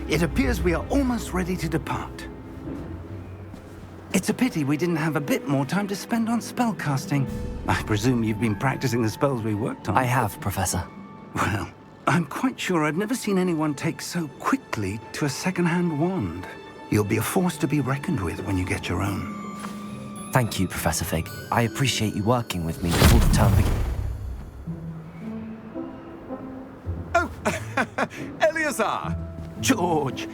It appears we are almost ready to depart. It's a pity we didn't have a bit more time to spend on spellcasting. I presume you've been practicing the spells we worked on. I have, Professor. Well, I'm quite sure I've never seen anyone take so quickly to a second-hand wand. You'll be a force to be reckoned with when you get your own. Thank you, Professor Fig. I appreciate you working with me before the term begins. Oh, Eleazar! George,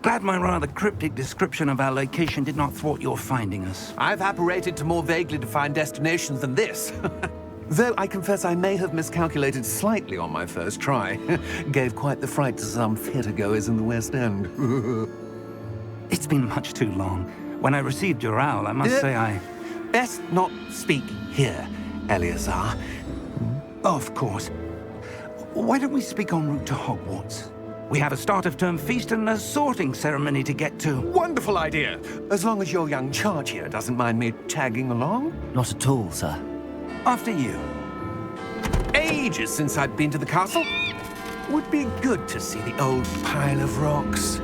glad my rather cryptic description of our location did not thwart your finding us. I've apparated to more vaguely defined destinations than this. Though I confess I may have miscalculated slightly on my first try. Gave quite the fright to some theatre-goers in the West End. It's been much too long. When I received your owl, I must say I... Best not speak here, Eleazar. Of course. Why don't we speak en route to Hogwarts? We have a start-of-term feast and a sorting ceremony to get to. Wonderful idea! As long as your young charge here doesn't mind me tagging along. Not at all, sir. After you. Ages since I'd been to the castle. Would be good to see the old pile of rocks.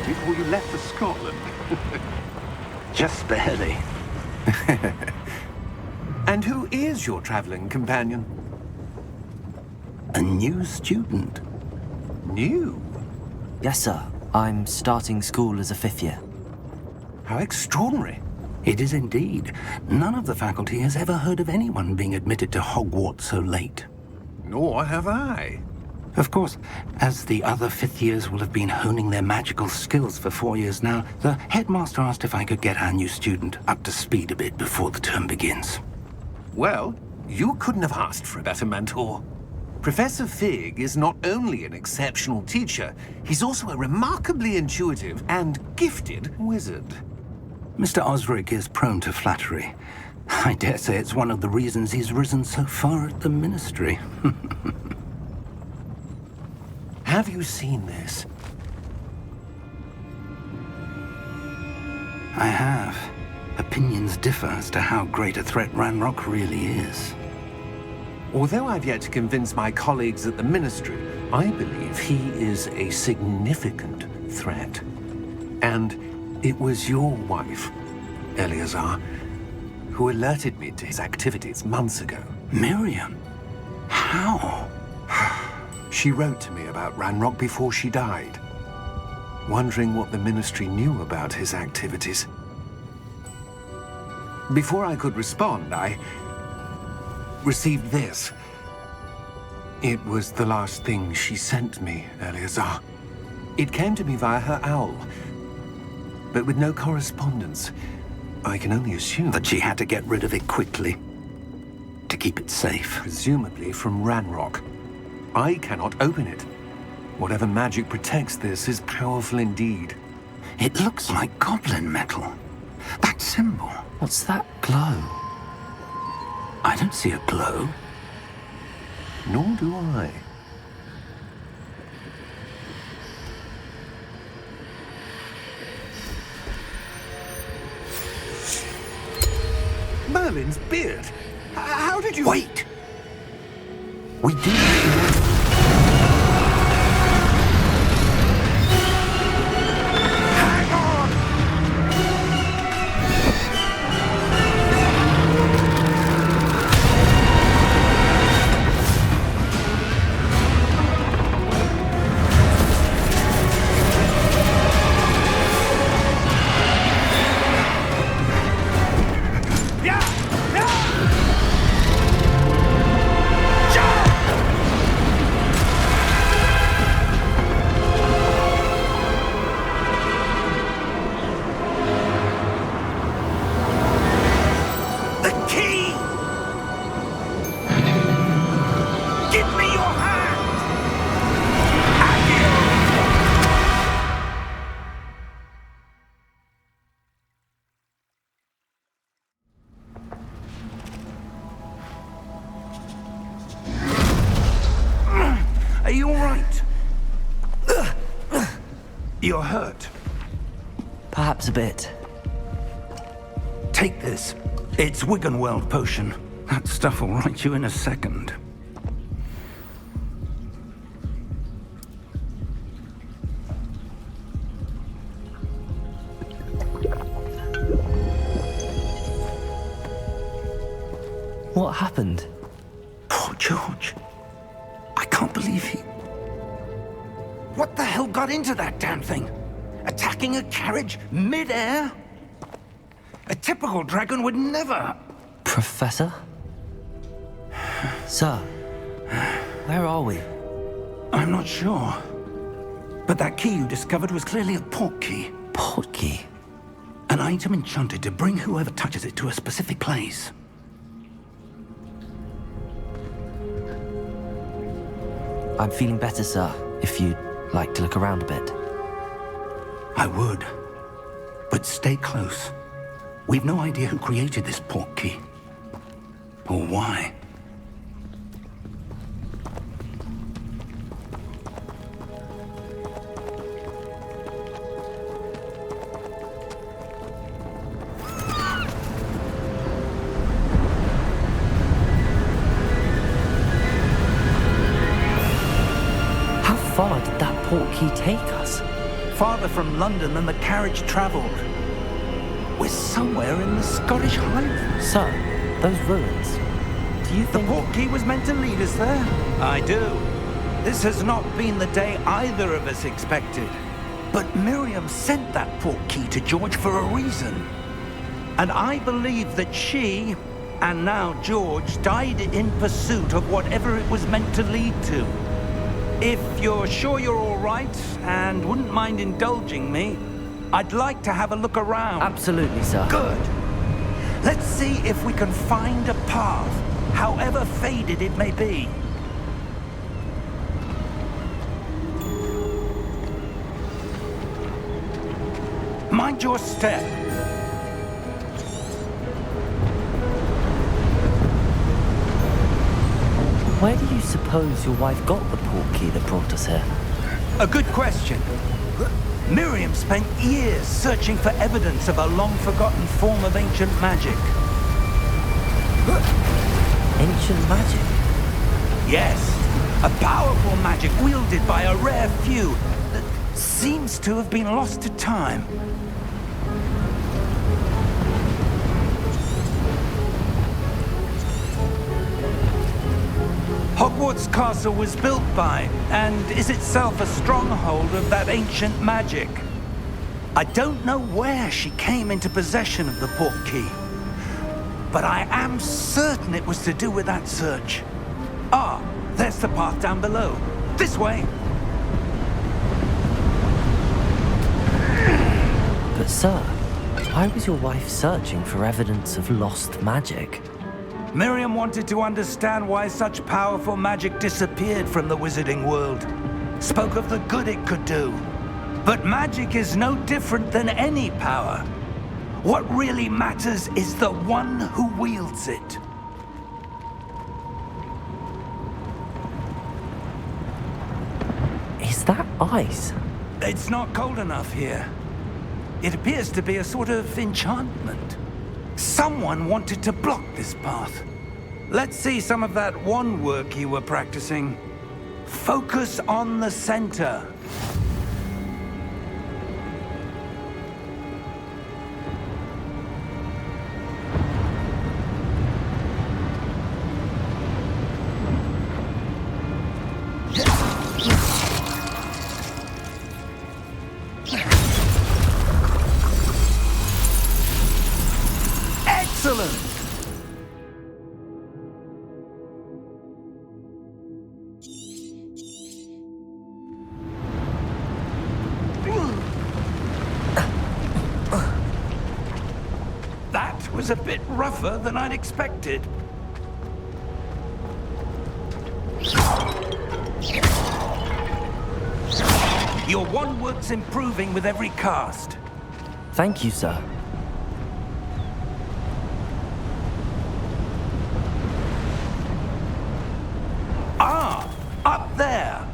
Before you left for Scotland. Just barely. And who is your traveling companion? A new student. New? Yes, sir. I'm starting school as a 5th year. How extraordinary. It is indeed. None of the faculty has ever heard of anyone being admitted to Hogwarts so late. Nor have I. Of course, as the other 5th years will have been honing their magical skills for 4 years now, the headmaster asked if I could get our new student up to speed a bit before the term begins. Well, you couldn't have asked for a better mentor. Professor Fig is not only an exceptional teacher, he's also a remarkably intuitive and gifted wizard. Mr. Osric is prone to flattery. I dare say it's one of the reasons he's risen so far at the ministry. Have you seen this? I have. Opinions differ as to how great a threat Ranrock really is. Although I've yet to convince my colleagues at the Ministry, I believe he is a significant threat. And it was your wife, Eleazar, who alerted me to his activities months ago. Miriam? How? She wrote to me about Ranrock before she died, wondering what the Ministry knew about his activities. Before I could respond, I received this. It was the last thing she sent me, Eleazar. It came to me via her owl, but with no correspondence. I can only assume That she had to get rid of it quickly, to keep it safe. presumably from Ranrock. I cannot open it. Whatever magic protects this is powerful indeed. It looks like goblin metal. That symbol. What's that glow? I don't see a glow. Nor do I. Merlin's beard. How did you... Wait! We do. Hang on! You're hurt. Perhaps a bit. Take this. It's Wiggenweld potion. That stuff will right you in a second. What happened? Poor George. I can't believe he... What the hell got into that damn thing? Attacking a carriage mid-air? A typical dragon would never... Professor? Sir, where are we? I'm not sure. But that key you discovered was clearly a port key. Port key? An item enchanted to bring whoever touches it to a specific place. I'm feeling better, sir, if you'd like to look around a bit. I would. But stay close. We've no idea who created this port key. Or why. How far did that port key take us? Farther from London than the carriage traveled. We're somewhere in the Scottish Highlands. Sir, those ruins. Do you The think... port key was meant to lead us there? I do. This has not been the day either of us expected. But Miriam sent that port key to George for a reason. And I believe that she, and now George, died in pursuit of whatever it was meant to lead to. If you're sure you're all right, and wouldn't mind indulging me, I'd like to have a look around. Absolutely, sir. Good. Let's see if we can find a path, however faded it may be. Mind your step. Where do you suppose your wife got the port key that brought us here? A good question. Miriam spent years searching for evidence of a long-forgotten form of ancient magic. Ancient magic? Yes, a powerful magic wielded by a rare few that seems to have been lost to time. Hogwarts Castle was built by, and is itself a stronghold of that ancient magic. I don't know where she came into possession of the port key, but I am certain it was to do with that search. Ah, there's the path down below. This way. But sir, why was your wife searching for evidence of lost magic? Miriam wanted to understand why such powerful magic disappeared from the wizarding world. Spoke of the good it could do. But magic is no different than any power. What really matters is the one who wields it. Is that ice? It's not cold enough here. It appears to be a sort of enchantment. Someone wanted to block this path. Let's see some of that wand work you were practicing. Focus on the center. Excellent! That was a bit rougher than I'd expected. Your wand work's improving with every cast. Thank you, sir. Ah, up there.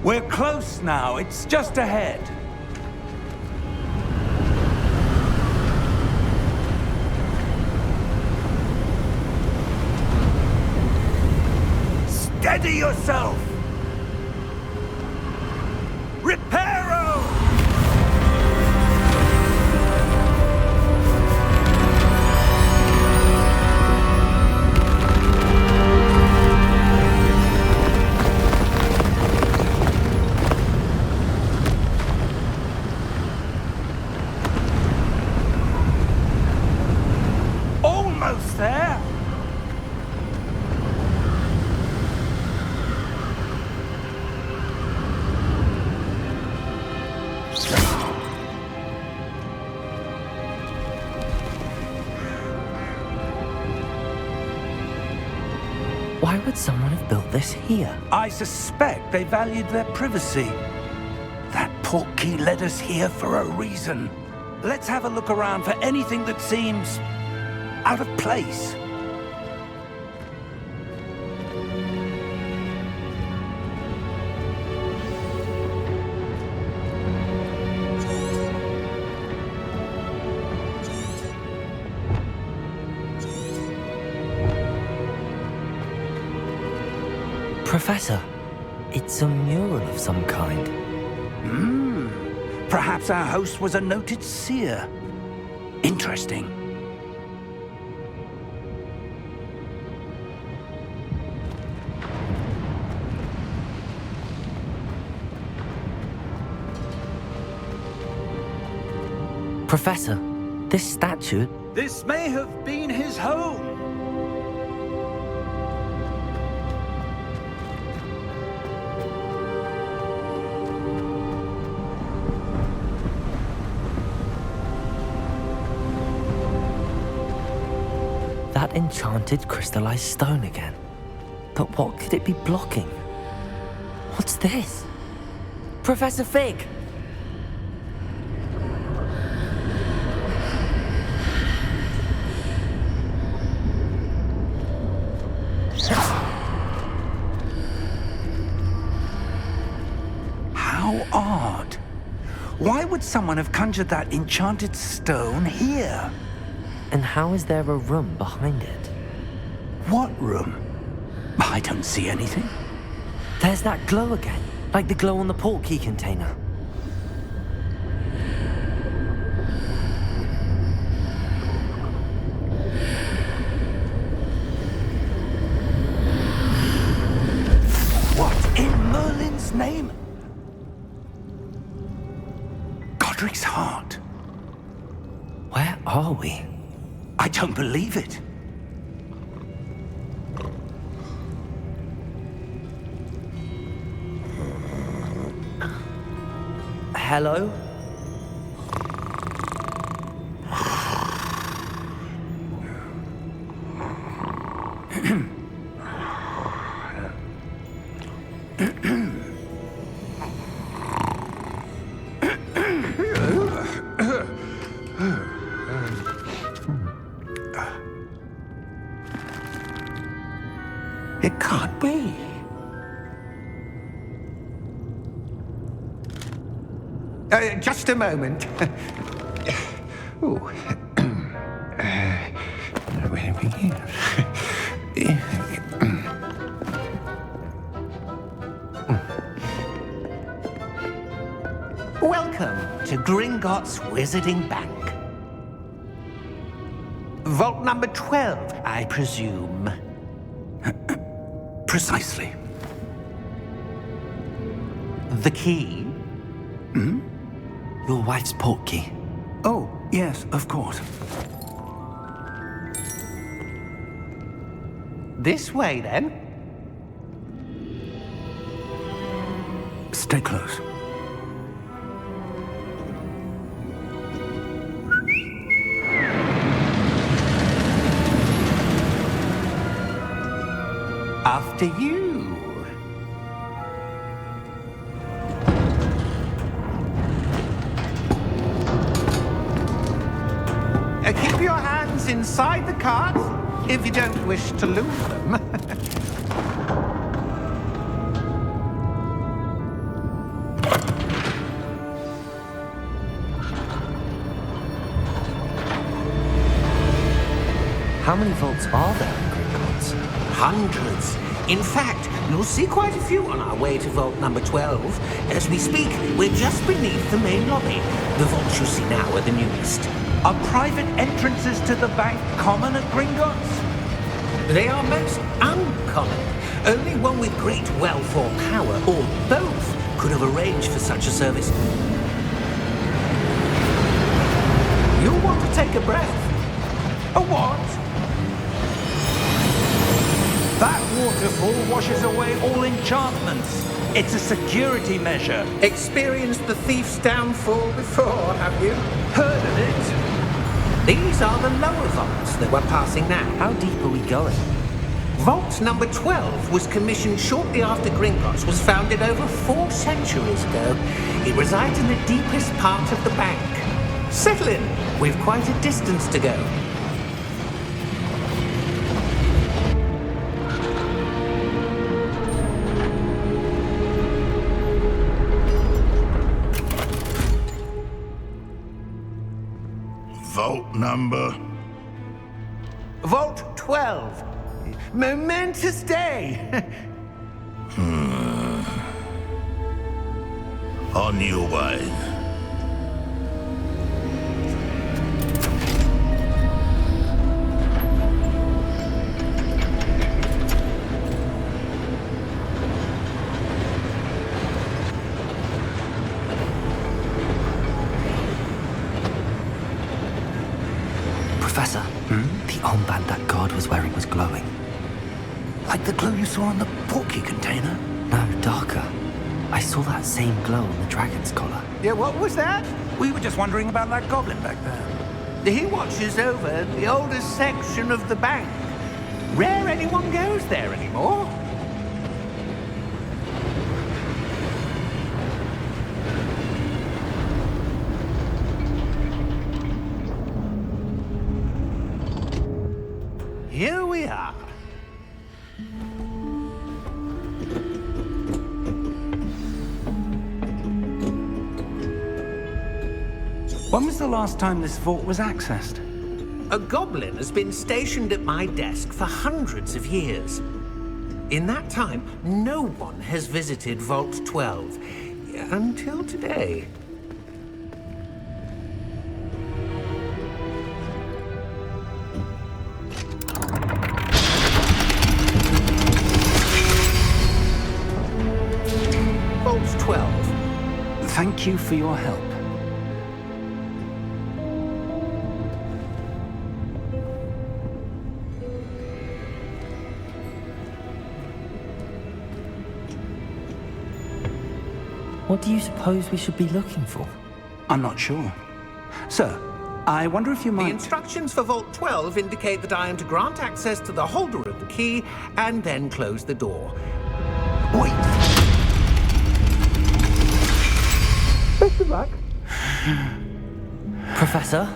We're close now. It's just ahead. Steady yourself! Reparo! Almost there! Why would someone have built this here? I suspect they valued their privacy. That portkey led us here for a reason. Let's have a look around for anything that seems out of place. Professor, it's a mural of some kind. Perhaps our host was a noted seer. Interesting. Professor, this statue... This may have been his home. That enchanted crystallized stone again. But what could it be blocking? What's this? Professor Fig! How odd. Why would someone have conjured that enchanted stone here? And how is there a room behind it? What room? I don't see anything. There's that glow again, like the glow on the portkey container. What in Merlin's name? Godric's heart. Where are we? I don't believe it. Hello? It can't be. Just a moment. Ooh. Where to begin? Welcome to Gringotts Wizarding Bank. Vault number 12, I presume. Precisely. The key? Your wife's portkey. Oh, yes, of course. This way, then. Stay close. after you. Keep your hands inside the cart if you don't wish to lose them. How many vaults are there in Gringotts? Hundreds. In fact, you'll see quite a few on our way to vault number 12. As we speak, we're just beneath the main lobby. The vaults you see now are the newest. Are private entrances to the bank common at Gringotts? They are most uncommon. Only one with great wealth or power, or both, could have arranged for such a service. You'll want to take a breath. A what? That waterfall washes away all enchantments. It's a security measure. Experienced the thief's downfall before, have you? Heard of it? These are the lower vaults that we're passing now. How deep are we going? Vault number 12 was commissioned shortly after Gringotts was founded over 4 centuries ago. It resides in the deepest part of the bank. Settle in. We've quite a distance to go. Vault number? Vault 12. Momentous day. On your way. Professor, the armband that guard was wearing was glowing. Like the glow you saw on the portkey container? No, darker. I saw that same glow on the dragon's collar. Yeah, what was that? We were just wondering about that goblin back there. He watches over the oldest section of the bank. Rare anyone goes there anymore. Here we are. When was the last time this vault was accessed? A goblin has been stationed at my desk for hundreds of years. In that time, no one has visited Vault 12 until today. Vault 12. Thank you for your help. What do you suppose we should be looking for? I'm not sure. Sir, I wonder if you The might... instructions for Vault 12 indicate that I am to grant access to the holder of the key and then close the door. Wait! Best of luck. Professor?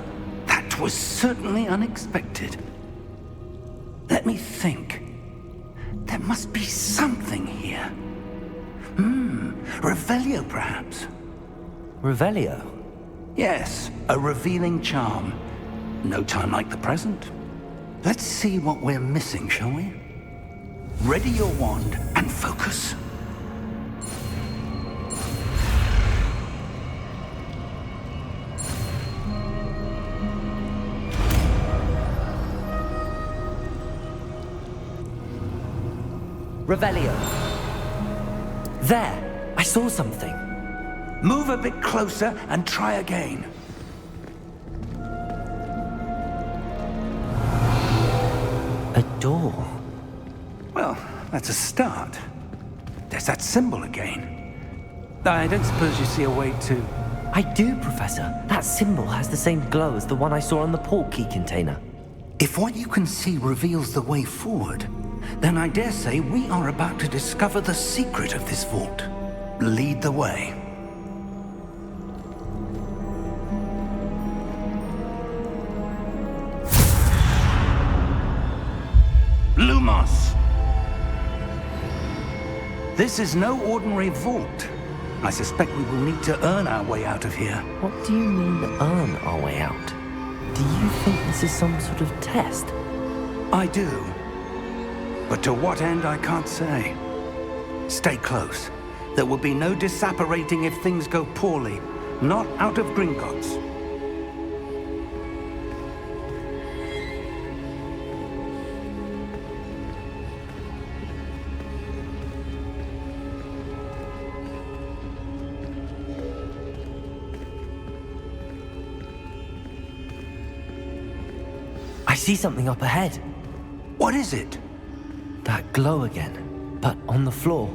That was certainly unexpected. Let me think. There must be something here. Revelio, perhaps? Revelio? Yes, a revealing charm. No time like the present. Let's see what we're missing, shall we? Ready your wand and focus. Revelio. There! I saw something. Move a bit closer and try again. A door. Well, that's a start. There's that symbol again. I don't suppose you see a way to... I do, Professor. That symbol has the same glow as the one I saw on the portkey container. If what you can see reveals the way forward, Then I dare say we are about to discover the secret of this vault. Lead the way. Lumos! This is no ordinary vault. I suspect we will need to earn our way out of here. What do you mean, earn our way out? Do you think this is some sort of test? I do. But to what end, I can't say. Stay close. There will be no disapparating if things go poorly. Not out of Gringotts. I see something up ahead. What is it? That glow again, but on the floor.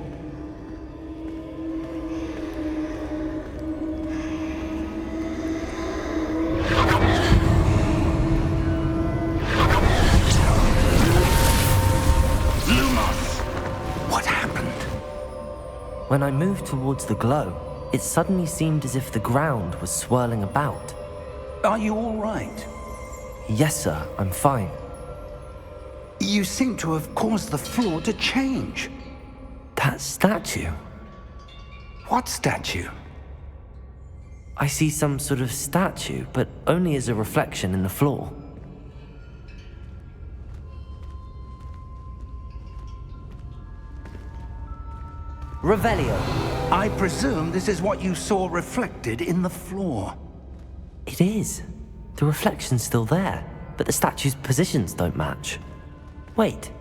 Lumos! What happened? When I moved towards the glow, it suddenly seemed as if the ground was swirling about. Are you all right? Yes, sir, I'm fine. You seem to have caused the floor to change. That statue. What statue? I see some sort of statue, but only as a reflection in the floor. Revelio. I presume this is what you saw reflected in the floor. It is. The reflection's still there, but the statue's positions don't match. Wait,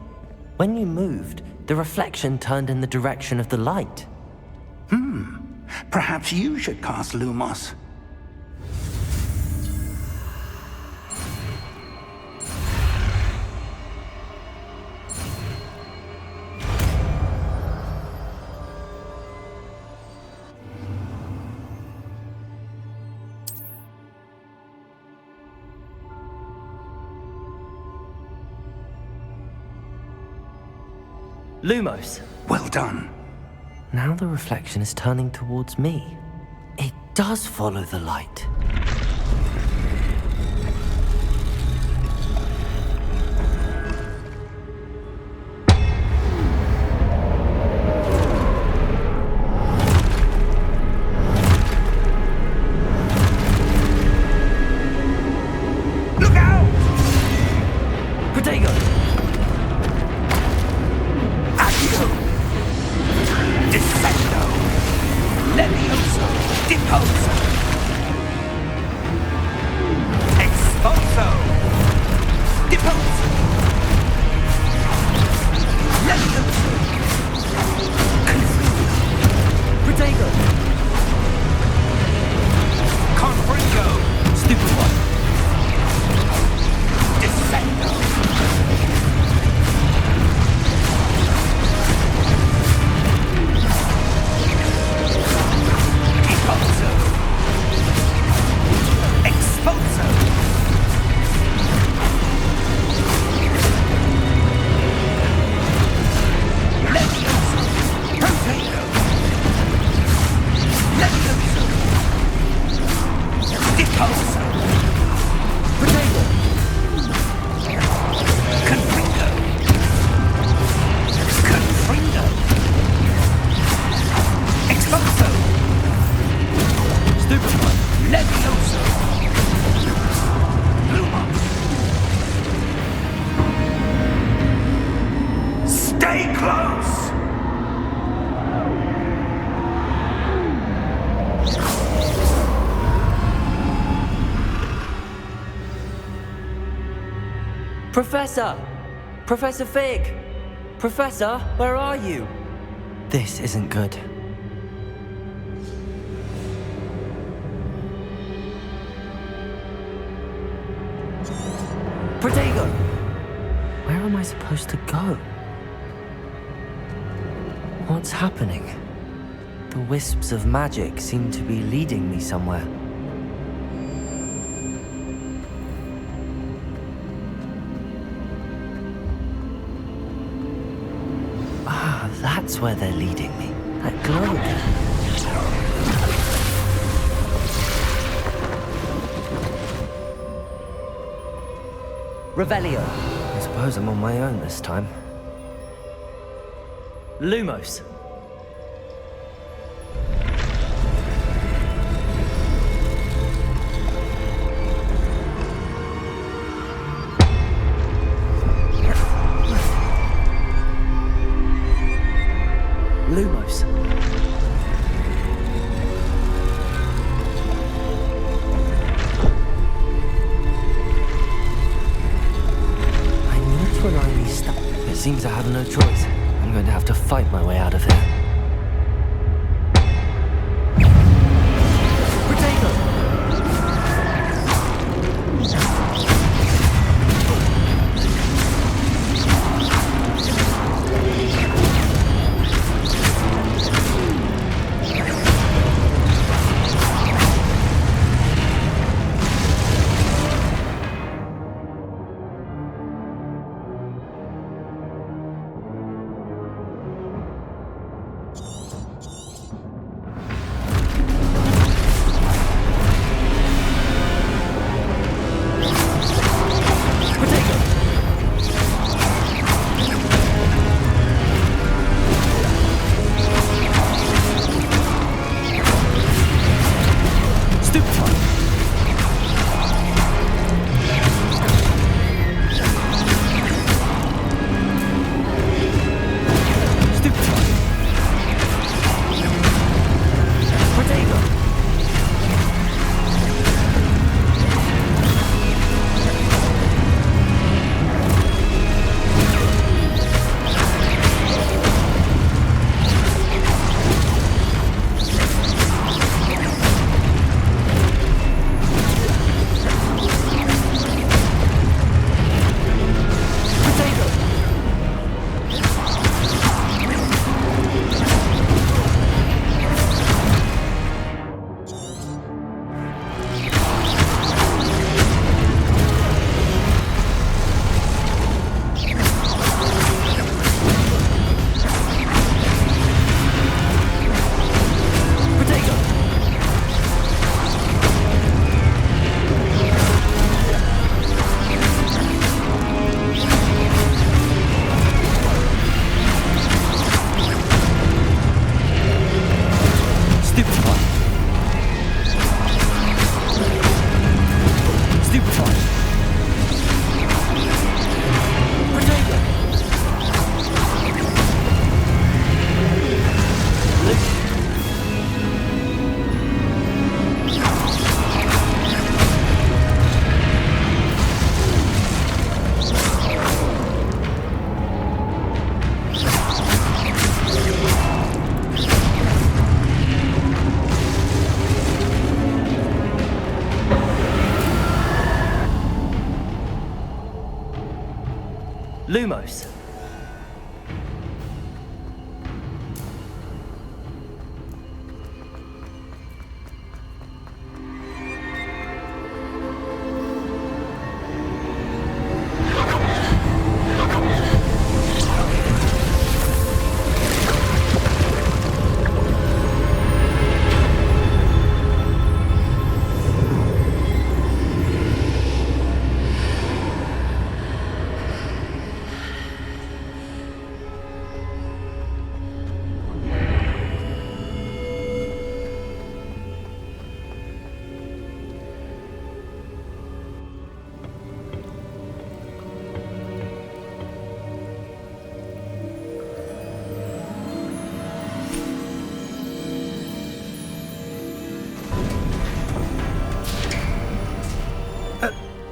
when you moved, the reflection turned in the direction of the light. Perhaps you should cast Lumos. Lumos. Well done. Now the reflection is turning towards me. It does follow the light. Look out! Protego! Accio! Descendo! Levioso! Deposo! Expulso! Deposo! Levioso! Protego! Confringo! Stupid one! Descendo! Deposo! Expulso! Levioso! Protego! Levioso! Deposo! Protego! Confringo! Confringo! Expulso! Stupid one! Levioso! Lumos! Stay close! Professor! Professor Fig! Professor, where are you? This isn't good. Protego! Where am I supposed to go? What's happening? The wisps of magic seem to be leading me somewhere. swear they're leading me. That glow again. Revelio. I suppose I'm on my own this time. Lumos. Lumos. I need to align these stuff. It seems I have no choice. I'm going to have to fight my way out of here. Lumos.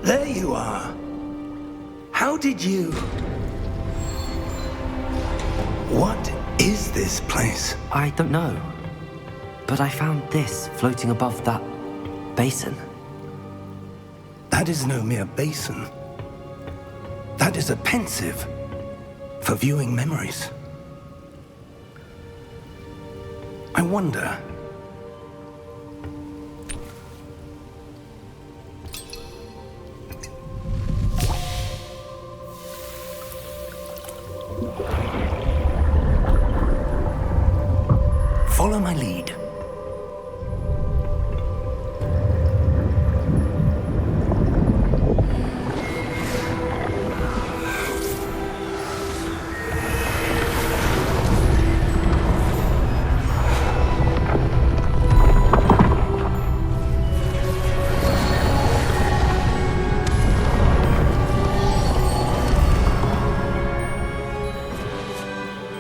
There you are. How did you... What is this place? I don't know. But I found this floating above that basin. That is no mere basin. That is a pensive for viewing memories. I wonder... Follow my lead.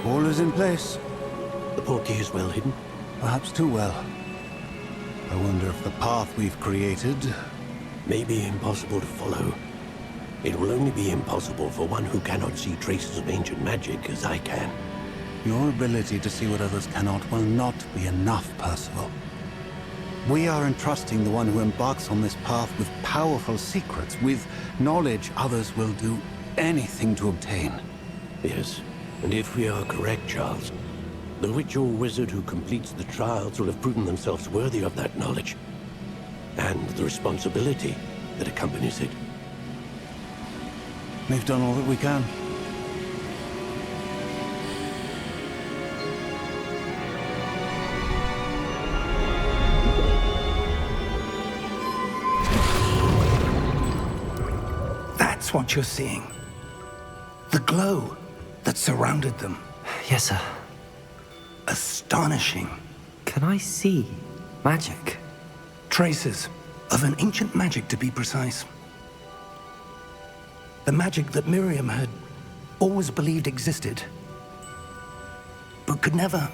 All is in place. The portkey is well hidden. Perhaps too well. I wonder if the path we've created... May be impossible to follow. It will only be impossible for one who cannot see traces of ancient magic as I can. Your ability to see what others cannot will not be enough, Percival. We are entrusting the one who embarks on this path with powerful secrets, with knowledge others will do anything to obtain. Yes, and if we are correct, Charles, the witch or wizard who completes the trials will have proven themselves worthy of that knowledge, and the responsibility that accompanies it. We've done all that we can. That's what you're seeing. The glow that surrounded them. Yes, sir. Astonishing. Can I see magic? Traces of an ancient magic, to be precise. The magic that Miriam had always believed existed, but could never.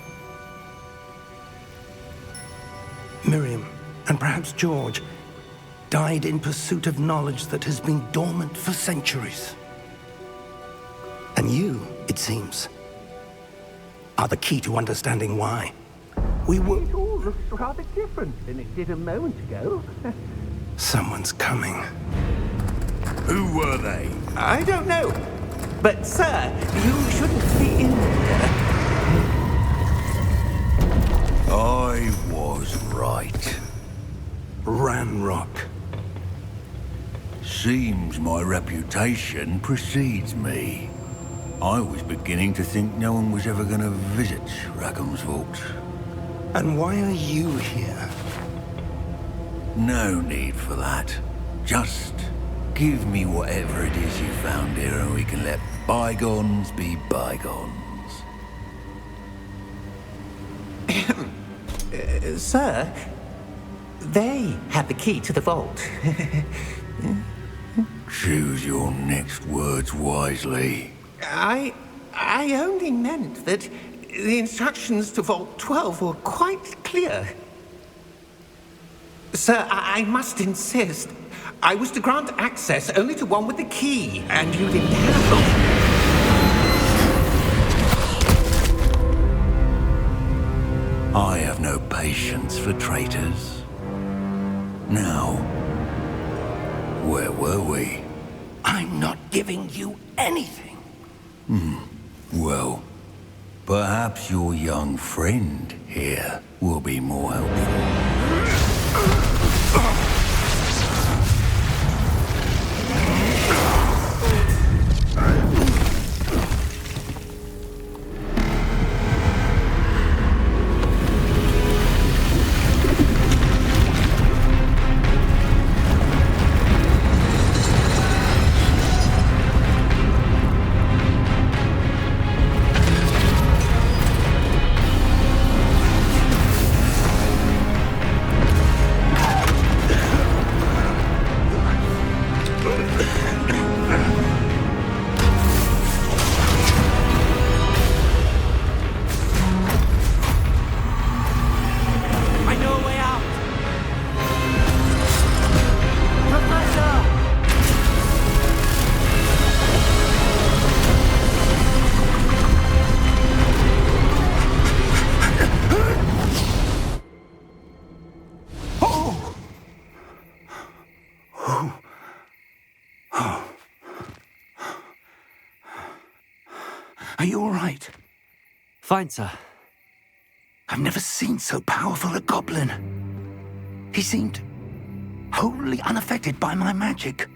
Miriam, and perhaps George, died in pursuit of knowledge that has been dormant for centuries. And you, it seems, are the key to understanding why. It all looks rather different than it did a moment ago. Someone's coming. Who were they? I don't know. But, sir, you shouldn't be in here. I was right. Ranrock. Seems my reputation precedes me. I was beginning to think no one was ever going to visit Rackham's vault. And why are you here? No need for that. Just give me whatever it is you found here and we can let bygones be bygones. Sir, they have the key to the vault. Choose your next words wisely. I only meant that the instructions to Vault 12 were quite clear. Sir, I must insist. I was to grant access only to one with the key, and you didn't have them. I have no patience for traitors. Now, where were we? I'm not giving you anything. Well, perhaps your young friend here will be more helpful. Are you all right? Fine, sir. I've never seen so powerful a goblin. He seemed wholly unaffected by my magic.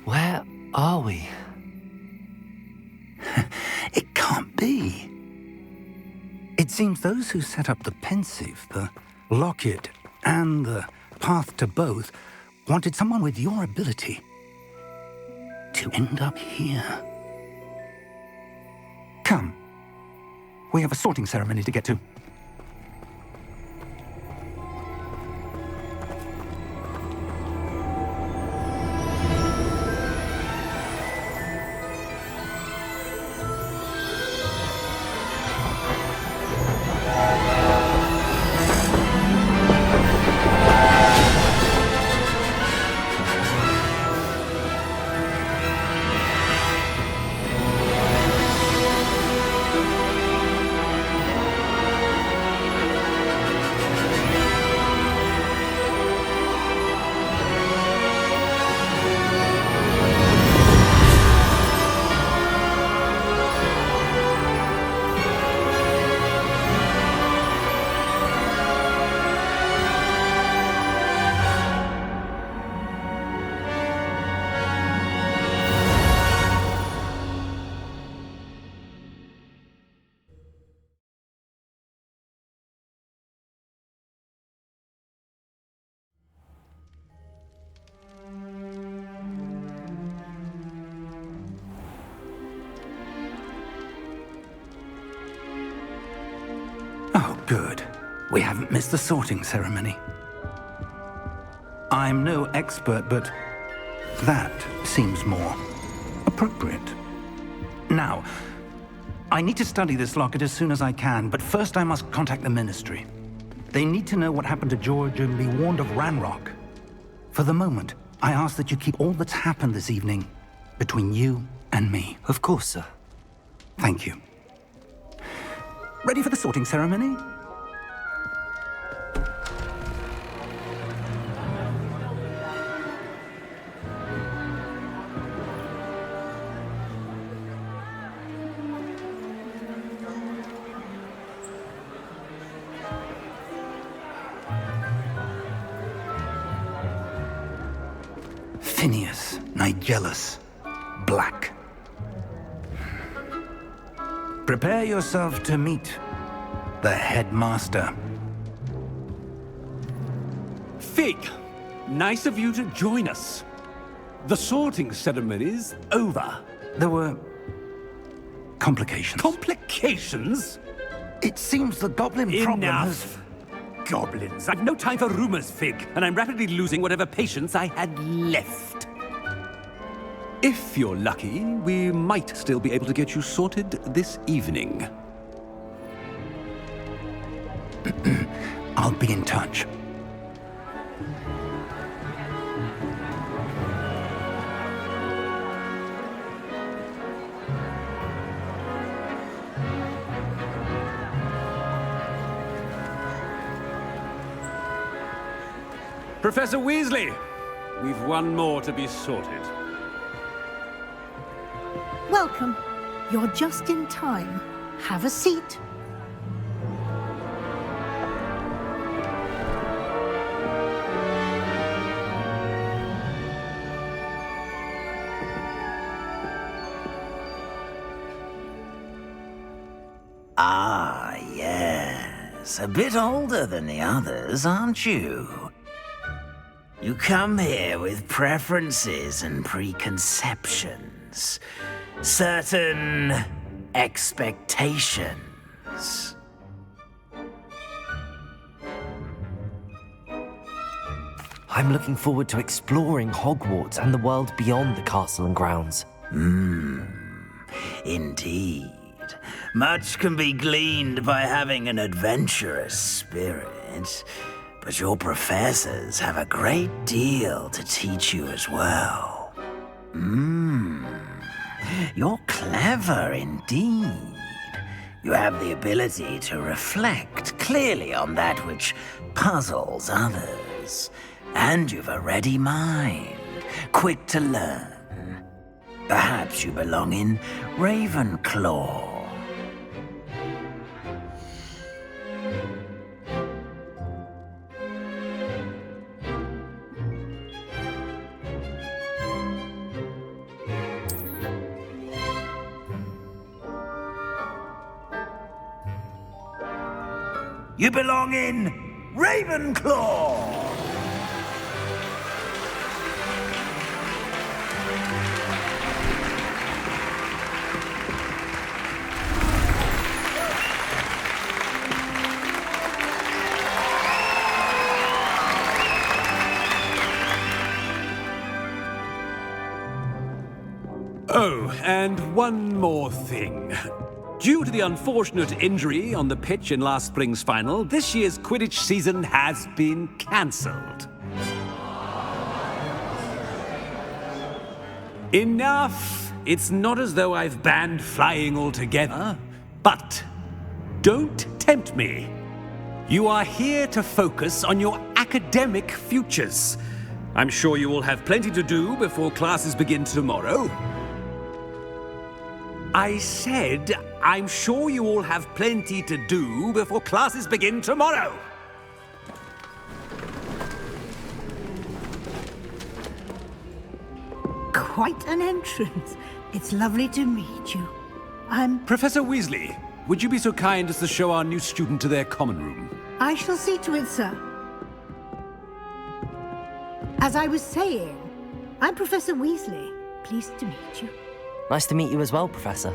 Where are we? It can't be. It seems those who set up the pensive, the locket, and the path to both wanted someone with your ability to end up here. Come. We have a sorting ceremony to get to. Oh, good. We haven't missed the sorting ceremony. I'm no expert, but that seems more appropriate. Now, I need to study this locket as soon as I can, but first I must contact the Ministry. They need to know what happened to George and be warned of Ranrock. For the moment, I ask that you keep all that's happened this evening between you and me. Of course, sir. Thank you. Ready for the sorting ceremony? Phineas, Nigellus, Black. Prepare yourself to meet the headmaster. Fig, nice of you to join us. The sorting ceremony's over. There were complications. Complications? It seems the goblin problem has... Enough! Goblins. I've no time for rumors, Fig, and I'm rapidly losing whatever patience I had left. If you're lucky, we might still be able to get you sorted this evening. I'll be in touch. Professor Weasley, we've one more to be sorted. Welcome. You're just in time. Have a seat. Ah, yes. A bit older than the others, aren't you? You come here with preferences and preconceptions. Certain expectations. I'm looking forward to exploring Hogwarts and the world beyond the castle and grounds. Indeed. Much can be gleaned by having an adventurous spirit, but your professors have a great deal to teach you as well. You're clever indeed. You have the ability to reflect clearly on that which puzzles others. And you've a ready mind, quick to learn. Perhaps you belong in Ravenclaw. You belong in Ravenclaw! Oh, and one more thing. Due to the unfortunate injury on the pitch in last spring's final, this year's Quidditch season has been cancelled. Enough! It's not as though I've banned flying altogether, but don't tempt me. You are here to focus on your academic futures. I'm sure you will have plenty to do before classes begin tomorrow. I said, I'm sure you all have plenty to do before classes begin tomorrow. Quite an entrance. It's lovely to meet you. Professor Weasley, would you be so kind as to show our new student to their common room? I shall see to it, sir. As I was saying, I'm Professor Weasley. Pleased to meet you. Nice to meet you as well, Professor.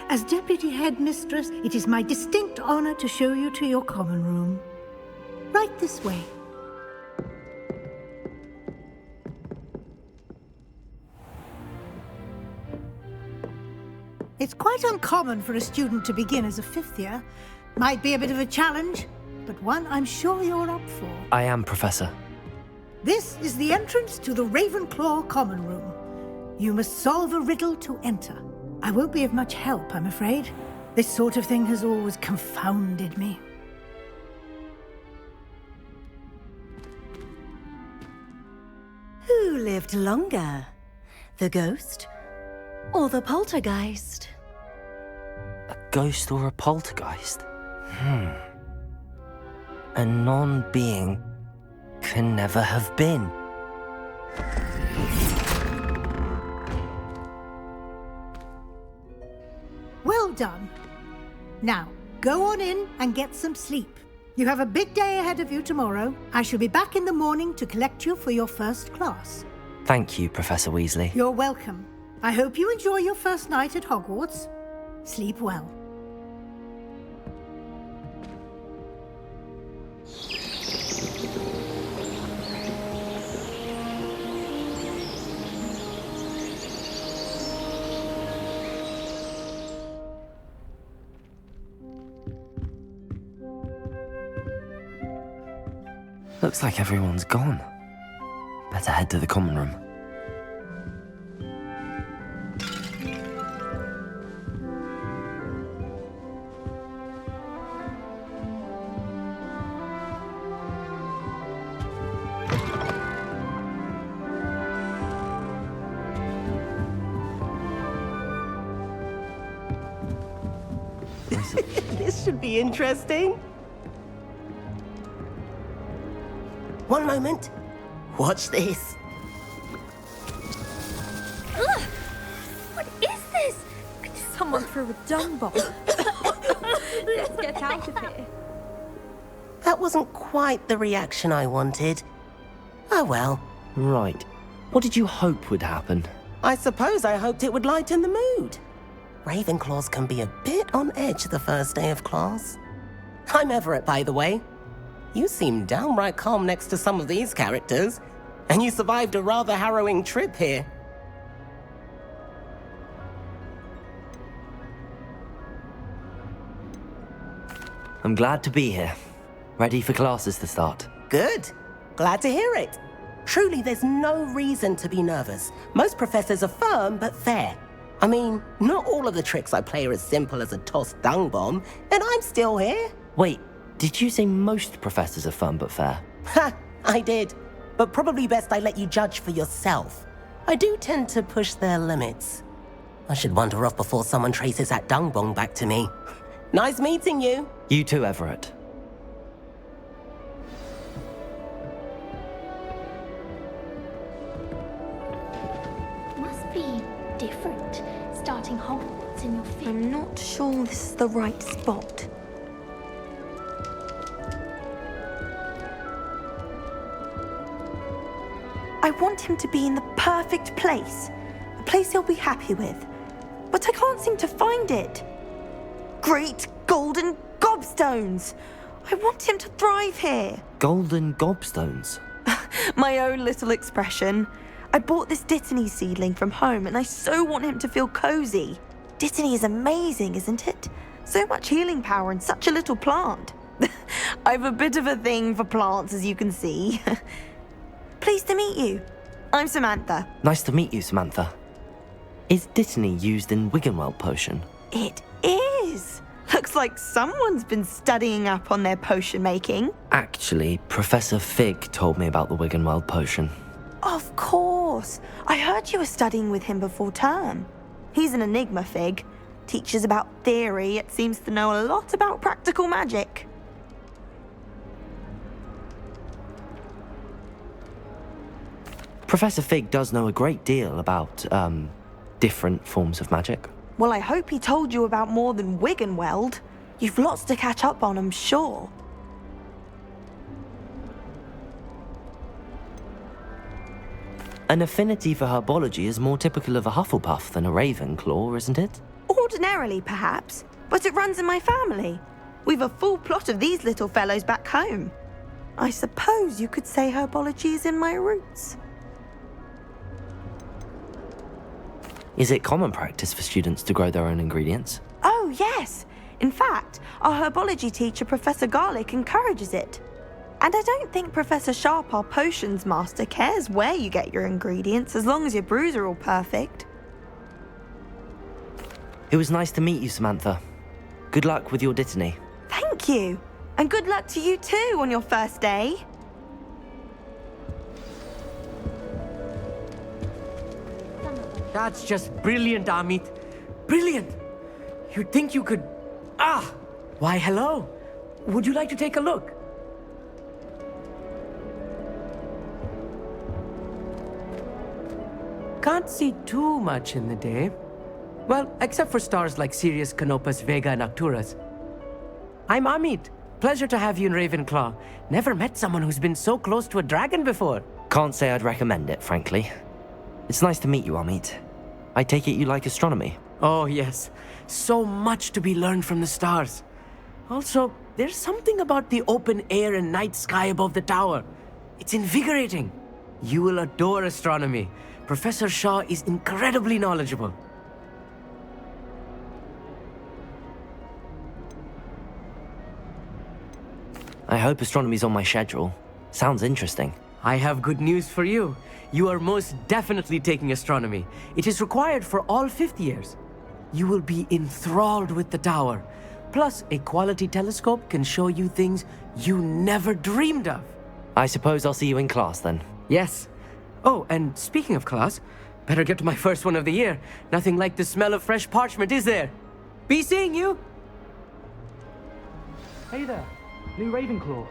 As Deputy Headmistress, it is my distinct honor to show you to your common room. Right this way. It's quite uncommon for a student to begin as a fifth year. Might be a bit of a challenge, but one I'm sure you're up for. I am, Professor. This is the entrance to the Ravenclaw common room. You must solve a riddle to enter. I won't be of much help, I'm afraid. This sort of thing has always confounded me. Who lived longer? The ghost or the poltergeist? A ghost or a poltergeist? A non-being can never have been. Well done. Now, go on in and get some sleep. You have a big day ahead of you tomorrow. I shall be back in the morning to collect you for your first class. Thank you, Professor Weasley. You're welcome. I hope you enjoy your first night at Hogwarts. Sleep well. Looks like everyone's gone. Better head to the common room. This should be interesting. One moment. Watch this. Ugh! What is this? Someone threw a dung bomb. Let's get out of here. That wasn't quite the reaction I wanted. Oh well. Right. What did you hope would happen? I suppose I hoped it would lighten the mood. Ravenclaws can be a bit on edge the first day of class. I'm Everett, by the way. You seem downright calm next to some of these characters, and you survived a rather harrowing trip here. I'm glad to be here. Ready for classes to start. Good. Glad to hear it. Truly, there's no reason to be nervous. Most professors are firm but fair. I mean, not all of the tricks I play are as simple as a tossed dung bomb, and I'm still here. Wait, did you say most professors are fun but fair? Ha! I did. But probably best I let you judge for yourself. I do tend to push their limits. I should wander off before someone traces that dung bomb back to me. Nice meeting you. You too, Everett. Must be different, starting Hogwarts in your fifth. I'm not sure this is the right spot. I want him to be in the perfect place. A place he'll be happy with. But I can't seem to find it. Great golden gobstones! I want him to thrive here. Golden gobstones? My own little expression. I bought this Dittany seedling from home and I so want him to feel cozy. Dittany is amazing, isn't it? So much healing power in such a little plant. I've a bit of a thing for plants, as you can see. Pleased to meet you. I'm Samantha. Nice to meet you, Samantha. Is Dittany used in Wiggenweld potion? It is. Looks like someone's been studying up on their potion making. Actually, Professor Fig told me about the Wiggenweld potion. Of course. I heard you were studying with him before term. He's an enigma, Fig. Teaches about theory, yet seems to know a lot about practical magic. Professor Fig does know a great deal about, different forms of magic. Well, I hope he told you about more than Wiggenweld. You've lots to catch up on, I'm sure. An affinity for herbology is more typical of a Hufflepuff than a Ravenclaw, isn't it? Ordinarily, perhaps, but it runs in my family. We've a full plot of these little fellows back home. I suppose you could say herbology is in my roots. Is it common practice for students to grow their own ingredients? Oh, yes. In fact, our herbology teacher, Professor Garlick, encourages it. And I don't think Professor Sharp, our potions master, cares where you get your ingredients as long as your brews are all perfect. It was nice to meet you, Samantha. Good luck with your Dittany. Thank you. And good luck to you too on your first day. That's just brilliant, Amit. Brilliant! You'd think you could... Ah! Why, hello. Would you like to take a look? Can't see too much in the day. Well, except for stars like Sirius, Canopus, Vega, and Arcturus. I'm Amit. Pleasure to have you in Ravenclaw. Never met someone who's been so close to a dragon before. Can't say I'd recommend it, frankly. It's nice to meet you, Amit. I take it you like astronomy? Oh, yes. So much to be learned from the stars. Also, there's something about the open air and night sky above the tower. It's invigorating. You will adore astronomy. Professor Shaw is incredibly knowledgeable. I hope astronomy's on my schedule. Sounds interesting. I have good news for you. You are most definitely taking astronomy. It is required for all 5th years. You will be enthralled with the tower. Plus, a quality telescope can show you things you never dreamed of. I suppose I'll see you in class then. Yes. Oh, and speaking of class, better get to my first one of the year. Nothing like the smell of fresh parchment, is there? Be seeing you! Hey there, new Ravenclaw.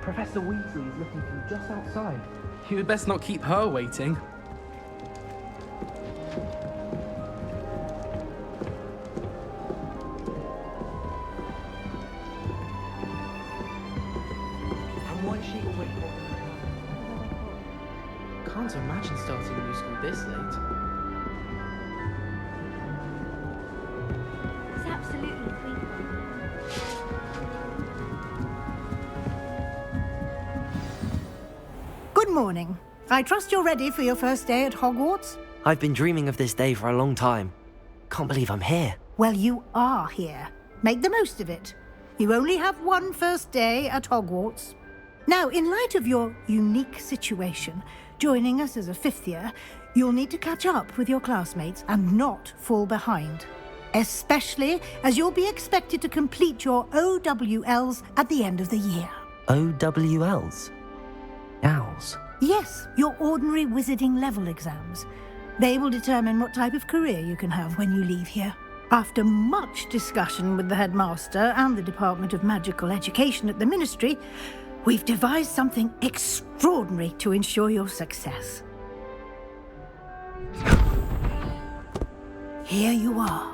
Professor Weasley is looking for you just outside. You'd best not keep her waiting. I'm one sheet away. Can't imagine starting a new school this late. It's absolutely creepy. Good morning. I trust you're ready for your first day at Hogwarts? I've been dreaming of this day for a long time. Can't believe I'm here. Well, you are here. Make the most of it. You only have one first day at Hogwarts. Now, in light of your unique situation, joining us as a 5th year, you'll need to catch up with your classmates and not fall behind. Especially as you'll be expected to complete your OWLs at the end of the year. OWLs? Owls? Yes, your ordinary wizarding level exams. They will determine what type of career you can have when you leave here. After much discussion with the headmaster and the Department of Magical Education at the Ministry, we've devised something extraordinary to ensure your success. Here you are.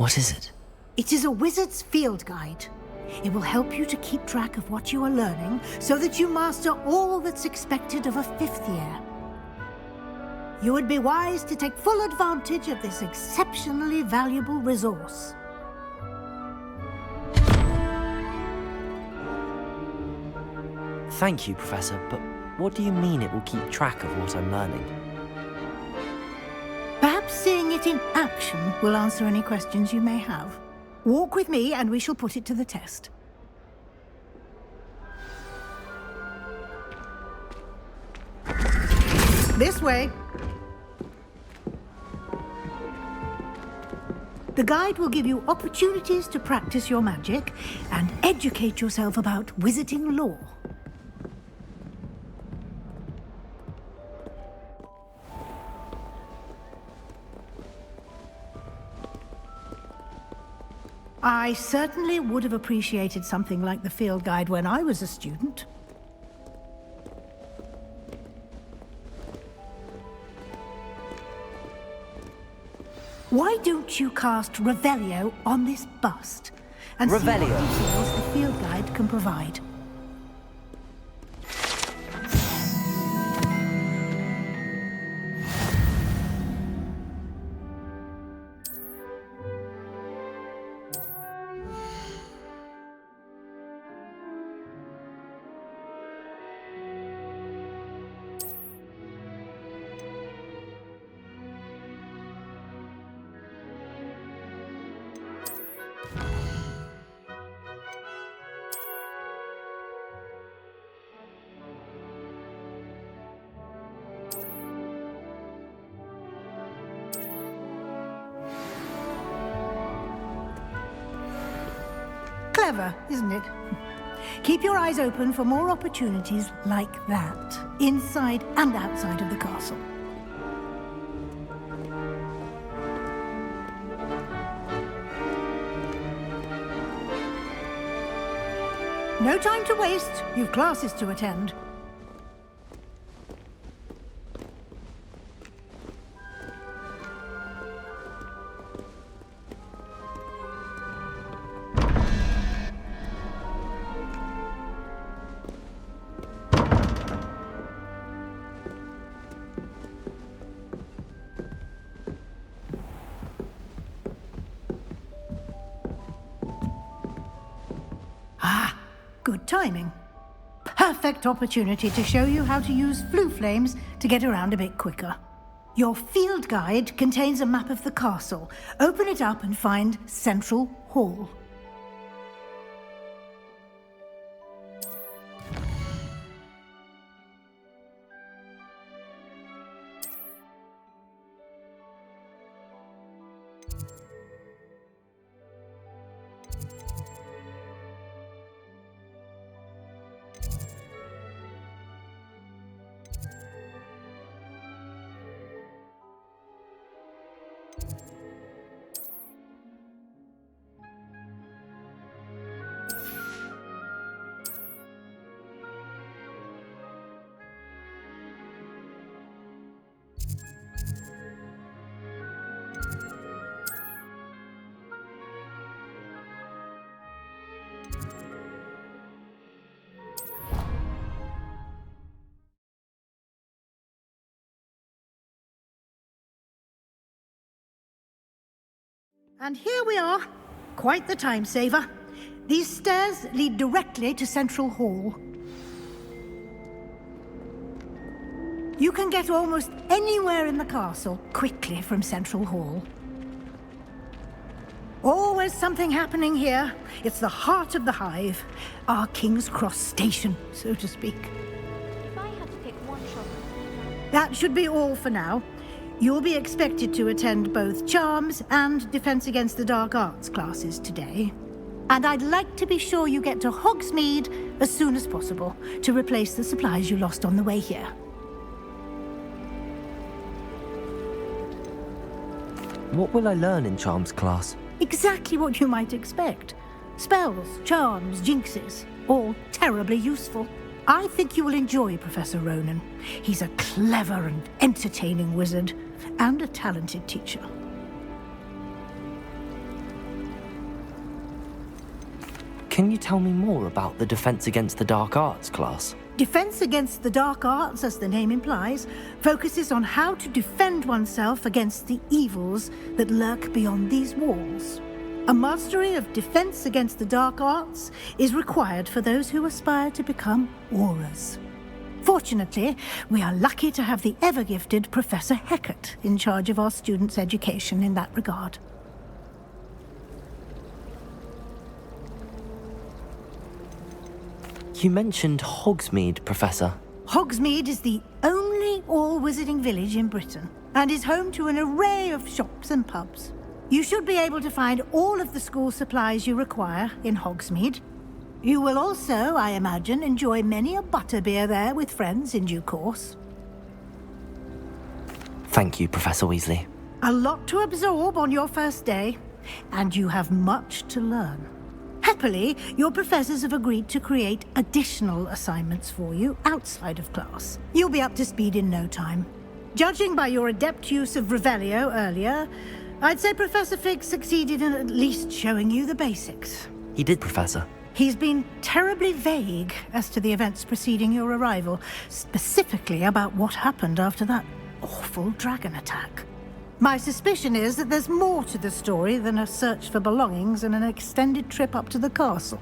What is it? It is a wizard's field guide. It will help you to keep track of what you are learning so that you master all that's expected of a 5th year. You would be wise to take full advantage of this exceptionally valuable resource. Thank you, Professor, but what do you mean it will keep track of what I'm learning? Perhaps seeing it in action will answer any questions you may have. Walk with me and we shall put it to the test. This way. The guide will give you opportunities to practice your magic and educate yourself about wizarding lore. I certainly would have appreciated something like the field guide when I was a student. Why don't you cast Revelio on this bust and see what details the field guide can provide? Clever, isn't it? Keep your eyes open for more opportunities like that, inside and outside of the castle. No time to waste. You've classes to attend. Good timing. Perfect opportunity to show you how to use flue flames to get around a bit quicker. Your field guide contains a map of the castle. Open it up and find Central Hall. And here we are. Quite the time saver. These stairs lead directly to Central Hall. You can get almost anywhere in the castle quickly from Central Hall. Always something happening here. It's the heart of the hive. Our King's Cross station, so to speak. If I had to pick one shop... That should be all for now. You'll be expected to attend both Charms and Defense Against the Dark Arts classes today. And I'd like to be sure you get to Hogsmeade as soon as possible to replace the supplies you lost on the way here. What will I learn in Charms class? Exactly what you might expect. Spells, charms, jinxes, all terribly useful. I think you will enjoy Professor Ronan. He's a clever and entertaining wizard, and a talented teacher. Can you tell me more about the Defense Against the Dark Arts class? Defense Against the Dark Arts, as the name implies, focuses on how to defend oneself against the evils that lurk beyond these walls. A mastery of Defense Against the Dark Arts is required for those who aspire to become Aurors. Fortunately, we are lucky to have the ever-gifted Professor Hecat in charge of our students' education in that regard. You mentioned Hogsmeade, Professor. Hogsmeade is the only all-wizarding village in Britain and is home to an array of shops and pubs. You should be able to find all of the school supplies you require in Hogsmeade. You will also, I imagine, enjoy many a butterbeer there with friends in due course. Thank you, Professor Weasley. A lot to absorb on your first day, and you have much to learn. Happily, your professors have agreed to create additional assignments for you outside of class. You'll be up to speed in no time. Judging by your adept use of Revelio earlier, I'd say Professor Fig succeeded in at least showing you the basics. He did, Professor. He's been terribly vague as to the events preceding your arrival, specifically about what happened after that awful dragon attack. My suspicion is that there's more to the story than a search for belongings and an extended trip up to the castle.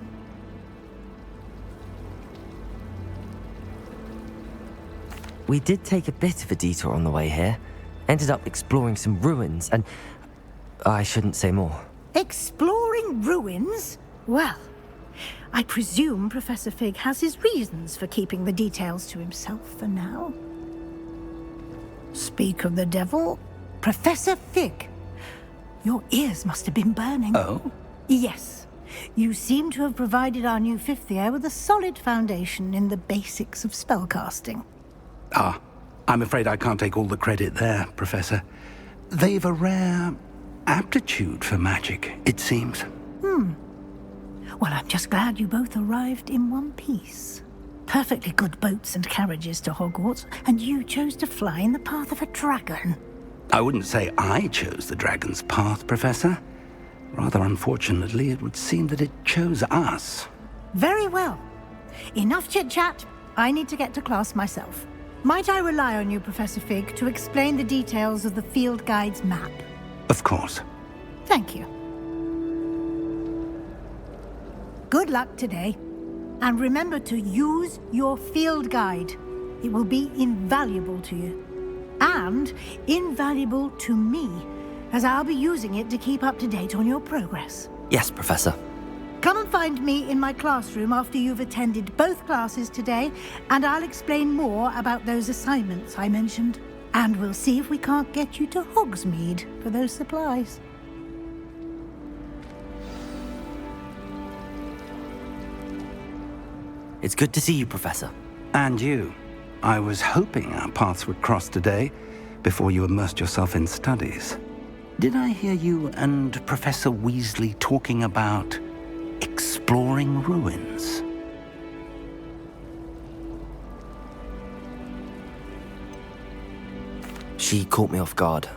We did take a bit of a detour on the way here. Ended up exploring some ruins and... I shouldn't say more. Exploring ruins? Well, I presume Professor Fig has his reasons for keeping the details to himself for now. Speak of the devil, Professor Fig. Your ears must have been burning. Oh? Yes. You seem to have provided our new fifth year with a solid foundation in the basics of spellcasting. Ah, I'm afraid I can't take all the credit there, Professor. They've a rare aptitude for magic, it seems. Well, I'm just glad you both arrived in one piece. Perfectly good boats and carriages to Hogwarts, and you chose to fly in the path of a dragon. I wouldn't say I chose the dragon's path, Professor. Rather unfortunately, it would seem that it chose us. Very well. Enough chit-chat. I need to get to class myself. Might I rely on you, Professor Fig, to explain the details of the field guide's map? Of course. Thank you. Good luck today. And remember to use your field guide. It will be invaluable to you. And invaluable to me, as I'll be using it to keep up to date on your progress. Yes, Professor. Come and find me in my classroom after you've attended both classes today, and I'll explain more about those assignments I mentioned. And we'll see if we can't get you to Hogsmeade for those supplies. It's good to see you, Professor. And you. I was hoping our paths would cross today, before you immersed yourself in studies. Did I hear you and Professor Weasley talking about exploring ruins? She caught me off guard.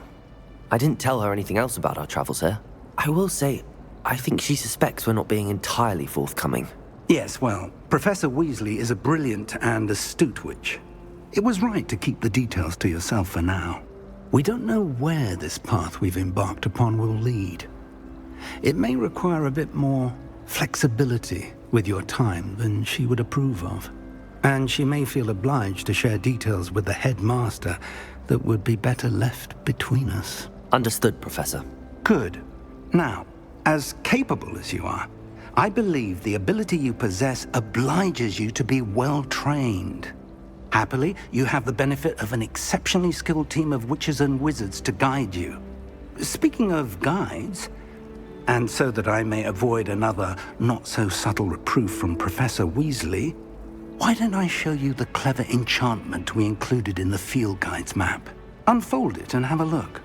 I didn't tell her anything else about our travels here. I will say, I think she suspects we're not being entirely forthcoming. Yes, well, Professor Weasley is a brilliant and astute witch. It was right to keep the details to yourself for now. We don't know where this path we've embarked upon will lead. It may require a bit more flexibility with your time than she would approve of. And she may feel obliged to share details with the headmaster that would be better left between us. Understood, Professor. Good. Now, as capable as you are, I believe the ability you possess obliges you to be well-trained. Happily, you have the benefit of an exceptionally skilled team of witches and wizards to guide you. Speaking of guides, and so that I may avoid another not-so-subtle reproof from Professor Weasley, why don't I show you the clever enchantment we included in the field guide's map? Unfold it and have a look.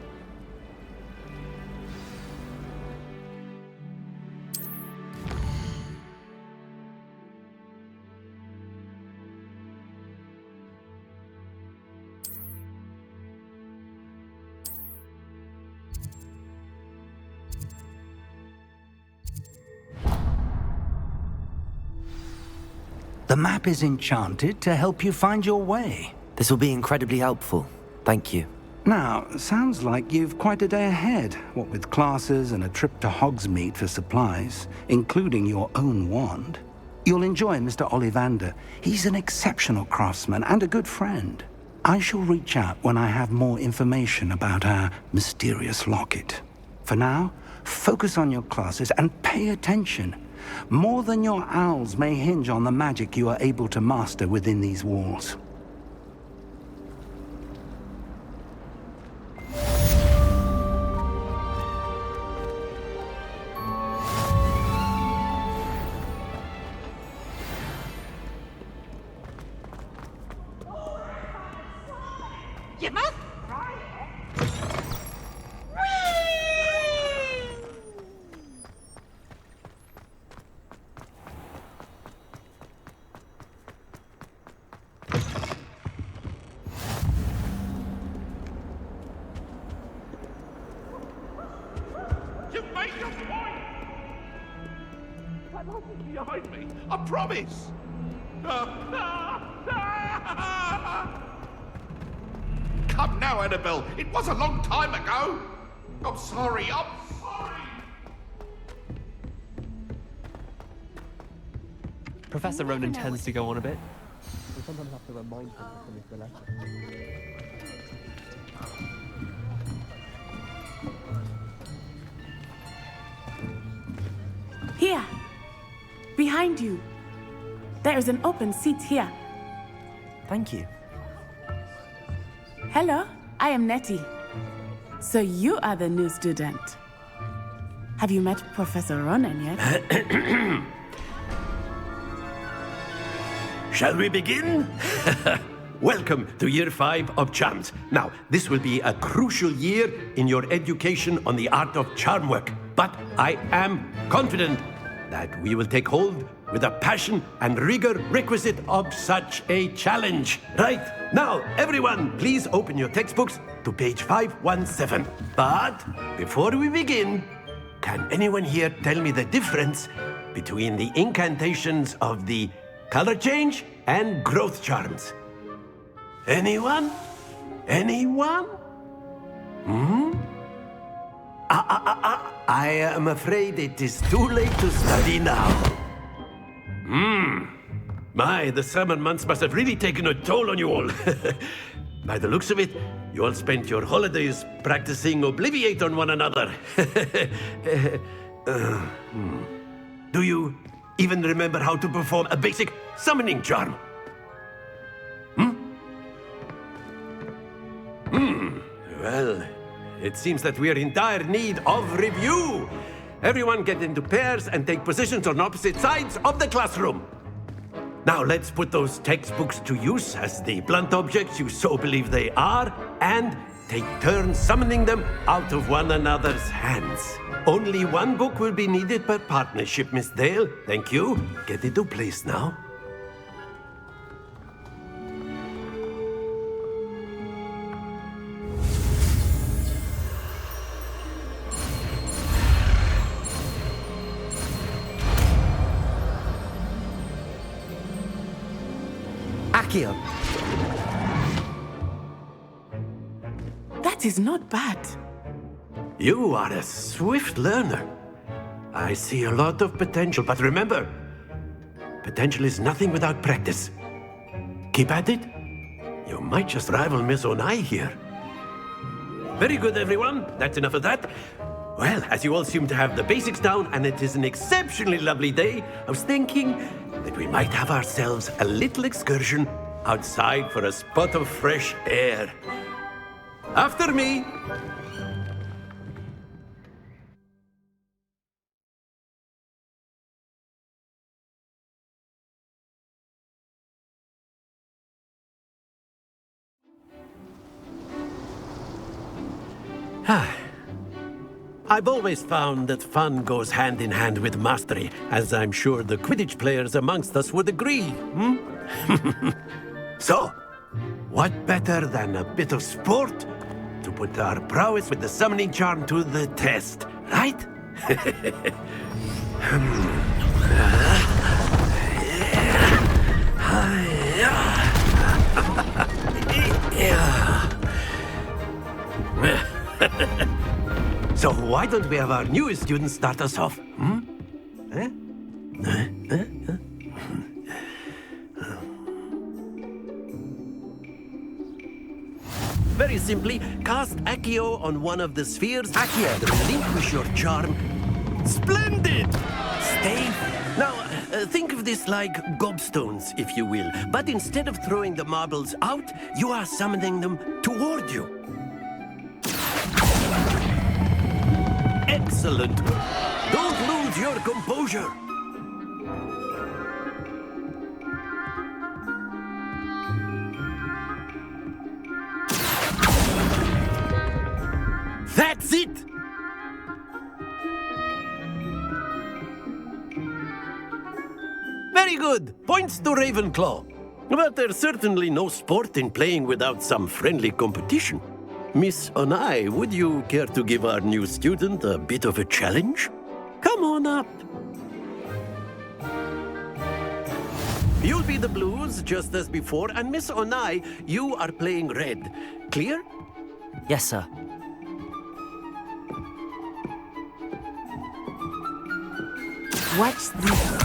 The map is enchanted to help you find your way. This will be incredibly helpful. Thank you. Now, sounds like you've quite a day ahead, what with classes and a trip to Hogsmeade for supplies, including your own wand. You'll enjoy Mr. Ollivander. He's an exceptional craftsman and a good friend. I shall reach out when I have more information about our mysterious locket. For now, focus on your classes and pay attention. More than your owls may hinge on the magic you are able to master within these walls. You must You've made your point! That wasn't behind me, I promise! Come now, Annabelle, it was a long time ago! I'm sorry, I'm sorry! Professor Ronan tends to go on a bit. We sometimes have to remind him to finish the lesson. Here! Behind you! There is an open seat here. Thank you. Hello, I am Nettie. So you are the new student. Have you met Professor Ronan yet? Shall we begin? Welcome to Year 5 of Charms. Now, this will be a crucial year in your education on the art of charm work. But I am confident that we will take hold with the passion and rigor requisite of such a challenge. Right, now, everyone, please open your textbooks to page 517. But before we begin, can anyone here tell me the difference between the incantations of the color change and growth charms? Anyone? Anyone? I am afraid it is too late to study now. My, the summer months must have really taken a toll on you all. By the looks of it, you all spent your holidays practicing Obliviate on one another. Do you even remember how to perform a basic summoning charm? Well, it seems that we are in dire need of review. Everyone get into pairs and take positions on opposite sides of the classroom. Now let's put those textbooks to use as the blunt objects you so believe they are, and take turns summoning them out of one another's hands. Only one book will be needed per partnership, Miss Dale. Thank you. Get into place now. Accio. That is not bad. You are a swift learner. I see a lot of potential, but remember, potential is nothing without practice. Keep at it. You might just rival Miss Onai here. Very good, everyone. That's enough of that. Well, as you all seem to have the basics down, and it is an exceptionally lovely day, I was thinking that we might have ourselves a little excursion outside for a spot of fresh air. After me. I've always found that fun goes hand in hand with mastery, as I'm sure the Quidditch players amongst us would agree. So, what better than a bit of sport to put our prowess with the summoning charm to the test, right? So why don't we have our newest student start us off? Eh? Very simply, cast Accio on one of the spheres. Accio, relinquish your charm. Splendid! Stay. Now, think of this like gobstones, if you will. But instead of throwing the marbles out, you are summoning them toward you. Excellent. Don't lose your composure. That's it! Very good. Points to Ravenclaw. But there's certainly no sport in playing without some friendly competition. Miss Onai, would you care to give our new student a bit of a challenge? Come on up. You'll be the blues, just as before, and Miss Onai, you are playing red. Clear? Yes, sir. Watch this.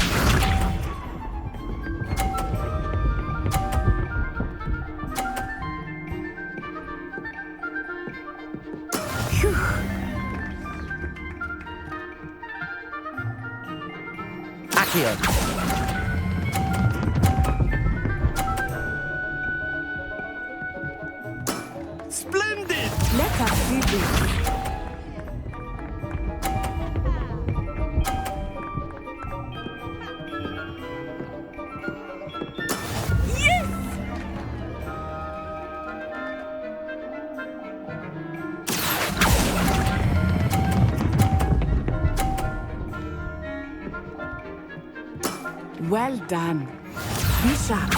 Accio. Splendid! Let us see this. Well done. Be sharp.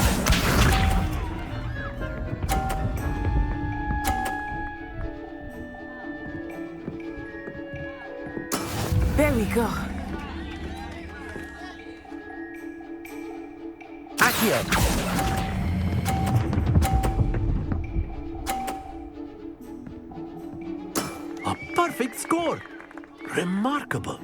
There we go. Accio. A perfect score. Remarkable.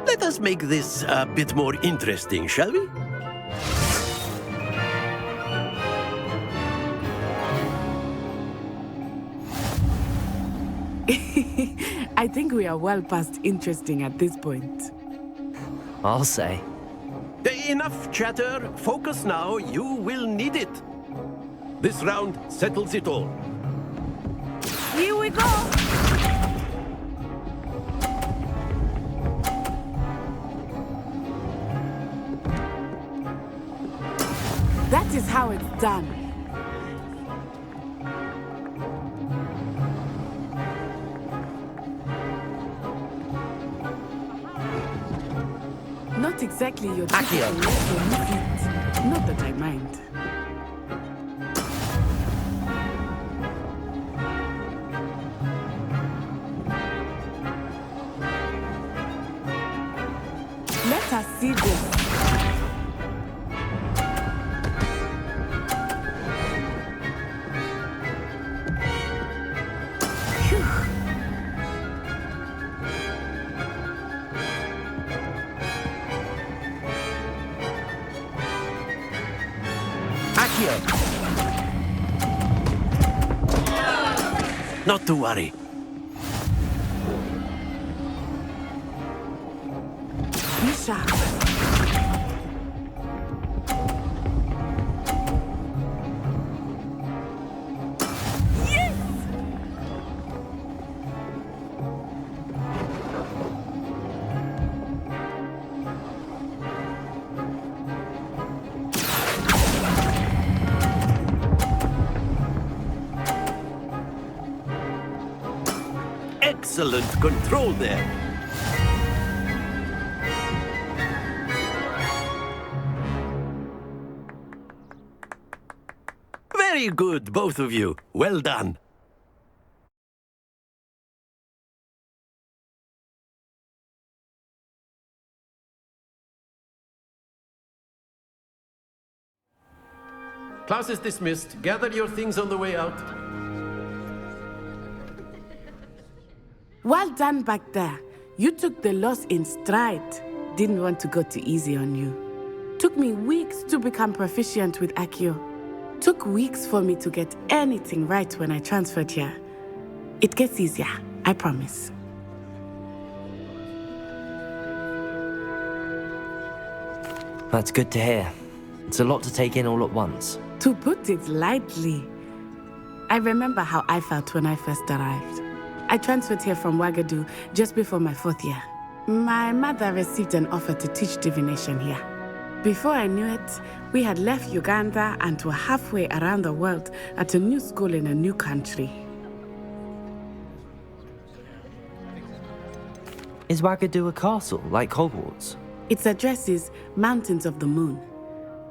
Let us make this a bit more interesting, shall we? I think we are well past interesting at this point. I'll say. Enough chatter. Focus now. You will need it. This round settles it all. Here we go! That is how it's done. Not exactly your typical lesson, is it? Not that I mind. Let us see this. Not to worry. Be sharp. Yes! Excellent control there. Very good, both of you. Well done. Class is dismissed. Gather your things on the way out. Well done back there. You took the loss in stride. Didn't want to go too easy on you. Took me weeks to become proficient with Accio. Took weeks for me to get anything right when I transferred here. It gets easier, I promise. That's good to hear. It's a lot to take in all at once. To put it lightly, I remember how I felt when I first arrived. I transferred here from Ouagadougou just before my 4th year. My mother received an offer to teach divination here. Before I knew it, we had left Uganda and were halfway around the world at a new school in a new country. Is Ouagadougou a castle, like Hogwarts? Its address is Mountains of the Moon.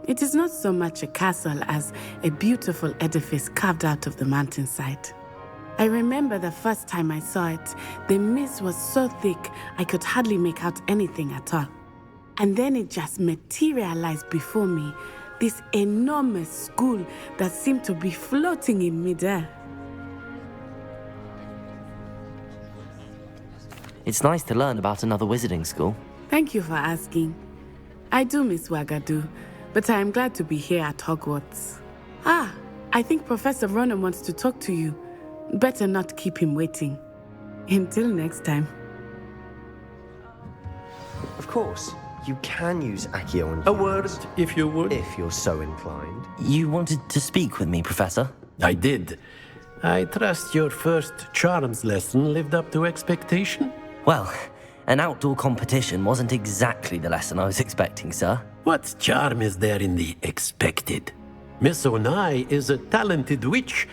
It is not so much a castle as a beautiful edifice carved out of the mountainside. I remember the first time I saw it, the mist was so thick I could hardly make out anything at all. And then it just materialized before me, this enormous school that seemed to be floating in midair. It's nice to learn about another wizarding school. Thank you for asking. I do miss Ouagadougou, but I am glad to be here at Hogwarts. I think Professor Ronan wants to talk to you. Better not keep him waiting. Until next time. Of course, you can use Accio on A word, if you would. If you're so inclined. You wanted to speak with me, Professor? I did. I trust your first charms lesson lived up to expectation? Well, an outdoor competition wasn't exactly the lesson I was expecting, sir. What charm is there in the expected? Miss Onai is a talented witch.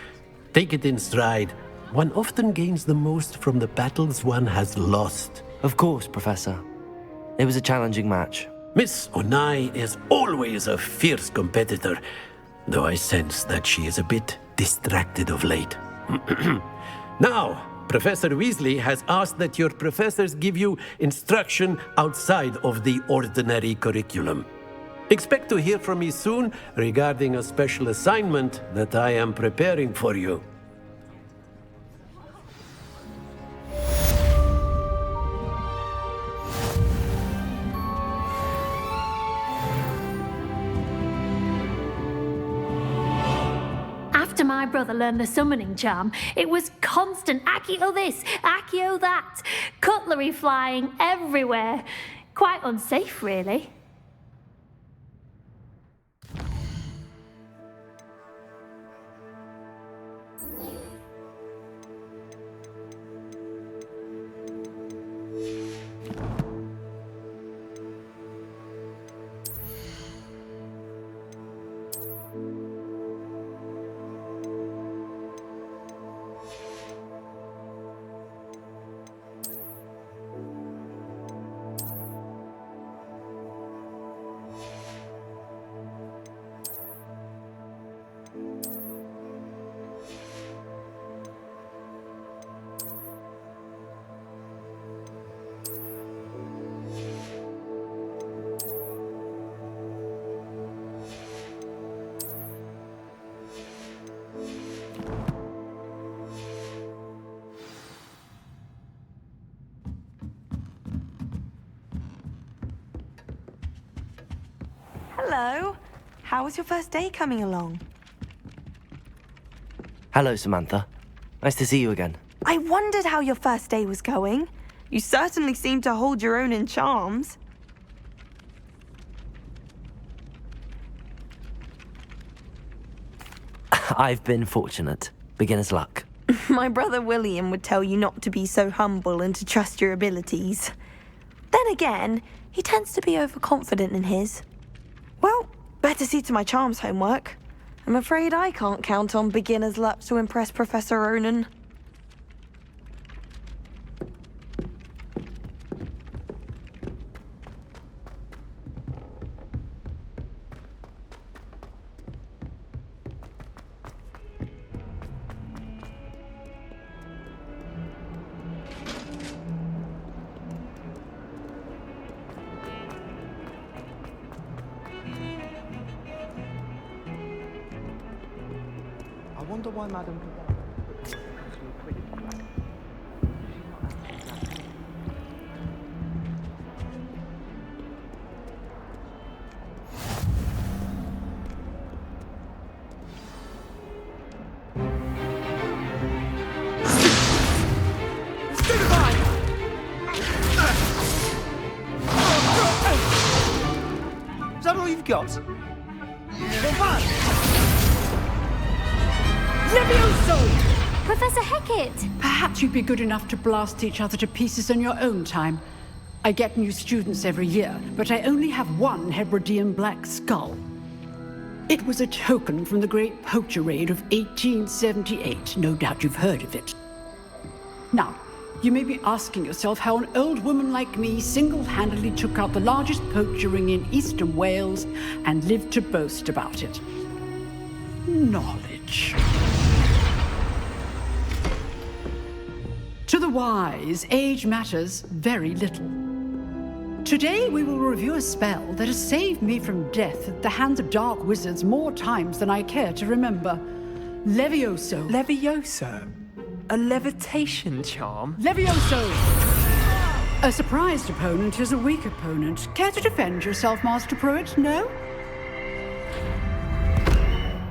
Take it in stride. One often gains the most from the battles one has lost. Of course, Professor. It was a challenging match. Miss Onai is always a fierce competitor, though I sense that she is a bit distracted of late. Now, Professor Weasley has asked that your professors give you instruction outside of the ordinary curriculum. Expect to hear from me soon regarding a special assignment that I am preparing for you. After my brother learned the summoning charm, it was constant Accio this, Accio that, cutlery flying everywhere. Quite unsafe, really. Hello. How was your first day coming along? Hello, Samantha. Nice to see you again. I wondered how your first day was going. You certainly seem to hold your own in charms. I've been fortunate. Beginner's luck. My brother William would tell you not to be so humble and to trust your abilities. Then again, he tends to be overconfident in his. Well, better see to my charms homework. I'm afraid I can't count on beginner's luck to impress Professor Ronan. wonder why Madam... Is that all you've got? Levioso! Professor Hecat! Perhaps you'd be good enough to blast each other to pieces on your own time. I get new students every year, but I only have one Hebridean black skull. It was a token from the Great Poacher Raid of 1878. No doubt you've heard of it. Now, you may be asking yourself how an old woman like me single-handedly took out the largest poacher ring in eastern Wales and lived to boast about it. Knowledge. To the wise, age matters very little. Today we will review a spell that has saved me from death at the hands of dark wizards more times than I care to remember. Levioso. Levioso? A levitation charm? Levioso! A surprised opponent is a weak opponent. Care to defend yourself, Master Pruitt? No?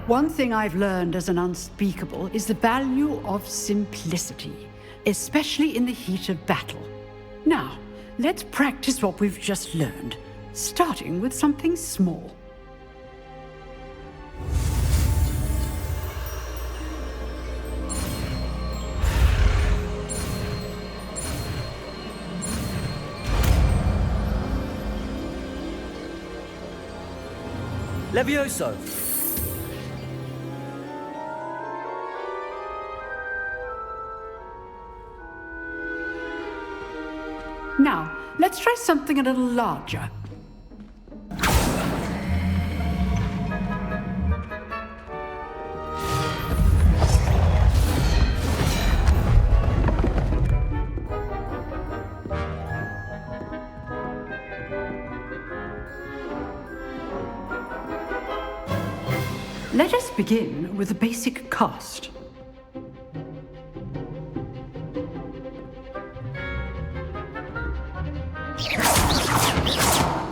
One thing I've learned as an unspeakable is the value of simplicity, especially in the heat of battle. Now, let's practice what we've just learned, starting with something small. Levioso! Now, let's try something a little larger. Let us begin with the basic cast.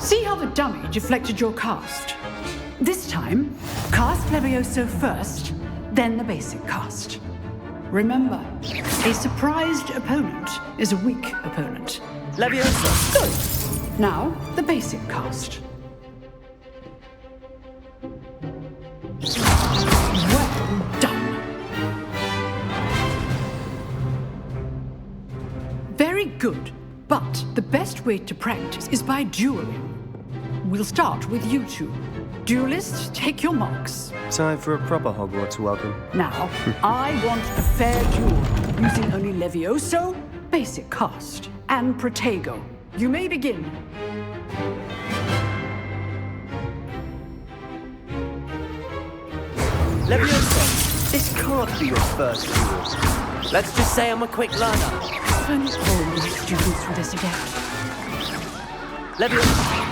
See how the dummy deflected your cast? This time, cast Levioso first, then the basic cast. Remember, a surprised opponent is a weak opponent. Levioso! Good! Now, the basic cast. Well done. Very good, but the best way to practice is by dueling. We'll start with you two. Duelists, take your marks. Time for a proper Hogwarts welcome. Now, I want a fair duel, using only Levioso, basic cast, and Protego. You may begin. Levioso! This can't be your first duel. Let's just say I'm a quick learner. I'm all my students for this again. Levioso!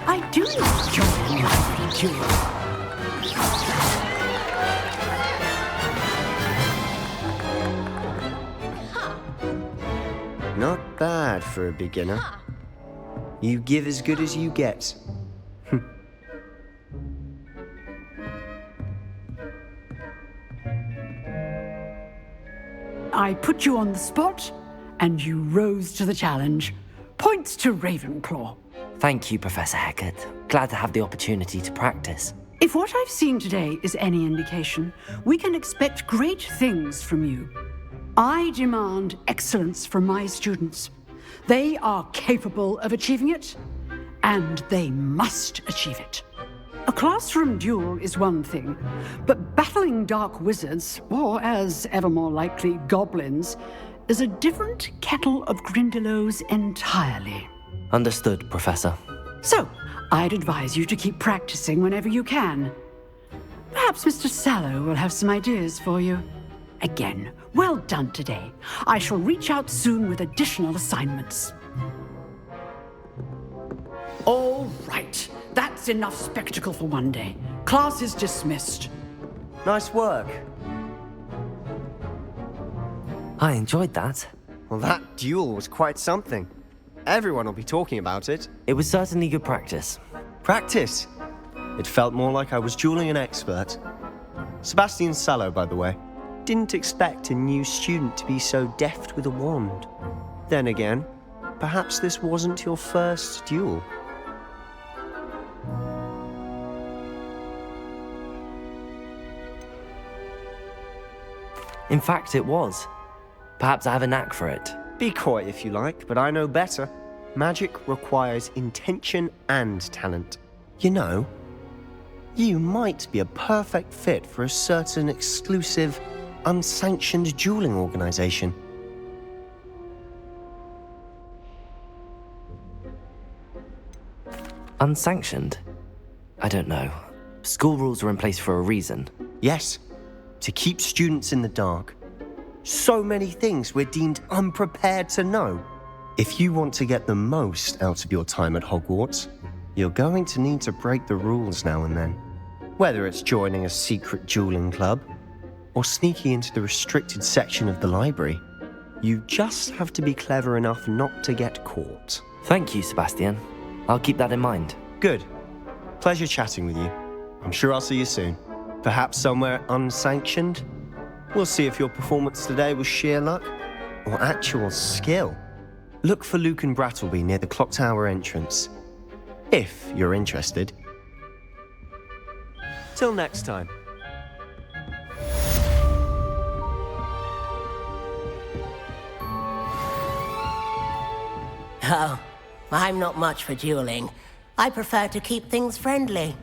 I do enjoy a lively duel. Not bad for a beginner. You give as good as you get. I put you on the spot, and you rose to the challenge. Points to Ravenclaw. Thank you, Professor Hecat. Glad to have the opportunity to practice. If what I've seen today is any indication, we can expect great things from you. I demand excellence from my students. They are capable of achieving it, and they must achieve it. A classroom duel is one thing, but battling dark wizards, or as ever more likely, goblins, is a different kettle of Grindylows entirely. Understood, Professor. So, I'd advise you to keep practicing whenever you can. Perhaps Mr. Sallow will have some ideas for you. Again, well done today. I shall reach out soon with additional assignments. All right. That's enough spectacle for one day. Class is dismissed. Nice work. I enjoyed that. Well, that duel was quite something. Everyone will be talking about it. It was certainly good practice. Practice? It felt more like I was dueling an expert. Sebastian Sallow, by the way. Didn't expect a new student to be so deft with a wand. Then again, perhaps this wasn't your first duel. In fact, it was. Perhaps I have a knack for it. Be coy if you like, but I know better. Magic requires intention and talent. You know, you might be a perfect fit for a certain exclusive, unsanctioned dueling organization. Unsanctioned? I don't know. School rules are in place for a reason. Yes, to keep students in the dark. So many things we're deemed unprepared to know. If you want to get the most out of your time at Hogwarts, you're going to need to break the rules now and then. Whether it's joining a secret dueling club, or sneaking into the restricted section of the library, you just have to be clever enough not to get caught. Thank you, Sebastian. I'll keep that in mind. Good. Pleasure chatting with you. I'm sure I'll see you soon. Perhaps somewhere unsanctioned? We'll see if your performance today was sheer luck or actual skill. Look for Luke and Brattleby near the clock tower entrance, if you're interested. Till next time. Oh, I'm not much for dueling. I prefer to keep things friendly.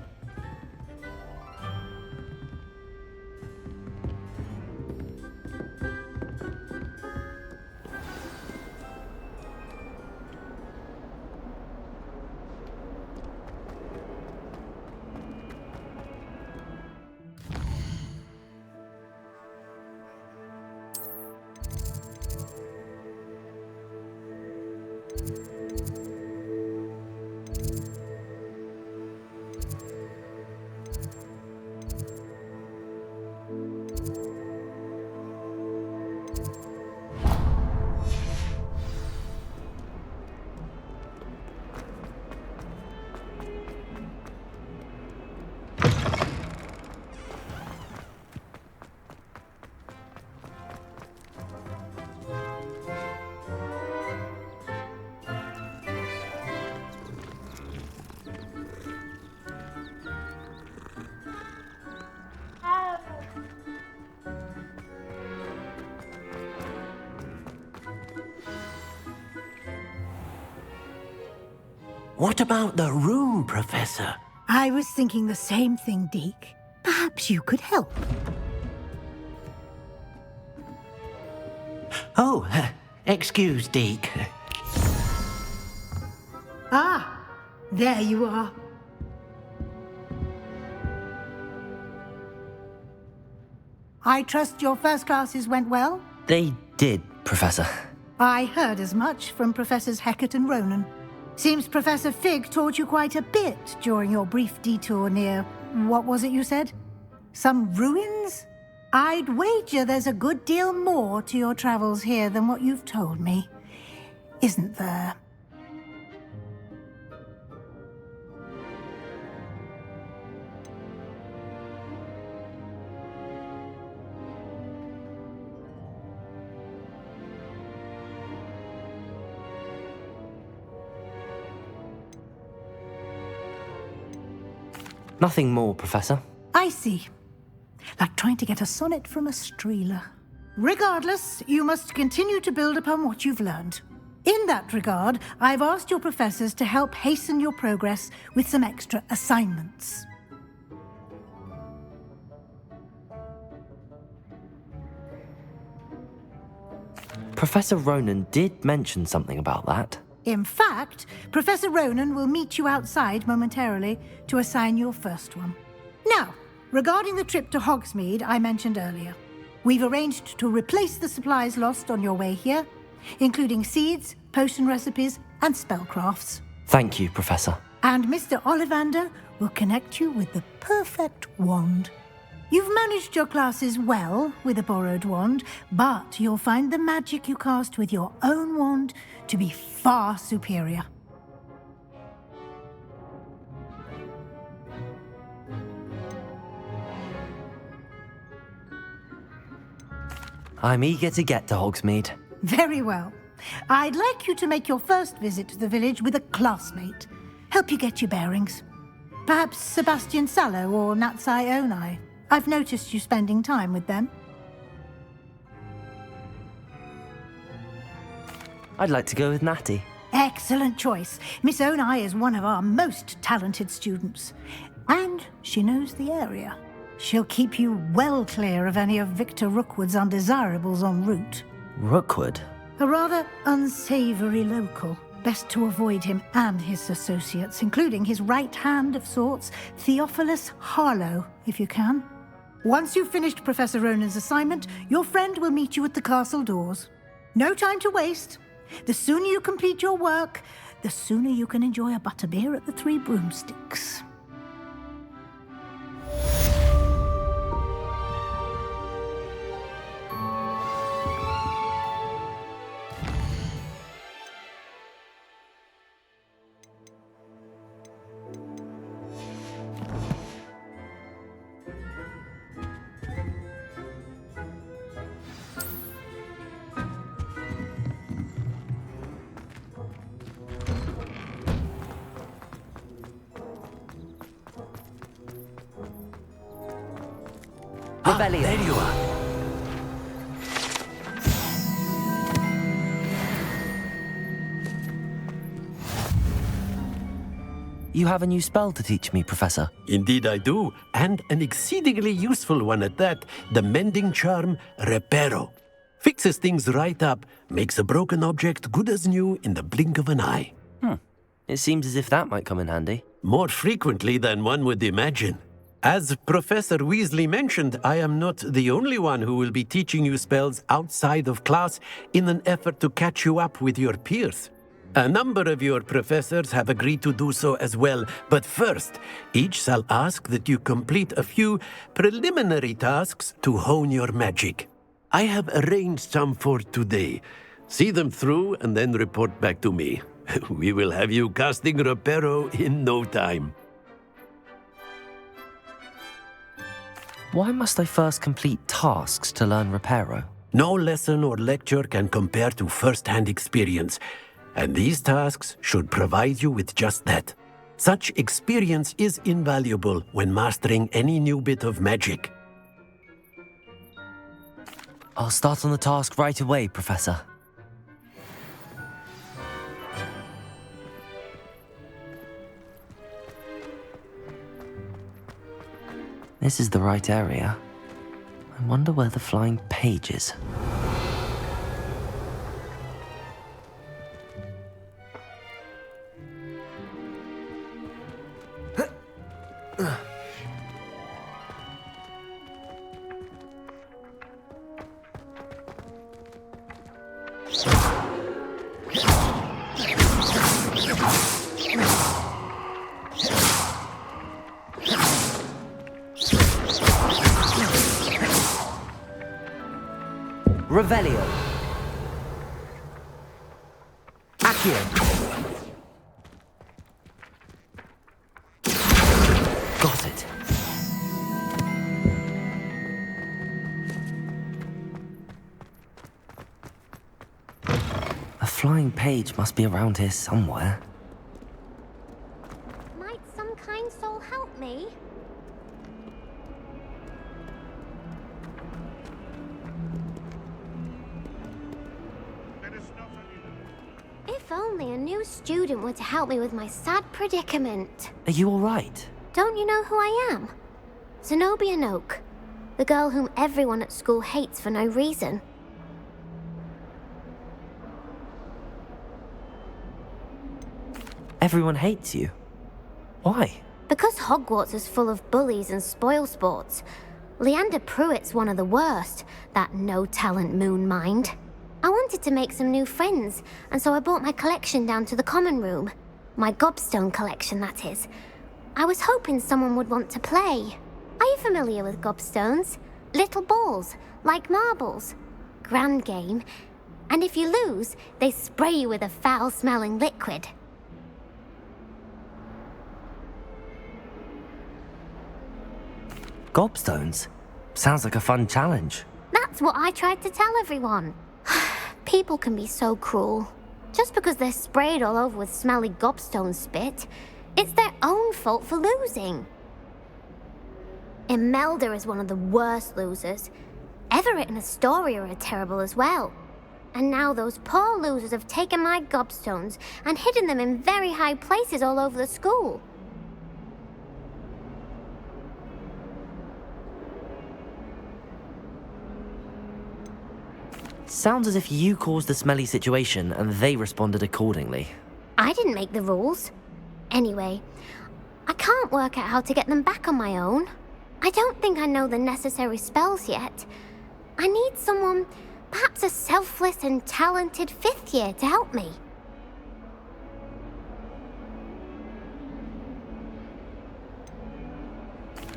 What about the room, Professor? I was thinking the same thing, Deke. Perhaps you could help. Oh, excuse, Deke. Ah, there you are. I trust your first classes went well? They did, Professor. I heard as much from Professors Hecat and Ronan. Seems Professor Fig taught you quite a bit during your brief detour near... what was it you said? Some ruins? I'd wager there's a good deal more to your travels here than what you've told me. Isn't there? Nothing more, Professor. I see. Like trying to get a sonnet from a streeler. Regardless, you must continue to build upon what you've learned. In that regard, I've asked your professors to help hasten your progress with some extra assignments. Professor Ronan did mention something about that. In fact, Professor Ronan will meet you outside momentarily to assign your first one. Now, regarding the trip to Hogsmeade I mentioned earlier, we've arranged to replace the supplies lost on your way here, including seeds, potion recipes, and spellcrafts. Thank you, Professor. And Mr. Ollivander will connect you with the perfect wand. You've managed your classes well with a borrowed wand, but you'll find the magic you cast with your own wand to be far superior. I'm eager to get to Hogsmeade. Very well. I'd like you to make your first visit to the village with a classmate. Help you get your bearings. Perhaps Sebastian Sallow or Natsai Onai. I've noticed you spending time with them. I'd like to go with Natty. Excellent choice. Miss Onai is one of our most talented students. And she knows the area. She'll keep you well clear of any of Victor Rookwood's undesirables en route. Rookwood? A rather unsavory local. Best to avoid him and his associates, including his right hand of sorts, Theophilus Harlow, if you can. Once you've finished Professor Ronan's assignment, your friend will meet you at the castle doors. No time to waste. The sooner you complete your work, the sooner you can enjoy a butterbeer at the Three Broomsticks. Revelio. There you are. You have a new spell to teach me, Professor. Indeed I do, and an exceedingly useful one at that. The mending charm, Reparo. Fixes things right up, makes a broken object good as new in the blink of an eye. It seems as if that might come in handy. More frequently than one would imagine. As Professor Weasley mentioned, I am not the only one who will be teaching you spells outside of class in an effort to catch you up with your peers. A number of your professors have agreed to do so as well, but first, each shall ask that you complete a few preliminary tasks to hone your magic. I have arranged some for today. See them through and then report back to me. We will have you casting Reparo in no time. Why must I first complete tasks to learn Reparo? No lesson or lecture can compare to first-hand experience, and these tasks should provide you with just that. Such experience is invaluable when mastering any new bit of magic. I'll start on the task right away, Professor. This is the right area. I wonder where the flying page is. Revelio. Accio. Got it. A flying page must be around here somewhere. Might some kind soul help me? If only a new student were to help me with my sad predicament. Are you all right? Don't you know who I am? Zenobia Noak, the girl whom everyone at school hates for no reason. Everyone hates you. Why? Because Hogwarts is full of bullies and spoilsports. Leander Pruitt's one of the worst, that no-talent moon mind. I wanted to make some new friends, and so I brought my collection down to the common room. My gobstone collection, that is. I was hoping someone would want to play. Are you familiar with gobstones? Little balls, like marbles. Grand game. And if you lose, they spray you with a foul-smelling liquid. Gobstones? Sounds like a fun challenge. That's what I tried to tell everyone. People can be so cruel. Just because they're sprayed all over with smelly gobstone spit, it's their own fault for losing. Imelda is one of the worst losers. Everett and Astoria are terrible as well. And now those poor losers have taken my gobstones and hidden them in very high places all over the school. Sounds as if you caused the smelly situation and they responded accordingly. I didn't make the rules. Anyway, I can't work out how to get them back on my own. I don't think I know the necessary spells yet. I need someone, perhaps a selfless and talented 5th year to help me.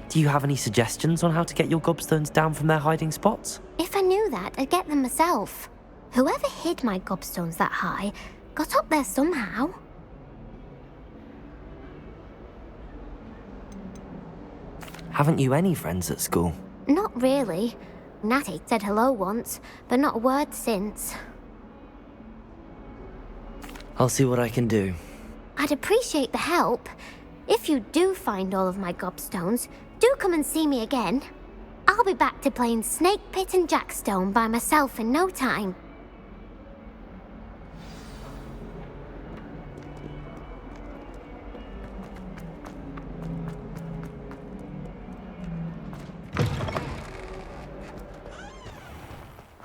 Do you have any suggestions on how to get your gobstones down from their hiding spots? If I knew that, I'd get them myself. Whoever hid my gobstones that high got up there somehow. Haven't you any friends at school? Not really. Natty said hello once, but not a word since. I'll see what I can do. I'd appreciate the help. If you do find all of my gobstones, do come and see me again. I'll be back to playing Snake Pit and Jackstone by myself in no time.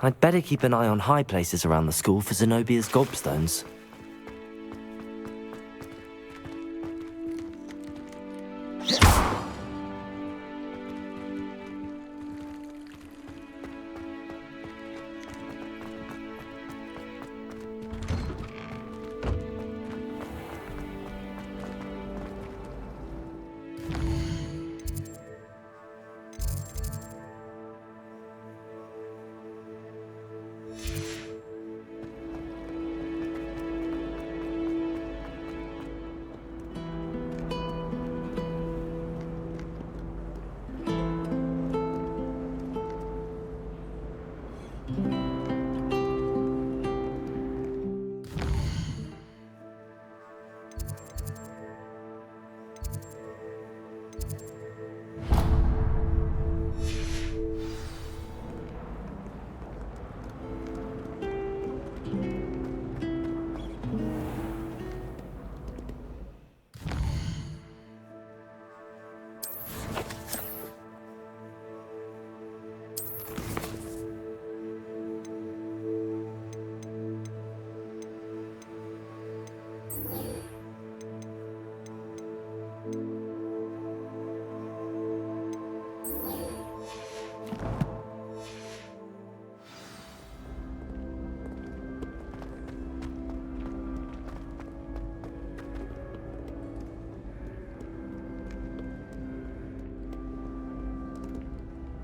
I'd better keep an eye on high places around the school for Zenobia's gobstones.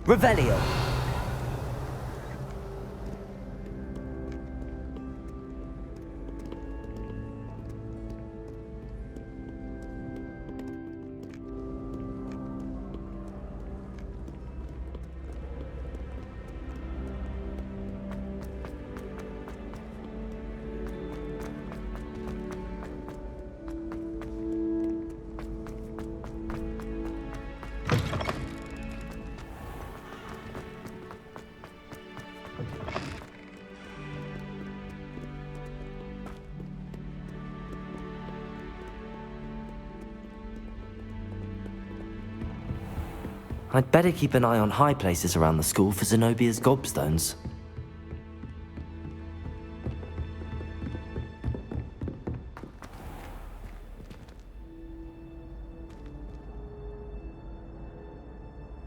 Revelio. I'd better keep an eye on high places around the school for Zenobia's gobstones.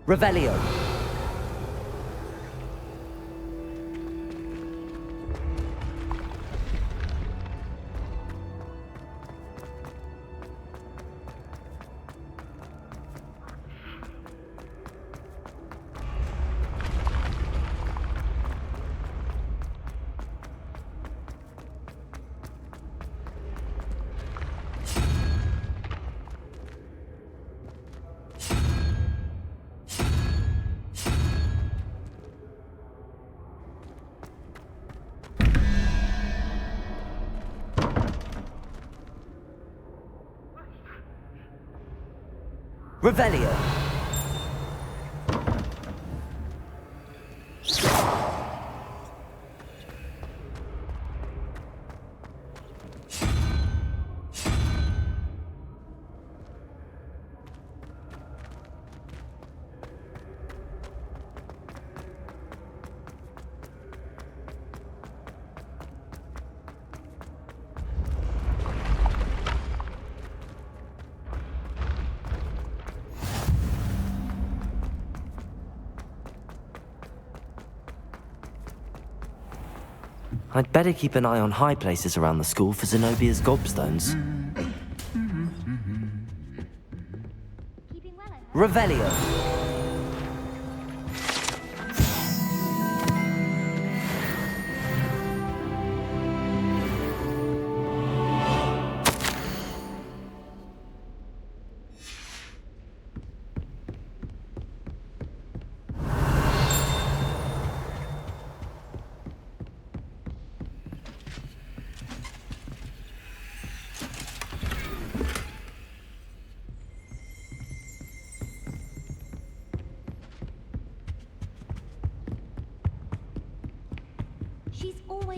Revelio. Revelio. I'd better keep an eye on high places around the school for Zenobia's gobstones. Revelio.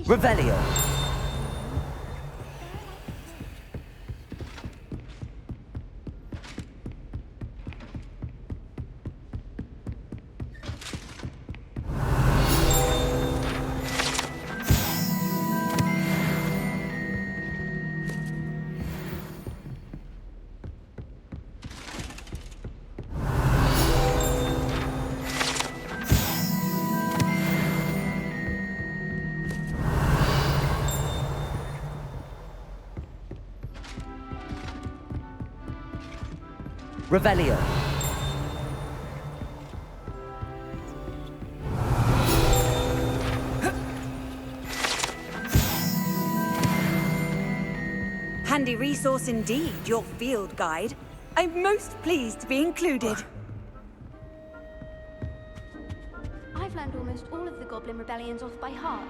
Revelio. Revelio. Handy resource indeed, your field guide. I'm most pleased to be included. I've learned almost all of the Goblin Rebellions off by heart.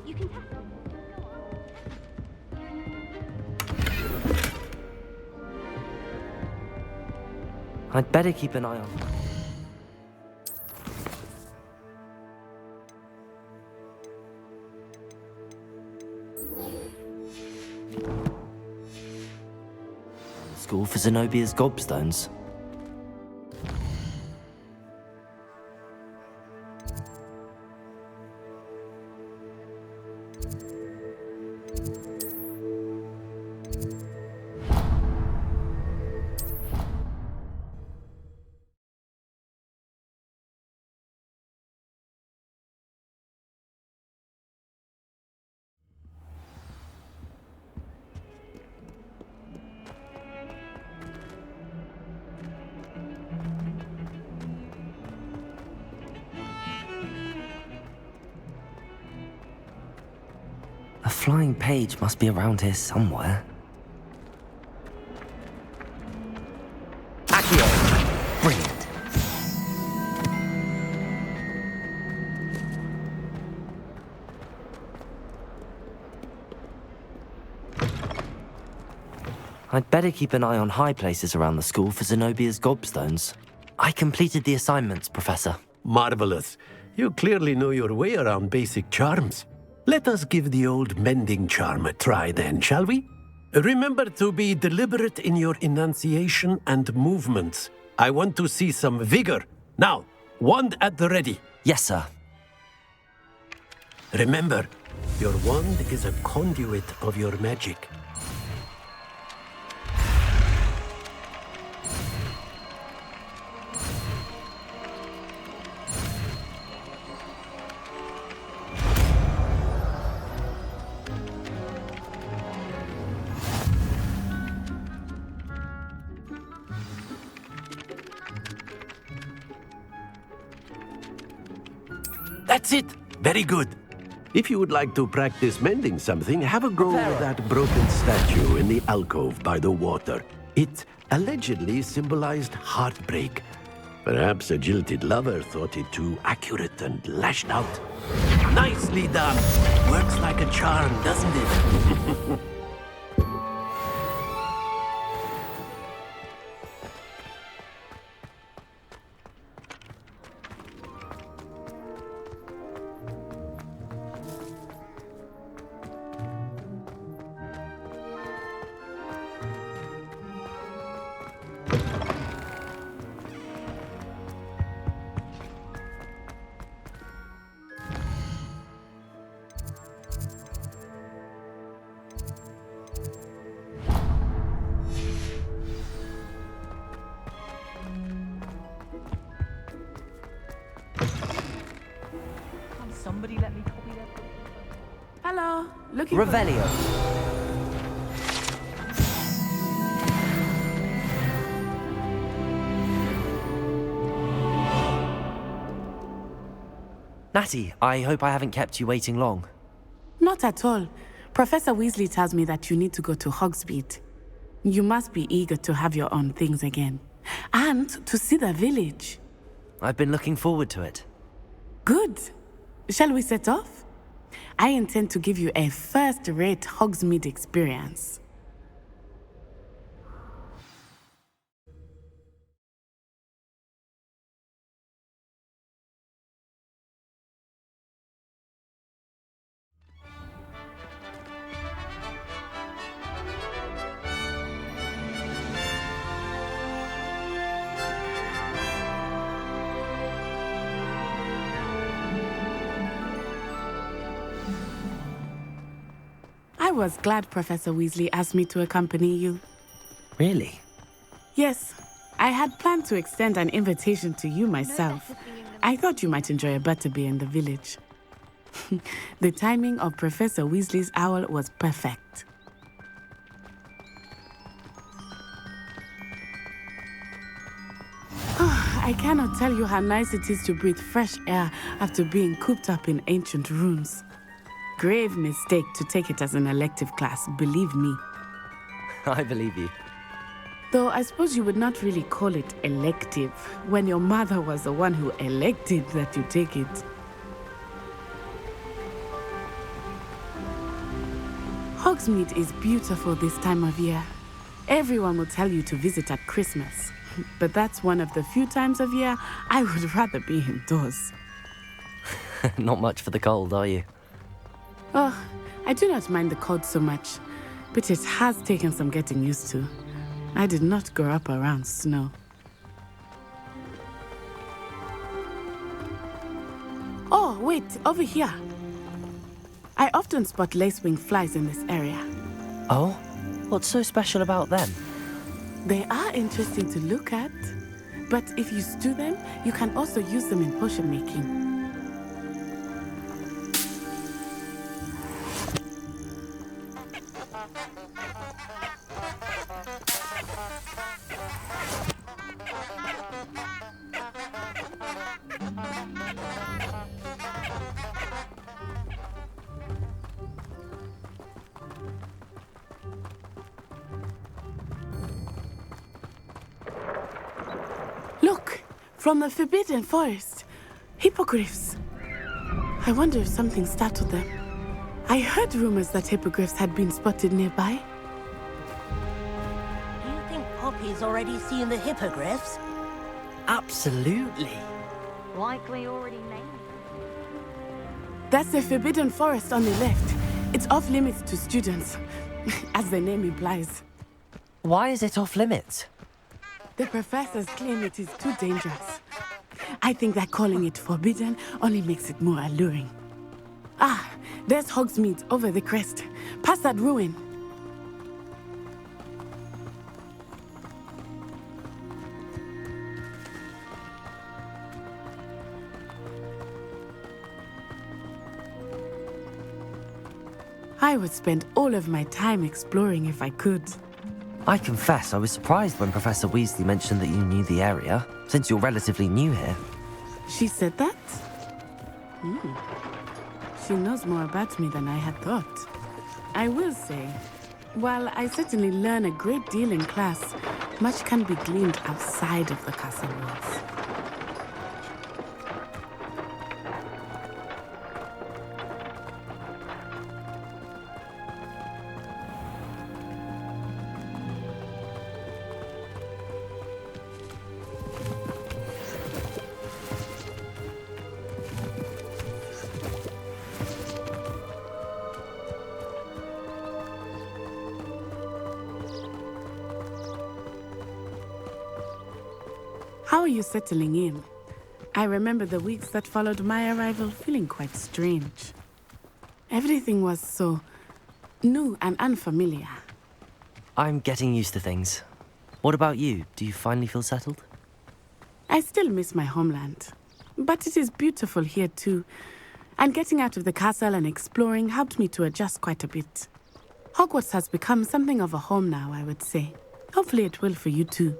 You can tackle them. I'd better keep an eye on. School for Zenobia's gobstones. A flying page must be around here somewhere. Accio! Brilliant. I'd better keep an eye on high places around the school for Zenobia's gobstones. I completed the assignments, Professor. Marvelous. You clearly know your way around basic charms. Let us give the old mending charm a try then, shall we? Remember to be deliberate in your enunciation and movements. I want to see some vigor. Now, wand at the ready. Yes, sir. Remember, your wand is a conduit of your magic. That's it! Very good. If you would like to practice mending something, have a go with that broken statue in the alcove by the water. It allegedly symbolized heartbreak. Perhaps a jilted lover thought it too accurate and lashed out. Nicely done! Works like a charm, doesn't it? somebody let me copy their... Hello, looking Revelio. Natty, I hope I haven't kept you waiting long. Not at all. Professor Weasley tells me that you need to go to Hogsmeade. You must be eager to have your own things again. And to see the village. I've been looking forward to it. Good. Shall we set off? I intend to give you a first-rate Hogsmeade experience. I was glad Professor Weasley asked me to accompany you. Really? Yes, I had planned to extend an invitation to you myself. I thought you might enjoy a butterbeer in the village. The timing of Professor Weasley's owl was perfect. I cannot tell you how nice it is to breathe fresh air after being cooped up in ancient rooms. Grave mistake to take it as an elective class, believe me. I believe you. Though I suppose you would not really call it elective when your mother was the one who elected that you take it. Hogsmeade is beautiful this time of year. Everyone will tell you to visit at Christmas. But that's one of the few times of year I would rather be indoors. Not much for the cold, are you? Oh, I do not mind the cold so much, but it has taken some getting used to. I did not grow up around snow. Oh, wait, over here. I often spot lacewing flies in this area. Oh? What's so special about them? They are interesting to look at, but if you stew them, you can also use them in potion making. Look, from the Forbidden Forest. Hippogriffs. I wonder if something startled them. I heard rumors that hippogriffs had been spotted nearby. Do you think Poppy's already seen the hippogriffs? Absolutely. Likely already named. That's the Forbidden Forest on the left. It's off limits to students, as the name implies. Why is it off limits? The professors claim it is too dangerous. I think that calling it forbidden only makes it more alluring. Ah, there's Hogsmeade over the crest, past that ruin. I would spend all of my time exploring if I could. I confess I was surprised when Professor Weasley mentioned that you knew the area, since you're relatively new here. She said that? She knows more about me than I had thought. I will say, while I certainly learn a great deal in class, much can be gleaned outside of the castle walls. How are you settling in? I remember the weeks that followed my arrival feeling quite strange. Everything was so new and unfamiliar. I'm getting used to things. What about you? Do you finally feel settled? I still miss my homeland, but it is beautiful here too. And getting out of the castle and exploring helped me to adjust quite a bit. Hogwarts has become something of a home now, I would say. Hopefully it will for you too.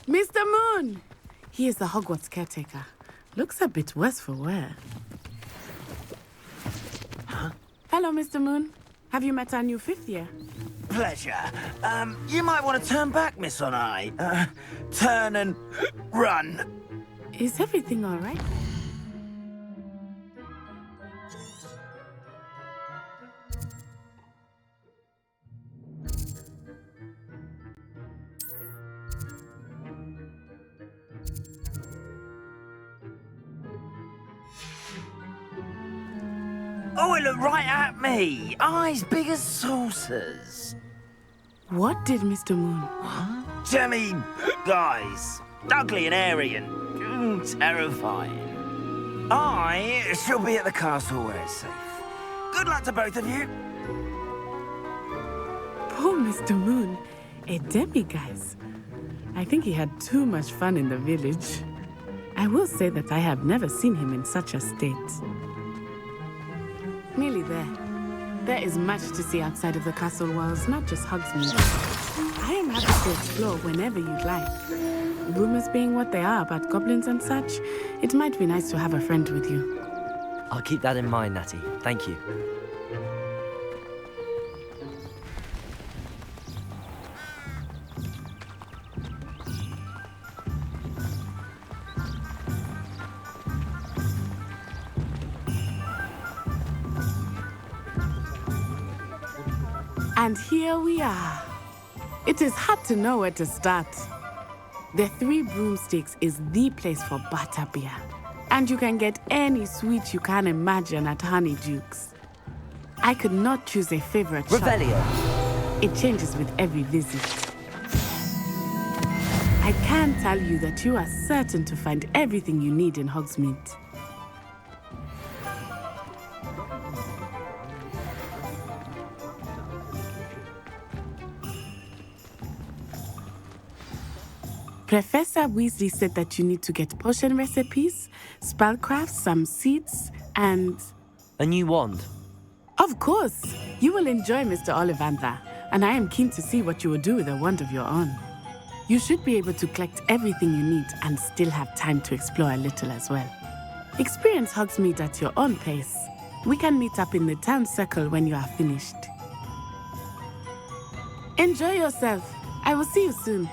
Mr. Moon! He is the Hogwarts caretaker. Looks a bit worse for wear. Huh? Hello, Mr. Moon. Have you met our new 5th year? Pleasure. You might want to turn back, Miss Onai. Turn and run. Is everything all right? Oh, it looked right at me. Eyes big as saucers. What did Mr. Moon? Jemmy guys. Ugly and airy and terrifying. I shall be at the castle where it's safe. Good luck to both of you. Poor Mr. Moon. A demiguise. I think he had too much fun in the village. I will say that I have never seen him in such a state. Nearly there. There is much to see outside of the castle walls, not just Hogsmeade. I am happy to explore whenever you'd like. Rumors being what they are about goblins and such, it might be nice to have a friend with you. I'll keep that in mind, Natty. Thank you. And here we are. It is hard to know where to start. The Three Broomsticks is the place for butterbeer. And you can get any sweet you can imagine at Honeyduke's. I could not choose a favorite shop. Revelio. It changes with every visit. I can tell you that you are certain to find everything you need in Hogsmeade. Professor Weasley said that you need to get potion recipes, spellcraft, some seeds, and... a new wand. Of course! You will enjoy Mr. Ollivander, and I am keen to see what you will do with a wand of your own. You should be able to collect everything you need and still have time to explore a little as well. Experience Hogsmeade at your own pace. We can meet up in the town circle when you are finished. Enjoy yourself. I will see you soon.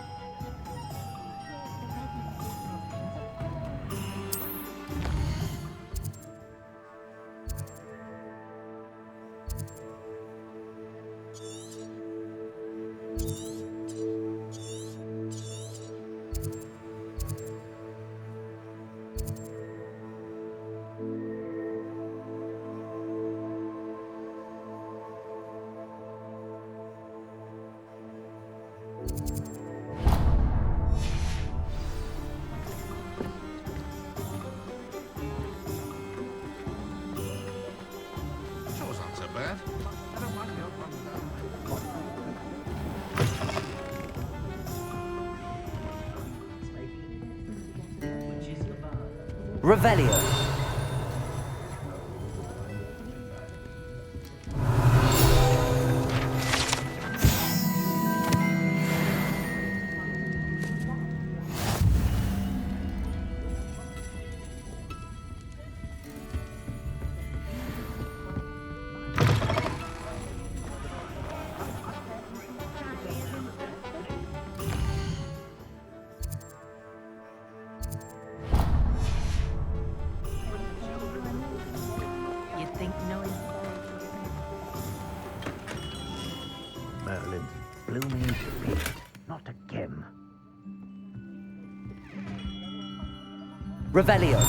Revelio. Merlin's blooming feet, not again. Revelio.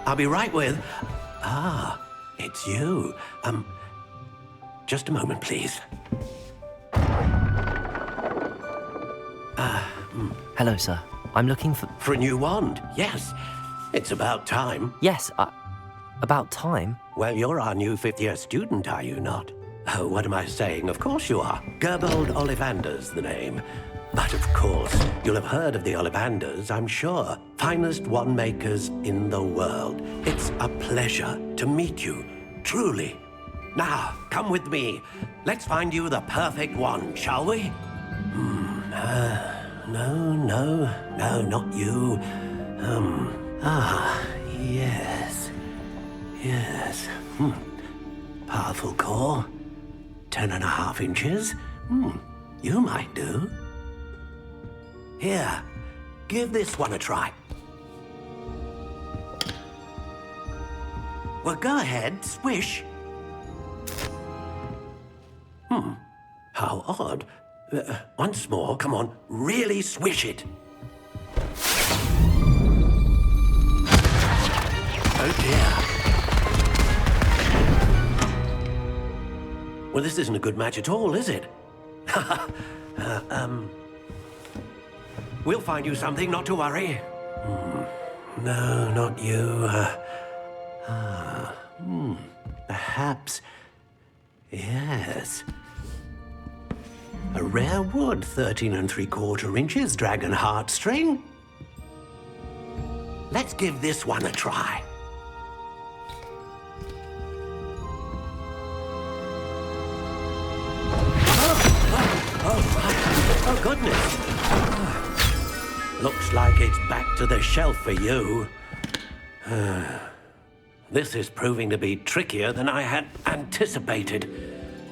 I'll be right with... Ah, it's you. Just a moment, please. Hello, sir. I'm looking for... For a new wand, yes. It's about time. Yes, About time. Well, you're our new fifth-year student, are you not? Oh, what am I saying? Of course you are. Gerbold Ollivander's the name. But of course, you'll have heard of the Ollivanders, I'm sure. Finest wand makers in the world. It's a pleasure to meet you, truly. Now, come with me. Let's find you the perfect wand, shall we? No, not you. Yes. Powerful core. 10.5 inches. You might do. Here, give this one a try. Well, go ahead, swish. How odd. Once more, come on, really swish it. Oh dear. Well, this isn't a good match at all, is it? We'll find you something, not to worry. No, not you. Perhaps. Yes. A rare wood, 13 3/4 inches, dragon heartstring. Let's give this one a try. Oh, goodness. Looks like it's back to the shelf for you. This is proving to be trickier than I had anticipated.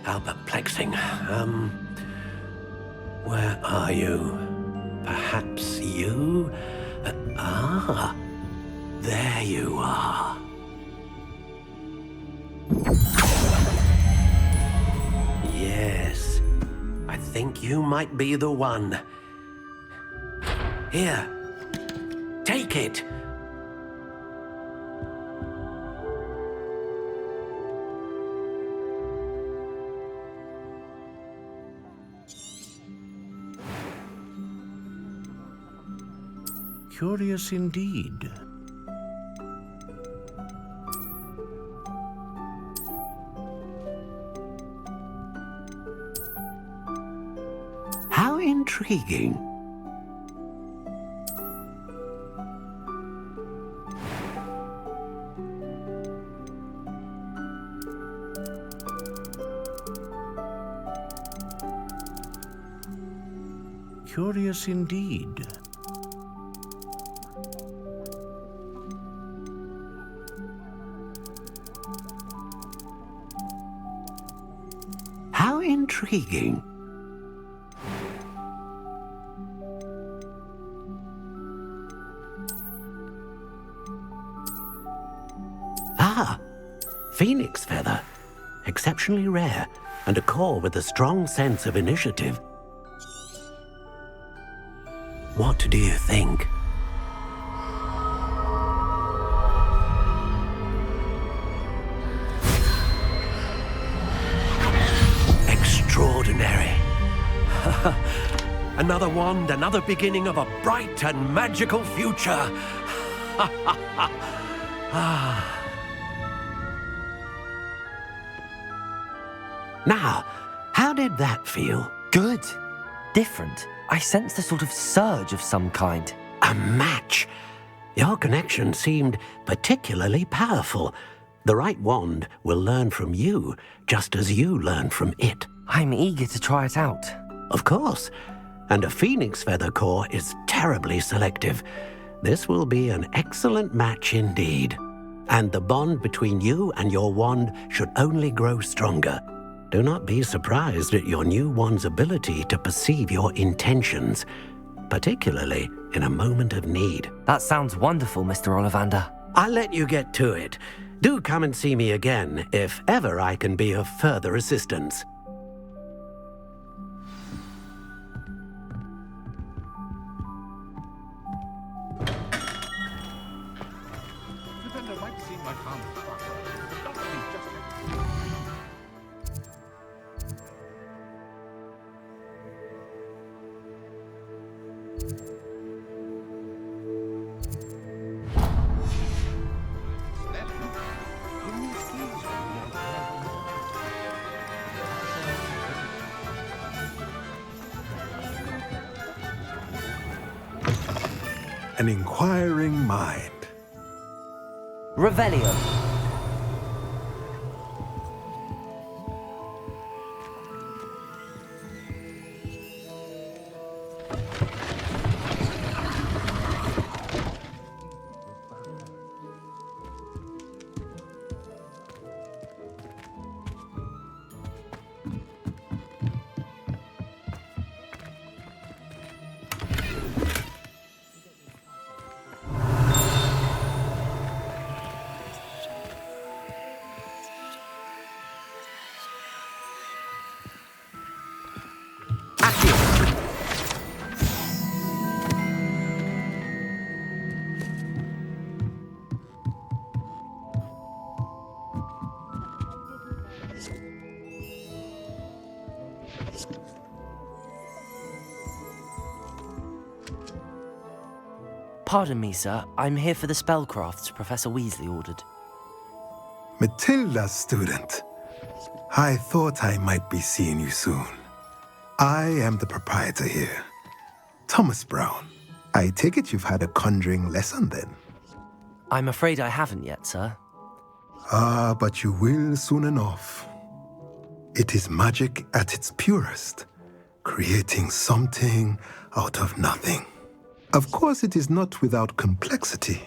How perplexing. Where are you? Perhaps you? There you are. Yes, I think you might be the one. Here, take it. Curious indeed. How intriguing. Curious indeed. How intriguing. Phoenix feather. Exceptionally rare, and a core with a strong sense of initiative. What do you think? Extraordinary. Another wand, another beginning of a bright and magical future. Now, how did that feel? Good. Different. I sensed a sort of surge of some kind. A match. Your connection seemed particularly powerful. The right wand will learn from you, just as you learn from it. I'm eager to try it out. Of course. And a phoenix feather core is terribly selective. This will be an excellent match indeed. And the bond between you and your wand should only grow stronger. Do not be surprised at your new wand's ability to perceive your intentions, particularly in a moment of need. That sounds wonderful, Mr. Ollivander. I'll let you get to it. Do come and see me again if ever I can be of further assistance. an inquiring mind. Revelio. Pardon me, sir. I'm here for the spellcrafts Professor Weasley ordered. Matilda's student. I thought I might be seeing you soon. I am the proprietor here, Thomas Brown. I take it you've had a conjuring lesson then? I'm afraid I haven't yet, sir. Ah, but you will soon enough. It is magic at its purest, creating something out of nothing. Of course, it is not without complexity,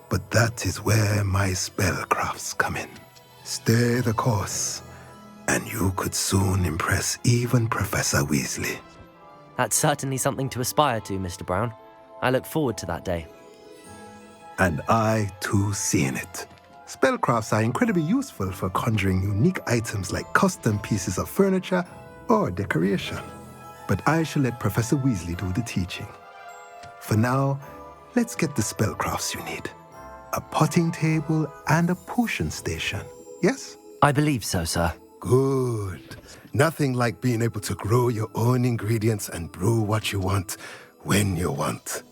but that is where my spellcrafts come in. Stay the course, and you could soon impress even Professor Weasley. That's certainly something to aspire to, Mr. Brown. I look forward to that day. And I, too, seeing it. Spellcrafts are incredibly useful for conjuring unique items like custom pieces of furniture or decoration. But I shall let Professor Weasley do the teaching. For now, let's get the spellcrafts you need. A potting table and a potion station, yes? I believe so, sir. Good. Nothing like being able to grow your own ingredients and brew what you want, when you want.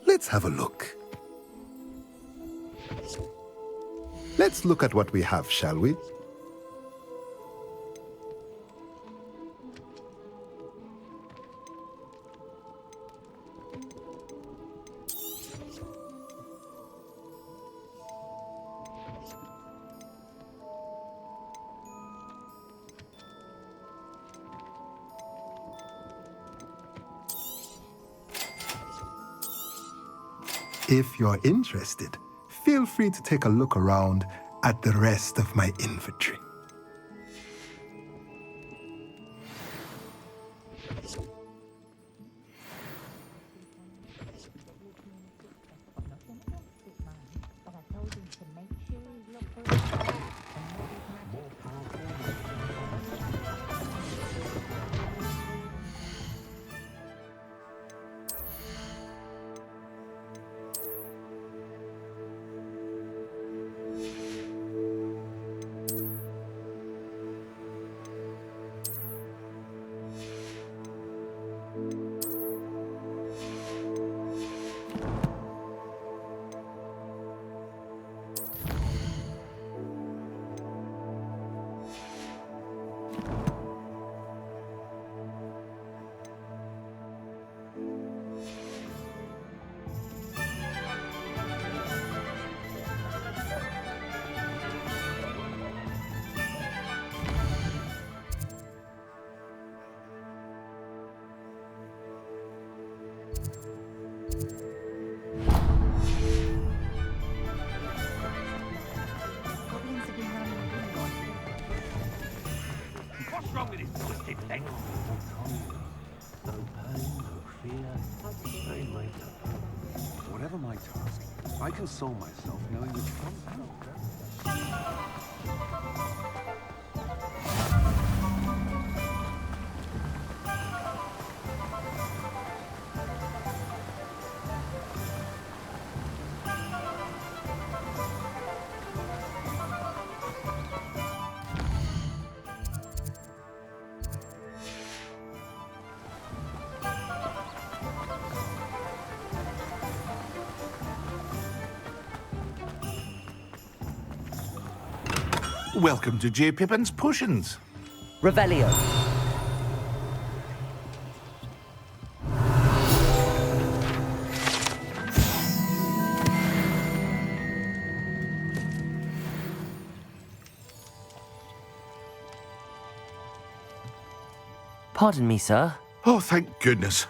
Let's have a look. Let's look at what we have, shall we? If you're interested, feel free to take a look around at the rest of my inventory. What's wrong with this twisted thing? No pain, no fear. I might Whatever my task, I console myself knowing that somehow... Welcome to J. Pippin's Potions. Revelio. Pardon me, sir. Oh, thank goodness.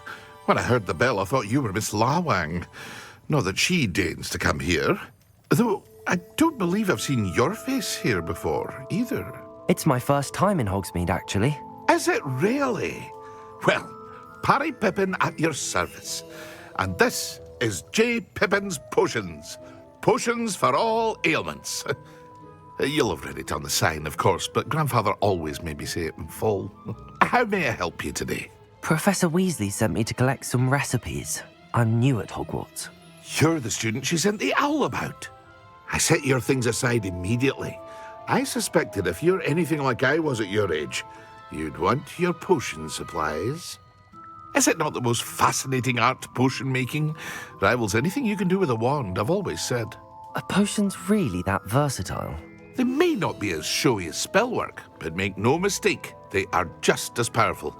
When I heard the bell, I thought you were Miss Lawang. Not that she deigns to come here. Though I don't believe I've seen your face here before, either. It's my first time in Hogsmeade, actually. Is it really? Well, Parry Pippin at your service. And this is J. Pippin's Potions. Potions for all ailments. You'll have read it on the sign, of course, but Grandfather always made me say it in full. How may I help you today? Professor Weasley sent me to collect some recipes. I'm new at Hogwarts. You're the student she sent the owl about. I set your things aside immediately. I suspected if you're anything like I was at your age, you'd want your potion supplies. Is it not the most fascinating art, potion making? Rivals anything you can do with a wand, I've always said. Are potions really that versatile? They may not be as showy as spellwork, but make no mistake, they are just as powerful.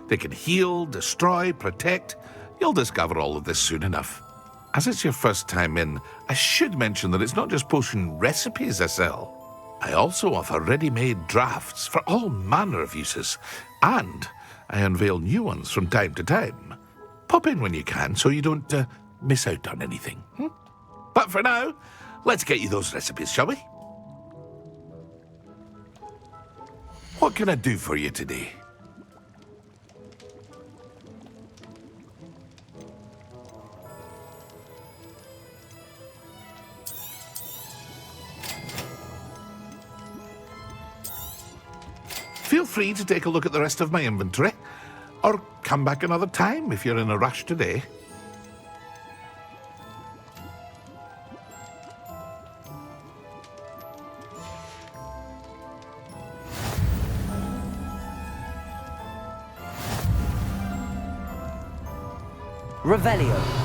They can heal, destroy, protect. You'll discover all of this soon enough. As it's your first time in, I should mention that it's not just potion recipes I sell. I also offer ready-made drafts for all manner of uses, and I unveil new ones from time to time. Pop in when you can so you don't miss out on anything. But for now, let's get you those recipes, shall we? What can I do for you today? Feel free to take a look at the rest of my inventory, or come back another time if you're in a rush today. Revelio.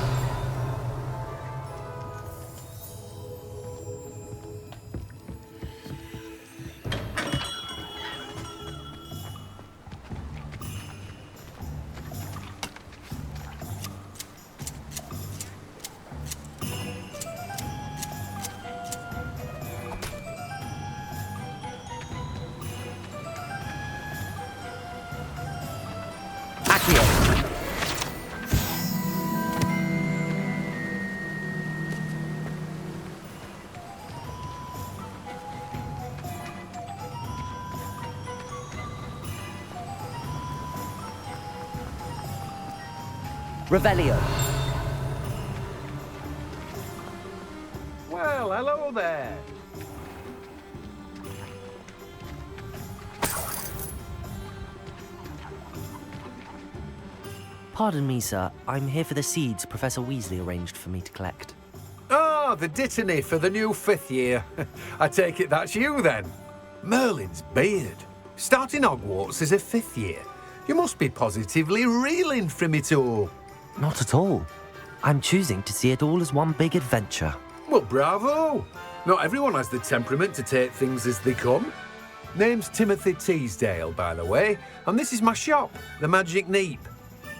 Revelio. Well, hello there. Pardon me, sir. I'm here for the seeds Professor Weasley arranged for me to collect. Oh, the dittany for the new 5th year. I take it that's you, then. Merlin's beard. Starting Hogwarts as a 5th year. You must be positively reeling from it all. Not at all. I'm choosing to see it all as one big adventure. Well, bravo. Not everyone has the temperament to take things as they come. Name's Timothy Teasdale, by the way, and this is my shop, the Magic Neep.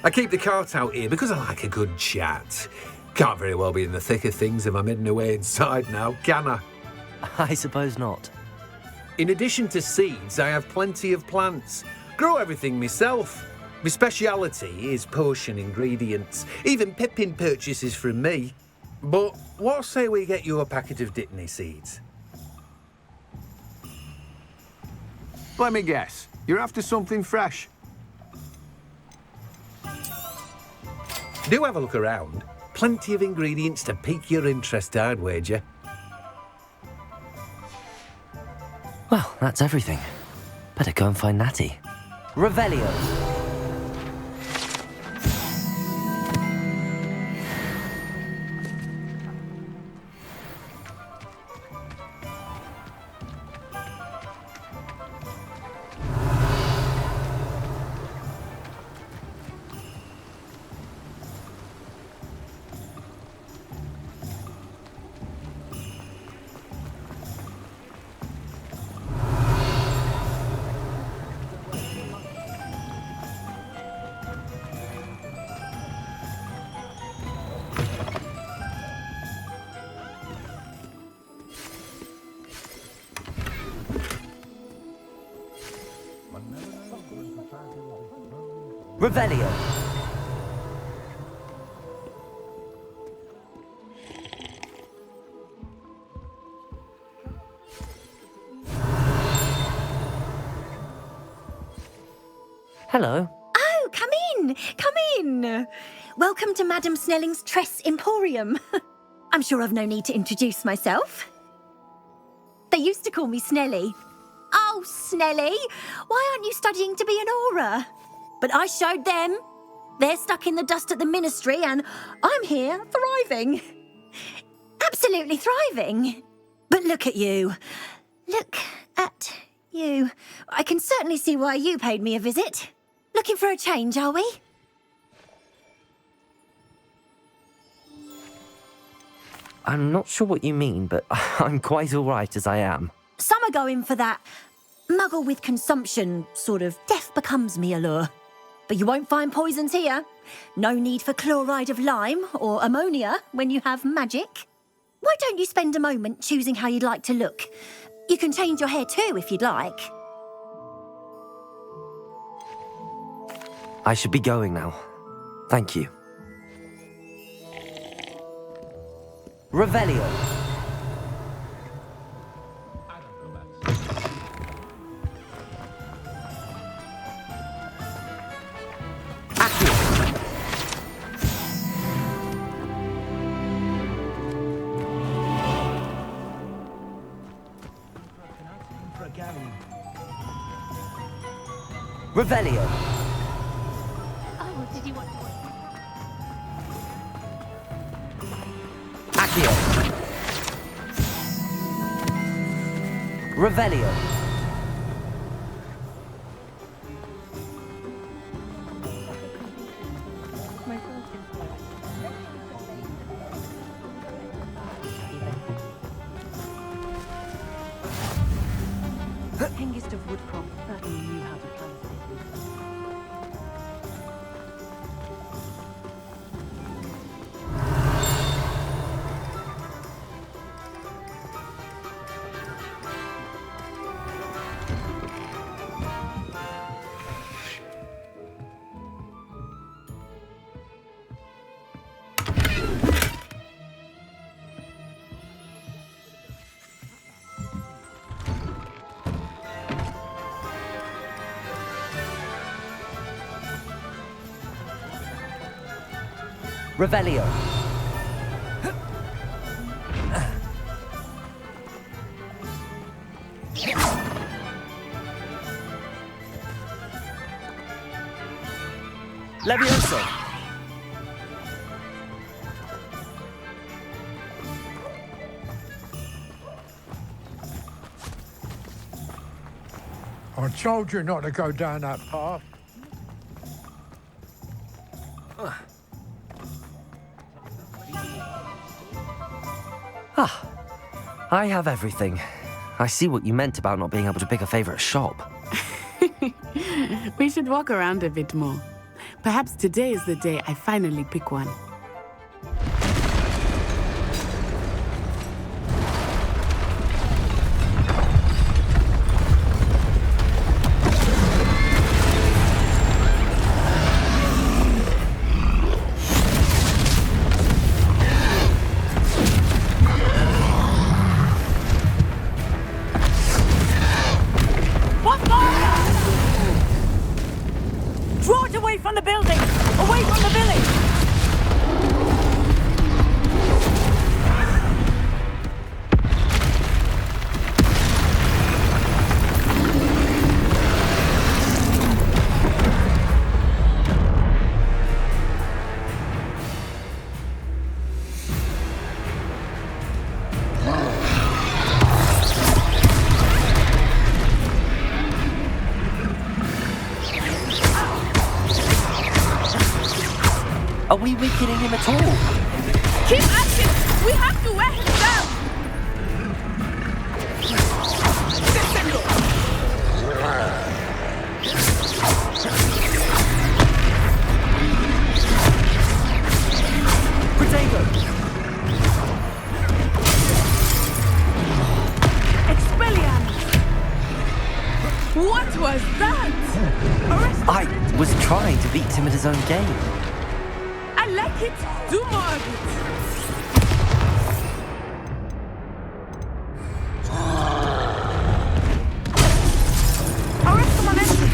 I keep the cart out here because I like a good chat. Can't very well be in the thick of things if I'm hidden away inside now, can I? I suppose not. In addition to seeds, I have plenty of plants. Grow everything myself. My speciality is potion ingredients. Even Pippin purchases from me. But what say we get you a packet of dittany seeds? Let me guess. You're after something fresh. Do have a look around. Plenty of ingredients to pique your interest, I'd wager. Well, that's everything. Better go and find Natty. Revelio. Revelio. Hello. Oh, come in! Come in! Welcome to Madame Snelling's Tress Emporium. I'm sure I've no need to introduce myself. They used to call me Snelly. Oh, Snelly! Why aren't you studying to be an aura? But I showed them. They're stuck in the dust at the ministry, and I'm here thriving. Absolutely thriving. But look at you. Look at you. I can certainly see why you paid me a visit. Looking for a change, are we? I'm not sure what you mean, but I'm quite all right as I am. Some are going for that muggle with consumption, sort of death becomes me allure. But you won't find poisons here. No need for chloride of lime or ammonia when you have magic. Why don't you spend a moment choosing how you'd like to look? You can change your hair too if you'd like. I should be going now. Thank you. Revelio. Revelio. Oh, did you want to... Accio. Revelio. Hengist of Woodcroft certainly knew how to plan it. Revelio. Levioso. I told you not to go down that path. I have everything. I see what you meant about not being able to pick a favorite shop. We should walk around a bit more. Perhaps today is the day I finally pick one. Draw it away from the building! Away from the village! Are we weakening him at all? Keep at him! We have to wear him down! Protego! Expelliarmus! What was that? I was trying to beat him at his own game. I like it. Do more of it. Arrest the momentum.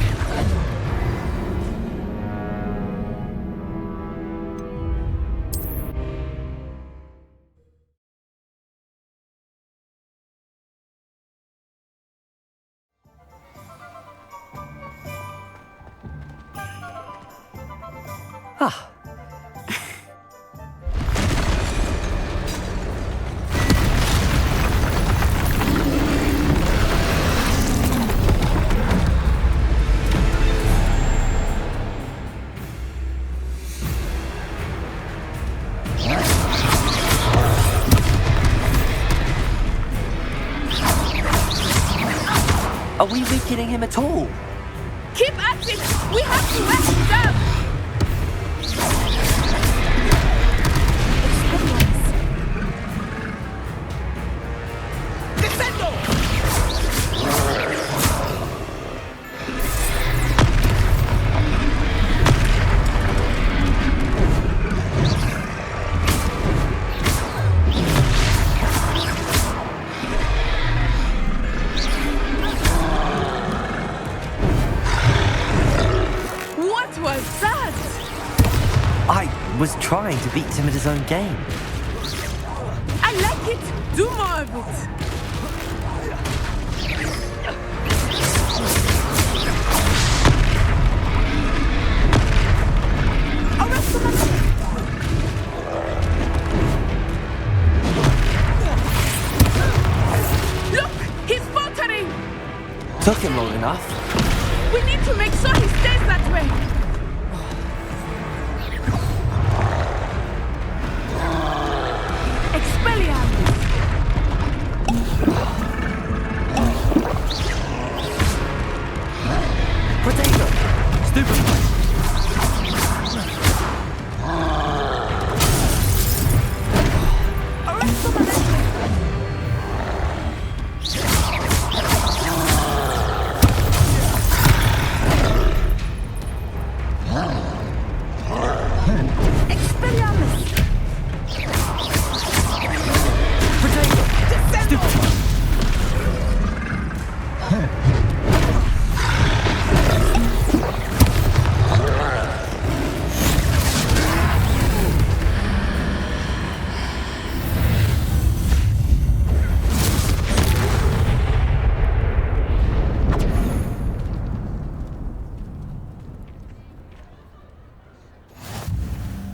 Ah. Are we weakening him at all? Keep at it. We have to let him down. Was trying to beat him at his own game. I like it. Do more of it. Arrest the man. Look, he's faltering. Took him long enough. We need to make sure he stays that way.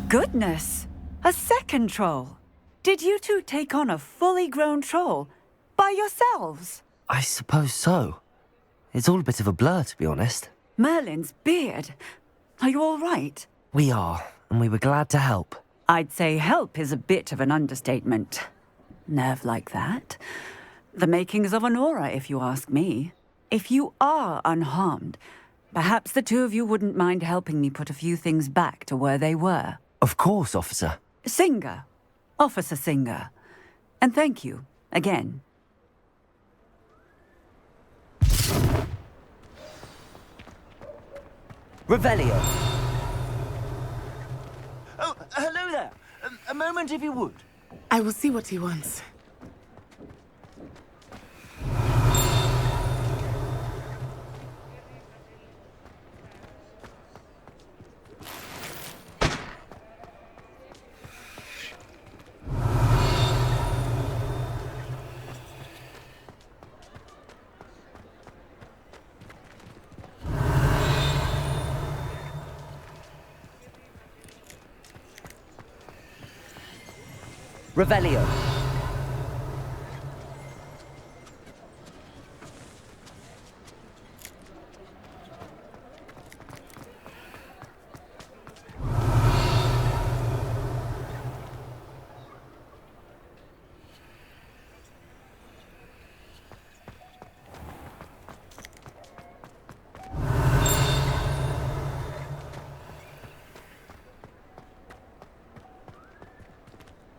Goodness! A second troll! Did you two take on a fully grown troll by yourselves? I suppose so. It's all a bit of a blur, to be honest. Merlin's beard. Are you all right? We are, and we were glad to help. I'd say help is a bit of an understatement. Nerve like that. The makings of an aura, if you ask me. If you are unharmed, perhaps the two of you wouldn't mind helping me put a few things back to where they were. Of course, officer. Singer. Officer Singer. And thank you, again. Revelio. Oh, hello there. A moment if you would. I will see what he wants. Revelio.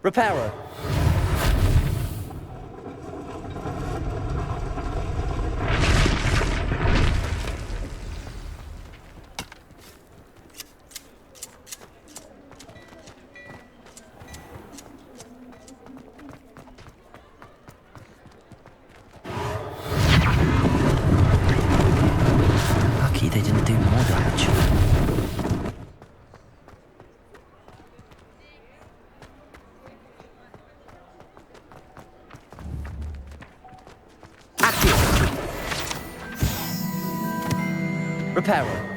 Reparo. Reparo.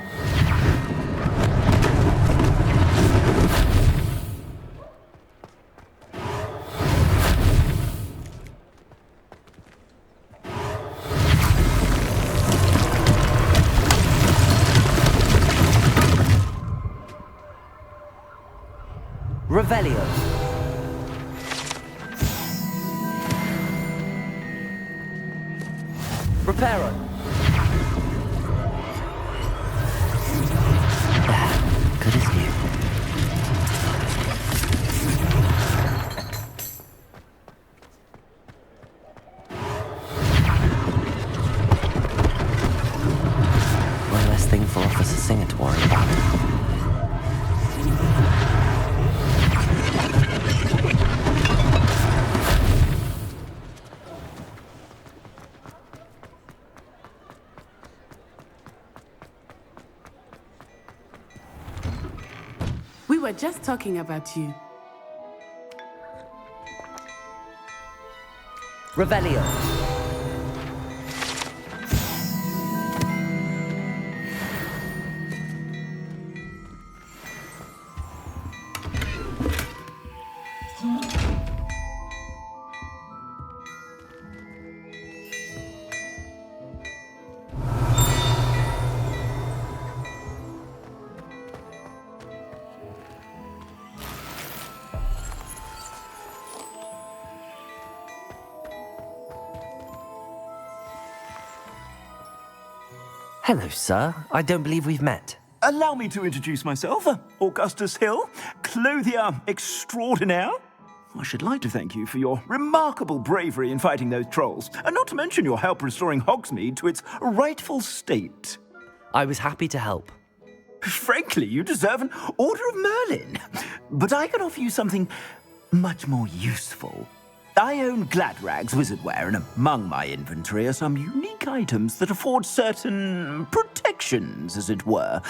Revelio. Reparo. Good as new. One less thing for Officer Singer to worry about. We were just talking about you. Revelio. Hello, sir. I don't believe we've met. Allow me to introduce myself, Augustus Hill, clothier extraordinaire. I should like to thank you for your remarkable bravery in fighting those trolls, and not to mention your help restoring Hogsmeade to its rightful state. I was happy to help. Frankly, you deserve an Order of Merlin. But I can offer you something much more useful. I own Gladrag's wizardware, and among my inventory are some unique items that afford certain protections, as it were.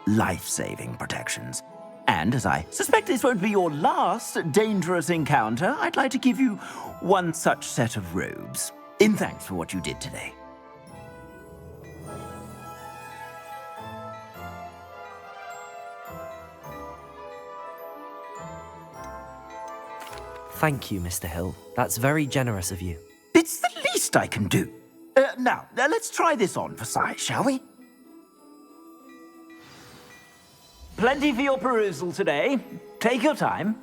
Life-saving protections. And as I suspect this won't be your last dangerous encounter, I'd like to give you one such set of robes, in thanks for what you did today. Thank you, Mr. Hill. That's very generous of you. It's the least I can do. Now, let's try this on for size, shall we? Plenty for your perusal today. Take your time.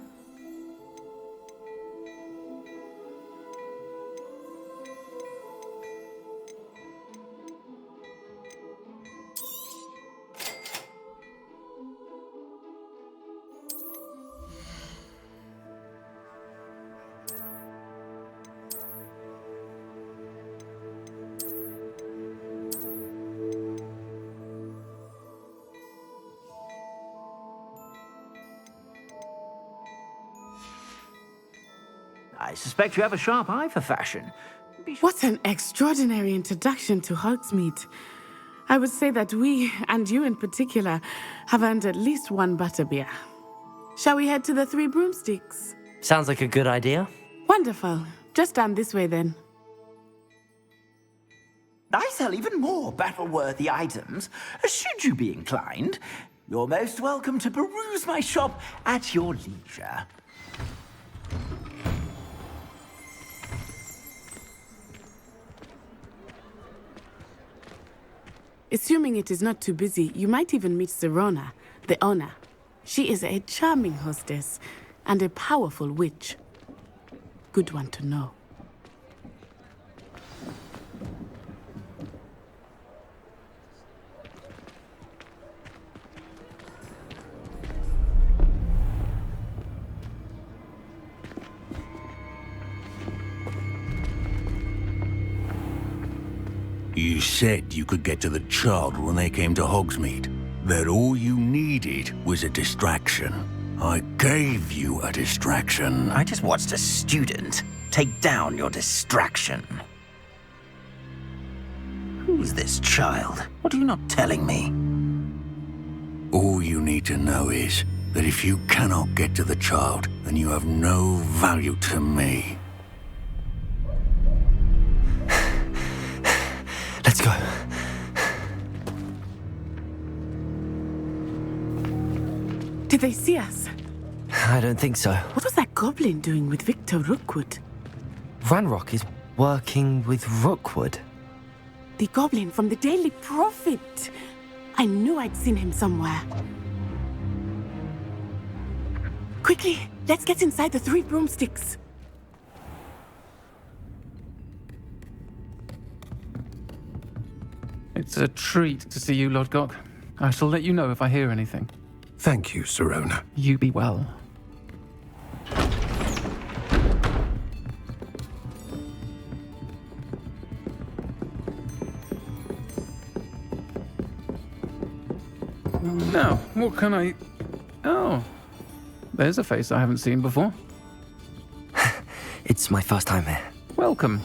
I suspect you have a sharp eye for fashion. What an extraordinary introduction to Hogsmeade. I would say that we, and you in particular, have earned at least one butterbeer. Shall we head to the Three Broomsticks? Sounds like a good idea. Wonderful. Just down this way then. I sell even more battle-worthy items. Should you be inclined, you're most welcome to peruse my shop at your leisure. Assuming it is not too busy, you might even meet Serona, the owner. She is a charming hostess and a powerful witch. Good one to know. You said you could get to the child when they came to Hogsmeade. That all you needed was a distraction. I gave you a distraction. I just watched a student take down your distraction. Who's this child? What are you not telling me? All you need to know is that if you cannot get to the child, then you have no value to me. Let's go. they see us? I don't think so. What was that goblin doing with Victor Rookwood? Ranrock is working with Rookwood. The goblin from the Daily Prophet. I knew I'd seen him somewhere. Quickly, let's get inside the 3 broomsticks. It's a treat to see you, Lodgok. I shall let you know if I hear anything. Thank you, Sirona. You be well. Now, what can I... Oh, there's a face I haven't seen before. It's my first time here. Welcome.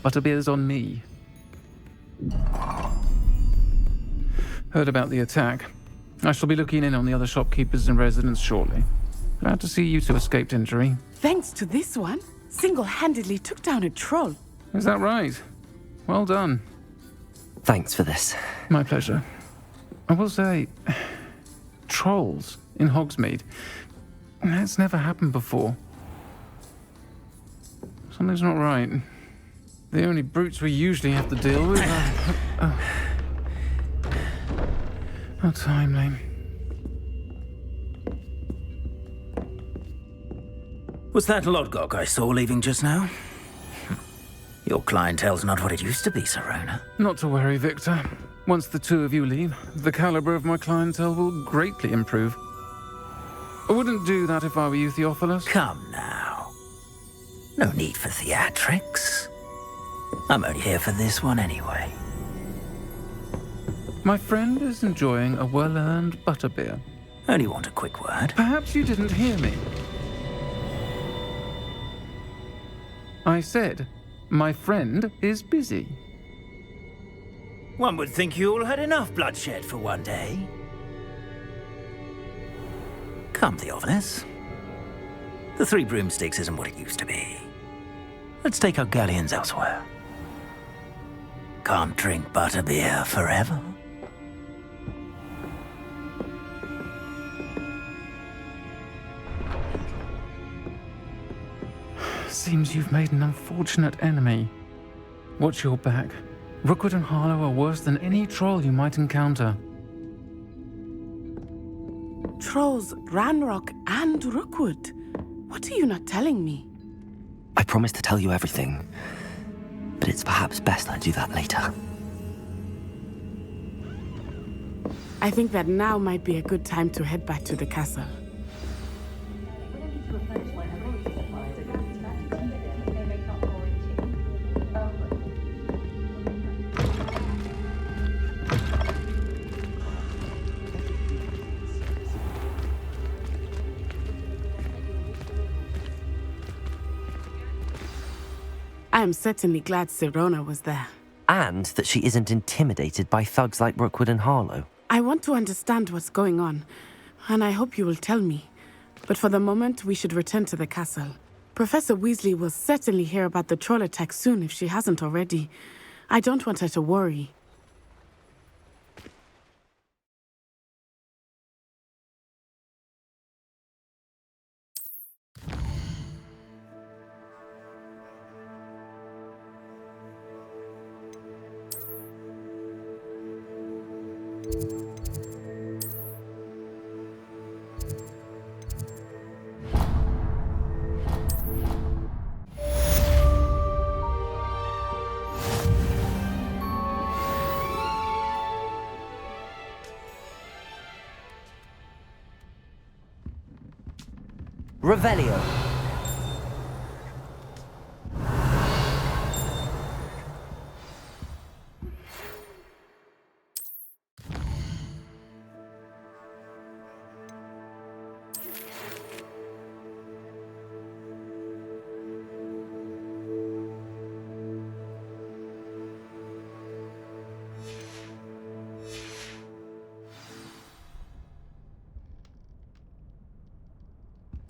Butterbeer's on me. Heard about the attack. I shall be looking in on the other shopkeepers and residents shortly. Glad to see you two escaped injury. Thanks to this one, single-handedly took down a troll. Is that right? Well done. Thanks for this. My pleasure. I will say, trolls in Hogsmeade. That's never happened before. Something's not right. The only brutes we usually have to deal with are... How timely. Was that Lodgok I saw leaving just now? Your clientele's not what it used to be, Sirona. Not to worry, Victor. Once the two of you leave, the caliber of my clientele will greatly improve. I wouldn't do that if I were you, Theophilus. Come now. No need for theatrics. I'm only here for this one anyway. My friend is enjoying a well-earned butterbeer. Only want a quick word. Perhaps you didn't hear me. I said, my friend is busy. One would think you all had enough bloodshed for one day. Come, Theophilus. The 3 broomsticks isn't what it used to be. Let's take our galleons elsewhere. Can't drink butterbeer forever. Seems you've made an unfortunate enemy. Watch your back. Rookwood and Harlow are worse than any troll you might encounter. Trolls, Ranrock, and Rookwood. What are you not telling me? I promised to tell you everything, but it's perhaps best I do that later. I think that now might be a good time to head back to the castle. I am certainly glad Sirona was there. And that she isn't intimidated by thugs like Rookwood and Harlow. I want to understand what's going on, and I hope you will tell me. But for the moment, we should return to the castle. Professor Weasley will certainly hear about the troll attack soon if she hasn't already. I don't want her to worry. Revelio.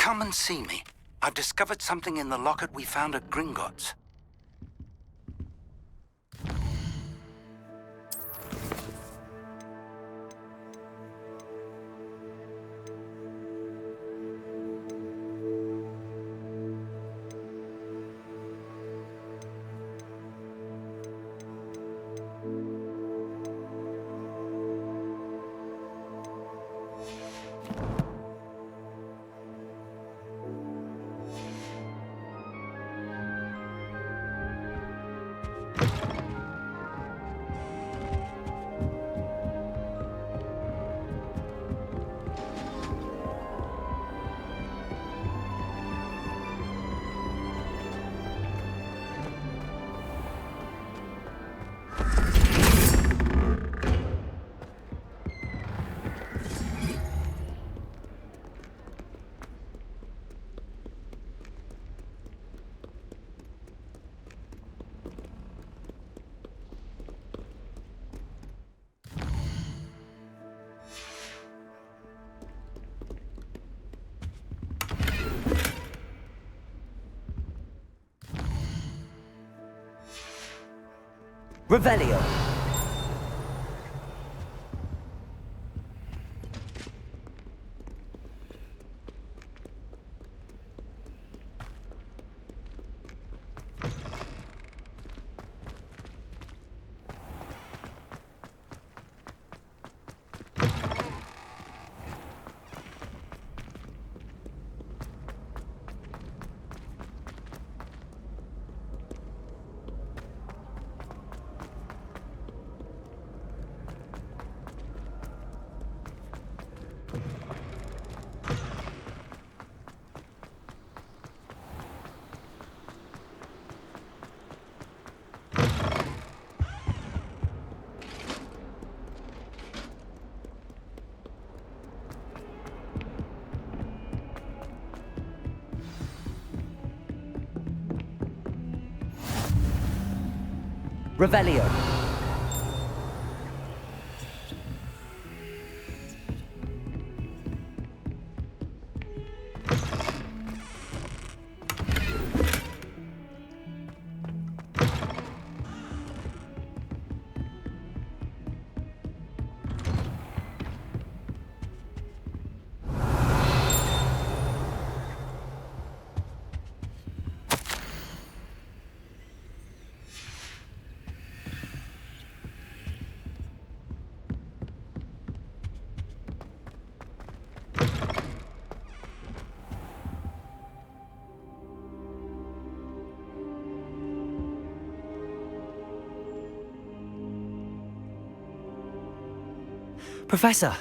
Come and see me. I've discovered something in the locket we found at Gringotts. Revelio. Revelio. Professor,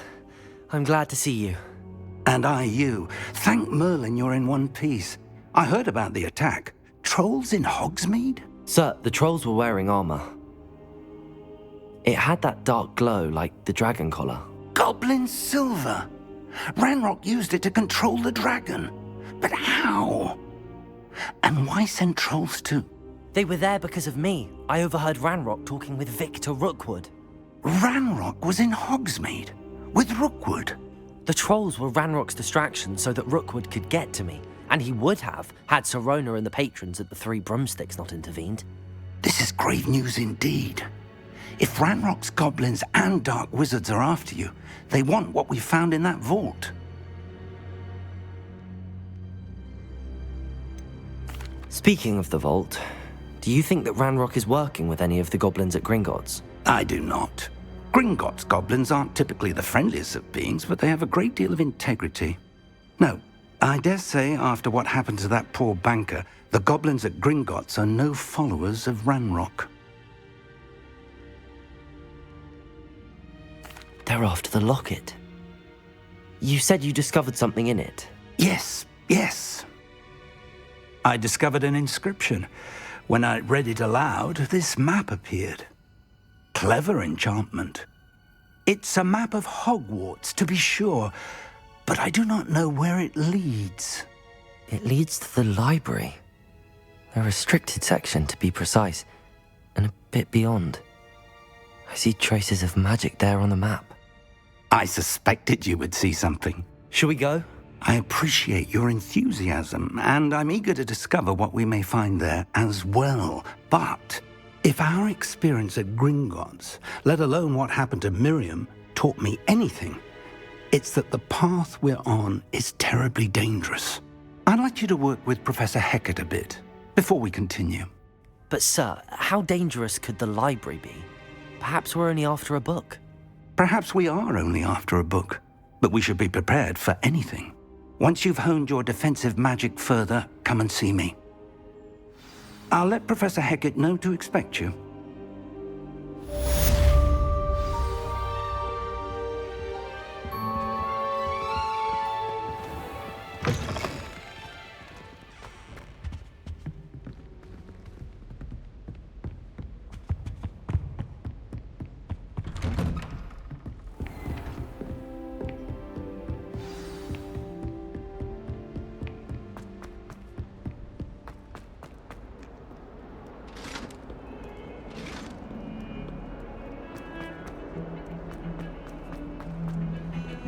I'm glad to see you. And I you. Thank Merlin you're in one piece. I heard about the attack. Trolls in Hogsmeade? Sir, the trolls were wearing armor. It had that dark glow like the dragon collar. Goblin silver. Ranrock used it to control the dragon. But how? And why send trolls too? They were there because of me. I overheard Ranrock talking with Victor Rookwood. Ranrock was in Hogsmeade? With Rookwood? The trolls were Ranrock's distraction so that Rookwood could get to me. And he would have, had Sirona and the patrons at the Three Broomsticks not intervened. This is grave news indeed. If Ranrock's goblins and dark wizards are after you, they want what we found in that vault. Speaking of the vault, do you think that Ranrock is working with any of the goblins at Gringotts? I do not. Gringotts goblins aren't typically the friendliest of beings, but they have a great deal of integrity. No, I dare say after what happened to that poor banker, the goblins at Gringotts are no followers of Ranrock. They're after the locket. You said you discovered something in it. Yes. I discovered an inscription. When I read it aloud, this map appeared. Clever enchantment. It's a map of Hogwarts, to be sure, but I do not know where it leads. It leads to the library. A restricted section, to be precise, and a bit beyond. I see traces of magic there on the map. I suspected you would see something. Shall we go? I appreciate your enthusiasm, and I'm eager to discover what we may find there as well. But if our experience at Gringotts, let alone what happened to Miriam, taught me anything, it's that the path we're on is terribly dangerous. I'd like you to work with Professor Hecat a bit before we continue. But sir, how dangerous could the library be? Perhaps we're only after a book. Perhaps we are only after a book, but we should be prepared for anything. Once you've honed your defensive magic further, come and see me. I'll let Professor Hecat know to expect you.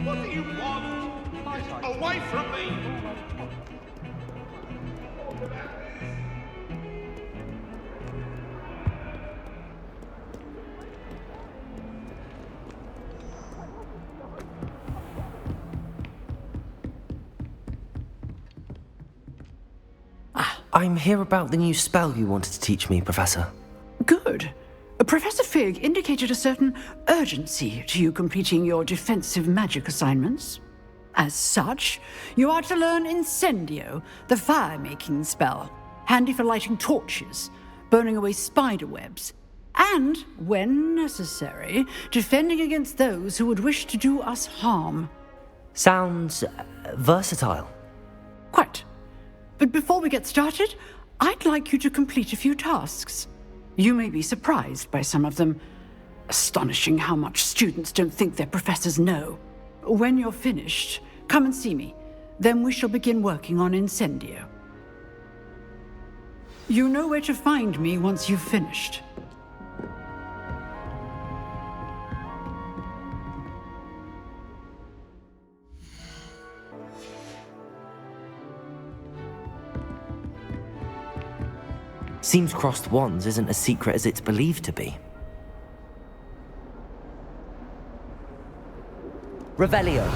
What do you want? Away from me! I'm here about the new spell you wanted to teach me, Professor. Good. Professor Fig indicated a certain urgency to you completing your defensive magic assignments. As such, you are to learn Incendio, the fire-making spell, handy for lighting torches, burning away spider webs, and, when necessary, defending against those who would wish to do us harm. Sounds versatile. Quite. But before we get started, I'd like you to complete a few tasks. You may be surprised by some of them. Astonishing how much students don't think their professors know. When you're finished, come and see me. Then we shall begin working on Incendio. You know where to find me once you've finished. Seems crossed wands isn't as secret as it's believed to be. Revelio.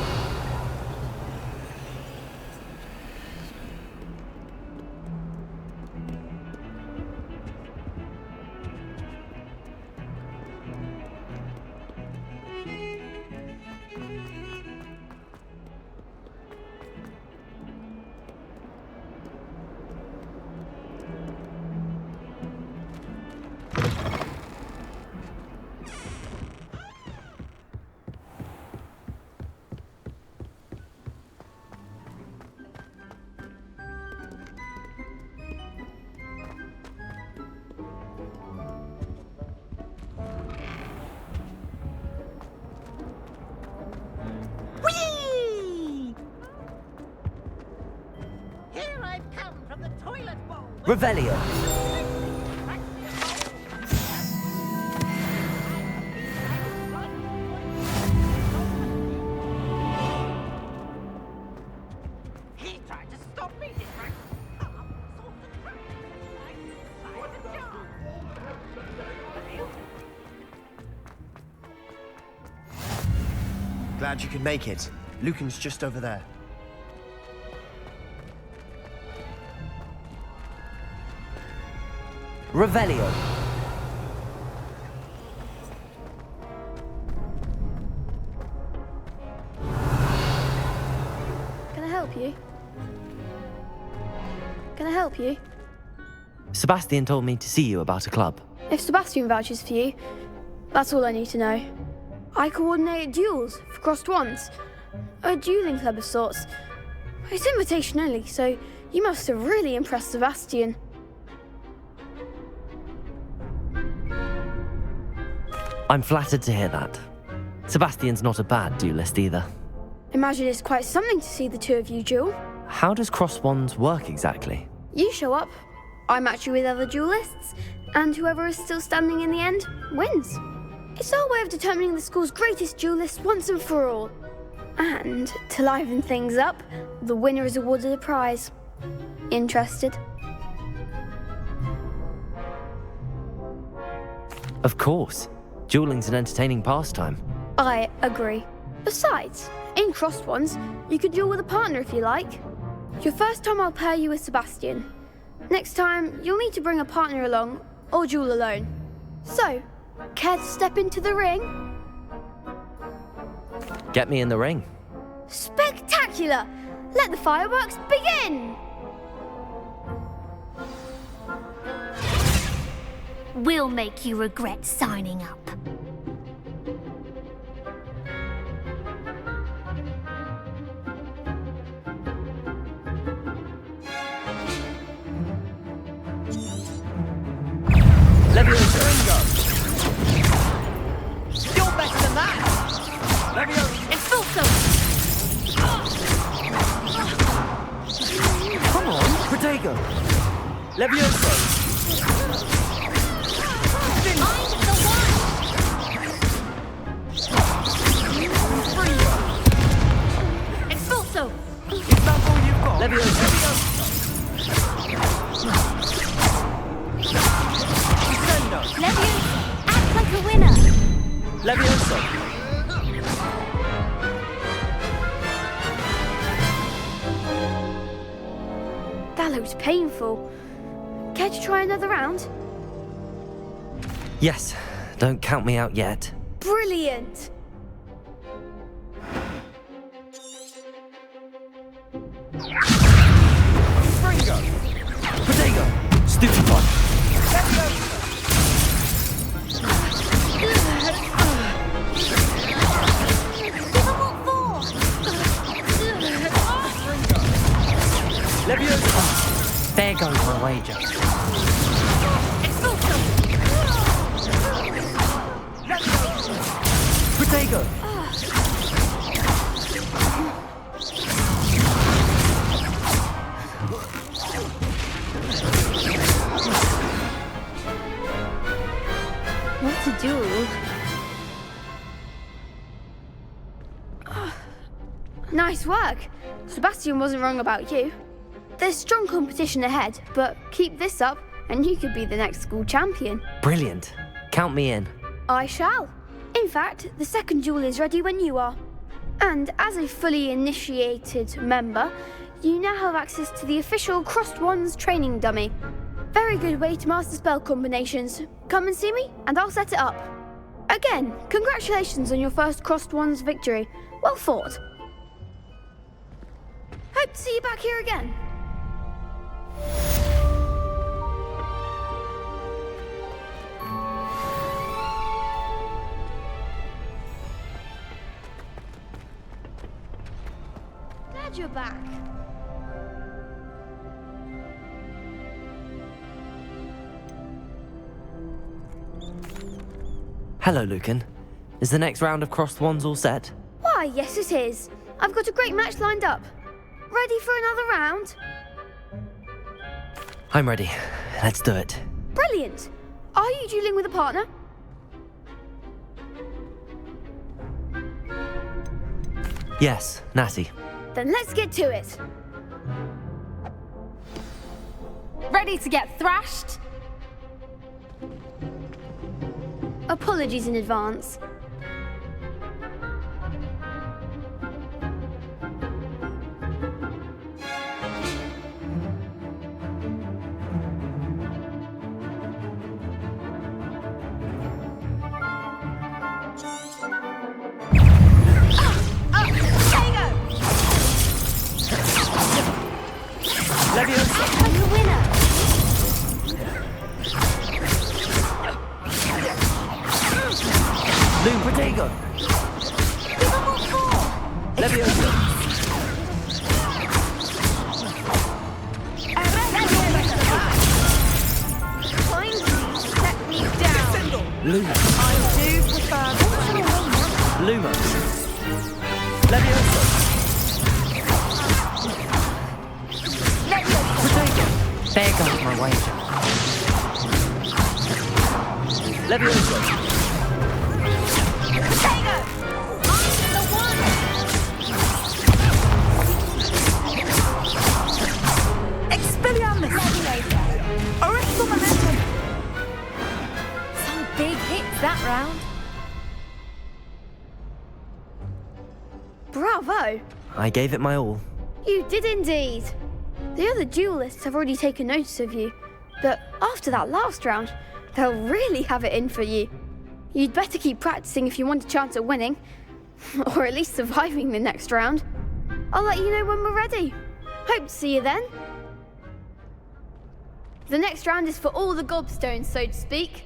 Revelio. He tried to stop me, Glad you could make it. Lucan's just over there. Revelio. Can I help you? Can I help you? Sebastian told me to see you about a club. If Sebastian vouches for you, that's all I need to know. I coordinate duels for crossed wands. A dueling club of sorts. It's invitation only, so you must have really impressed Sebastian. I'm flattered to hear that. Sebastian's not a bad duelist either. Imagine it's quite something to see the two of you duel. How does cross wands work exactly? You show up, I match you with other duelists, and whoever is still standing in the end wins. It's our way of determining the school's greatest duelist once and for all. And to liven things up, the winner is awarded a prize. Interested? Of course. Dueling's an entertaining pastime. I agree. Besides, in crossed ones, you could duel with a partner if you like. Your first time I'll pair you with Sebastian. Next time, you'll need to bring a partner along, or duel alone. So, care to step into the ring? Get me in the ring. Spectacular! Let the fireworks begin! We'll make you regret signing up. Leviosa. You're better than that! Leviosa. Expulso! Come on, Protego. Leviosa. Expulso! Is that all you've got? Leviosa. Leviosa, act like a winner. Leviosa. That That looked painful. Care to try another round? Yes, don't count me out yet. Brilliant! Ringo! Potato! Stupid one! Leviosa! There goes my wager. Potato! What to do? Nice work. Sebastian wasn't wrong about you. There's strong competition ahead, but keep this up and you could be the next school champion. Brilliant. Count me in. I shall. In fact, the second duel is ready when you are. And as a fully initiated member, you now have access to the official Crossed Wands training dummy. Very good way to master spell combinations. Come and see me, and I'll set it up. Again, congratulations on your first Crossed Wands victory. Well fought. Hope to see you back here again. Glad you're back. Hello, Lucan. Is the next round of Crossed Wands all set? Why, yes it is. I've got a great match lined up. Ready for another round? I'm ready. Let's do it. Brilliant. Are you dueling with a partner? Yes, Natty. Then let's get to it. Ready to get thrashed? Apologies in advance. Leviosa! I'm the winner! Loom Protego! Leviosa! Kindly set me down. Luma! I do prefer Luma! Leviosa! Protego! There goes my wager. Leviosa! Some big hits that round. Bravo! I gave it my all. You did indeed. The other duelists have already taken notice of you, but after that last round, they'll really have it in for you. You'd better keep practicing if you want a chance at winning, or at least surviving the next round. I'll let you know when we're ready. Hope to see you then. The next round is for all the gobstones, so to speak.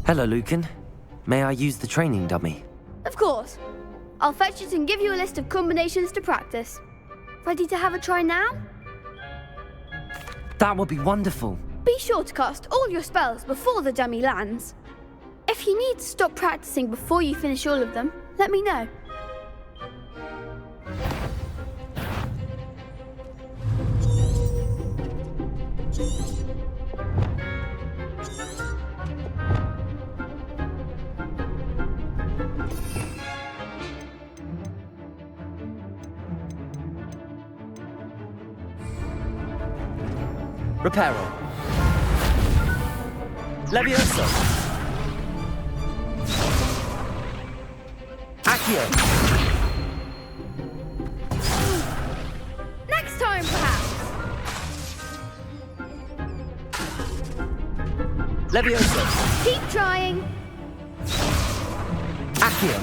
Hello, Lucan. May I use the training dummy? Of course. I'll fetch it and give you a list of combinations to practice. Ready to have a try now? That would be wonderful. Be sure to cast all your spells before the dummy lands. If you need to stop practicing before you finish all of them, let me know. Reparo. Levioso. Accio. Next time, perhaps. Levioso. Keep trying. Accio.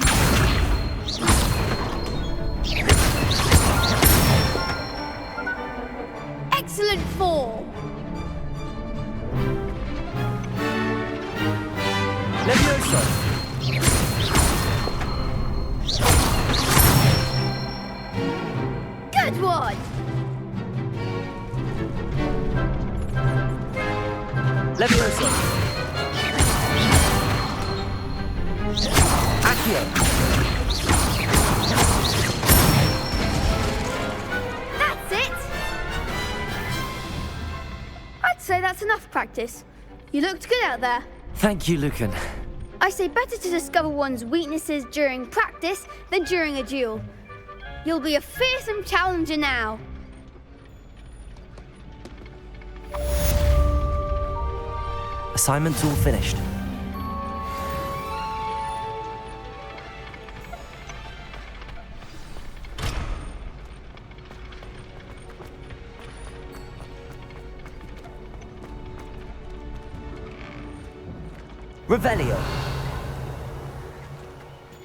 Excellent form. Levioso. Good one. Levioso. Accio. That's it. I'd say that's enough practice. You looked good out there. Thank you, Lucan. I say better to discover one's weaknesses during practice than during a duel. You'll be a fearsome challenger now. Assignment's all finished. Revelio.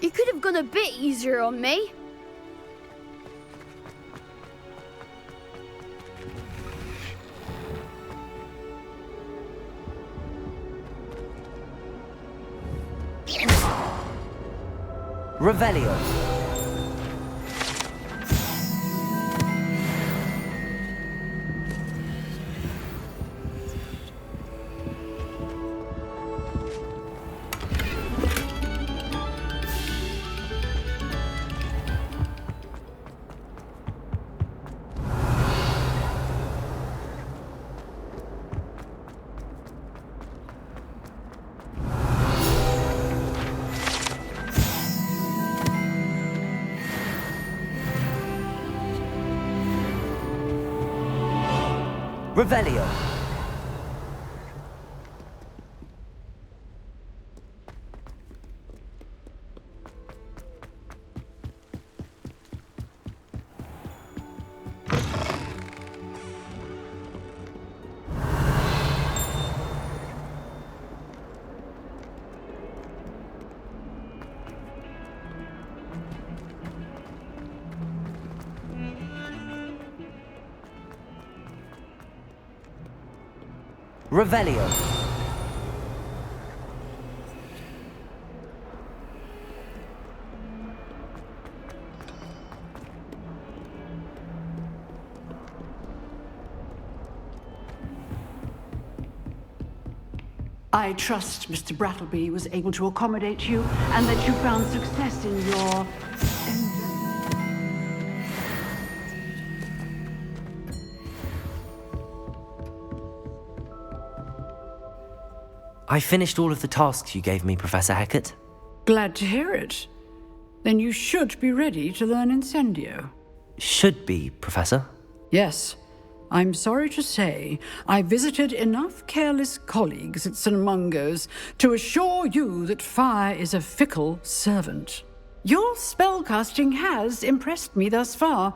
You could have gone a bit easier on me. Revelio. Revelio. Revelio. I trust Mr. Brattleby was able to accommodate you and that you found success in your... I finished all of the tasks you gave me, Professor Hecat. Glad to hear it. Then you should be ready to learn Incendio. Should be, Professor. Yes. I'm sorry to say, I visited enough careless colleagues at St. Mungo's to assure you that fire is a fickle servant. Your spellcasting has impressed me thus far,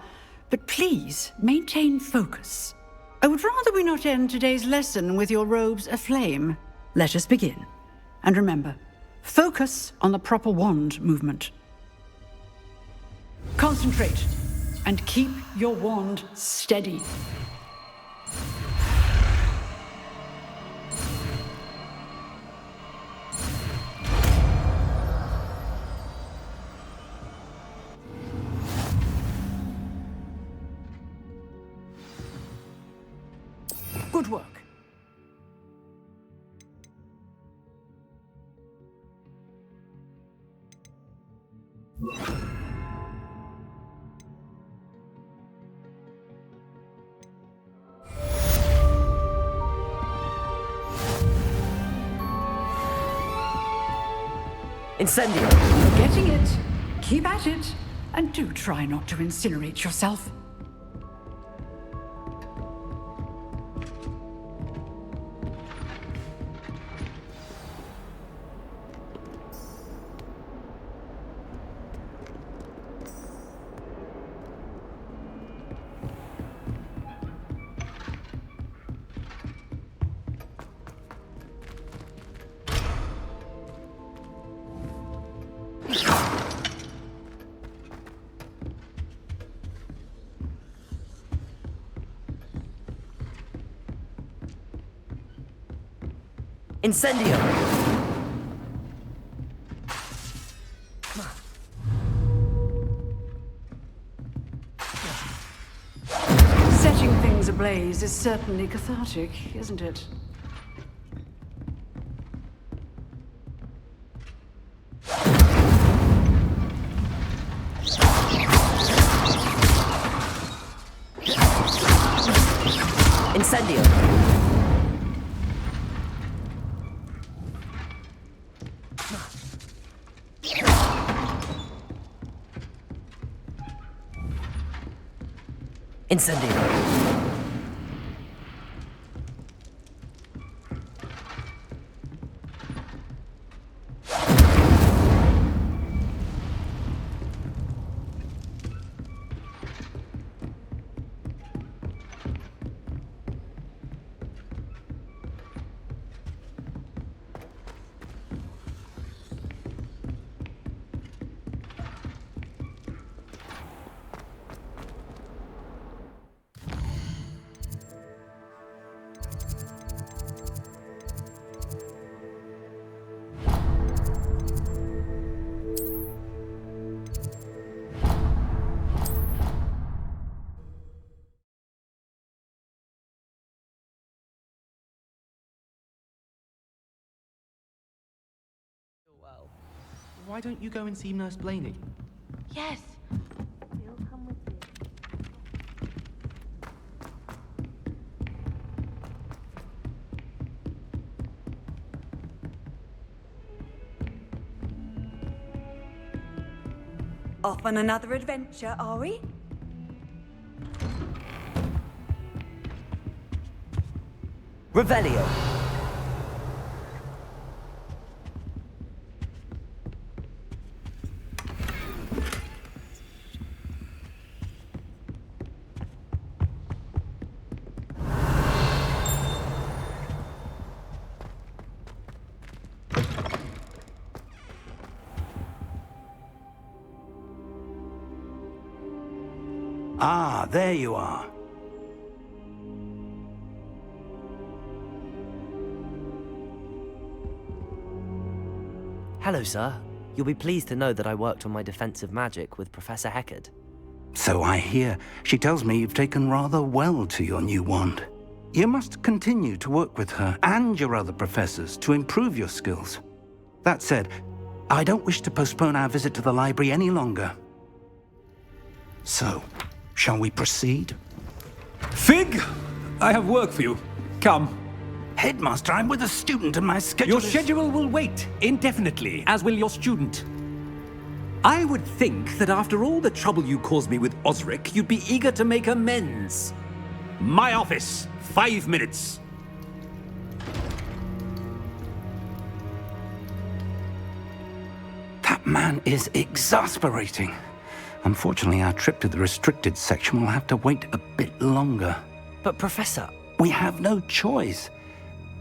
but please maintain focus. I would rather we not end today's lesson with your robes aflame. Let us begin. And remember, focus on the proper wand movement. Concentrate and keep your wand steady. Good work. Incendio! You're getting it. Keep at it. And do try not to incinerate yourself. Incendio! Setting things ablaze is certainly cathartic, isn't it? Incendio! Incendio! Why don't you go and see Nurse Blaney? Yes. He'll come with you. Off on another adventure, are we? Revelio! Ah, there you are. Hello, sir. You'll be pleased to know that I worked on my defensive magic with Professor Heckard. So I hear. She tells me you've taken rather well to your new wand. You must continue to work with her and your other professors to improve your skills. That said, I don't wish to postpone our visit to the library any longer. So, shall we proceed? Fig! I have work for you. Come. Headmaster, I'm with a student and my schedule Your schedule will wait indefinitely, as will your student. I would think that after all the trouble you caused me with Osric, you'd be eager to make amends. My office, 5 minutes. That man is exasperating. Unfortunately, our trip to the restricted section will have to wait a bit longer. But Professor... We have no choice.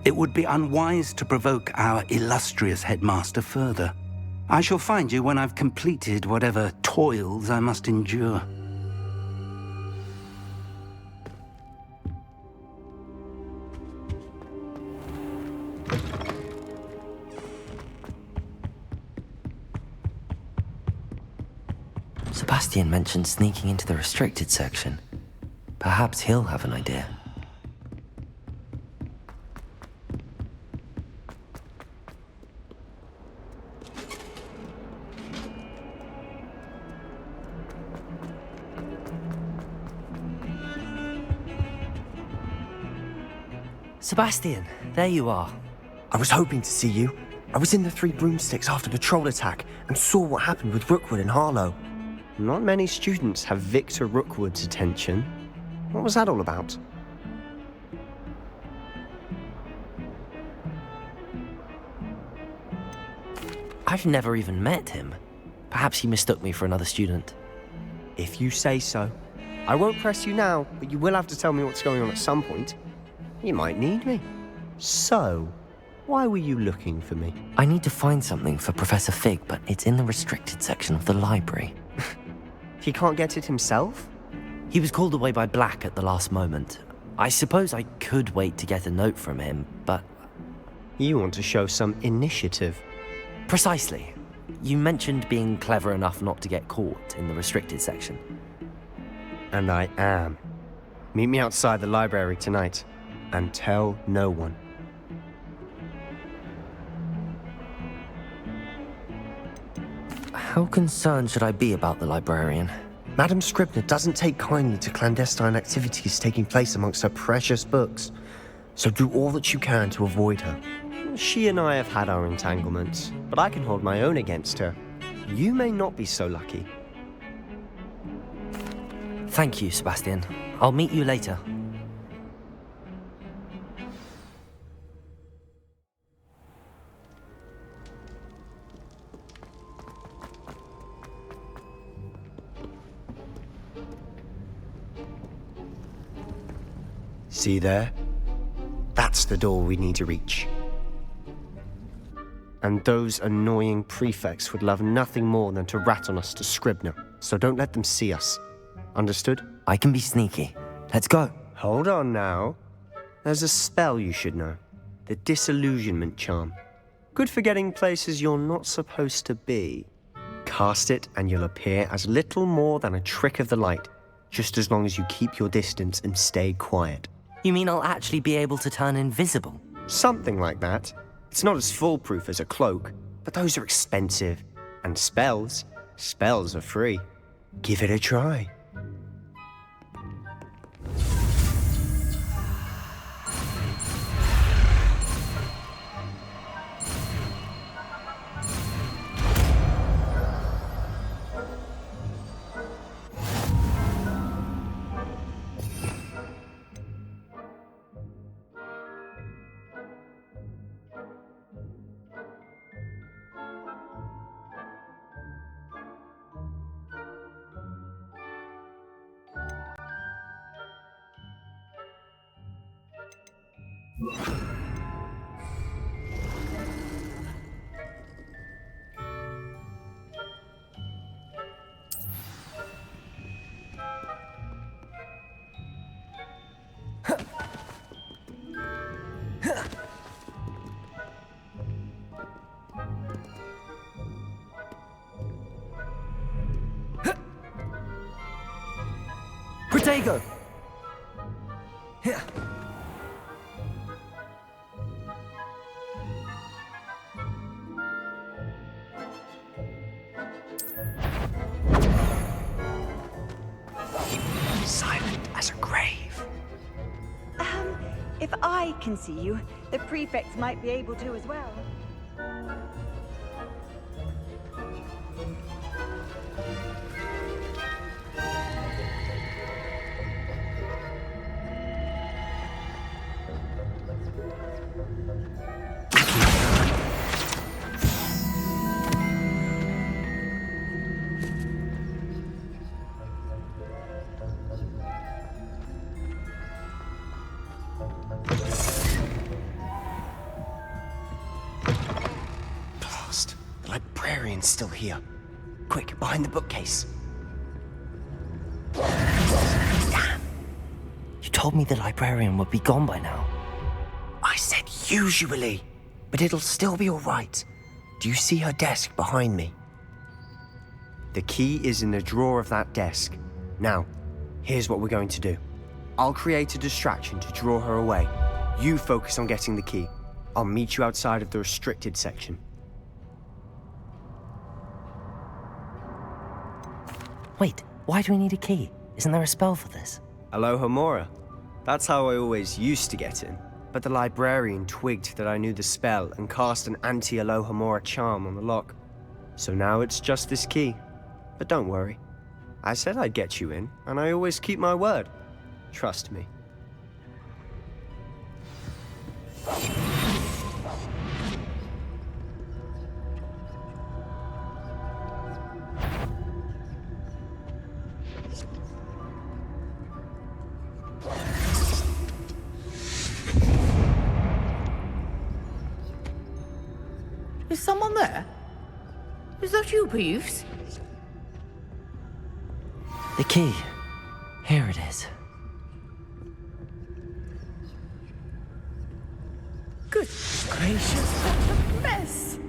It would be unwise to provoke our illustrious headmaster further. I shall find you when I've completed whatever toils I must endure. Sebastian mentioned sneaking into the restricted section. Perhaps he'll have an idea. Sebastian, there you are. I was hoping to see you. I was in the Three Broomsticks after the troll attack and saw what happened with Rookwood and Harlow. Not many students have Victor Rookwood's attention. What was that all about? I've never even met him. Perhaps he mistook me for another student. If you say so. I won't press you now, but you will have to tell me what's going on at some point. You might need me. So, why were you looking for me? I need to find something for Professor Fig, but it's in the restricted section of the library. He can't get it himself? He was called away by Black at the last moment. I suppose I could wait to get a note from him, but... You want to show some initiative. Precisely. You mentioned being clever enough not to get caught in the restricted section. And I am. Meet me outside the library tonight, and tell no one. How concerned should I be about the librarian? Madam Scribner doesn't take kindly to clandestine activities taking place amongst her precious books, so do all that you can to avoid her. She and I have had our entanglements, but I can hold my own against her. You may not be so lucky. Thank you, Sebastian. I'll meet you later. See there? That's the door we need to reach. And those annoying prefects would love nothing more than to rat on us to Scribner, so don't let them see us. Understood? I can be sneaky. Let's go. Hold on now. There's a spell you should know. The Disillusionment Charm. Good for getting places you're not supposed to be. Cast it and you'll appear as little more than a trick of the light, just as long as you keep your distance and stay quiet. You mean I'll actually be able to turn invisible? Something like that. It's not as foolproof as a cloak, but those are expensive. And spells are free. Give it a try. Protego! Here. Silent as a grave. If I can see you, the prefects might be able to as well. Still here. Quick, behind the bookcase. Damn! You told me the librarian would be gone by now. I said usually, but it'll still be all right. Do you see her desk behind me? The key is in the drawer of that desk. Now, here's what we're going to do. I'll create a distraction to draw her away. You focus on getting the key. I'll meet you outside of the restricted section. Wait, why do we need a key? Isn't there a spell for this? Alohomora. That's how I always used to get in. But the librarian twigged that I knew the spell and cast an anti-Alohomora charm on the lock. So now it's just this key. But don't worry. I said I'd get you in, and I always keep my word. Trust me. Is someone there? Is that you, Peeves? The key. Here it is. Good gracious, what a mess!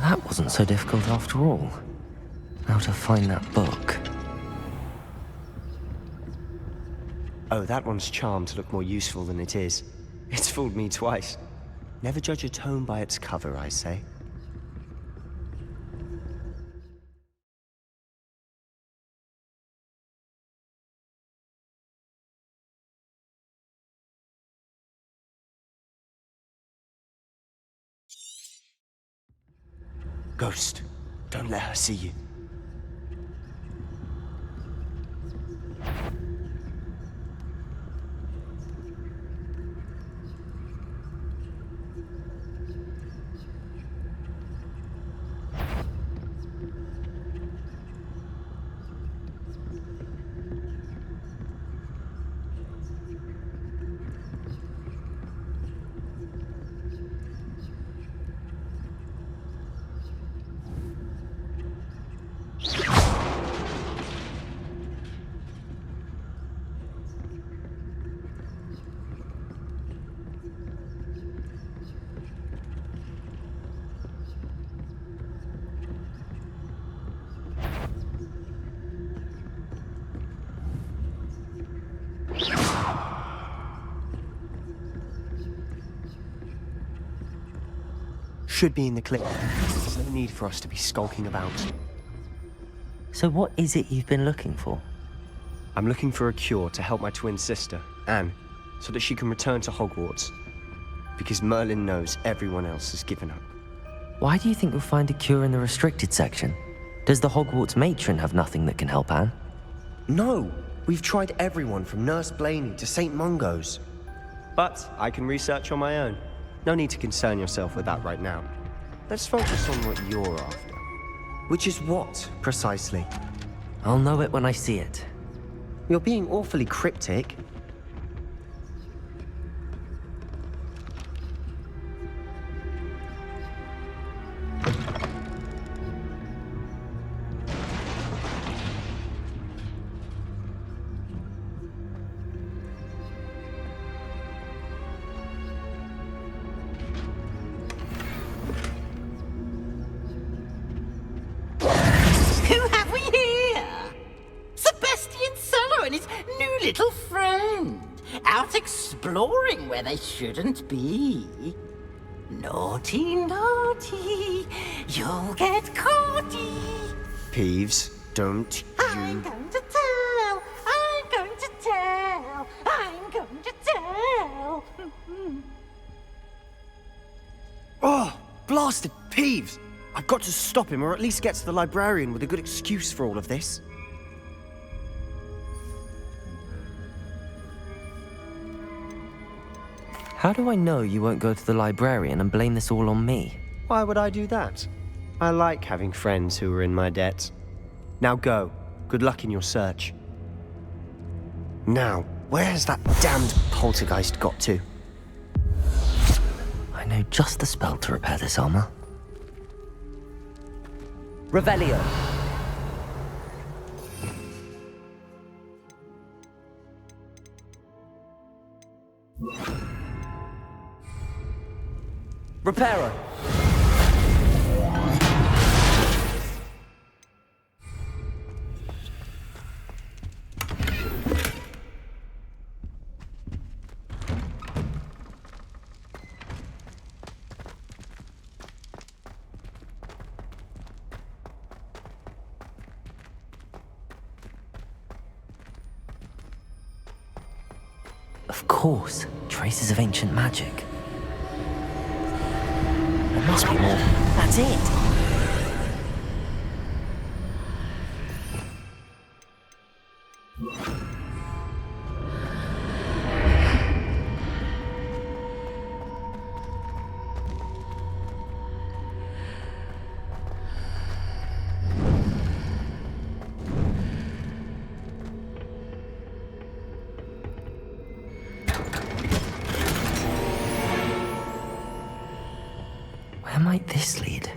That wasn't so difficult after all. How to find that book. Oh, that one's charmed to look more useful than it is. It's fooled me twice. Never judge a tome by its cover, I say. Ghost, don't let her see you. Should be in the clip. There's no need for us to be skulking about. So what is it you've been looking for? I'm looking for a cure to help my twin sister, Anne, so that she can return to Hogwarts. Because Merlin knows everyone else has given up. Why do you think you'll find a cure in the restricted section? Does the Hogwarts matron have nothing that can help Anne? No! We've tried everyone from Nurse Blaney to St. Mungo's. But I can research on my own. No need to concern yourself with that right now. Let's focus on what you're after. Which is what, precisely? I'll know it when I see it. You're being awfully cryptic. Little friend, out exploring where they shouldn't be. Naughty, naughty, you'll get caughty. Peeves, don't you... I'm going to tell, I'm going to tell, I'm going to tell. Oh, blasted Peeves! I've got to stop him, or at least get to the librarian with a good excuse for all of this. How do I know you won't go to the librarian and blame this all on me? Why would I do that? I like having friends who are in my debt. Now go. Good luck in your search. Now, where's that damned poltergeist got to? I know just the spell to repair this armor. Revelio. Reparo. Of course, traces of ancient magic. There must be more. That's it. Where might this lead?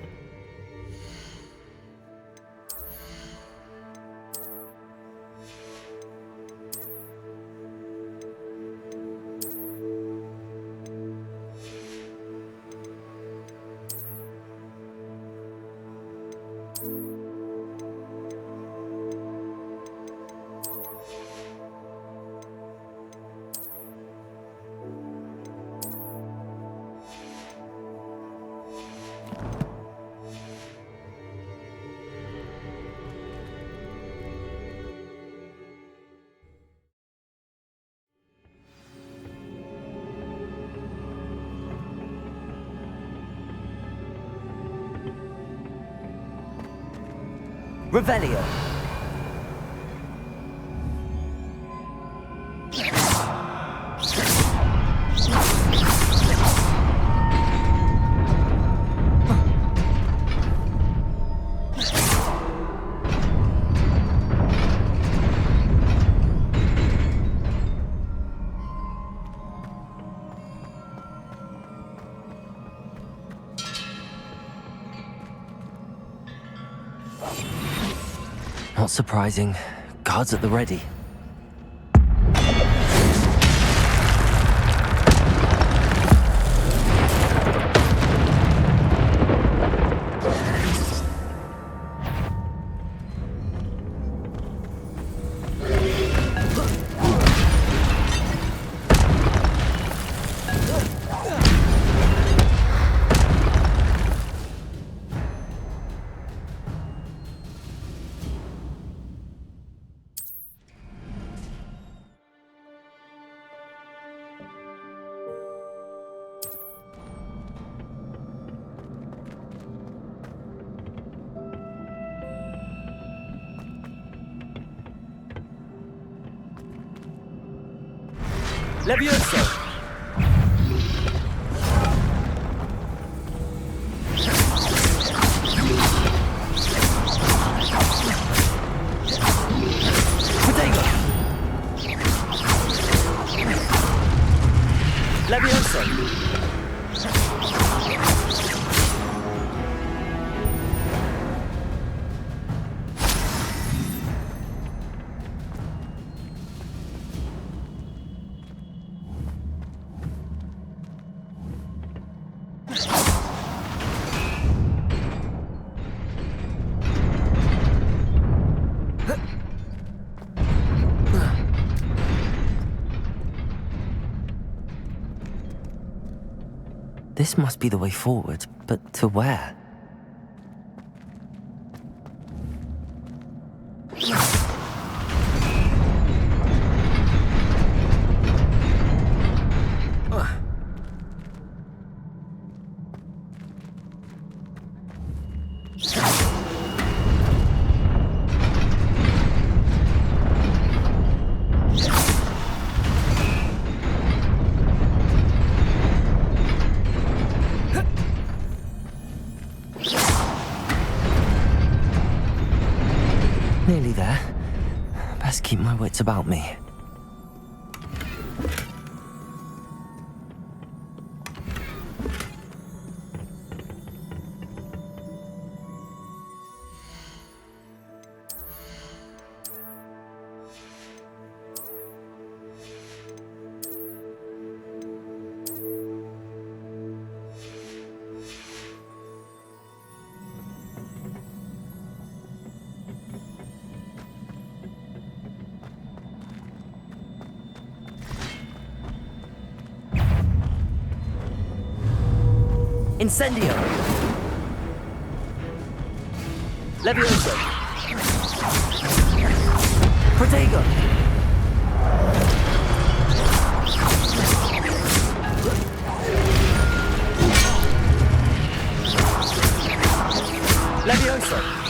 Revelio. Not surprising. Guards at the ready. Levioso! Protego! Levioso! This must be the way forward, but to where? Nearly there. Best keep my wits about me. Incendio! Levioso! Protego! Levioso!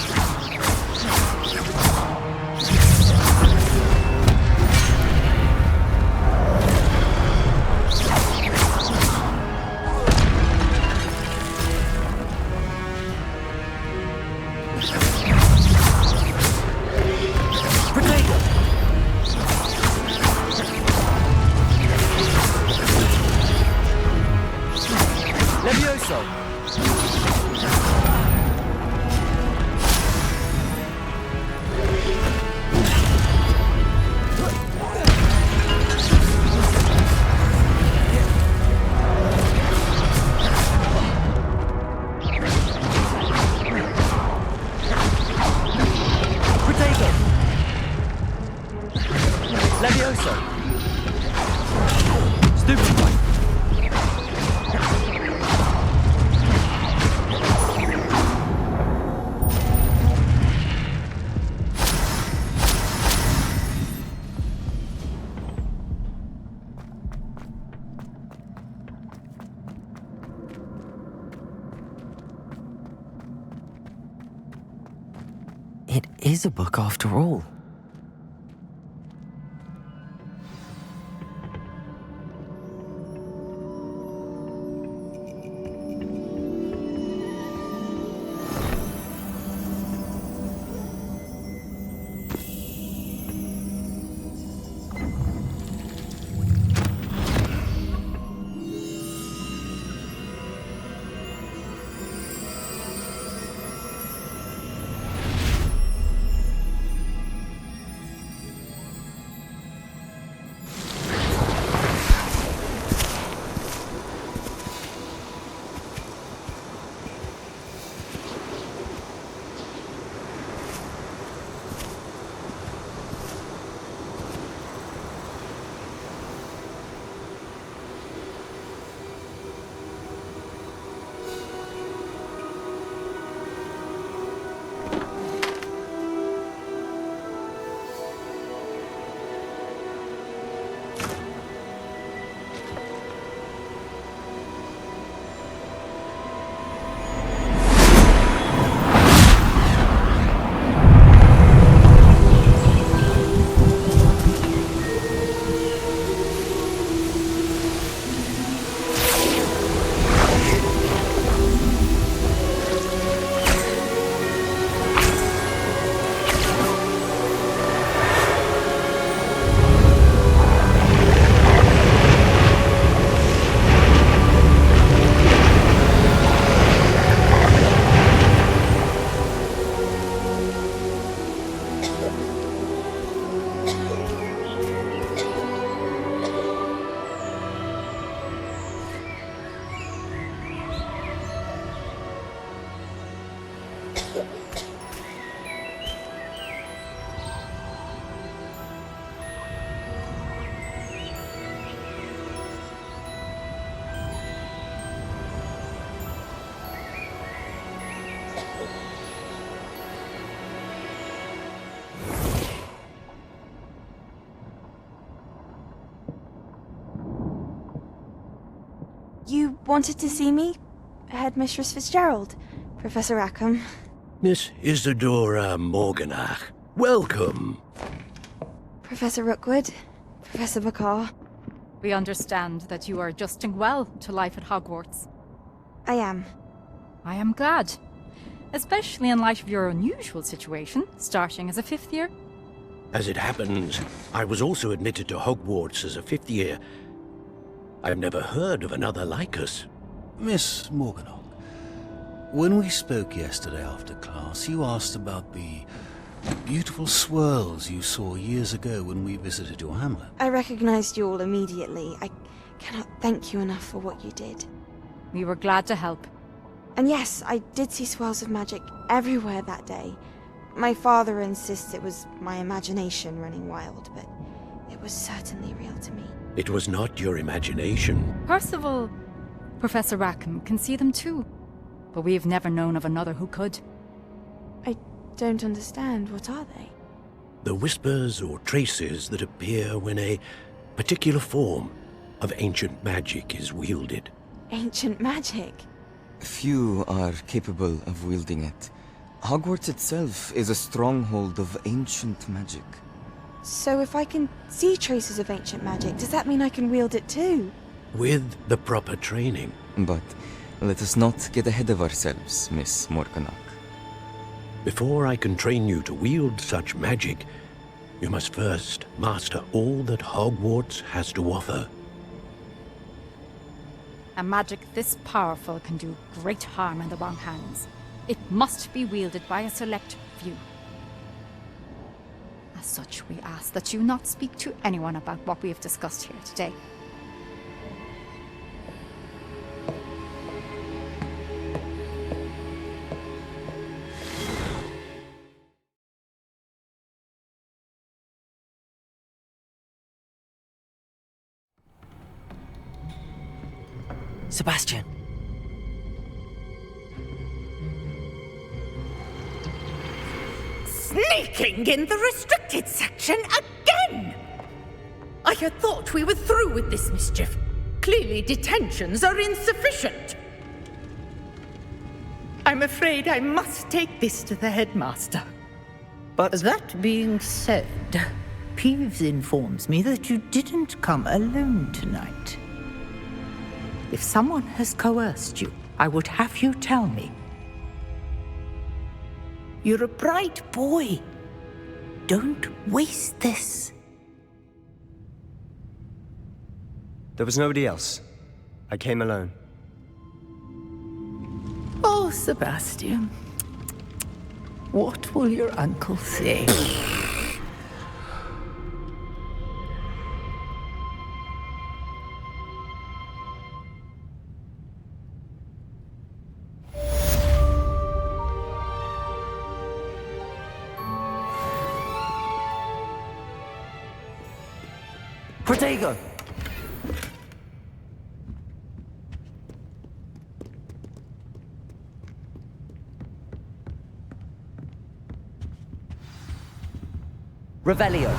It is a book after all. You wanted to see me? Headmistress Fitzgerald? Professor Rackham? Miss Isadora Morganach, welcome. Professor Rookwood? Professor Bakar? We understand that you are adjusting well to life at Hogwarts. I am. I am glad. Especially in light of your unusual situation, starting as a 5th year. As it happens, I was also admitted to Hogwarts as a 5th year. I've never heard of another like us. Miss Morganach, when we spoke yesterday after class, you asked about the beautiful swirls you saw years ago when we visited your hamlet. I recognized you all immediately. I cannot thank you enough for what you did. We were glad to help. And yes, I did see swirls of magic everywhere that day. My father insists it was my imagination running wild, but it was certainly real to me. It was not your imagination. Percival, Professor Rackham can see them too. But we've never known of another who could. I don't understand. What are they? The whispers or traces that appear when a particular form of ancient magic is wielded. Ancient magic? Few are capable of wielding it. Hogwarts itself is a stronghold of ancient magic. So if I can see traces of ancient magic, does that mean I can wield it too? With the proper training. But let us not get ahead of ourselves, Miss Morganach. Before I can train you to wield such magic, you must first master all that Hogwarts has to offer. A magic this powerful can do great harm in the wrong hands. It must be wielded by a select few. As such, we ask that you not speak to anyone about what we have discussed here today. Sebastian. Sneaking in the restricted section again! I had thought we were through with this mischief. Clearly detentions are insufficient. I'm afraid I must take this to the headmaster. But... That being said, Peeves informs me that you didn't come alone tonight. If someone has coerced you, I would have you tell me. You're a bright boy. Don't waste this. There was nobody else. I came alone. Oh, Sebastian. What will your uncle say? Protego! Revelio.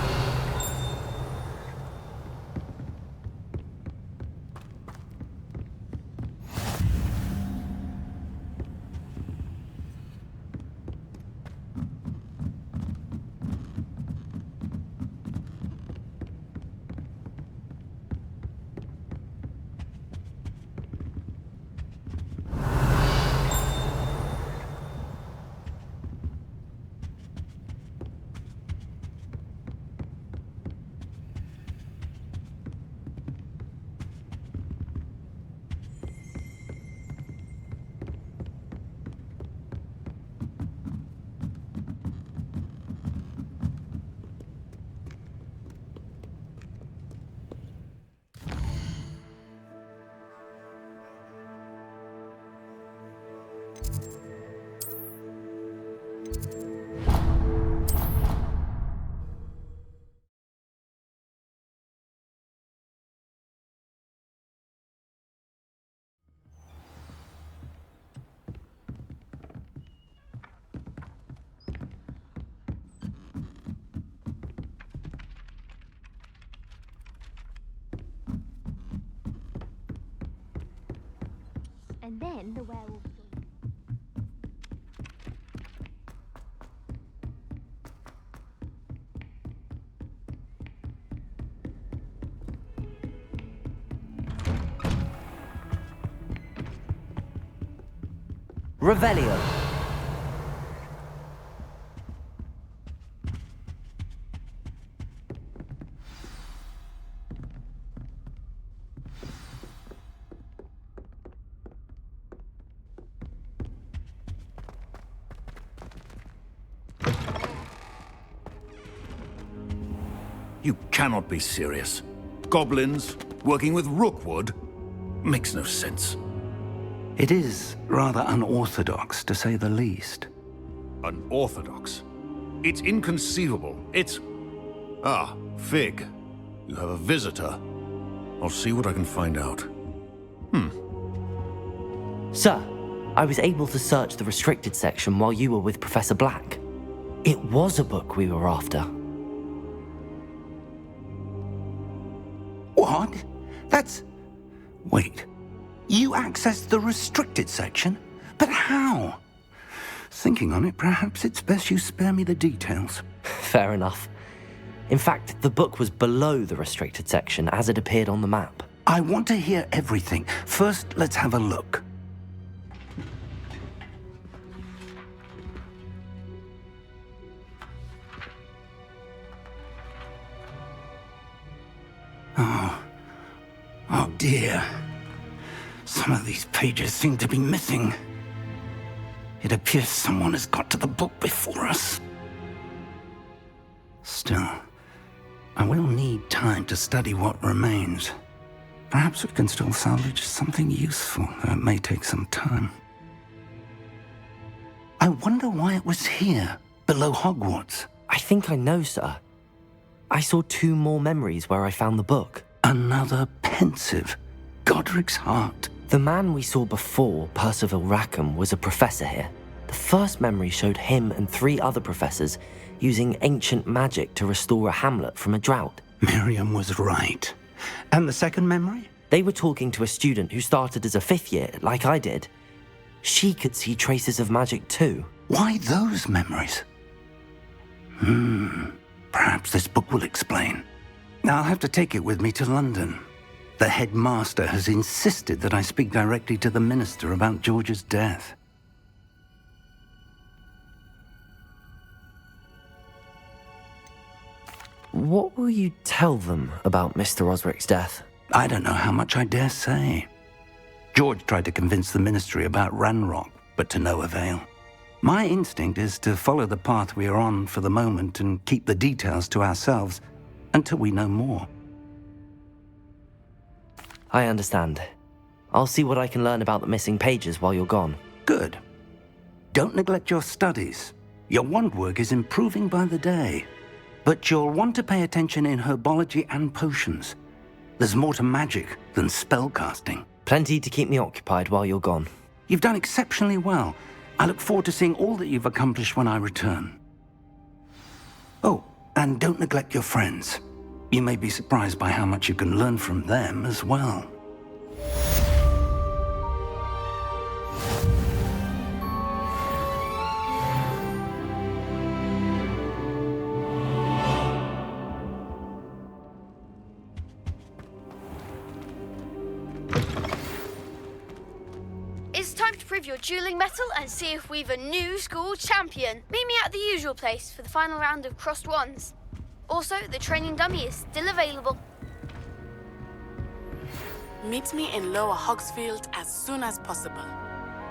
And then the werewolf... Revelio. You cannot be serious. Goblins working with Rookwood? Makes no sense. It is rather unorthodox, to say the least. Unorthodox? It's inconceivable. It's... Ah, Fig. You have a visitor. I'll see what I can find out. Sir, I was able to search the restricted section while you were with Professor Black. It was a book we were after. What? That's... Wait. You accessed the restricted section? But how? Thinking on it, perhaps it's best you spare me the details. Fair enough. In fact, the book was below the restricted section as it appeared on the map. I want to hear everything. First, let's have a look. Oh dear. Some of these pages seem to be missing. It appears someone has got to the book before us. Still, I will need time to study what remains. Perhaps we can still salvage something useful, though it may take some time. I wonder why it was here, below Hogwarts. I think I know, sir. I saw 2 more memories where I found the book. Another pensive. Godric's heart. The man we saw before, Percival Rackham, was a professor here. The first memory showed him and 3 other professors using ancient magic to restore a hamlet from a drought. Miriam was right. And the second memory? They were talking to a student who started as a 5th year, like I did. She could see traces of magic too. Why those memories? Perhaps this book will explain. I'll have to take it with me to London. The headmaster has insisted that I speak directly to the minister about George's death. What will you tell them about Mr. Osric's death? I don't know how much I dare say. George tried to convince the ministry about Ranrock, but to no avail. My instinct is to follow the path we are on for the moment and keep the details to ourselves until we know more. I understand. I'll see what I can learn about the missing pages while you're gone. Good. Don't neglect your studies. Your wand work is improving by the day. But you'll want to pay attention in herbology and potions. There's more to magic than spellcasting. Plenty to keep me occupied while you're gone. You've done exceptionally well. I look forward to seeing all that you've accomplished when I return. Oh, and don't neglect your friends. You may be surprised by how much you can learn from them as well. It's time to prove your dueling mettle and see if we've a new school champion. Meet me at the usual place for the final round of crossed wands. Also, the training dummy is still available. Meet me in Lower Hogsfield as soon as possible.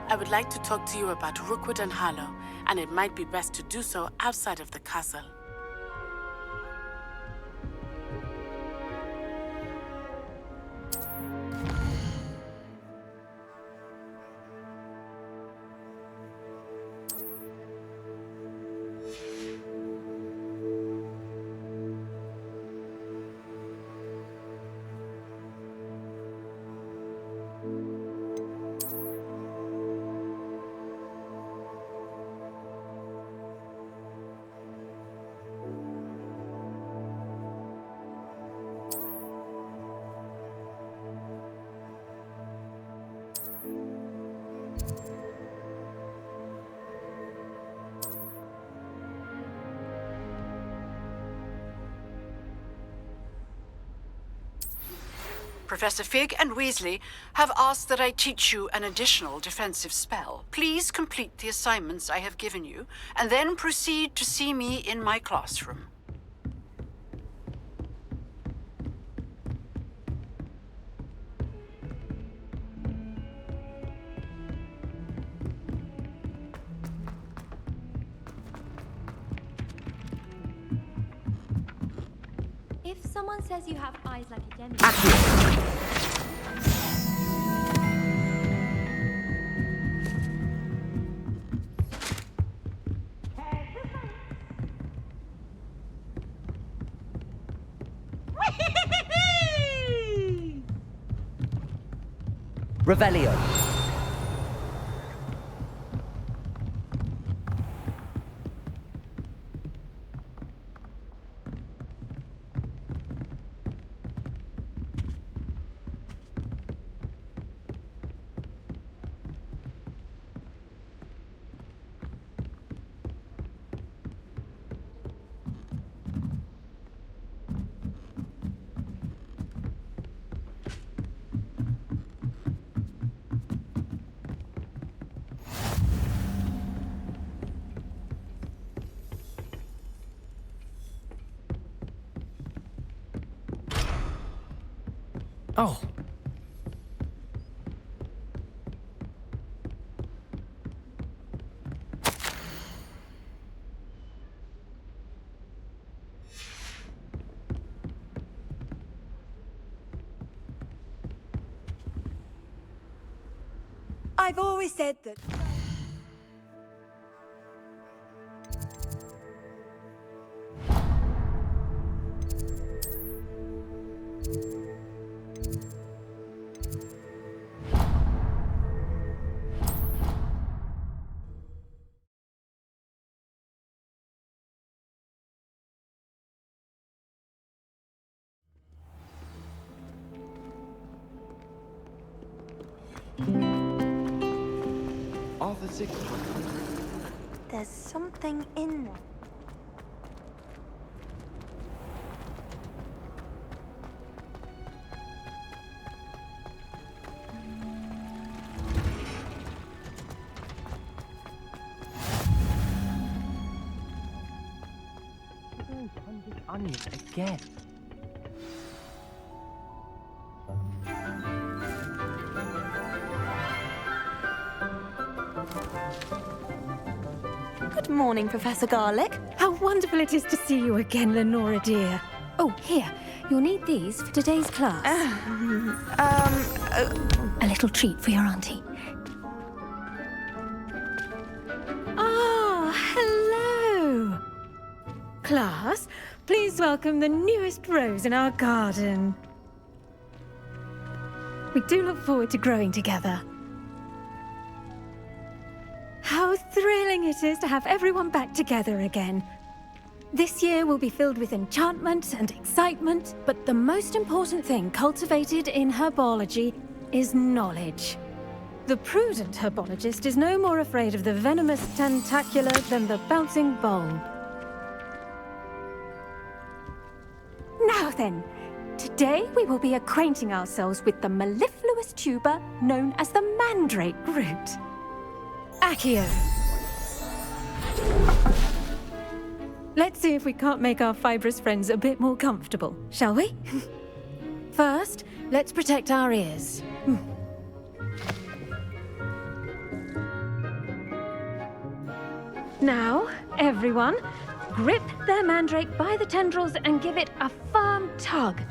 I would like to talk to you about Rookwood and Harlow, and it might be best to do so outside of the castle. Professor Fig and Weasley have asked that I teach you an additional defensive spell. Please complete the assignments I have given you, and then proceed to see me in my classroom. If someone says you have eyes like a gem. Revelio. Oh. I've always said that. There's something in there. onions again. Good morning, Professor Garlic. How wonderful it is to see you again, Lenora dear. Oh, here. You'll need these for today's class. A little treat for your auntie. Ah, hello. Class, please welcome the newest rose in our garden. We do look forward to growing together. How thrilling it is to have everyone back together again. This year will be filled with enchantment and excitement, but the most important thing cultivated in herbology is knowledge. The prudent herbologist is no more afraid of the venomous tentacula than the bouncing bulb. Now then, today we will be acquainting ourselves with the mellifluous tuber known as the mandrake root. Accio. Let's see if we can't make our fibrous friends a bit more comfortable, shall we? First, let's protect our ears. Now, everyone, grip their mandrake by the tendrils and give it a firm tug.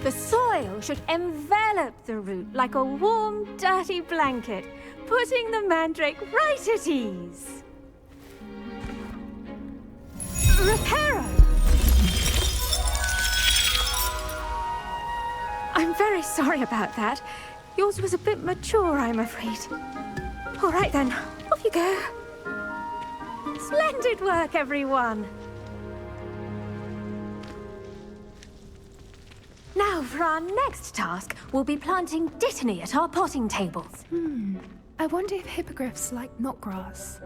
The soil should envelop the root like a warm, dirty blanket, putting the mandrake right at ease. Reparo! I'm very sorry about that. Yours was a bit mature, I'm afraid. All right then, off you go. Splendid work, everyone. Now, for our next task, we'll be planting dittany at our potting tables. I wonder if hippogriffs like knotgrass.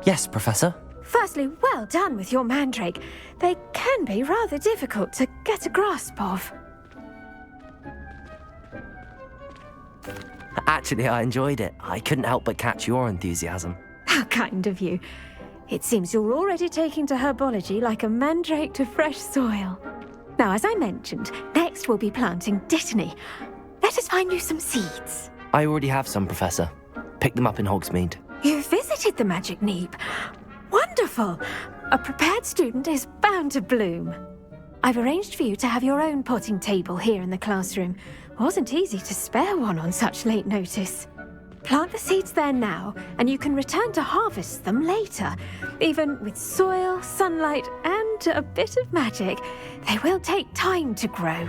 Yes, Professor. Firstly, well done with your mandrake. They can be rather difficult to get a grasp of. Actually, I enjoyed it. I couldn't help but catch your enthusiasm. How kind of you. It seems you're already taking to herbology like a mandrake to fresh soil. Now, as I mentioned, next we'll be planting dittany. Let us find you some seeds. I already have some, Professor. Picked them up in Hogsmeade. You visited the Magic Neep. Wonderful! A prepared student is bound to bloom. I've arranged for you to have your own potting table here in the classroom. Wasn't easy to spare one on such late notice. Plant the seeds there now, and you can return to harvest them later. Even with soil, sunlight, and a bit of magic, they will take time to grow.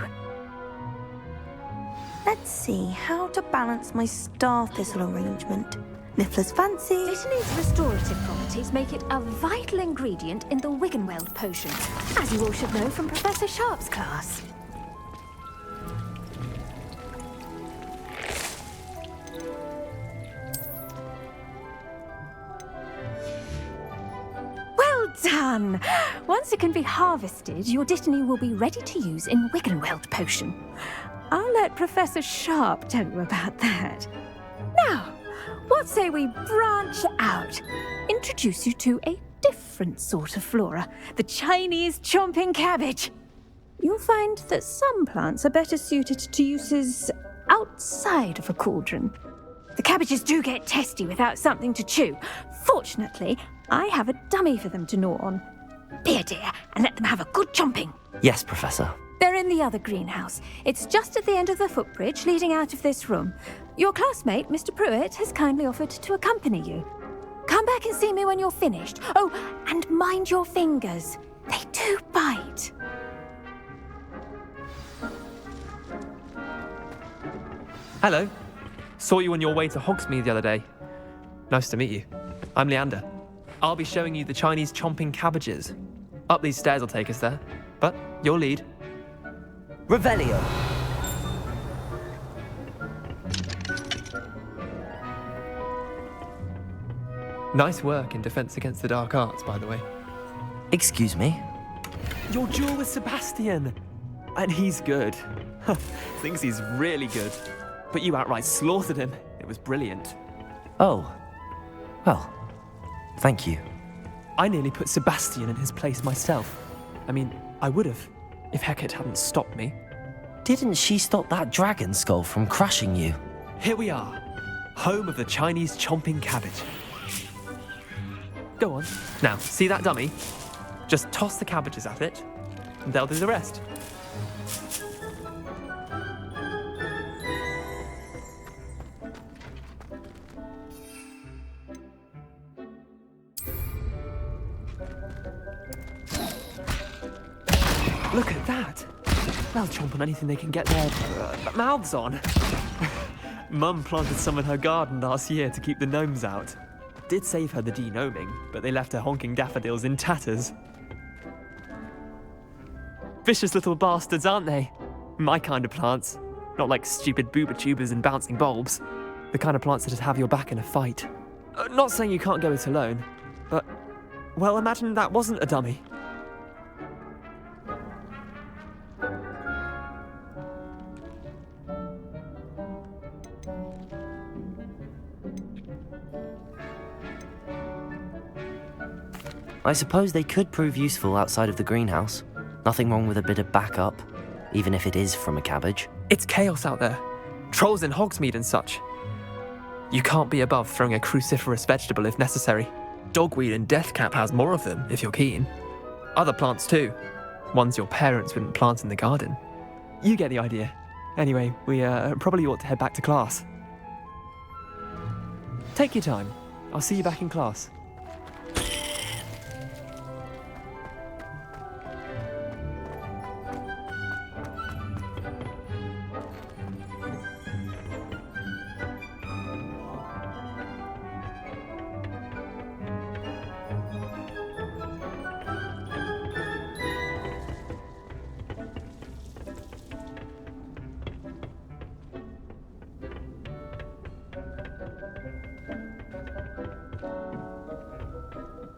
Let's see how to balance my star thistle arrangement. Niffler's fancy. Dittany's restorative properties make it a vital ingredient in the Wiggenweld potion, as you all should know from Professor Sharp's class. Well done! Once it can be harvested, your dittany will be ready to use in Wiggenweld potion. I'll let Professor Sharp tell you about that. Now, what say we branch out? Introduce you to a different sort of flora, the Chinese chomping cabbage. You'll find that some plants are better suited to uses outside of a cauldron. The cabbages do get testy without something to chew. Fortunately, I have a dummy for them to gnaw on. Be a dear and let them have a good chomping. Yes, Professor. They're in the other greenhouse. It's just at the end of the footbridge leading out of this room. Your classmate, Mr. Pruitt, has kindly offered to accompany you. Come back and see me when you're finished. Oh, and mind your fingers. They do bite. Hello. Saw you on your way to Hogsmeade the other day. Nice to meet you. I'm Leander. I'll be showing you the Chinese chomping cabbages. Up these stairs will take us there. But your lead. Revelio. Nice work in defense against the dark arts, by the way. Excuse me? Your duel with Sebastian! And he's good. Thinks he's really good. But you outright slaughtered him. It was brilliant. Oh. Well, thank you. I nearly put Sebastian in his place myself. I mean, I would have, if Hecate hadn't stopped me. Didn't she stop that dragon skull from crushing you? Here we are, home of the Chinese chomping cabbage. Go on. Now, see that dummy? Just toss the cabbages at it, and they'll do the rest. Look at that! They'll chomp on anything they can get their mouths on. Mum planted some in her garden last year to keep the gnomes out. Did save her the de-gnoming, but they left her honking daffodils in tatters. Vicious little bastards, aren't they? My kind of plants. Not like stupid booba tubers and bouncing bulbs. The kind of plants that'd have your back in a fight. Not saying you can't go it alone, but, well, imagine that wasn't a dummy. I suppose they could prove useful outside of the greenhouse. Nothing wrong with a bit of backup, even if it is from a cabbage. It's chaos out there. Trolls in Hogsmeade and such. You can't be above throwing a cruciferous vegetable if necessary. Dogweed and deathcap has more of them, if you're keen. Other plants too. Ones your parents wouldn't plant in the garden. You get the idea. Anyway, we probably ought to head back to class. Take your time. I'll see you back in class.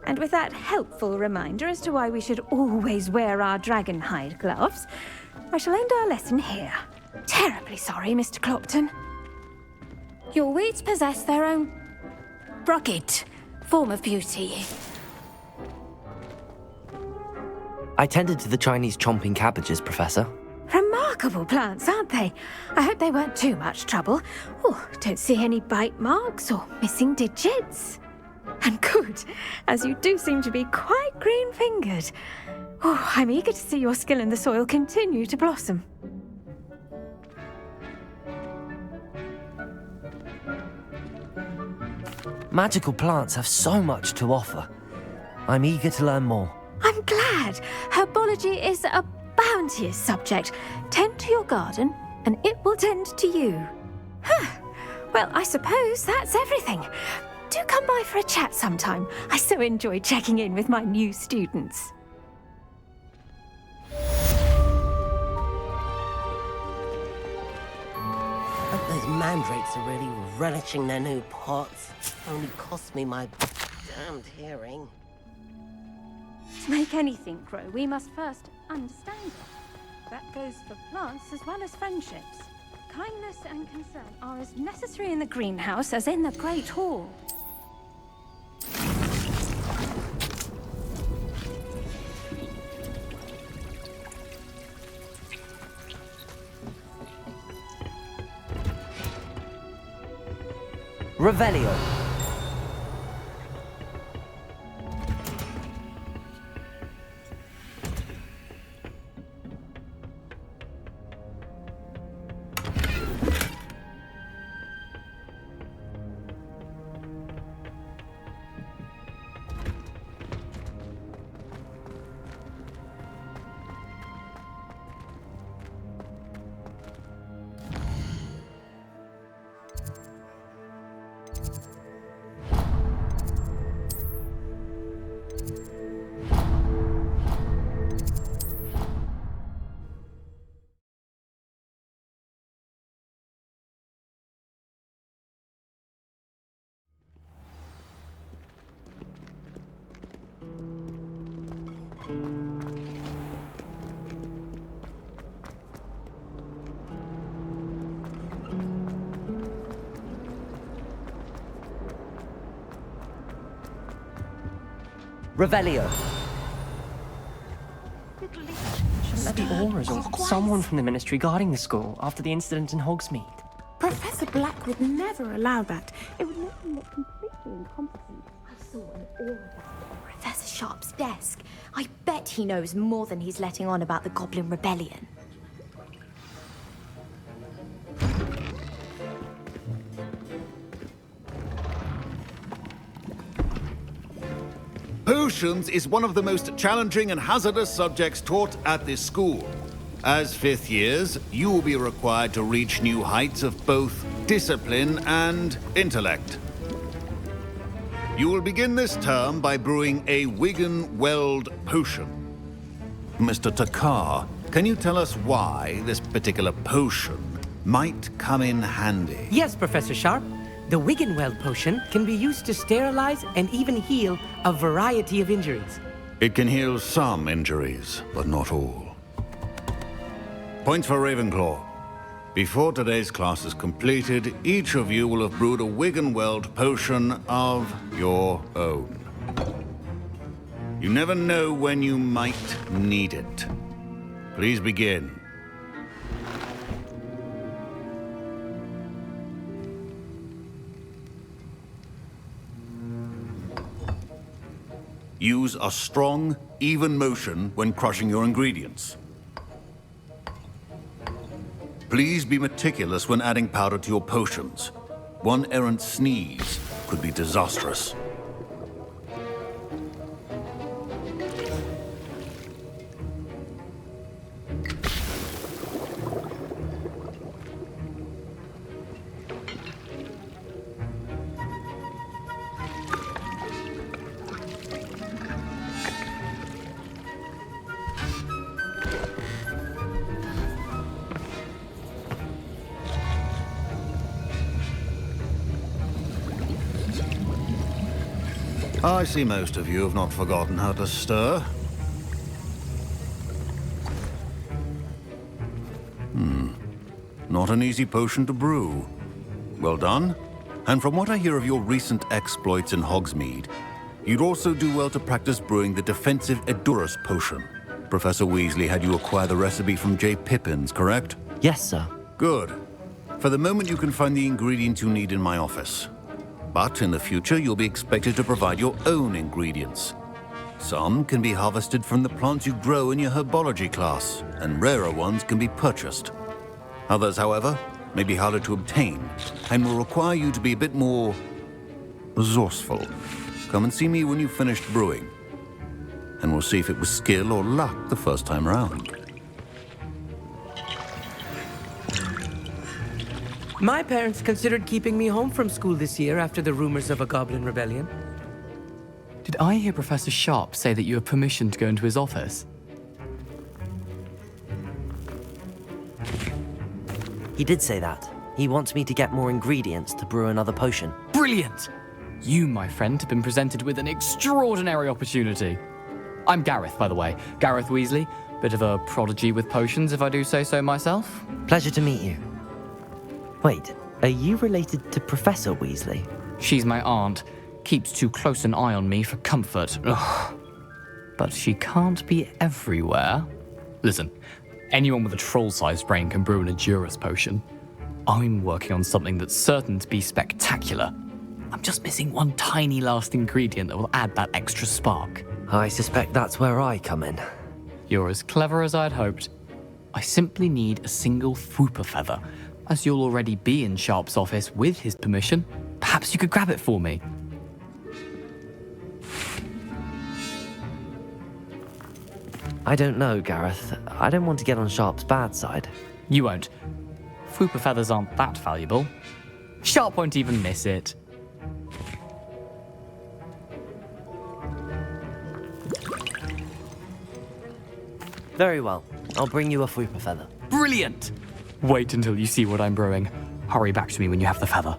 And with that helpful reminder as to why we should always wear our dragon hide gloves, I shall end our lesson here. Terribly sorry, Mr. Clopton. Your weeds possess their own rugged form of beauty. I tended to the Chinese chomping cabbages, Professor. Remarkable plants, aren't they? I hope they weren't too much trouble. Oh, don't see any bite marks or missing digits. And good, as you do seem to be quite green-fingered. Oh, I'm eager to see your skill in the soil continue to blossom. Magical plants have so much to offer. I'm eager to learn more. I'm glad. Herbology is a bounteous subject. Tend to your garden, and it will tend to you. Well, I suppose that's everything. Do come by for a chat sometime. I so enjoy checking in with my new students. Hope those mandrakes are really relishing their new pots. Only cost me my damned hearing. To make anything grow, we must first understand it. That goes for plants as well as friendships. Kindness and concern are as necessary in the greenhouse as in the Great Hall. Revelio. Revelio. Shouldn't there be auras or someone from the Ministry guarding the school after the incident in Hogsmeade? Professor Black would never allow that. It would make him look completely incompetent. I saw an aura dust on Professor Sharp's desk. I bet he knows more than he's letting on about the Goblin Rebellion. Potions is one of the most challenging and hazardous subjects taught at this school. As fifth years, you will be required to reach new heights of both discipline and intellect. You will begin this term by brewing a Wiggenweld potion. Mr. Takar, can you tell us why this particular potion might come in handy? Yes, Professor Sharp. The Wiggenweld potion can be used to sterilize and even heal a variety of injuries. It can heal some injuries, but not all. Points for Ravenclaw. Before today's class is completed, each of you will have brewed a Wiggenweld potion of your own. You never know when you might need it. Please begin. Use a strong, even motion when crushing your ingredients. Please be meticulous when adding powder to your potions. One errant sneeze could be disastrous. I see most of you have not forgotten how to stir. Not an easy potion to brew. Well done. And from what I hear of your recent exploits in Hogsmeade, you'd also do well to practice brewing the defensive Edurus potion. Professor Weasley had you acquire the recipe from J. Pippin's, correct? Yes, sir. Good. For the moment, you can find the ingredients you need in my office. But in the future, you'll be expected to provide your own ingredients. Some can be harvested from the plants you grow in your herbology class, and rarer ones can be purchased. Others, however, may be harder to obtain, and will require you to be a bit more resourceful. Come and see me when you've finished brewing, and we'll see if it was skill or luck the first time around. My parents considered keeping me home from school this year after the rumors of a Goblin Rebellion. Did I hear Professor Sharp say that you have permission to go into his office? He did say that. He wants me to get more ingredients to brew another potion. Brilliant! You, my friend, have been presented with an extraordinary opportunity. I'm Gareth, by the way. Gareth Weasley. Bit of a prodigy with potions, if I do say so myself. Pleasure to meet you. Wait, are you related to Professor Weasley? She's my aunt. Keeps too close an eye on me for comfort. Ugh. But she can't be everywhere. Listen, anyone with a troll-sized brain can brew an Edurus potion. I'm working on something that's certain to be spectacular. I'm just missing one tiny last ingredient that will add that extra spark. I suspect that's where I come in. You're as clever as I'd hoped. I simply need a single Fwooper feather. As you'll already be in Sharp's office with his permission, perhaps you could grab it for me. I don't know, Gareth. I don't want to get on Sharp's bad side. You won't. Fwooper feathers aren't that valuable. Sharp won't even miss it. Very well. I'll bring you a Fwooper feather. Brilliant! Wait until you see what I'm brewing. Hurry back to me when you have the feather.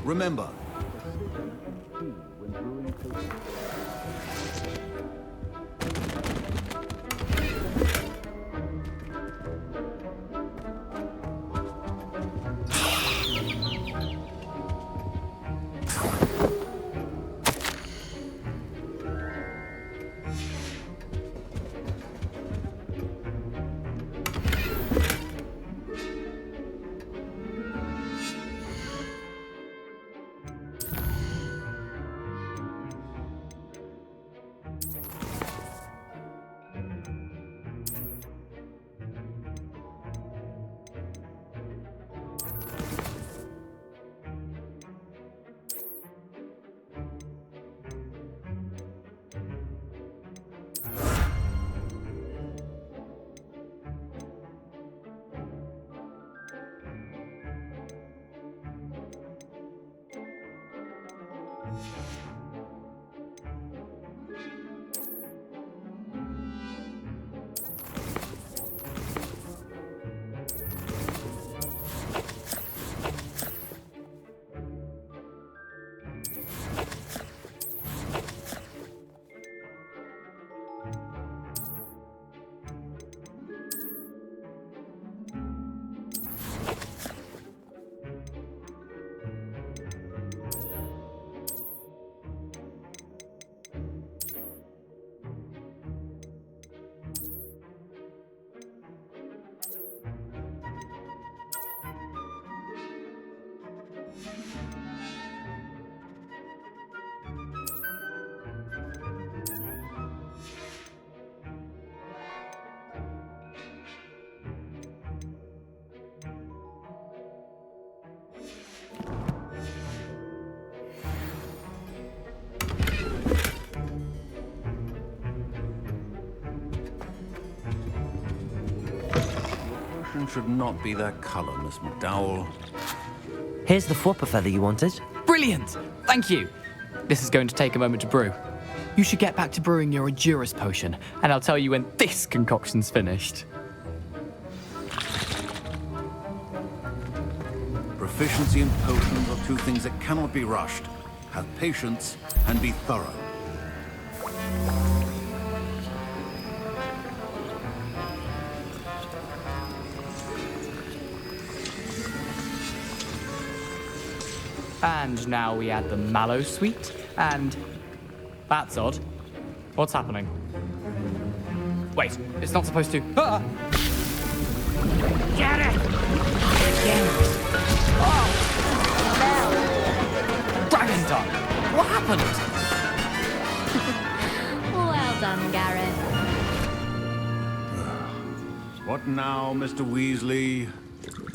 Remember, Potion should not be that color, Miss McDowell. Here's the flopper feather you wanted. Brilliant! Thank you! This is going to take a moment to brew. You should get back to brewing your Adurus potion, and I'll tell you when this concoction's finished. Proficiency and potions are two things that cannot be rushed. Have patience and be thorough. And now we add the mallow sweet, and... That's odd. What's happening? Wait, it's not supposed to... Ah! Get it! Dragon tongue! What happened? Well done, Gareth. What now, Mr. Weasley?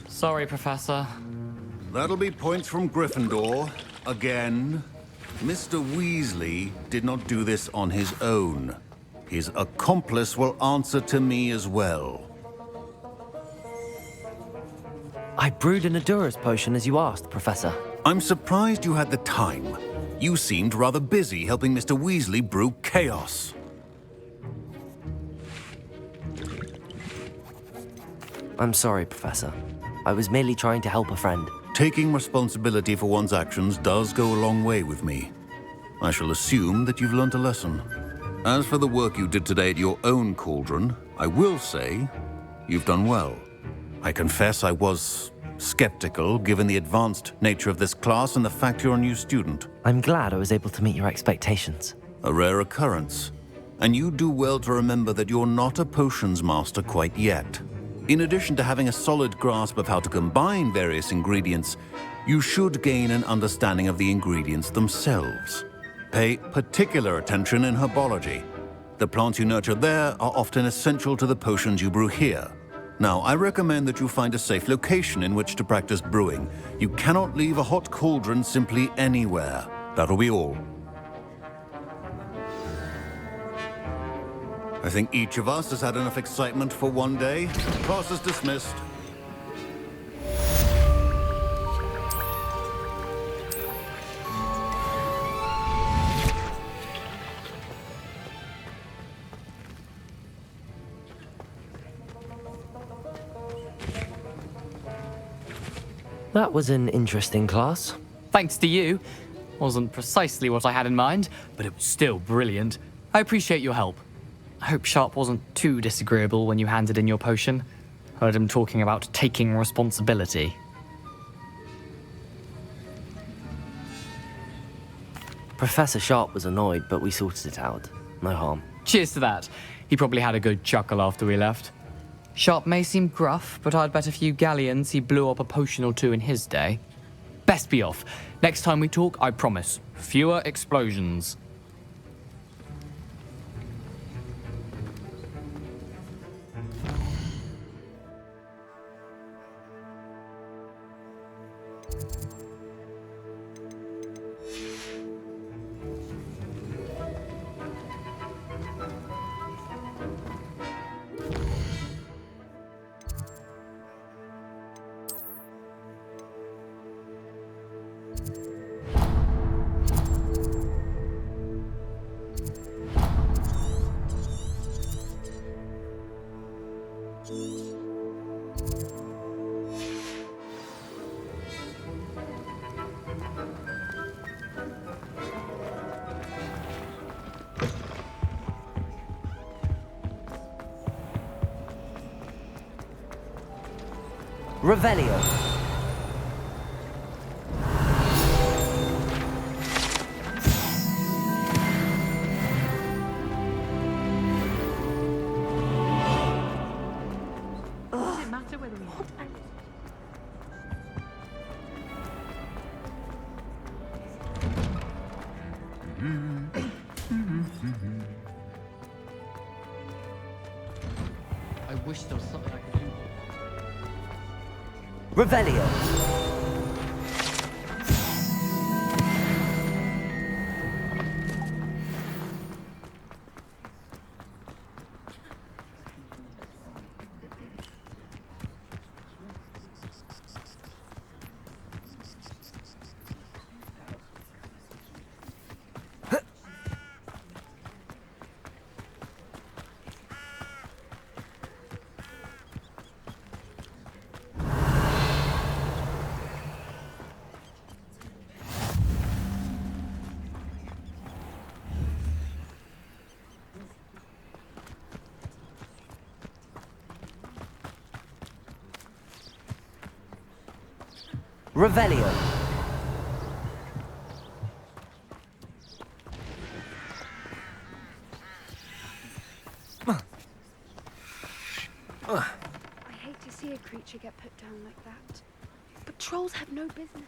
Sorry, Professor. That'll be points from Gryffindor. Again. Mr. Weasley did not do this on his own. His accomplice will answer to me as well. I brewed an Adurus potion as you asked, Professor. I'm surprised you had the time. You seemed rather busy helping Mr. Weasley brew chaos. I'm sorry, Professor. I was merely trying to help a friend. Taking responsibility for one's actions does go a long way with me. I shall assume that you've learnt a lesson. As for the work you did today at your own cauldron, I will say you've done well. I confess I was skeptical, given the advanced nature of this class and the fact you're a new student. I'm glad I was able to meet your expectations. A rare occurrence. And you do well to remember that you're not a potions master quite yet. In addition to having a solid grasp of how to combine various ingredients, you should gain an understanding of the ingredients themselves. Pay particular attention in herbology. The plants you nurture there are often essential to the potions you brew here. Now, I recommend that you find a safe location in which to practice brewing. You cannot leave a hot cauldron simply anywhere. That'll be all. I think each of us has had enough excitement for one day. Class is dismissed. That was an interesting class. Thanks to you. Wasn't precisely what I had in mind, but it was still brilliant. I appreciate your help. I hope Sharp wasn't too disagreeable when you handed in your potion. Heard him talking about taking responsibility. Professor Sharp was annoyed, but we sorted it out. No harm. Cheers to that. He probably had a good chuckle after we left. Sharp may seem gruff, but I'd bet a few galleons he blew up a potion or two in his day. Best be off. Next time we talk, I promise, fewer explosions. Revelio. Does it matter whether we... I wish there was something I could do. Revelio. Revelio. I hate to see a creature get put down like that. But trolls have no business.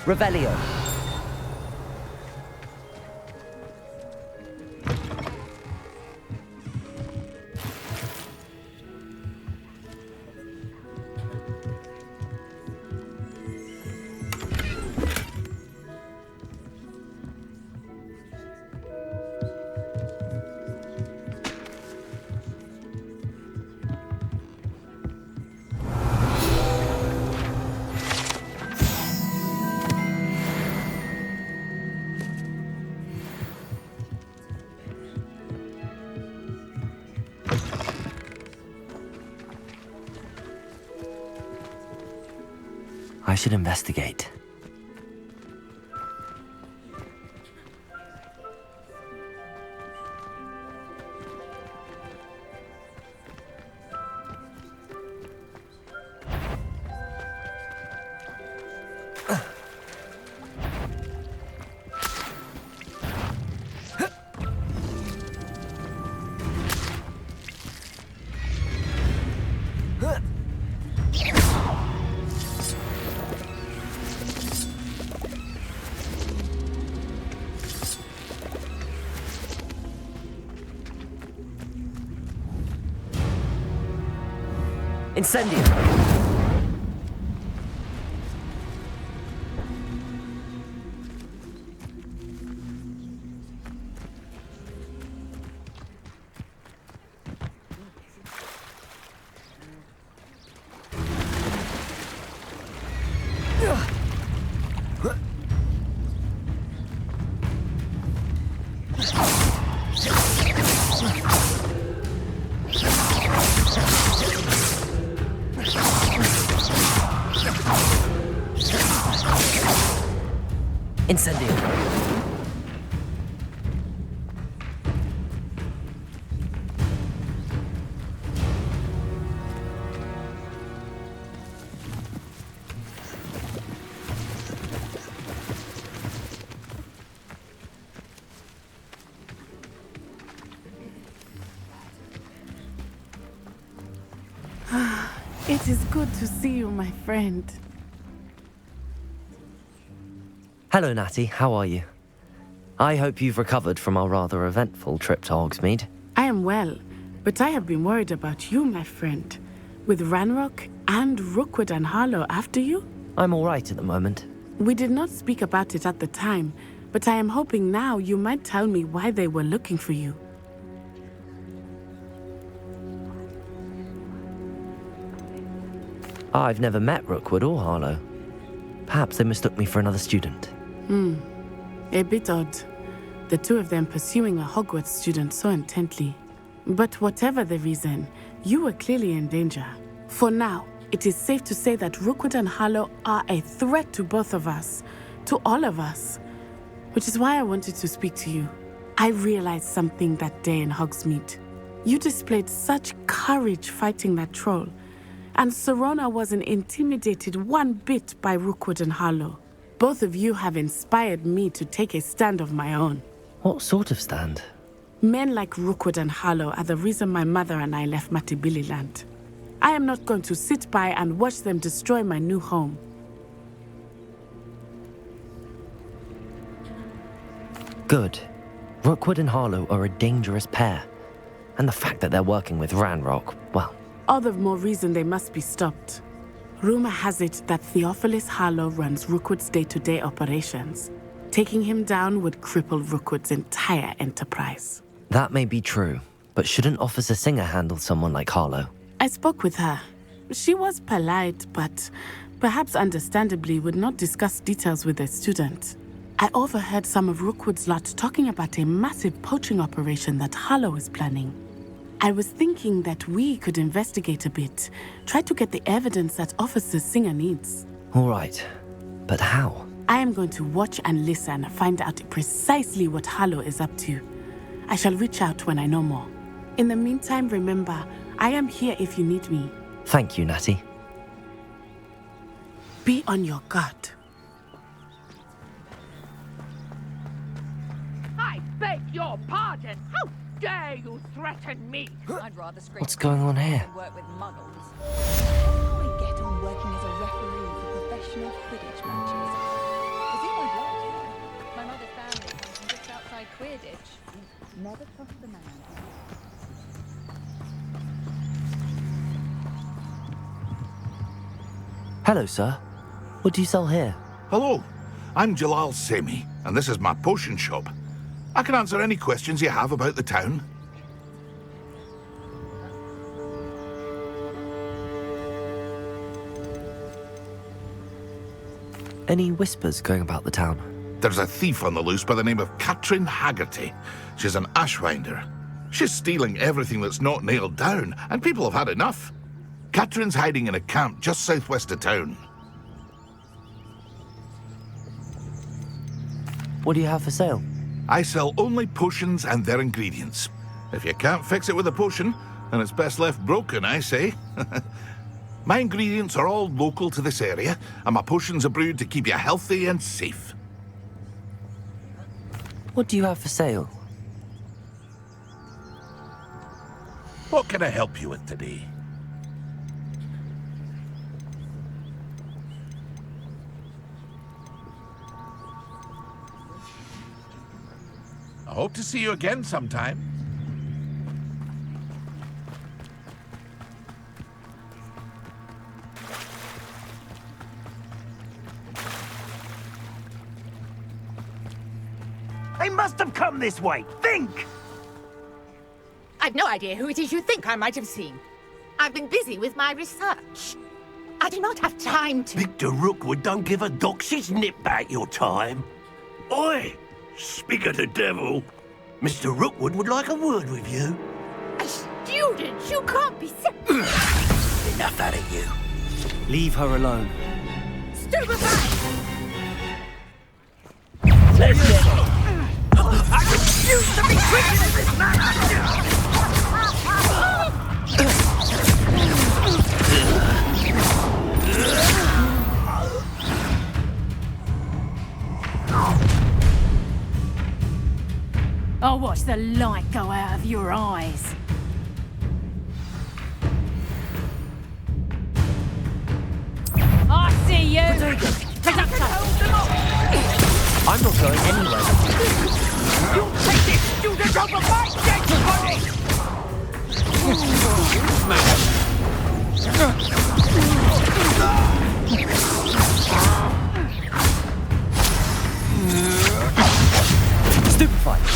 Revelio. I should investigate. Incendio! Incendio! It is good to see you, my friend. Hello, Natty. How are you? I hope you've recovered from our rather eventful trip to Hogsmeade. I am well, but I have been worried about you, my friend. With Ranrock and Rookwood and Harlow after you? I'm all right at the moment. We did not speak about it at the time, but I am hoping now you might tell me why they were looking for you. I've never met Rookwood or Harlow. Perhaps they mistook me for another student. A bit odd. The two of them pursuing a Hogwarts student so intently. But whatever the reason, you were clearly in danger. For now, it is safe to say that Rookwood and Harlow are a threat to both of us. To all of us. Which is why I wanted to speak to you. I realized something that day in Hogsmeade. You displayed such courage fighting that troll. And Serona wasn't intimidated one bit by Rookwood and Harlow. Both of you have inspired me to take a stand of my own. What sort of stand? Men like Rookwood and Harlow are the reason my mother and I left Matibili land. I am not going to sit by and watch them destroy my new home. Good. Rookwood and Harlow are a dangerous pair. And the fact that they're working with Ranrock, well... All the more reason they must be stopped. Rumor has it that Theophilus Harlow runs Rookwood's day-to-day operations. Taking him down would cripple Rookwood's entire enterprise. That may be true, but shouldn't Officer Singer handle someone like Harlow? I spoke with her. She was polite, but perhaps understandably would not discuss details with a student. I overheard some of Rookwood's lot talking about a massive poaching operation that Harlow is planning. I was thinking that we could investigate a bit, try to get the evidence that Officer Singer needs. All right, but how? I am going to watch and listen, find out precisely what Harlow is up to. I shall reach out when I know more. In the meantime, remember, I am here if you need me. Thank you, Natty. Be on your guard. I beg your pardon! How dare you threaten me? I'd rather scrape What's going on here? than work with muggles. How do I get on working as a referee for professional Quidditch matches? It's in my blood, you know. My mother's family comes from just outside Quidditch. Never trust a man. Hello, sir. What do you sell here? Hello, I'm Jalal Semi, and this is my potion shop. I can answer any questions you have about the town. Any whispers going about the town? There's a thief on the loose by the name of Katrin Haggerty. She's an ashwinder. She's stealing everything that's not nailed down, and people have had enough. Katrin's hiding in a camp just southwest of town. What do you have for sale? I sell only potions and their ingredients. If you can't fix it with a potion, then it's best left broken, I say. My ingredients are all local to this area, and my potions are brewed to keep you healthy and safe. What do you have for sale? What can I help you with today? I hope to see you again sometime. must have come this way. Think! I've no idea who it is you think I might have seen. I've been busy with my research. I do not have time to... Victor Rookwood don't give a doxy's nip back your time. Oi! Speak of the devil. Mr. Rookwood would like a word with you. A student? You can't be sick. Enough out of you. Leave her alone. Stupefy! I refuse to be treated in this manner! I'll watch the light go out of your eyes. I see you! I'm not going anywhere. You take this student over my dead body! Stupefied.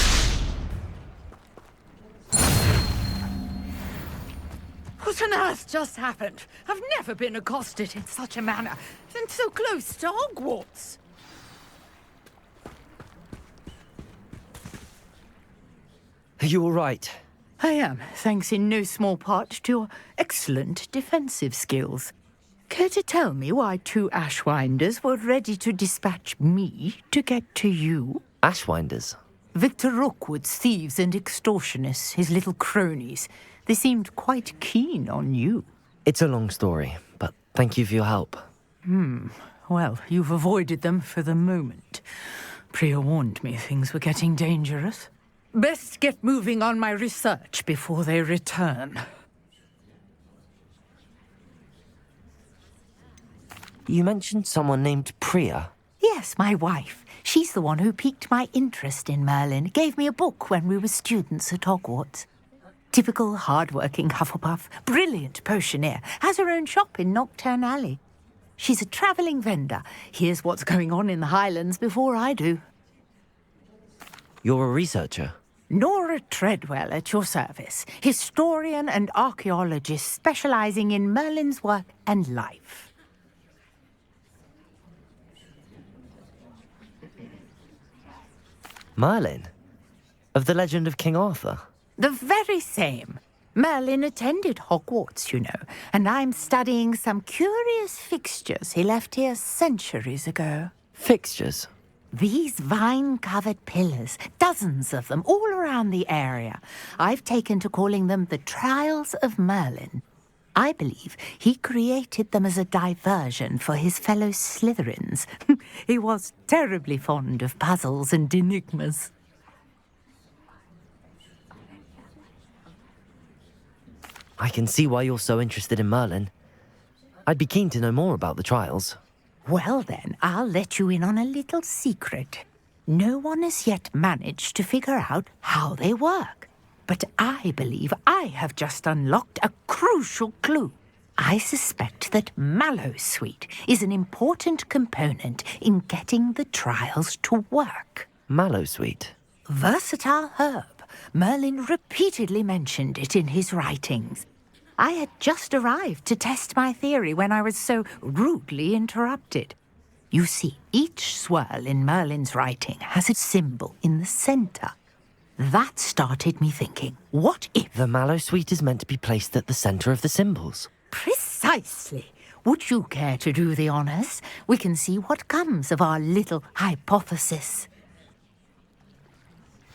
What on earth just happened? I've never been accosted in such a manner, and so close to Hogwarts. Are you all right? I am, thanks in no small part to your excellent defensive skills. Care to tell me why two Ashwinders were ready to dispatch me to get to you? Ashwinders? Victor Rookwood's thieves and extortionists, his little cronies. They seemed quite keen on you. It's a long story, but thank you for your help. Well, you've avoided them for the moment. Priya warned me things were getting dangerous. Best get moving on my research before they return. You mentioned someone named Priya. Yes, my wife. She's the one who piqued my interest in Merlin. Gave me a book when we were students at Hogwarts. Typical hard-working Hufflepuff, brilliant potioneer, has her own shop in Nocturne Alley. She's a travelling vendor. Hears what's going on in the Highlands before I do. You're a researcher? Nora Treadwell at your service, historian and archaeologist specialising in Merlin's work and life. Merlin? Of the legend of King Arthur? The very same. Merlin attended Hogwarts, you know, and I'm studying some curious fixtures he left here centuries ago. Fixtures? These vine-covered pillars, dozens of them, all around the area. I've taken to calling them the Trials of Merlin. I believe he created them as a diversion for his fellow Slytherins. He was terribly fond of puzzles and enigmas. I can see why you're so interested in Merlin. I'd be keen to know more about the trials. Well then, I'll let you in on a little secret. No one has yet managed to figure out how they work. But I believe I have just unlocked a crucial clue. I suspect that Mallowsweet is an important component in getting the trials to work. Mallowsweet? Versatile herb. Merlin repeatedly mentioned it in his writings. I had just arrived to test my theory when I was so rudely interrupted. You see, each swirl in Merlin's writing has a symbol in the centre. That started me thinking, what if... The Mallowsweet is meant to be placed at the centre of the symbols. Precisely. Would you care to do the honours? We can see what comes of our little hypothesis.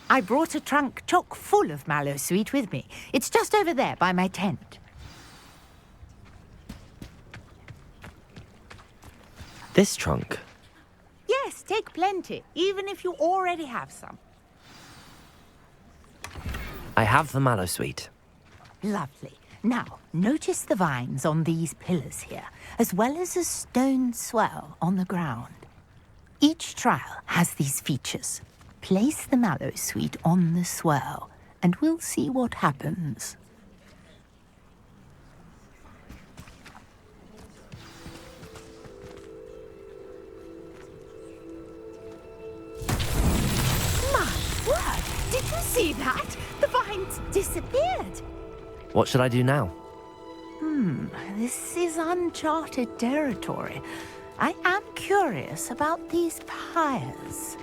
I brought a trunk chock full of Mallowsweet with me. It's just over there by my tent. This trunk? Yes, take plenty, even if you already have some. I have the Mallowsweet. Lovely. Now, notice the vines on these pillars here, as well as a stone swirl on the ground. Each trial has these features. Place the Mallowsweet on the swirl, and we'll see what happens. see that? The vines disappeared. What should I do now? This is uncharted territory. I am curious about these pyres.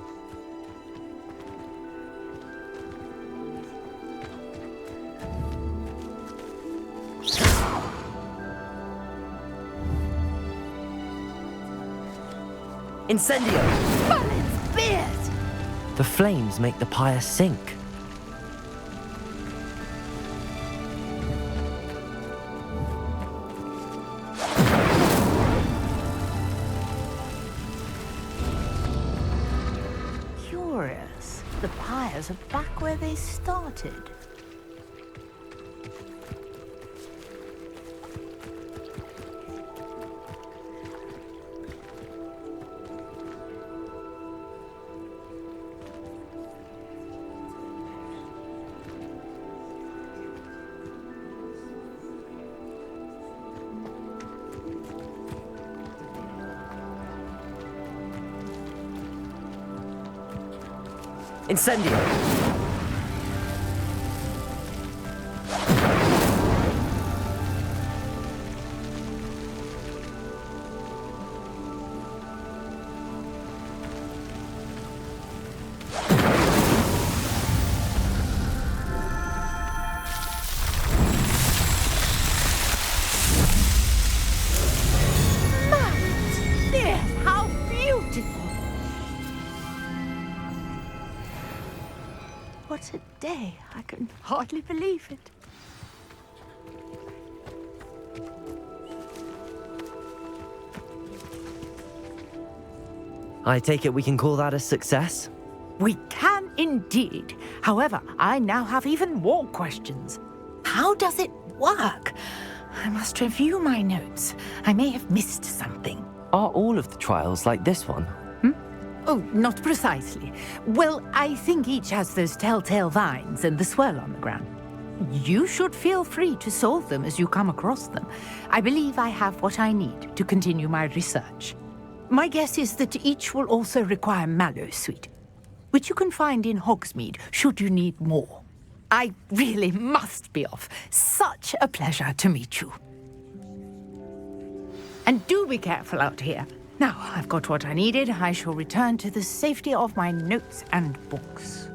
Incendio! Merlin's beard! The flames make the pyre sink. Curious. The pyres are back where they started. Incendio! How beautiful! What a day. I can hardly believe it. I take it we can call that a success? We can indeed. However, I now have even more questions. How does it work? I must review my notes. I may have missed something. Are all of the trials like this one? Oh, not precisely. Well, I think each has those telltale vines and the swirl on the ground. You should feel free to solve them as you come across them. I believe I have what I need to continue my research. My guess is that each will also require mallow sweet, which you can find in Hogsmeade should you need more. I really must be off. Such a pleasure to meet you. And do be careful out here. Now I've got what I needed, I shall return to the safety of my notes and books.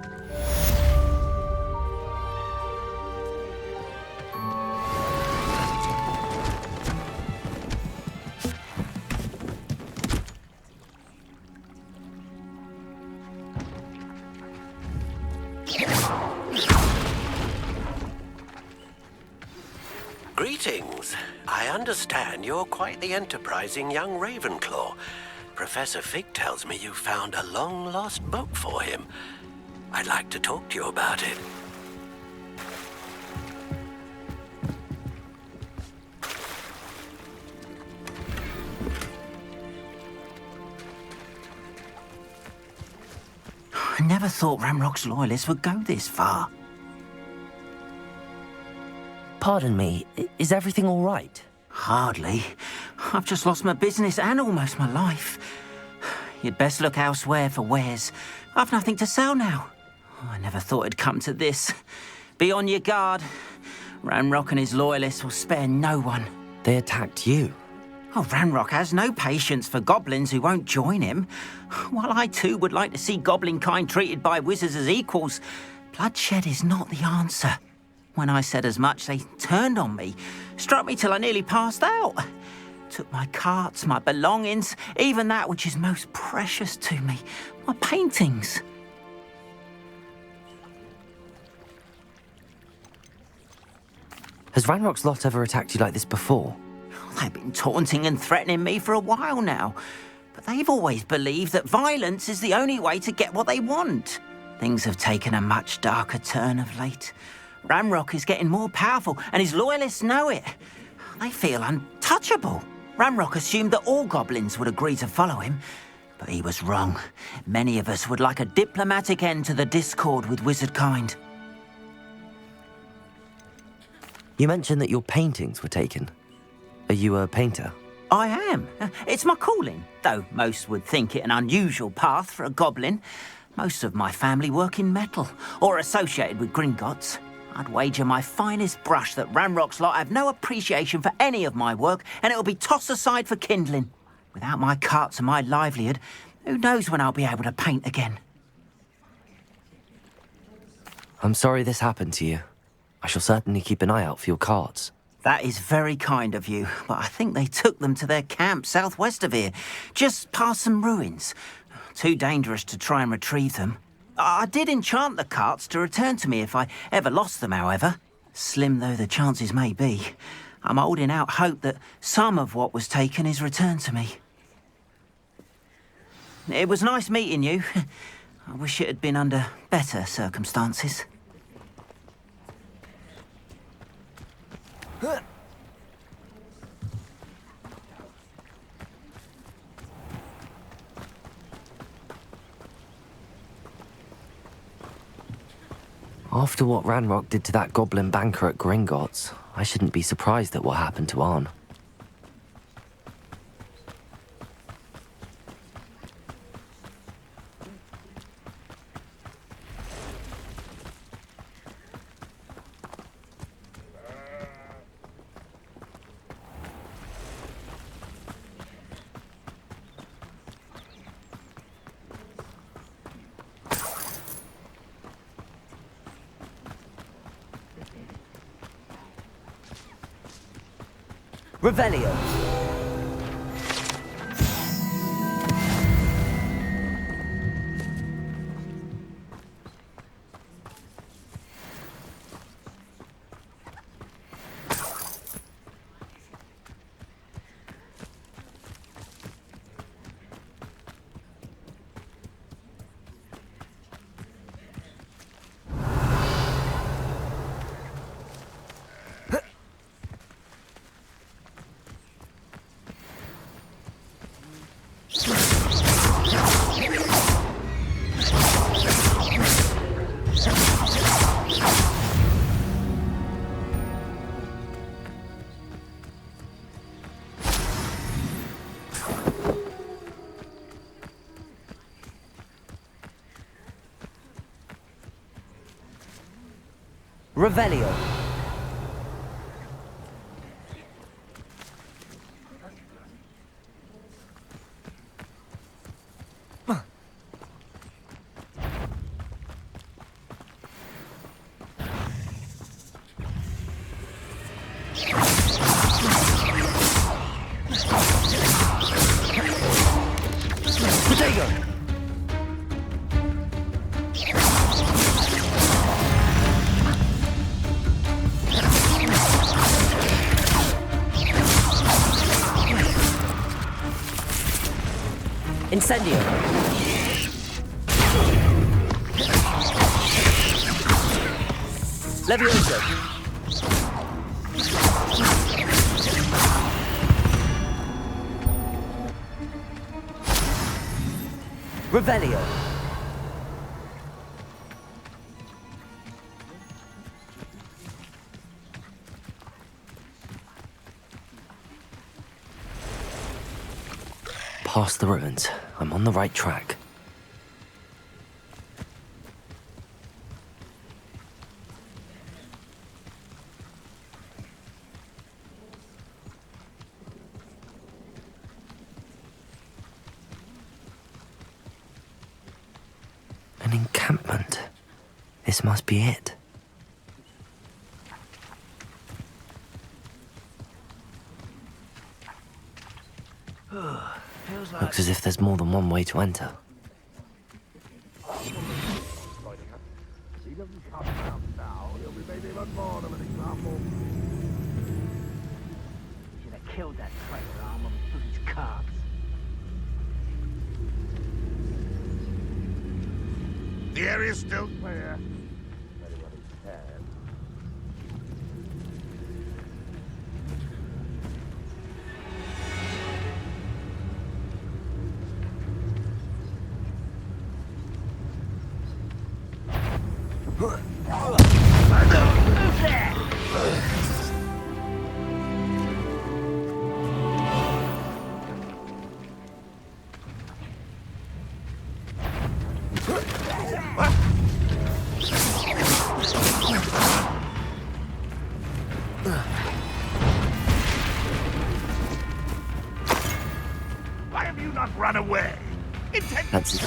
Greetings. I understand you're quite the enterprising young Ravenclaw. Professor Fig tells me you found a long-lost book for him. I'd like to talk to you about it. I never thought Ramrock's loyalists would go this far. Pardon me, is everything all right? Hardly. I've just lost my business and almost my life. You'd best look elsewhere for wares. I've nothing to sell now. I never thought it'd come to this. Be on your guard. Ranrock and his loyalists will spare no one. They attacked you? Oh, Ranrock has no patience for goblins who won't join him. While I too would like to see goblin kind treated by wizards as equals, bloodshed is not the answer. When I said as much, they turned on me, struck me till I nearly passed out. Took my carts, my belongings, even that which is most precious to me, my paintings. Has Ranrock's lot ever attacked you like this before? They've been taunting and threatening me for a while now, but they've always believed that violence is the only way to get what they want. Things have taken a much darker turn of late. Ranrock is getting more powerful, and his loyalists know it. They feel untouchable. Ranrock assumed that all goblins would agree to follow him, but he was wrong. Many of us would like a diplomatic end to the discord with wizard kind. You mentioned that your paintings were taken. Are you a painter? I am. It's my calling, though most would think it an unusual path for a goblin. Most of my family work in metal, or associated with Gringotts. I'd wager my finest brush that Ranrock's lot have no appreciation for any of my work, and it'll be tossed aside for kindling. Without my carts and my livelihood, who knows when I'll be able to paint again. I'm sorry this happened to you. I shall certainly keep an eye out for your carts. That is very kind of you, but I think they took them to their camp southwest of here, just past some ruins. Too dangerous to try and retrieve them. I did enchant the carts to return to me if I ever lost them, however. Slim though the chances may be, I'm holding out hope that some of what was taken is returned to me. It was nice meeting you. I wish it had been under better circumstances. After what Ranrock did to that goblin banker at Gringotts, I shouldn't be surprised at what happened to Arn. Revelio. Revelio. Potato. Incendio. Levioso. Revelio. Past the ruins. I'm on the right track. An encampment. This must be it. Looks as if there's more than one way to enter. He doesn't come out now, he'll be made even more of an example. You should have killed that traitor arm and took his cards. The area's still clear. Very well he can. Fancy.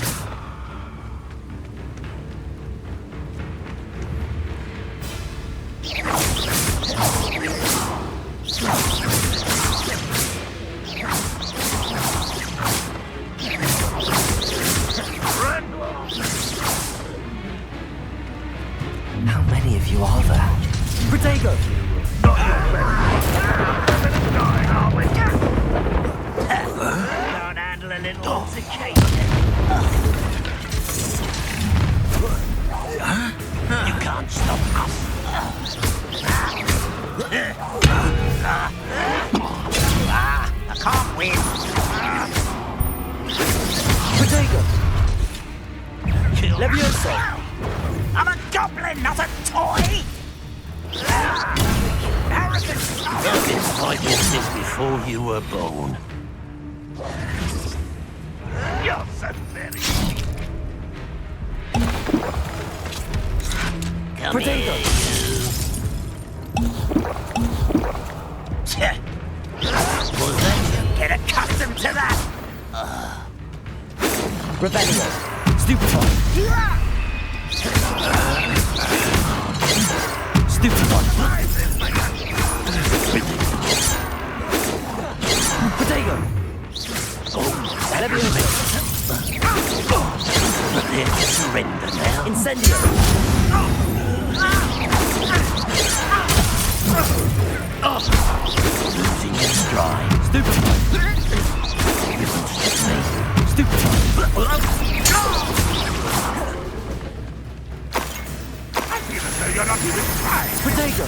How many of you are there? Protego! Can't handle a little altercation. You can't stop us. I can't win. Protego! Levioso! I'm a goblin, not a toy! Arrogant! I've been fighting since before you were born. You're so very... Come Protego! here, was that you? Get accustomed to that! Revelio! Stupefy! Stupefy! Protego! Levioso! Prepare to surrender now. Incendio! Losing your stride. Stupefy! Stupefy! I feel as though you're not even trying! Protego!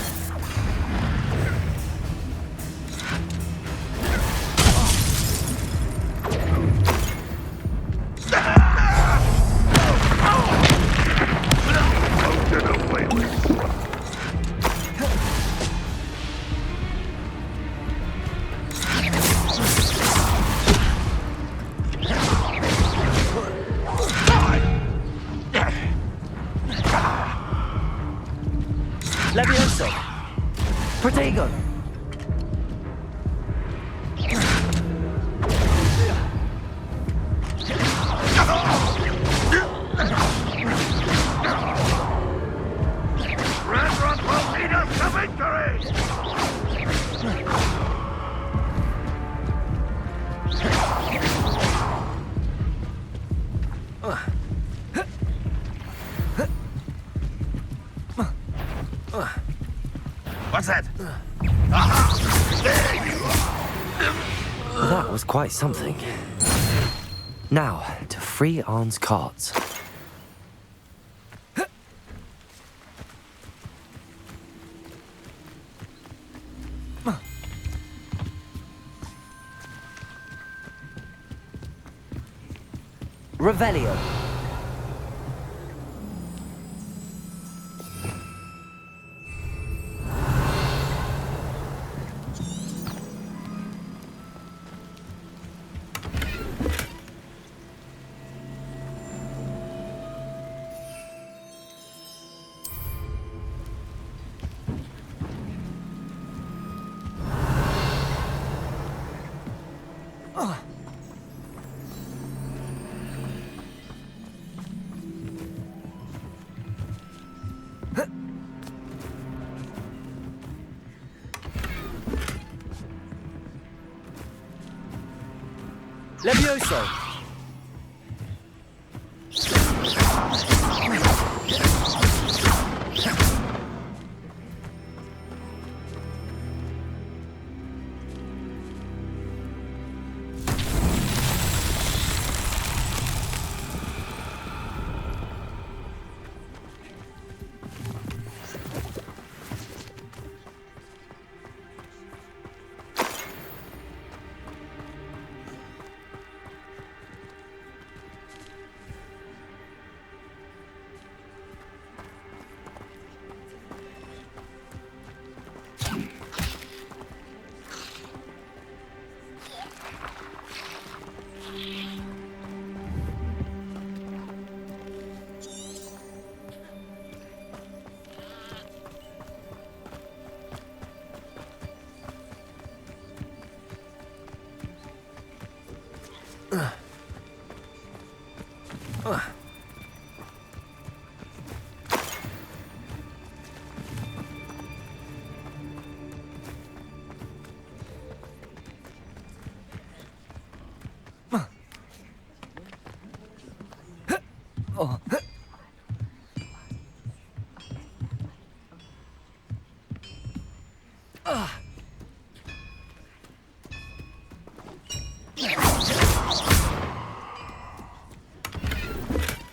Levioso! Protego! What's that? That was quite something. Now, to free Arn's cards. Revelio. Levioso!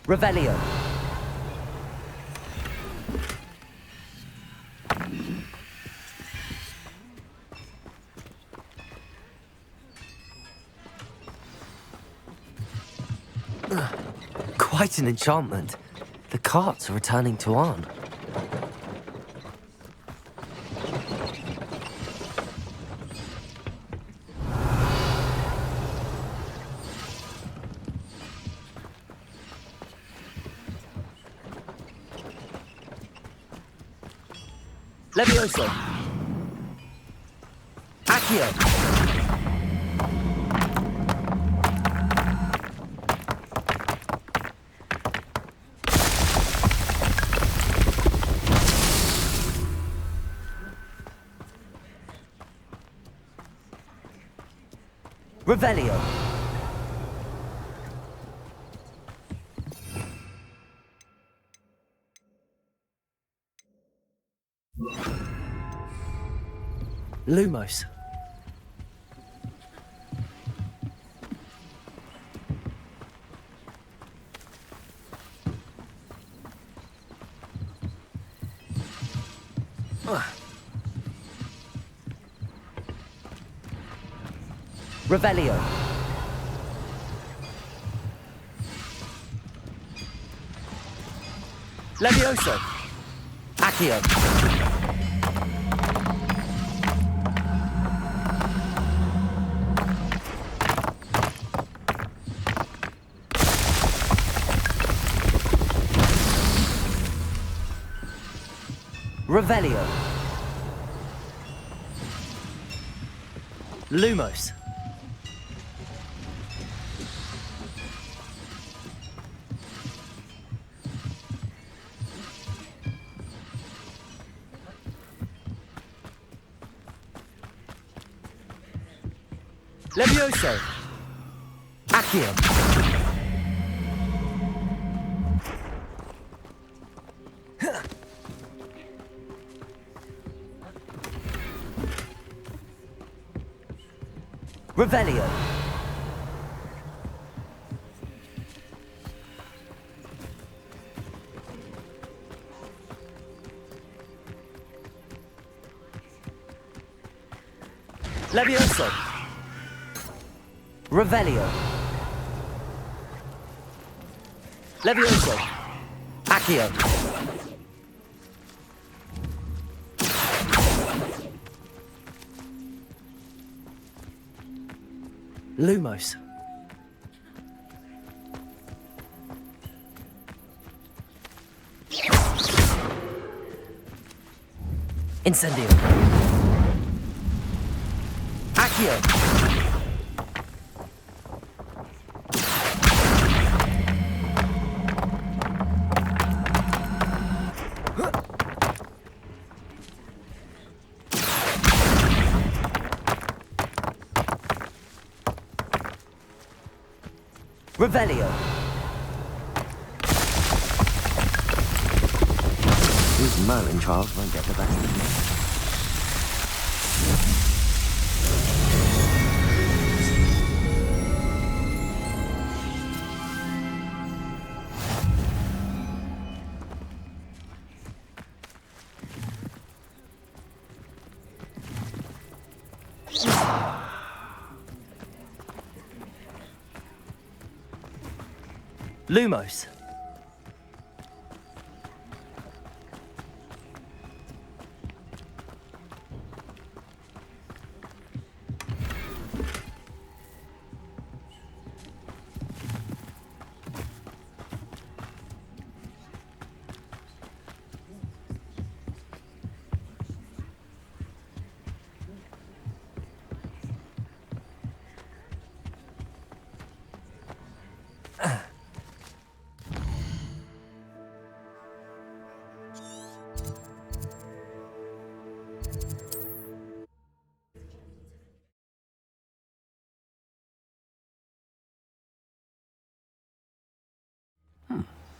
Revelio. Quite an enchantment. The carts are returning to Arn. Levioso. Accio. Revelio. Lumos. Revelio. Levioso. Accio. Revelio. Lumos. Levioso. Accio. Revelio. Levioso. Revelio. Levioso. Accio. Lumos. Incendio. Accio. Revelio. These Merlin trials won't get the best of me. Lumos.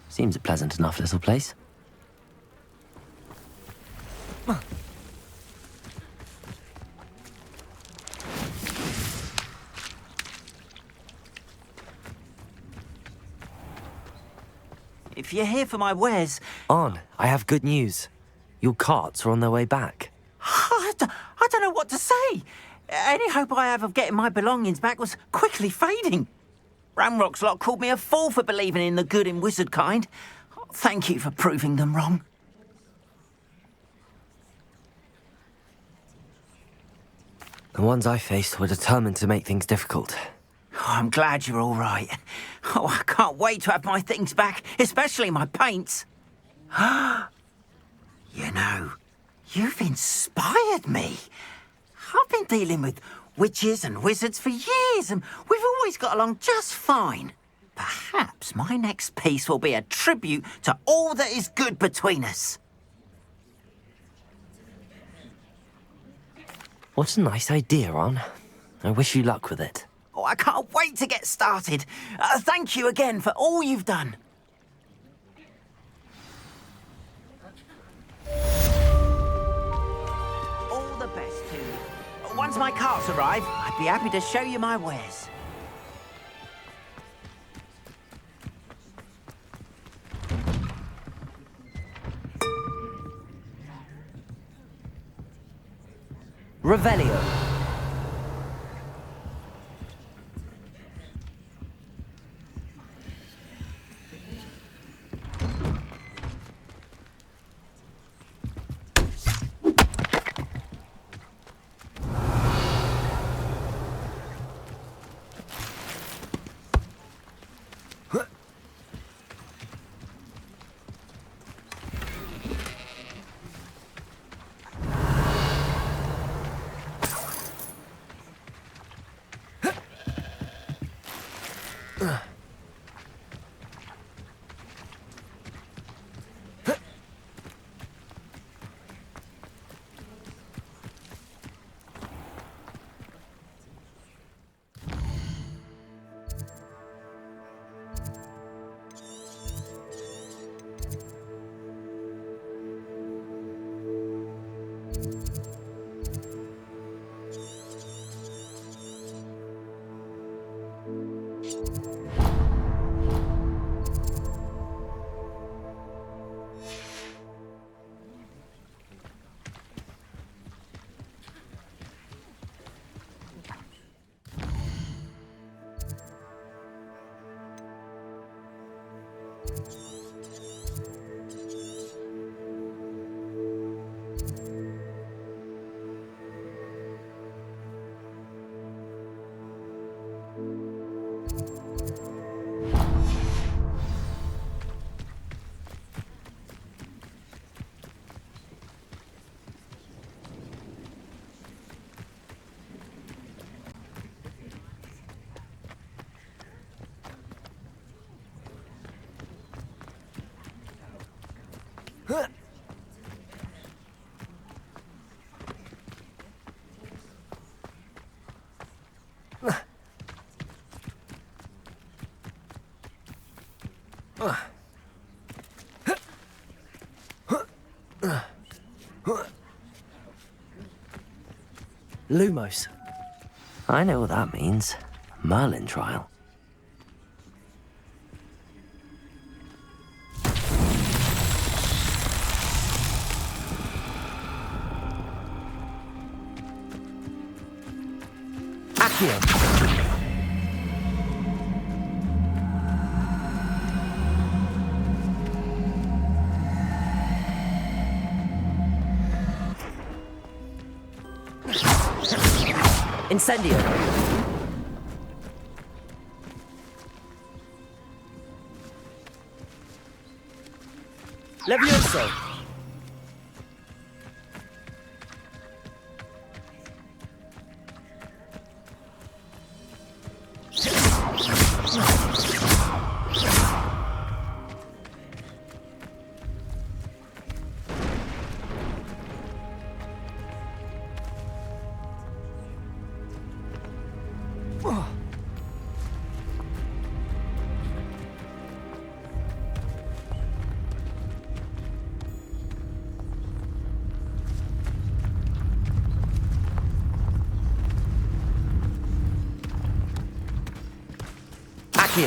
Seems a pleasant enough little place. If you're here for my wares... On, I have good news. Your carts are on their way back. I don't know what to say. Any hope I have of getting my belongings back was quickly fading. Ramrock's lot called me a fool for believing in the good in wizard kind. Thank you for proving them wrong. The ones I faced were determined to make things difficult. Oh, I'm glad you're all right. Oh, I can't wait to have my things back, especially my paints. You know, you've inspired me. I've been dealing with witches and wizards for years, and we've always got along just fine. Perhaps my next piece will be a tribute to all that is good between us. What a nice idea, Ron. I wish you luck with it. Oh, I can't wait to get started. Thank you again for all you've done. All the best to you. Once my carts arrive, I'd be happy to show you my wares. Revelio. Lumos. I know what that means. Merlin trial. Accio. Incendio. Levioso.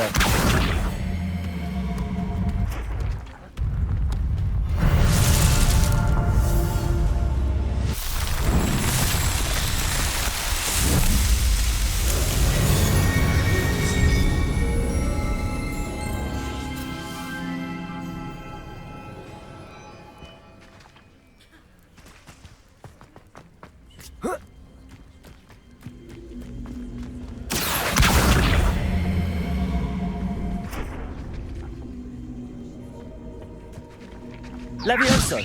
Accio. Levioso.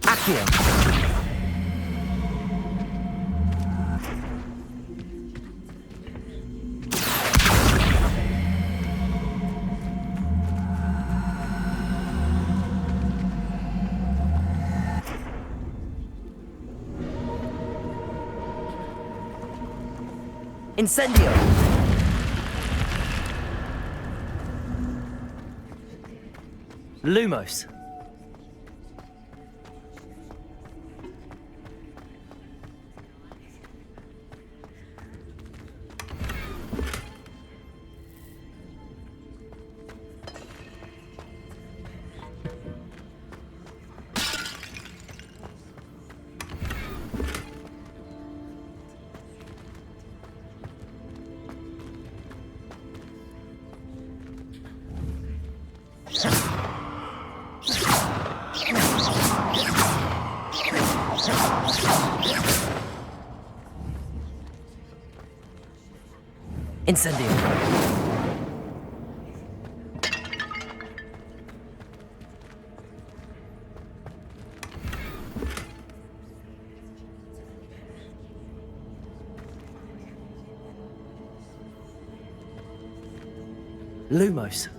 Accio. Incendio. Lumos. Incendio. Lumos.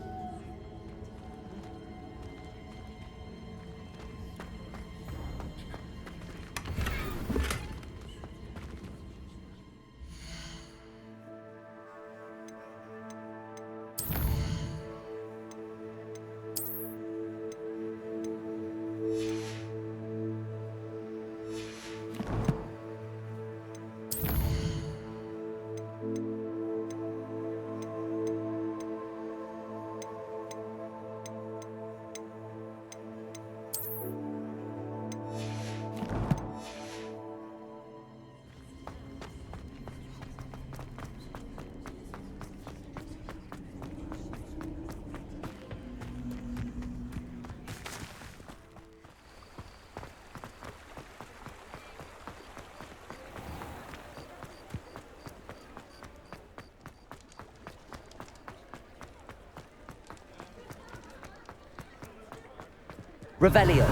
Revelio.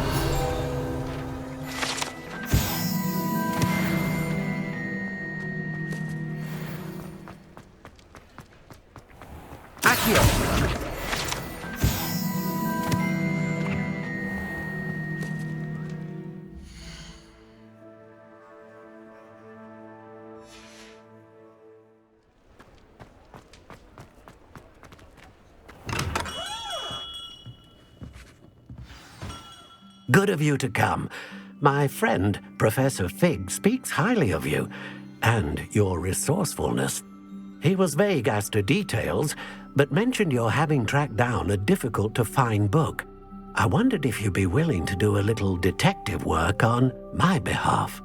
Accio. Good of you to come. My friend, Professor Fig, speaks highly of you and your resourcefulness. He was vague as to details, but mentioned your having tracked down a difficult-to-find book. I wondered if you'd be willing to do a little detective work on my behalf.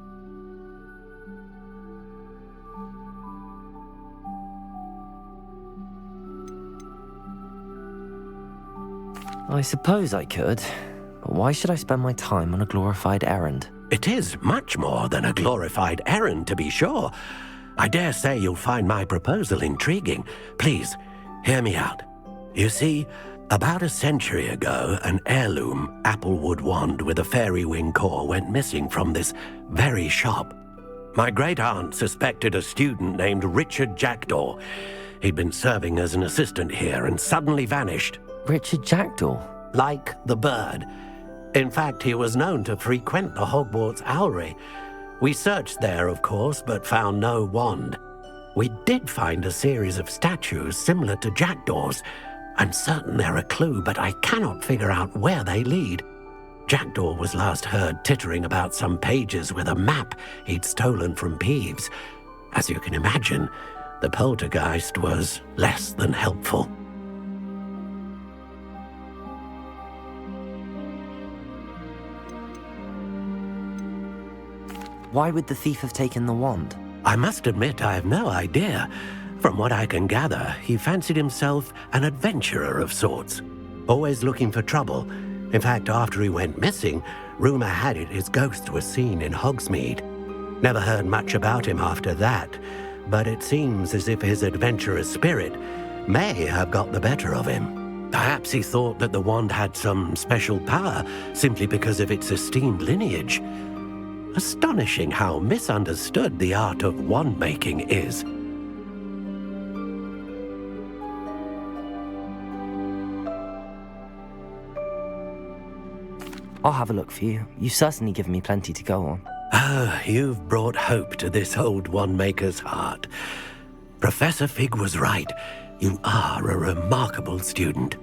I suppose I could. But why should I spend my time on a glorified errand? It is much more than a glorified errand, to be sure. I dare say you'll find my proposal intriguing. Please, hear me out. You see, about a century ago, an heirloom applewood wand with a fairy wing core went missing from this very shop. My great-aunt suspected a student named Richard Jackdaw. He'd been serving as an assistant here and suddenly vanished. Richard Jackdaw? Like the bird. In fact, he was known to frequent the Hogwarts Owlery. We searched there, of course, but found no wand. We did find a series of statues similar to Jackdaw's. I'm certain they're a clue, but I cannot figure out where they lead. Jackdaw was last heard tittering about some pages with a map he'd stolen from Peeves. As you can imagine, The poltergeist was less than helpful. Why would the thief have taken the wand? I must admit I have no idea. From what I can gather, he fancied himself an adventurer of sorts, always looking for trouble. In fact, after he went missing, rumor had it his ghost was seen in Hogsmeade. Never heard much about him after that, but it seems as if his adventurous spirit may have got the better of him. Perhaps he thought that the wand had some special power simply because of its esteemed lineage. Astonishing how misunderstood the art of wand-making is. I'll have a look for you. You've certainly given me plenty to go on. Ah, you've brought hope to this old wand-maker's heart. Professor Fig was right. You are a remarkable student.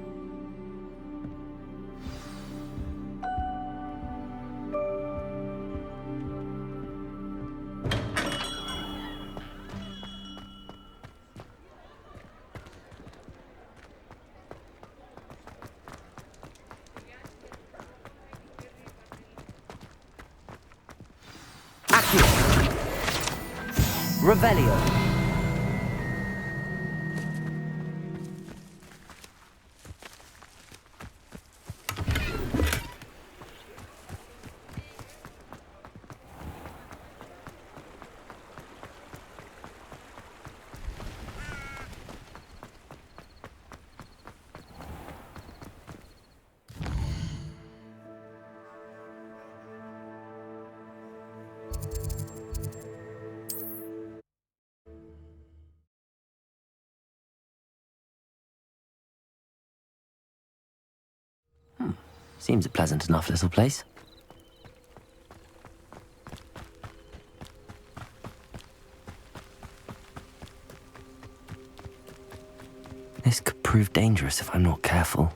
Revelio. Seems a pleasant enough little place. This could prove dangerous if I'm not careful.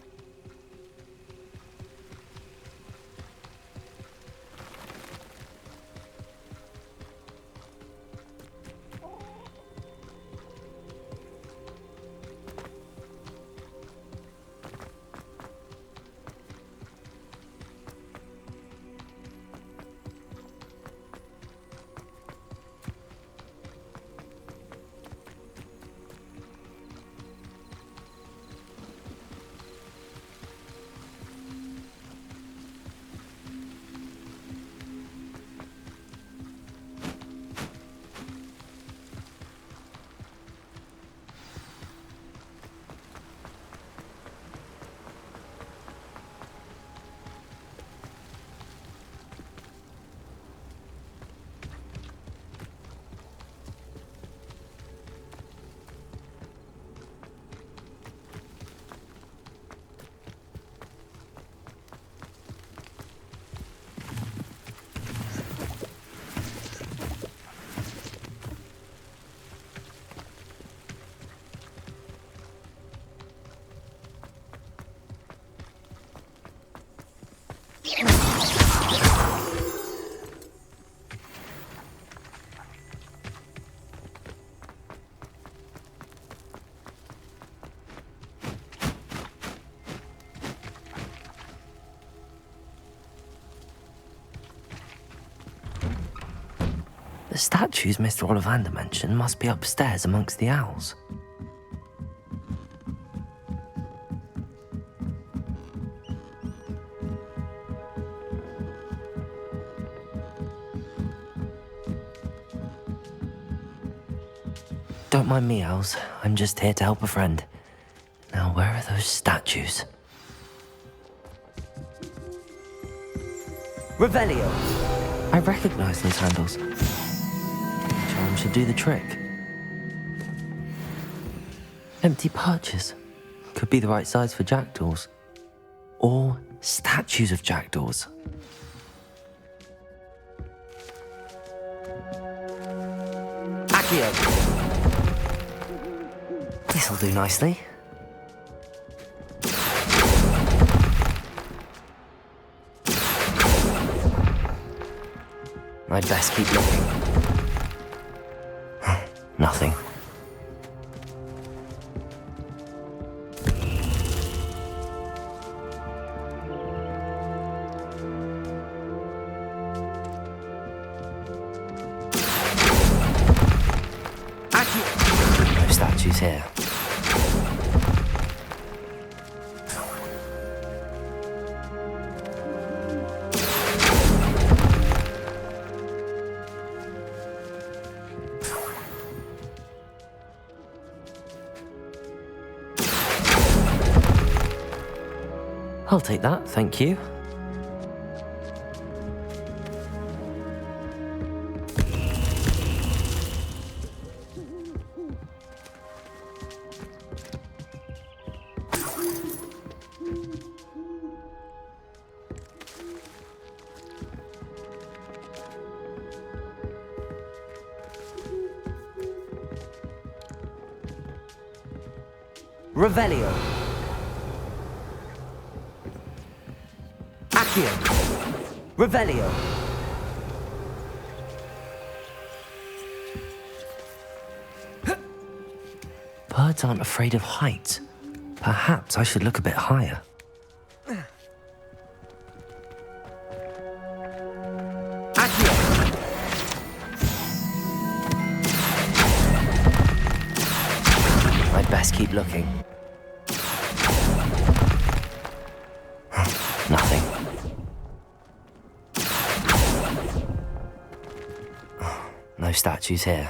The statues Mr. Ollivander mentioned must be upstairs amongst the owls. Don't mind me, owls. I'm just here to help a friend. Now, where are those statues? Revelio! I recognize those handles. Charm should do the trick. Empty perches. Could be the right size for jackdaws. Or statues of jackdaws. Accio! This'll do nicely. I'd best keep looking. Nothing. statues here. I'll take that, thank you. Revelio. Accio. Revelio. Birds aren't afraid of heights. Perhaps I should look a bit higher. Accio. I'd best keep looking. Nothing. No statues here.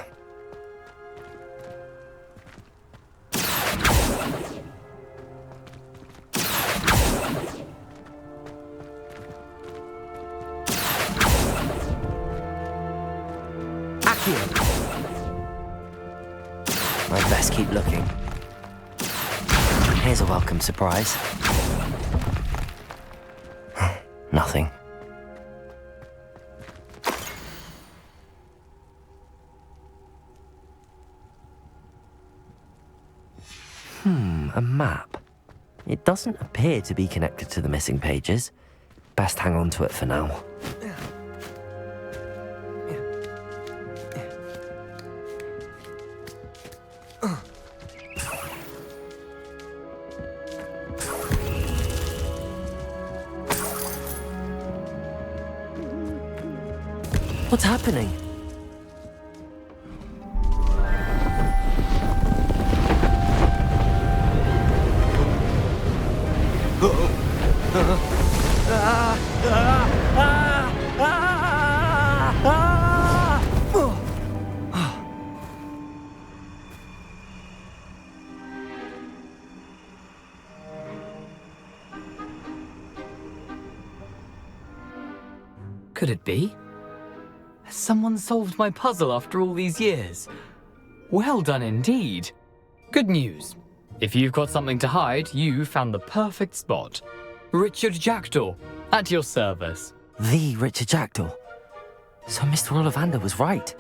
Accio. I'd best keep looking. Here's a welcome surprise. Nothing. A map. It doesn't appear to be connected to the missing pages. Best hang on to it for now. What's happening? Could it be? Has someone solved my puzzle after all these years? Well done indeed. Good news. If you've got something to hide, you found the perfect spot. Richard Jackdaw, at your service. The Richard Jackdaw. So Mr. Ollivander was right.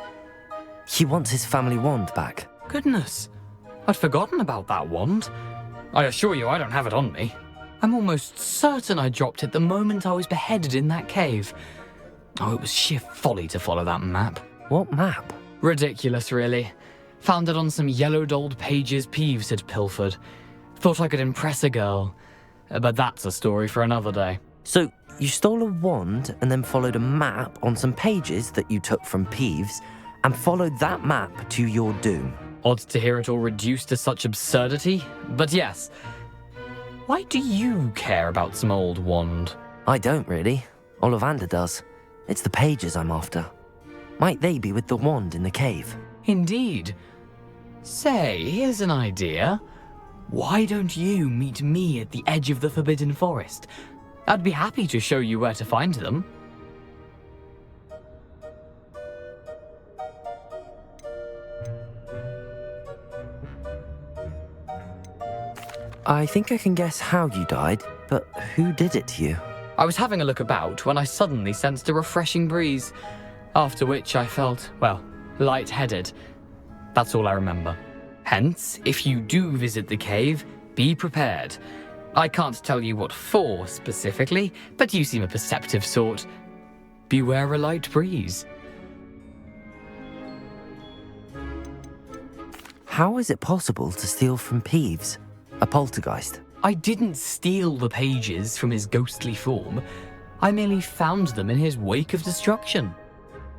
He wants his family wand back. Goodness, I'd forgotten about that wand. I assure you I don't have it on me. I'm almost certain I dropped it the moment I was beheaded in that cave. Oh, it was sheer folly to follow that map. What map? Ridiculous, really. Found it on some yellowed old pages Peeves had pilfered. Thought I could impress a girl. But that's a story for another day. So, you stole a wand and then followed a map on some pages that you took from Peeves and followed that map to your doom. Odd to hear it all reduced to such absurdity, but yes. Why do you care about some old wand? I don't really. Ollivander does. It's the pages I'm after. Might they be with the wand in the cave? Indeed. Say, here's an idea. Why don't you meet me at the edge of the Forbidden Forest? I'd be happy to show you where to find them. I think I can guess how you died, but who did it to you? I was having a look about when I suddenly sensed a refreshing breeze, after which I felt, well, lightheaded. That's all I remember. Hence, if you do visit the cave, be prepared. I can't tell you what for specifically, but you seem a perceptive sort. Beware a light breeze. How is it possible to steal from Peeves, a poltergeist? I didn't steal the pages from his ghostly form. I merely found them in his wake of destruction.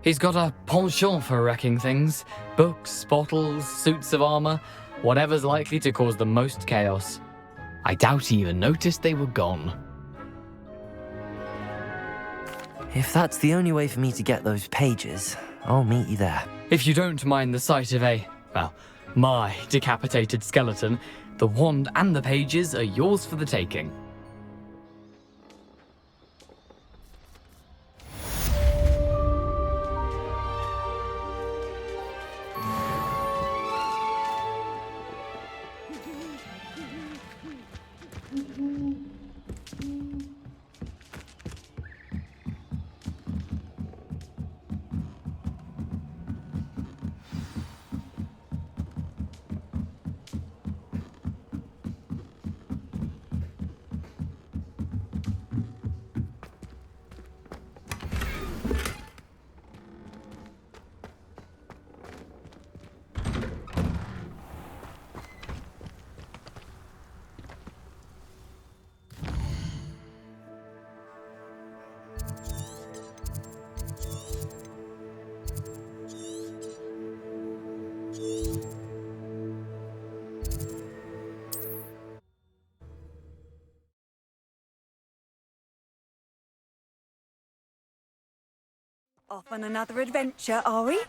He's got a penchant for wrecking things. Books, bottles, suits of armor. Whatever's likely to cause the most chaos. I doubt he even noticed they were gone. If that's the only way for me to get those pages, I'll meet you there. If you don't mind the sight of my decapitated skeleton, the wand and the pages are yours for the taking. Off on another adventure, are we?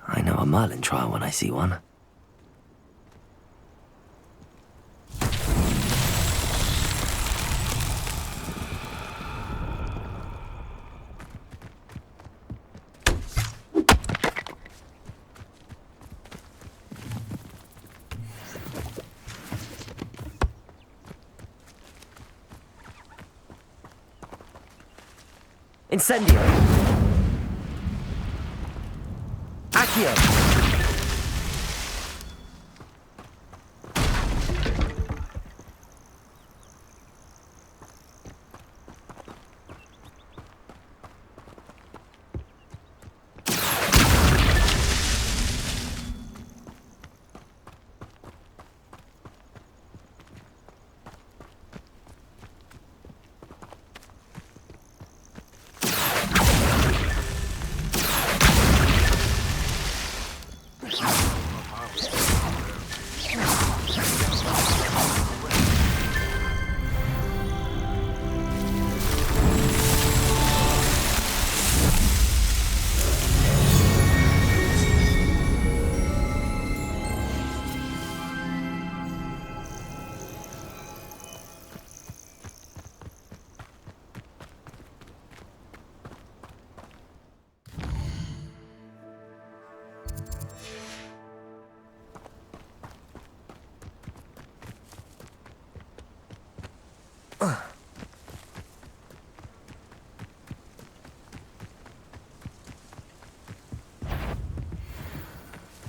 I know a Merlin trial when I see one. Incendio! Accio!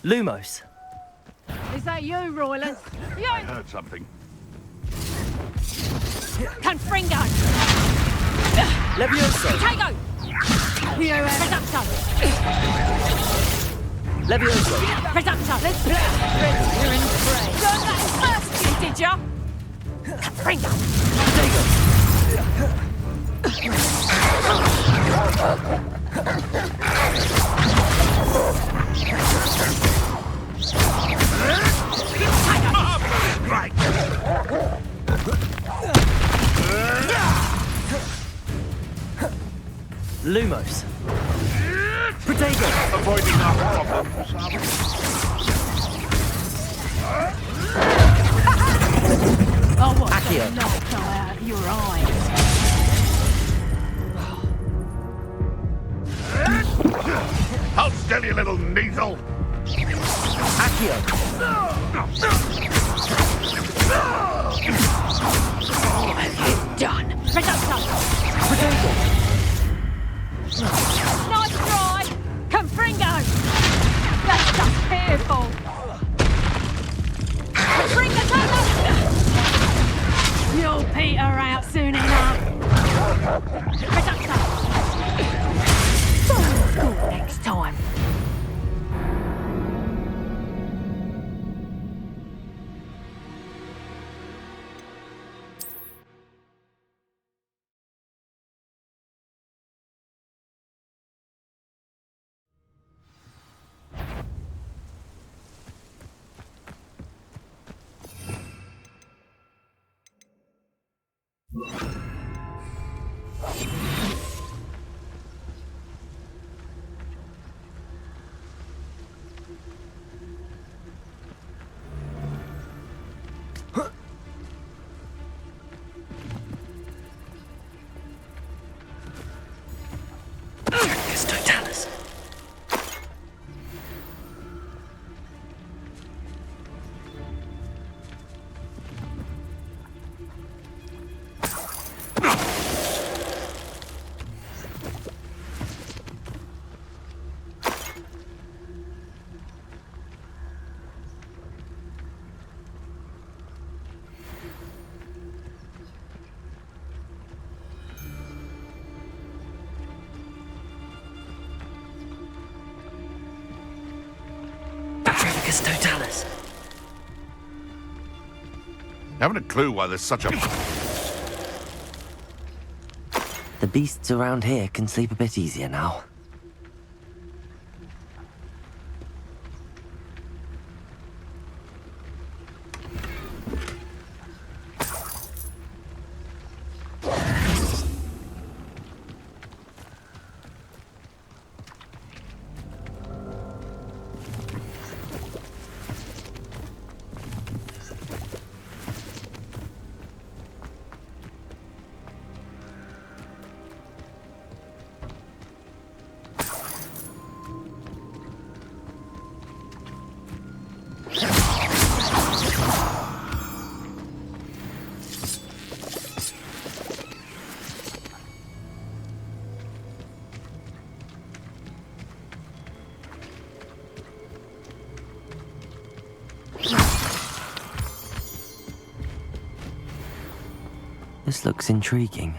Lumos. Is that you, Royland? You! I heard something. Confringo! Levioso! Potato! Reducto! Levioso! Reducto! You're in prey. Learned that first, you did ya? Confringo! Lumos. Protego. Avoiding our problems. Oh, what Accio. the light come out of your eyes? Hold still, you little needle. What have you done? Reduction! Nice try! Confringo! That's just fearful! Confringo, you'll peter out soon enough! Reduction! School next time! Totalis. Haven't a clue why there's such a... The beasts around here can sleep a bit easier now. This looks intriguing.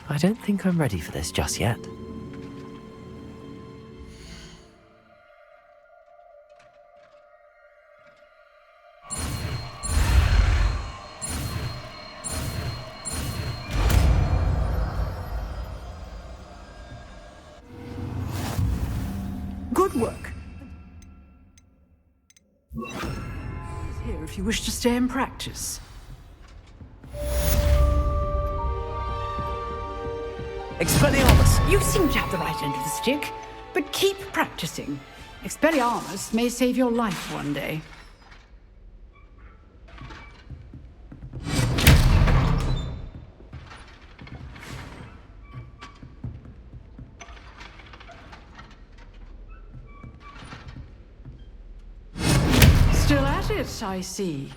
I don't think I'm ready for this just yet. Good work. Here if you wish to stay and practice. Expelliarmus! You seem to have the right end of the stick, but keep practicing. Expelliarmus may save your life one day. Quiet, I see.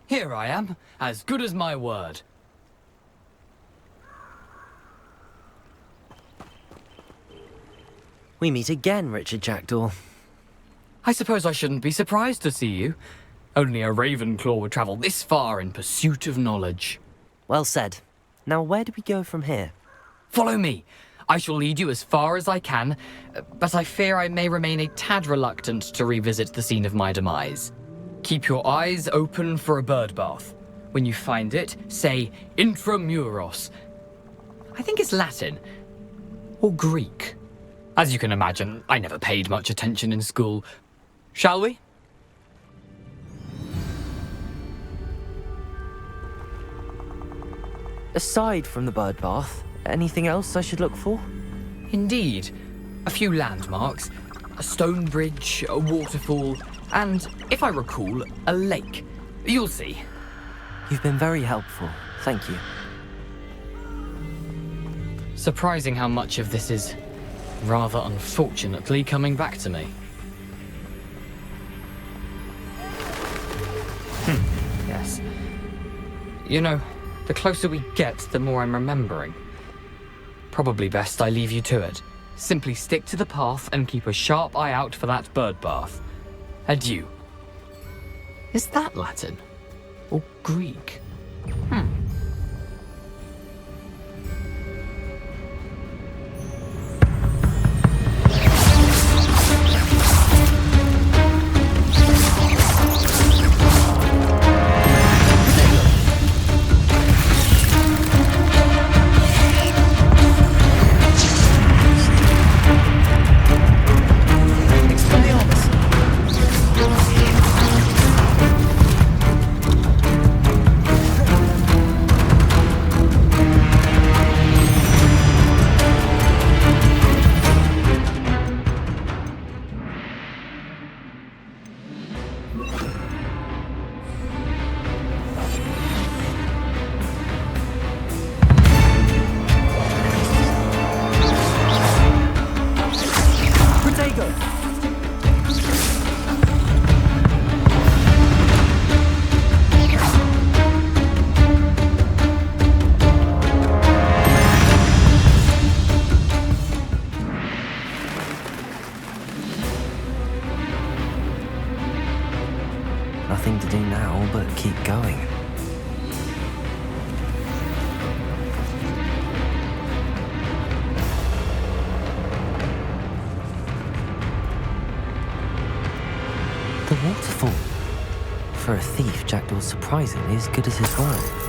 Here I am, as good as my word. We meet again, Richard Jackdaw. I suppose I shouldn't be surprised to see you. Only a Ravenclaw would travel this far in pursuit of knowledge. Well said. Now where do we go from here? Follow me. I shall lead you as far as I can, but I fear I may remain a tad reluctant to revisit the scene of my demise. Keep your eyes open for a bird bath. When you find it, say intramuros. I think it's Latin. Or Greek. As you can imagine, I never paid much attention in school. Shall we? Aside from the bird bath, anything else I should look for? Indeed. A few landmarks, a stone bridge, a waterfall, and, if I recall, a lake. You'll see. You've been very helpful. Thank you. Surprising how much of this is, rather unfortunately, coming back to me. Yes. You know, the closer we get, the more I'm remembering. Probably best I leave you to it. Simply stick to the path and keep a sharp eye out for that bird bath. Adieu. Is that Latin? Or Greek? Nothing to do now but keep going. The waterfall. For a thief, Jackdaw's surprisingly as good as his word.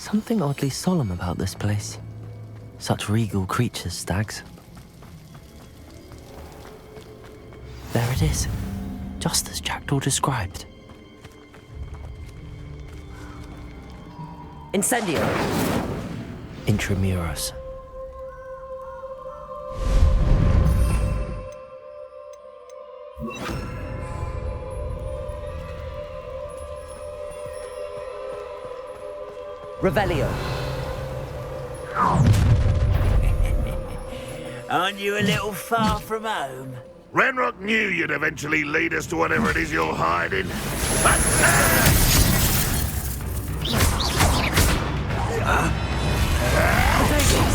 Something oddly solemn about this place. Such regal creatures, stags. There it is, just as Jackdaw described. Incendio! Intramuros. Revelio. Aren't you a little far from home? Ranrock knew you'd eventually lead us to whatever it is you're hiding.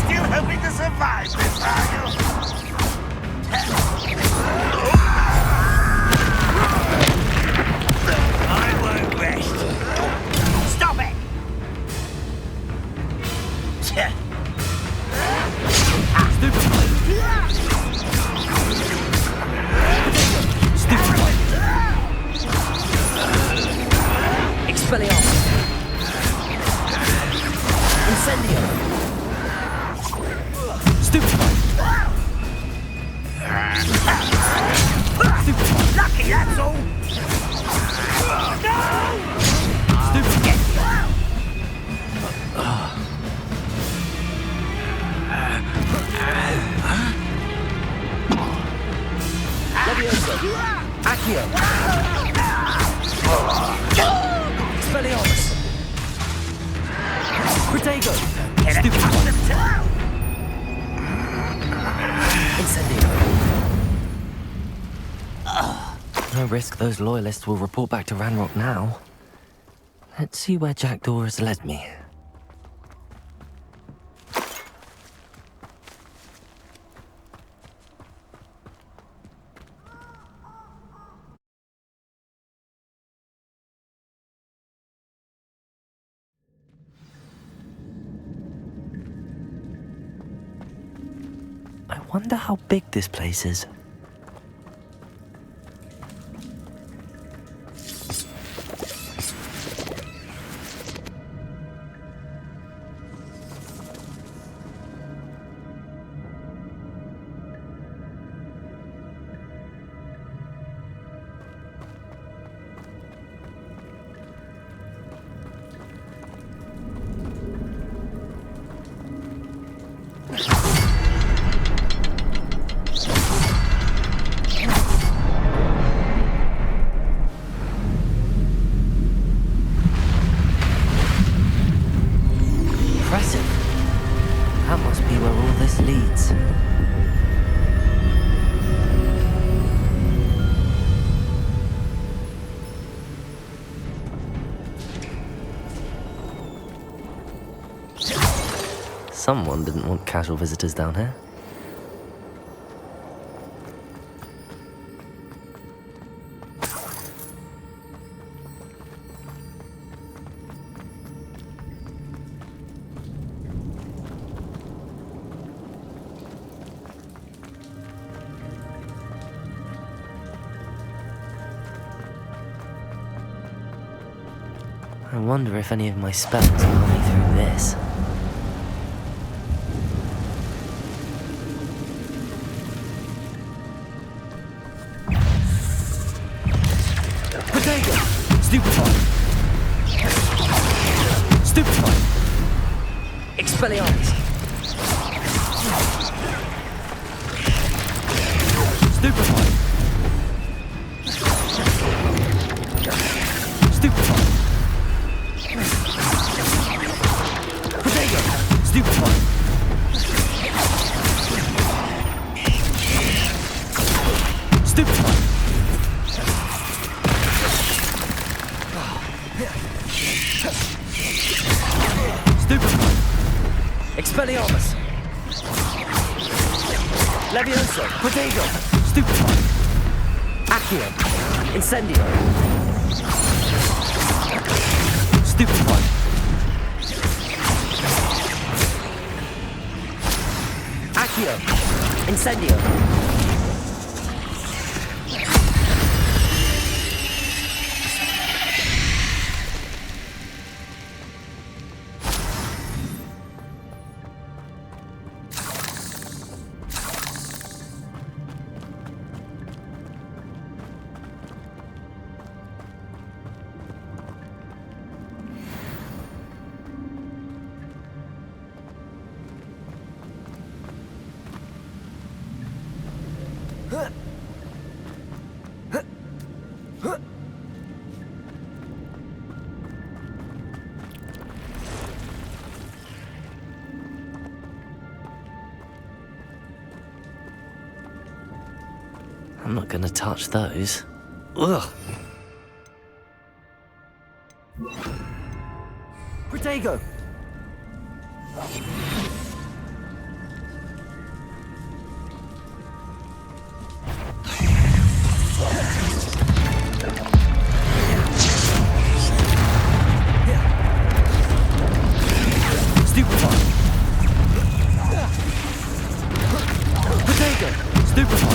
Still hoping to survive this, are you? I won't rest. Stop it! Expelliarmus. Incendio. Lucky, that's all. No! Levioso. Accio. Expelliarmus. Protego. Incendio. No risk those loyalists will report back to Ranrock now. Let's see where Jackdaw has led me. I wonder how big this place is. Someone didn't want casual visitors down here. I wonder if any of my spells are coming through this. Expelliarmus. Stupefy. Stupefy. Protego. Stupefy. Stupefy. Stupefy. Expelliarmus. Levioso. Protego. Stupefy. Accio. Incendio. Stupefy. Accio. Incendio. I'm not gonna touch those. Ugh! Protego! Stupefy! Protego! Stupefy!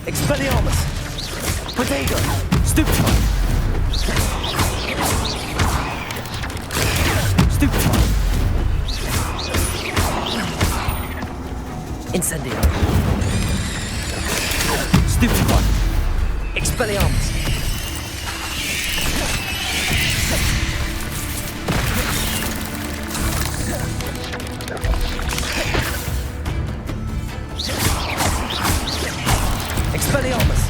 Expelliarmus! Protego! Stupefy! Stupefy! Incendio! Stupefy! Expelliarmus! Expelliarmus!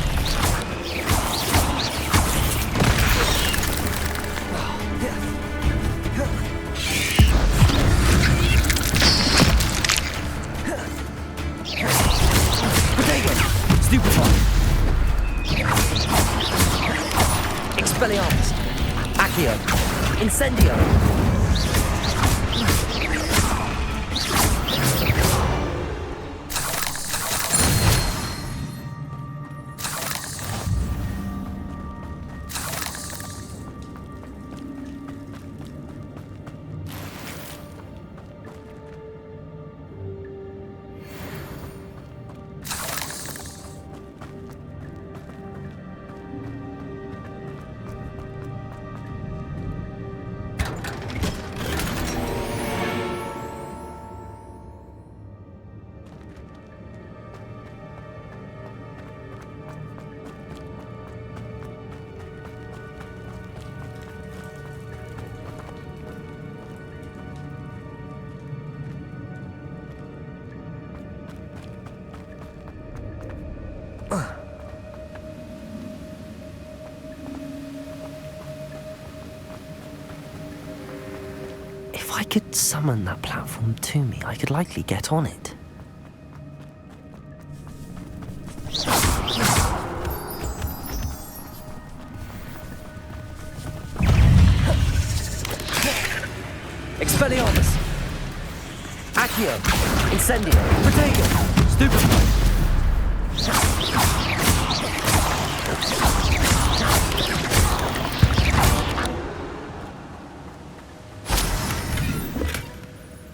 Protego! Stupefy! Expelliarmus! Accio! Incendio! If I could summon that platform to me, I could likely get on it. Expelliarmus! Accio! Incendio! Protego! Stupefy!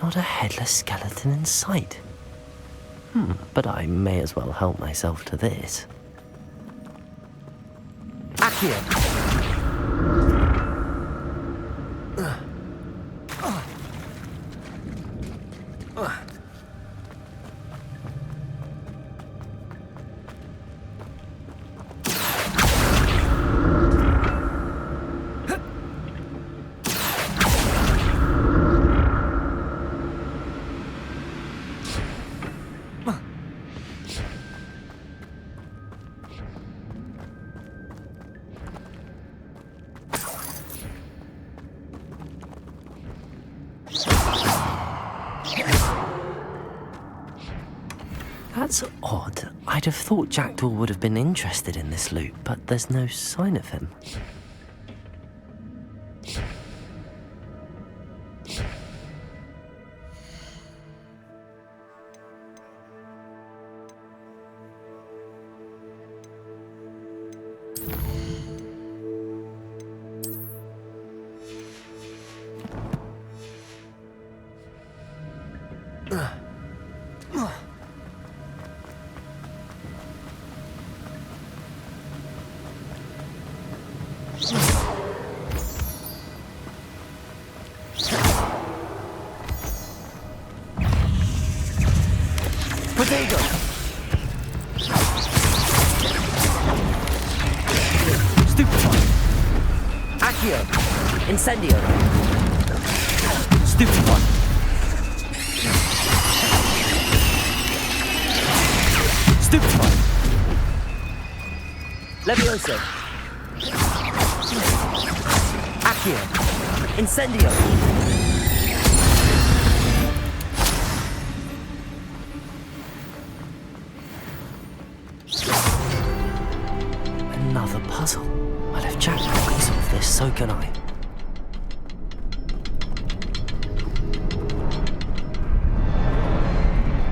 Not a headless skeleton in sight. But I may as well help myself to this. Accio! That's odd. I'd have thought Jackdaw would have been interested in this loot, but there's no sign of him. Protego! Stupefy. Accio. Incendio. Stupefy. Stupefy. Levioso. Accio. Incendio. Another puzzle. Well, if Jack can solve this, so can I.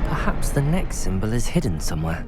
Perhaps the next symbol is hidden somewhere.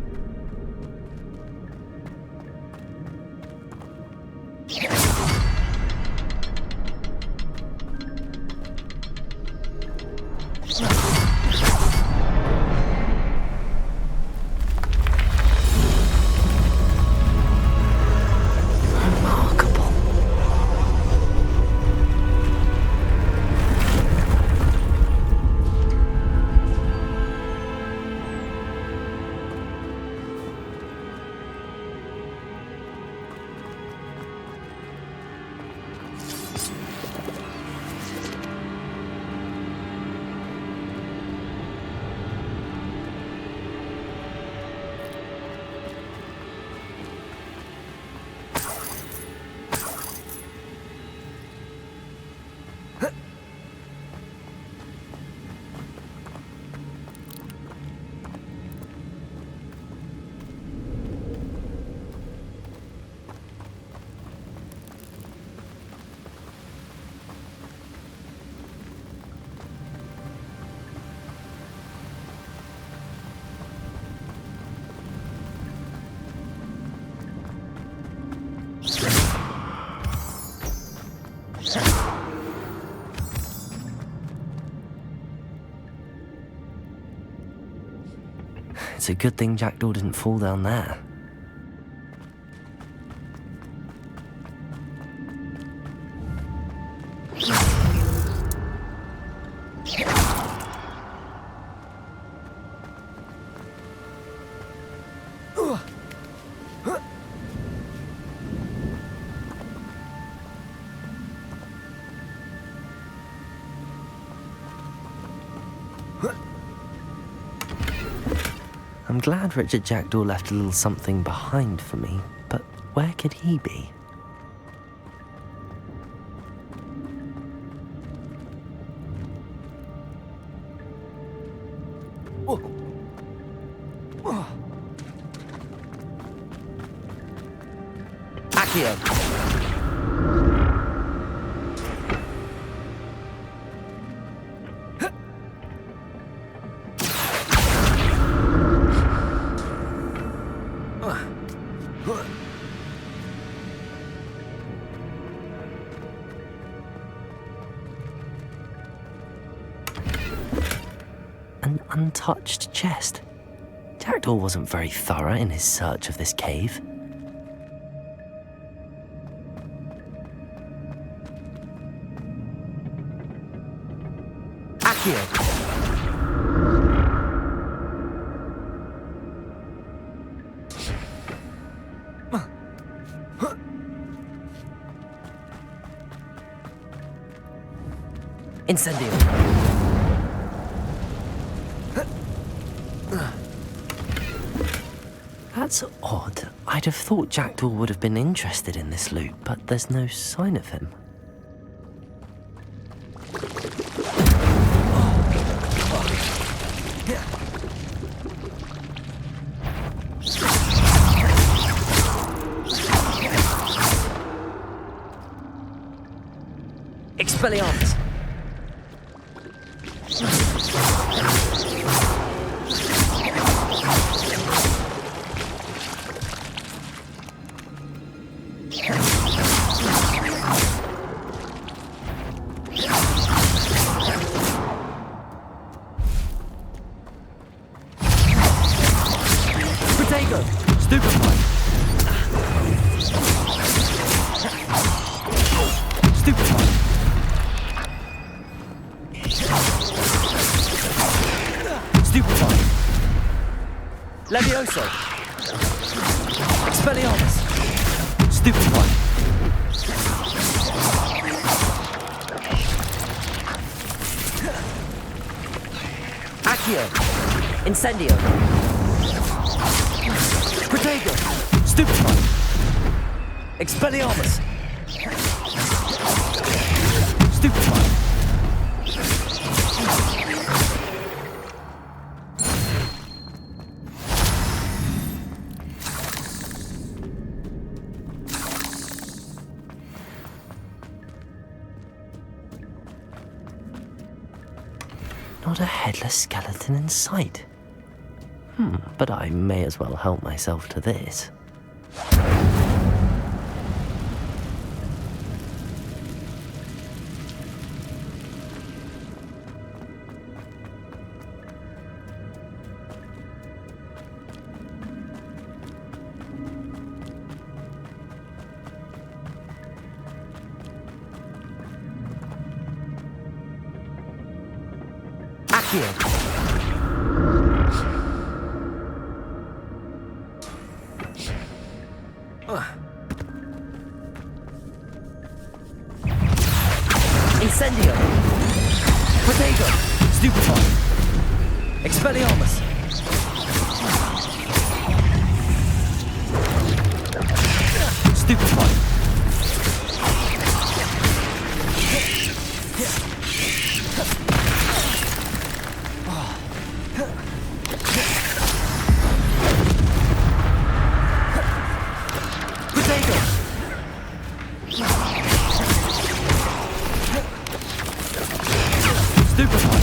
It's a good thing Jackdaw didn't fall down there. I'm glad Richard Jackdaw left a little something behind for me, but where could he be? Accio! An untouched chest. Jackdaw wasn't very thorough in his search of this cave. Accio! Incendio! That's odd. I'd have thought Jackdaw would have been interested in this loot, but there's no sign of him. Expelliarmus! Levioso! Expelliarmus! Stupefy! Accio! Incendio! Protego! Stupefy! Expelliarmus! Stupefy! Not a headless skeleton in sight. But I may as well help myself to this. Accio! Incendio! Protego! Stupefy! Expelliarmus! Stupefy! Protego! Stupefy!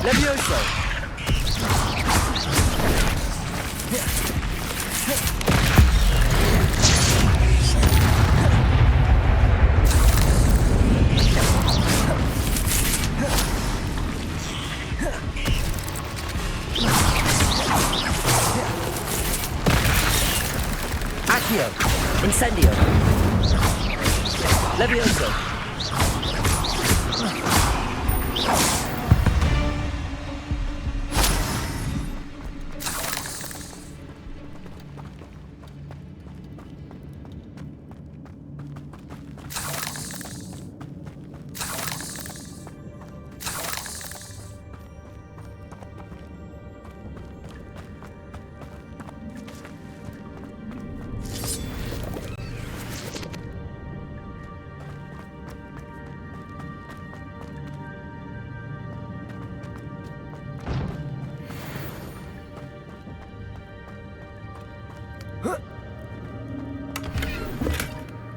Levioso! Accio! Incendio! Levioso!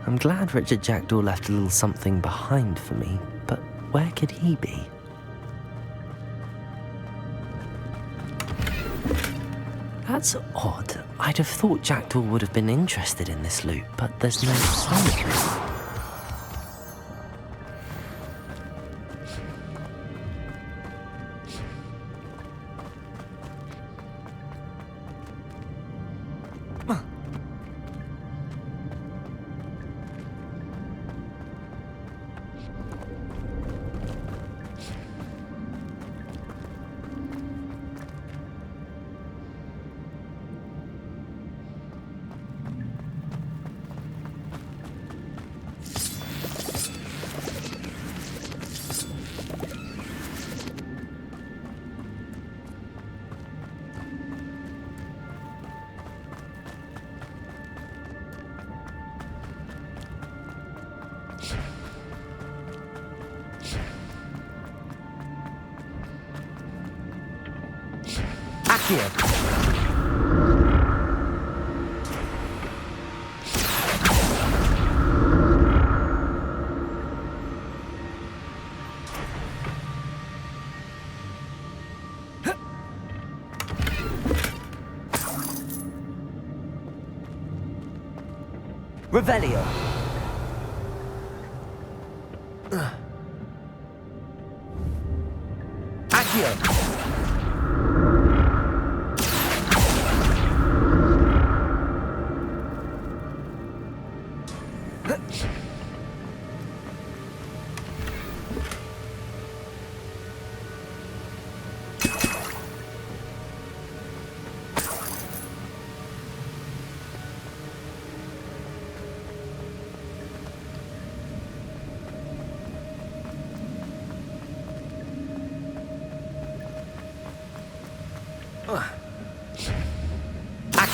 I'm glad Richard Jackdaw left a little something behind for me, but where could he be? That's odd. I'd have thought Jackdaw would have been interested in this loot, but there's no sign of it. Accio! Revelio! Accio!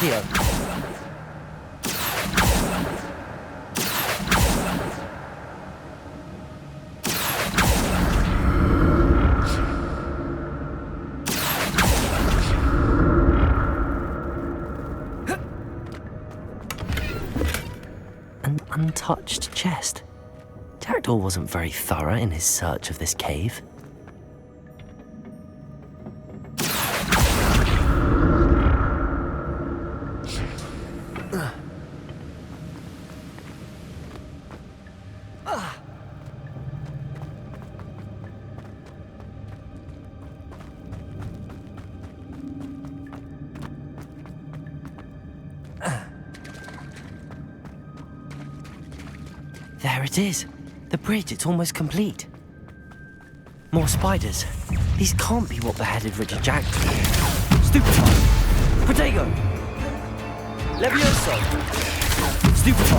Accio. An untouched chest. Jackdaw wasn't very thorough in his search of this cave. There it is. The bridge, it's almost complete. More spiders. These can't be what beheaded Richard Jack. Stupefy. Protego. Levioso. Stupefy.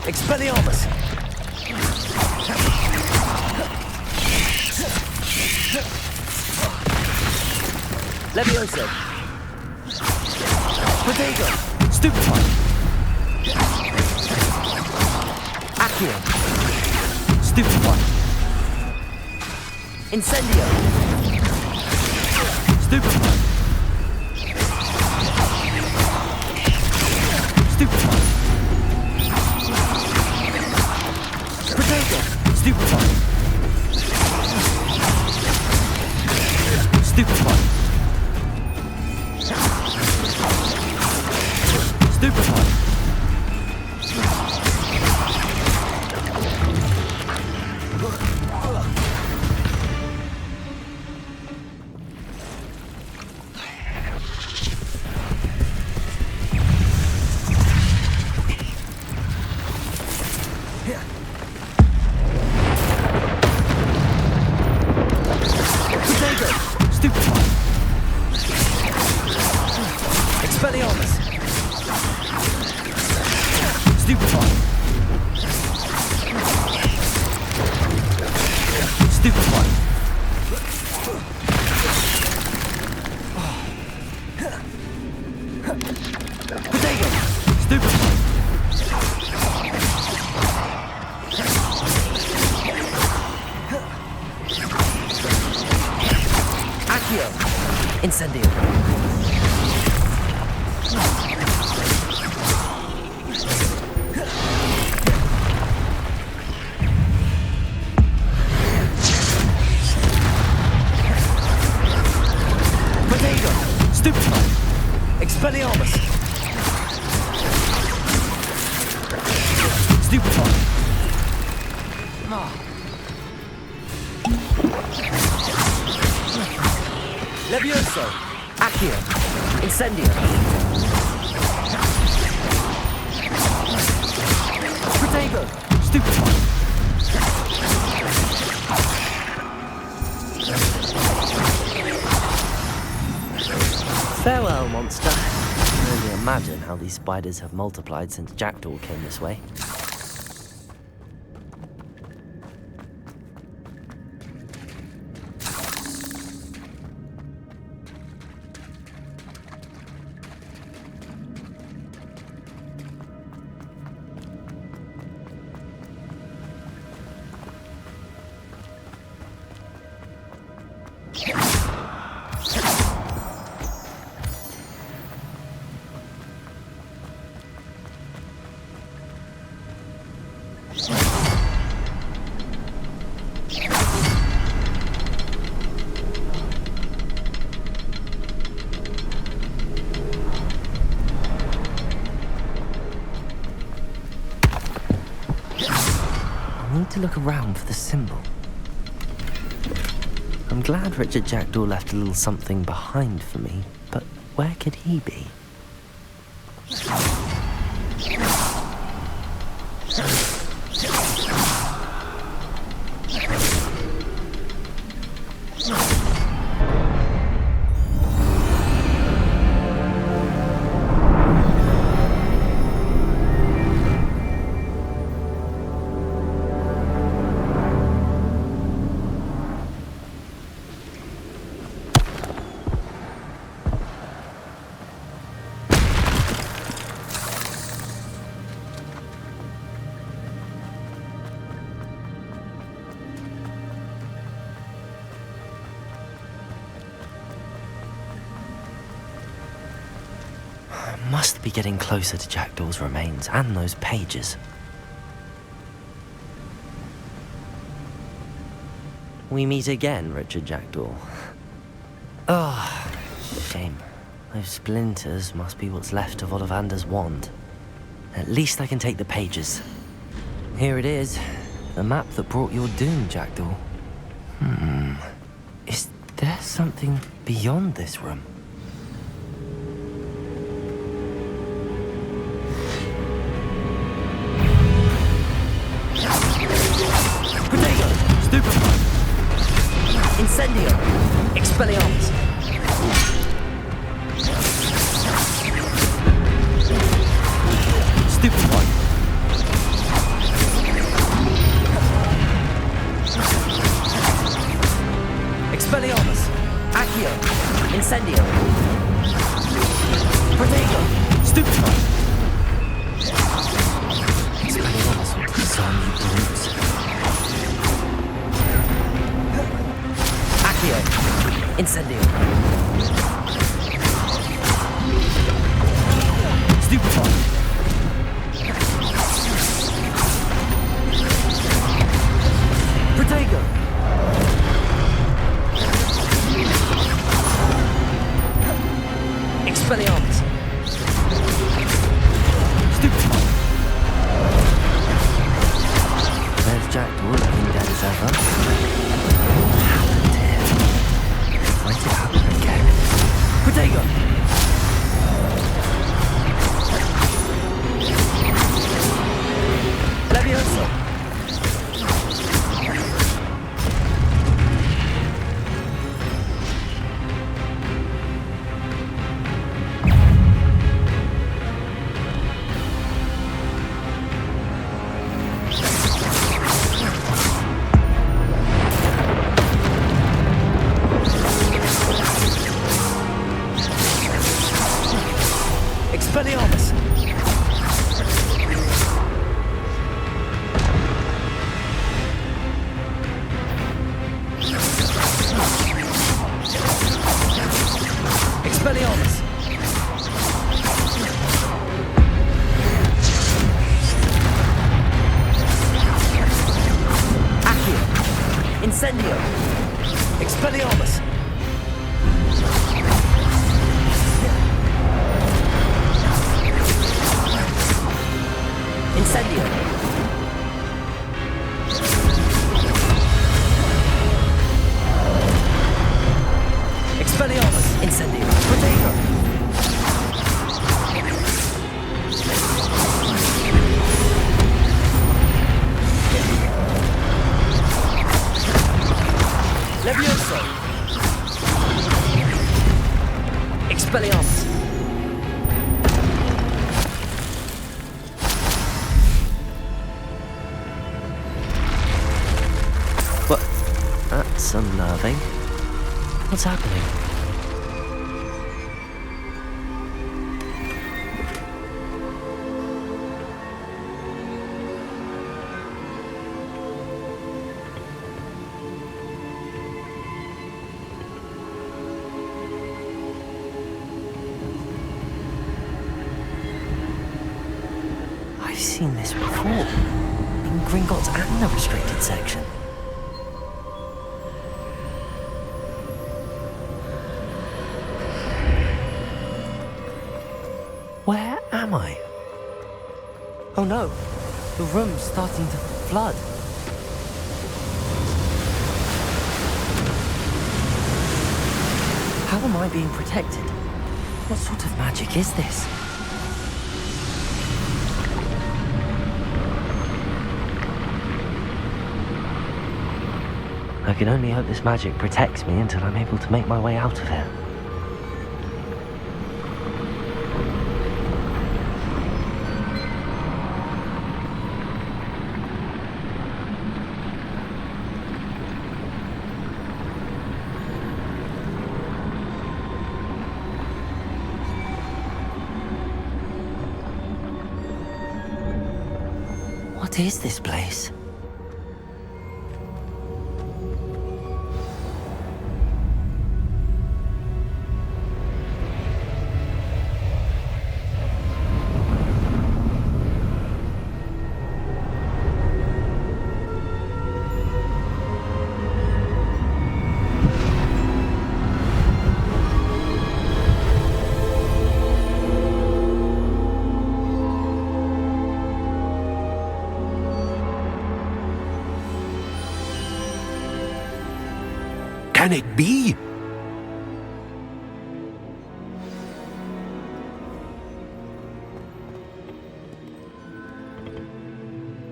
Expelliarmus. Levioso. Protego. Stupefy. Accio. Stupefy. Incendio. Stupefy. Stupefy. Protego. Stupefy. Stupefy. Stupefy. Protego. Stupefy. Expelliarmus. Stupefy. Stupefy. Protego. Stupefy. Accio. Incendio. Protego. Stupefy. Expelliarmus. Stupefy. Levioso. Accio. Incendio. Protego. Stupefy. Farewell, monster. I can only imagine how these spiders have multiplied since Jackdaw came this way. I need to look around for the symbol. I'm glad Richard Jackdaw left a little something behind for me, but where could he be? Must be getting closer to Jackdaw's remains and those pages. We meet again, Richard Jackdaw. Ah, shame. Those splinters must be what's left of Ollivander's wand. At least I can take the pages. Here it is. The map that brought your doom, Jackdaw. Is there something beyond this room? Protego! Stupefy! Incendio! Expelliarmus! Stupefy! Expelliarmus! Accio! Incendio! Protego! Stupefy! Expelliarmus will disarm you brutes. Accio! Incendio! Stupefy! Protego! Expelliarmus! Stupefy! There's Jackdaw looking dead as ever. Why did it happen again? Protego! Levioso! Expelliarmus! Expelliarmus! Accio! Incendio! Expelliarmus! Incendio! Expelliarmus! Incendio! Protego! Levioso! Expelliarmus! That's unnerving. What's happening? I've seen this before. In Gringotts and the restricted section. Where am I? Oh no, the room's starting to flood. How am I being protected? What sort of magic is this? I can only hope this magic protects me until I'm able to make my way out of here. What is this place? Can it be?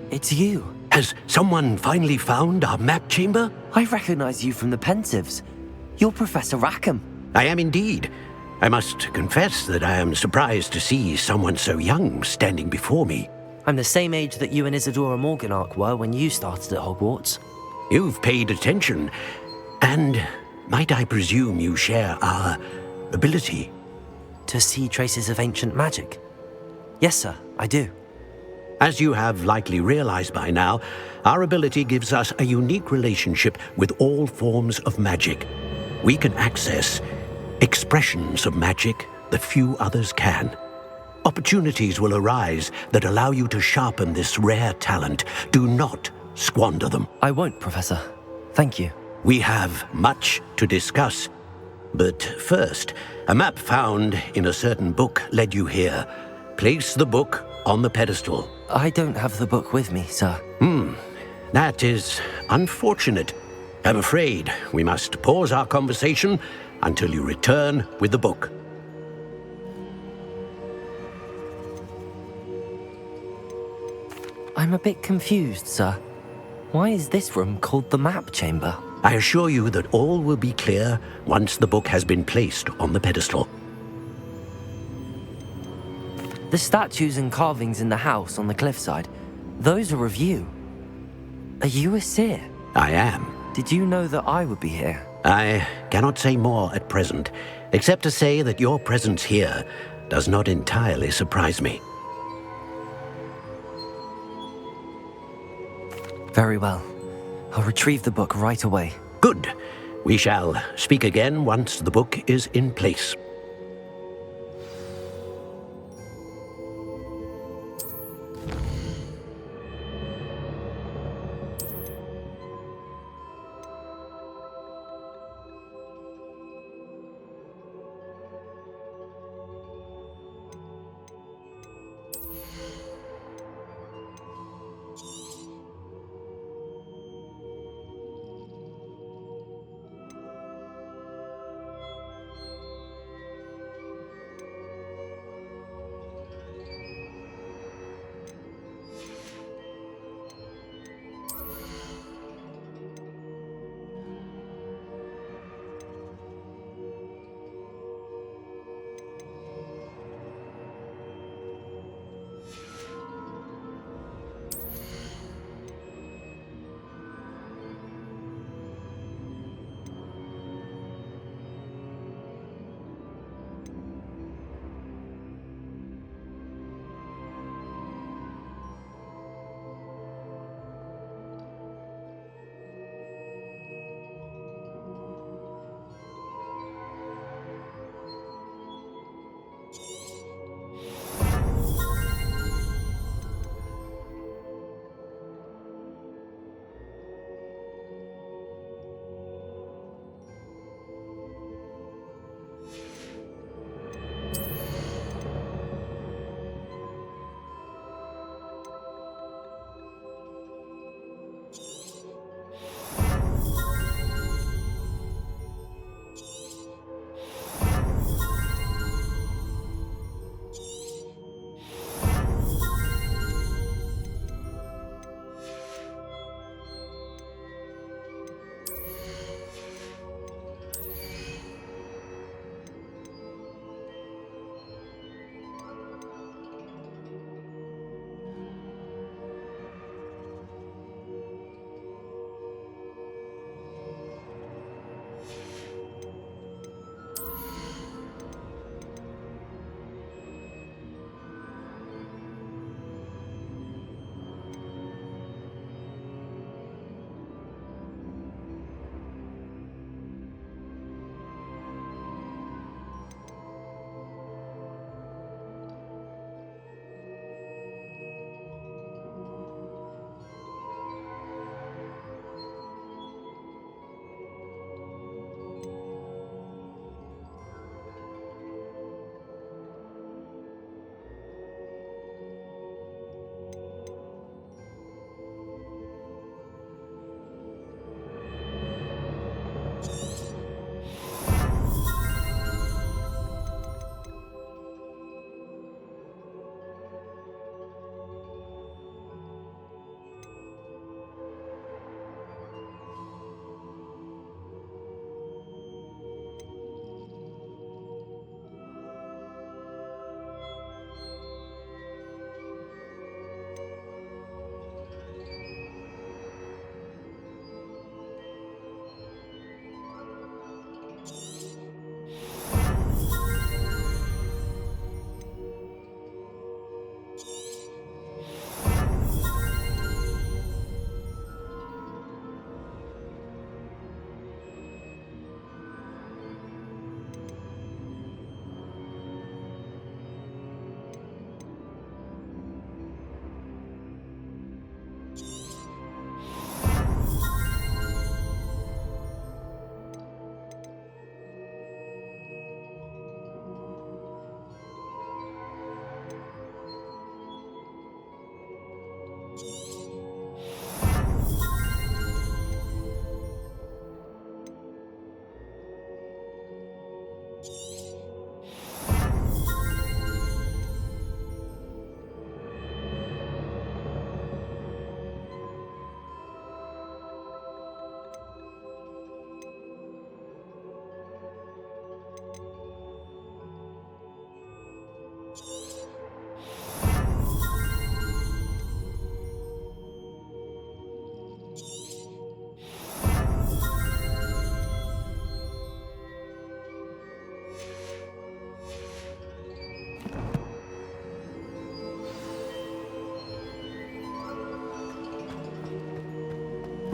It's you. Has someone finally found our map chamber? I recognize you from the Pensieves. You're Professor Rackham. I am indeed. I must confess that I am surprised to see someone so young standing before me. I'm the same age that you and Isadora Morganach were when you started at Hogwarts. You've paid attention, and might I presume you share our ability? To see traces of ancient magic? Yes, sir, I do. As you have likely realized by now, our ability gives us a unique relationship with all forms of magic. We can access expressions of magic that few others can. Opportunities will arise that allow you to sharpen this rare talent. Do not squander them. I won't, Professor. Thank you. We have much to discuss. But first, a map found in a certain book led you here. Place the book on the pedestal. I don't have the book with me, sir. That is unfortunate. I'm afraid we must pause our conversation until you return with the book. I'm a bit confused, sir. Why is this room called the map chamber? I assure you that all will be clear once the book has been placed on the pedestal. The statues and carvings in the house on the cliffside, those are of you. Are you a seer? I am. Did you know that I would be here? I cannot say more at present, except to say that your presence here does not entirely surprise me. Very well. I'll retrieve the book right away. Good. We shall speak again once the book is in place.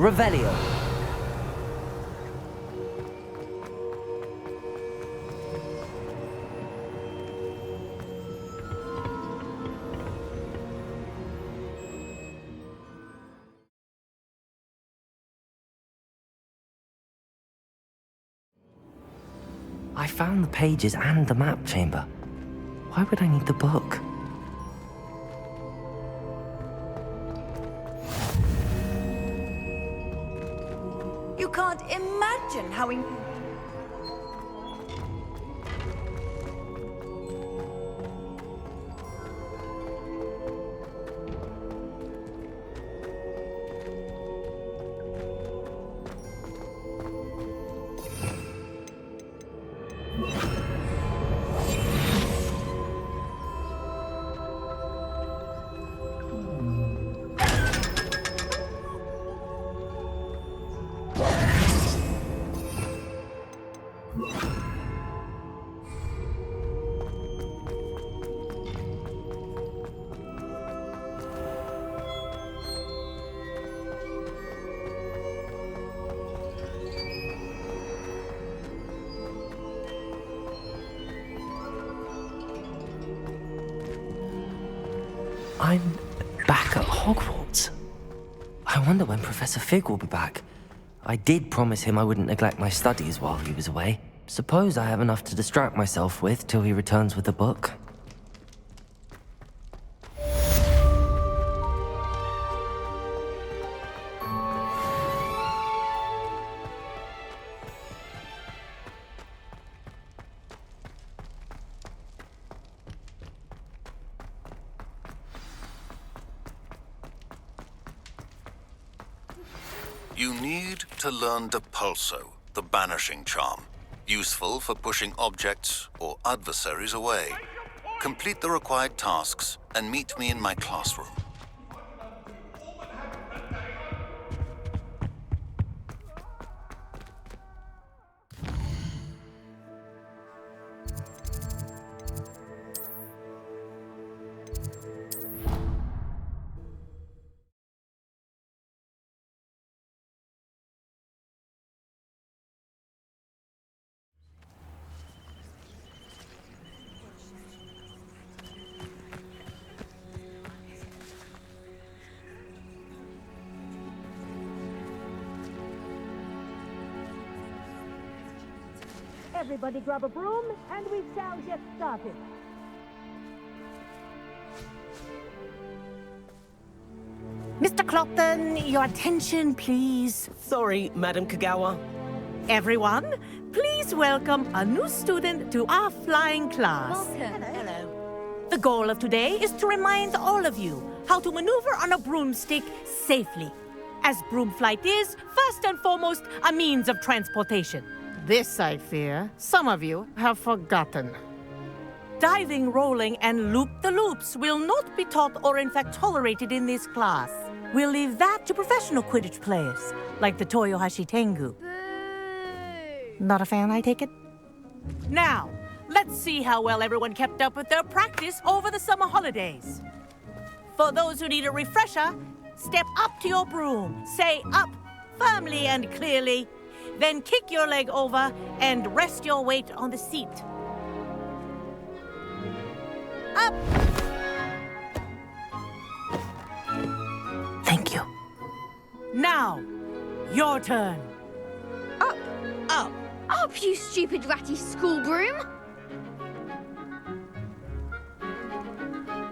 Revelio. I found the pages and the map chamber. Why would I need the book? You can't imagine how I'm back at Hogwarts. I wonder when Professor Fig will be back. I did promise him I wouldn't neglect my studies while he was away. Suppose I have enough to distract myself with till he returns with the book. You need to learn Depulso, the banishing charm. Useful for pushing objects or adversaries away. Complete the required tasks and meet me in my classroom. Everybody grab a broom, and we shall get started. Mr. Clopton, your attention, please. Sorry, Madam Kagawa. Everyone, please welcome a new student to our flying class. Hello. The goal of today is to remind all of you how to maneuver on a broomstick safely, as broom flight is, first and foremost, a means of transportation. This, I fear, some of you have forgotten. Diving, rolling, and loop-the-loops will not be taught or in fact tolerated in this class. We'll leave that to professional Quidditch players, like the Toyohashi Tengu. Not a fan, I take it? Now, let's see how well everyone kept up with their practice over the summer holidays. For those who need a refresher, step up to your broom, say up firmly and clearly, then kick your leg over and rest your weight on the seat. Up! Thank you. Now, your turn. Up! Up! Up, you stupid ratty school broom!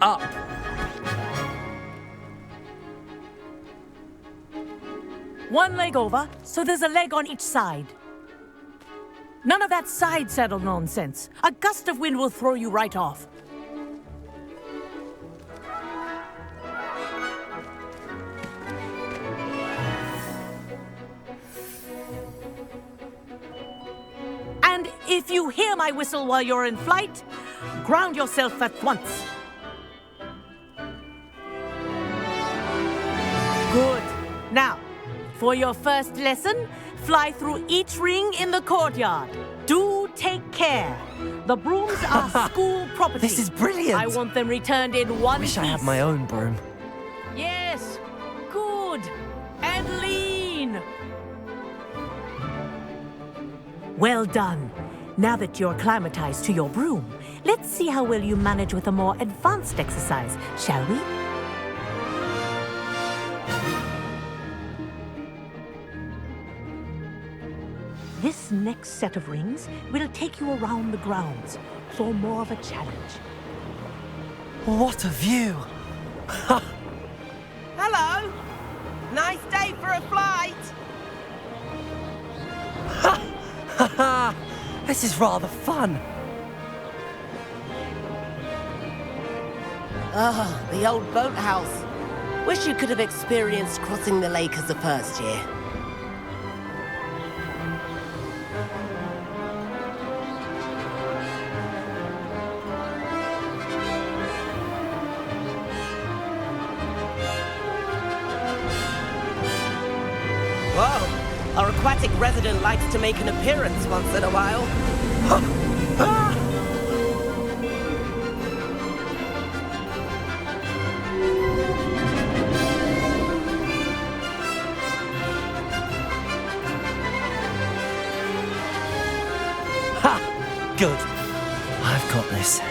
Up. One leg over, so there's a leg on each side. None of that side saddle nonsense. A gust of wind will throw you right off. And if you hear my whistle while you're in flight, ground yourself at once. Good. Now, for your first lesson, fly through each ring in the courtyard. Do take care. The brooms are school property. This is brilliant. I want them returned in one Wish piece. I had my own broom. Yes. Good. And lean. Well done. Now that you're acclimatized to your broom, let's see how well you manage with a more advanced exercise, shall we? This next set of rings will take you around the grounds for more of a challenge. What a view! Hello! Nice day for a flight! This is rather fun. Ah, the old boathouse. Wish you could have experienced crossing the lake as a first year. Whoa! Our aquatic resident likes to make an appearance once in a while. Ha! Good. I've got this.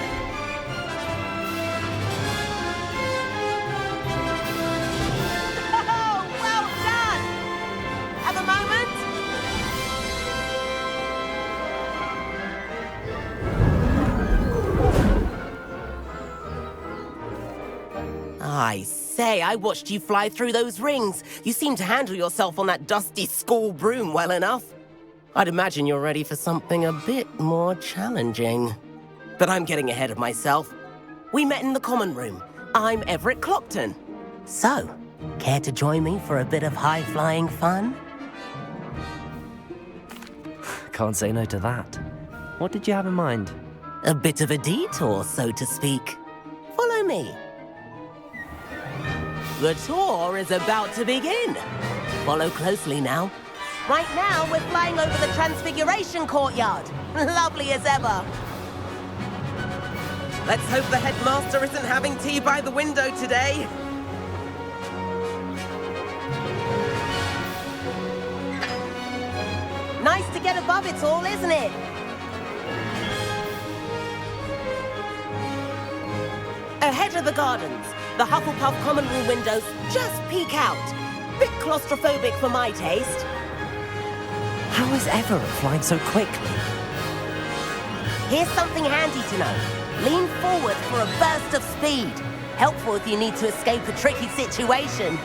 Oh, well done! Have a moment? I say, I watched you fly through those rings. You seem to handle yourself on that dusty school broom well enough. I'd imagine you're ready for something a bit more challenging. But I'm getting ahead of myself. We met in the common room. I'm Everett Clockton. So, care to join me for a bit of high-flying fun? Can't say no to that. What did you have in mind? A bit of a detour, so to speak. Follow me. The tour is about to begin. Follow closely now. Right now, we're flying over the Transfiguration Courtyard. Lovely as ever. Let's hope the headmaster isn't having tea by the window today. Nice to get above it all, isn't it? Ahead of the gardens, the Hufflepuff common room windows just peek out. Bit claustrophobic for my taste. How is Everett flying so quickly? Here's something handy to know. Lean forward for a burst of speed. Helpful if you need to escape a tricky situation.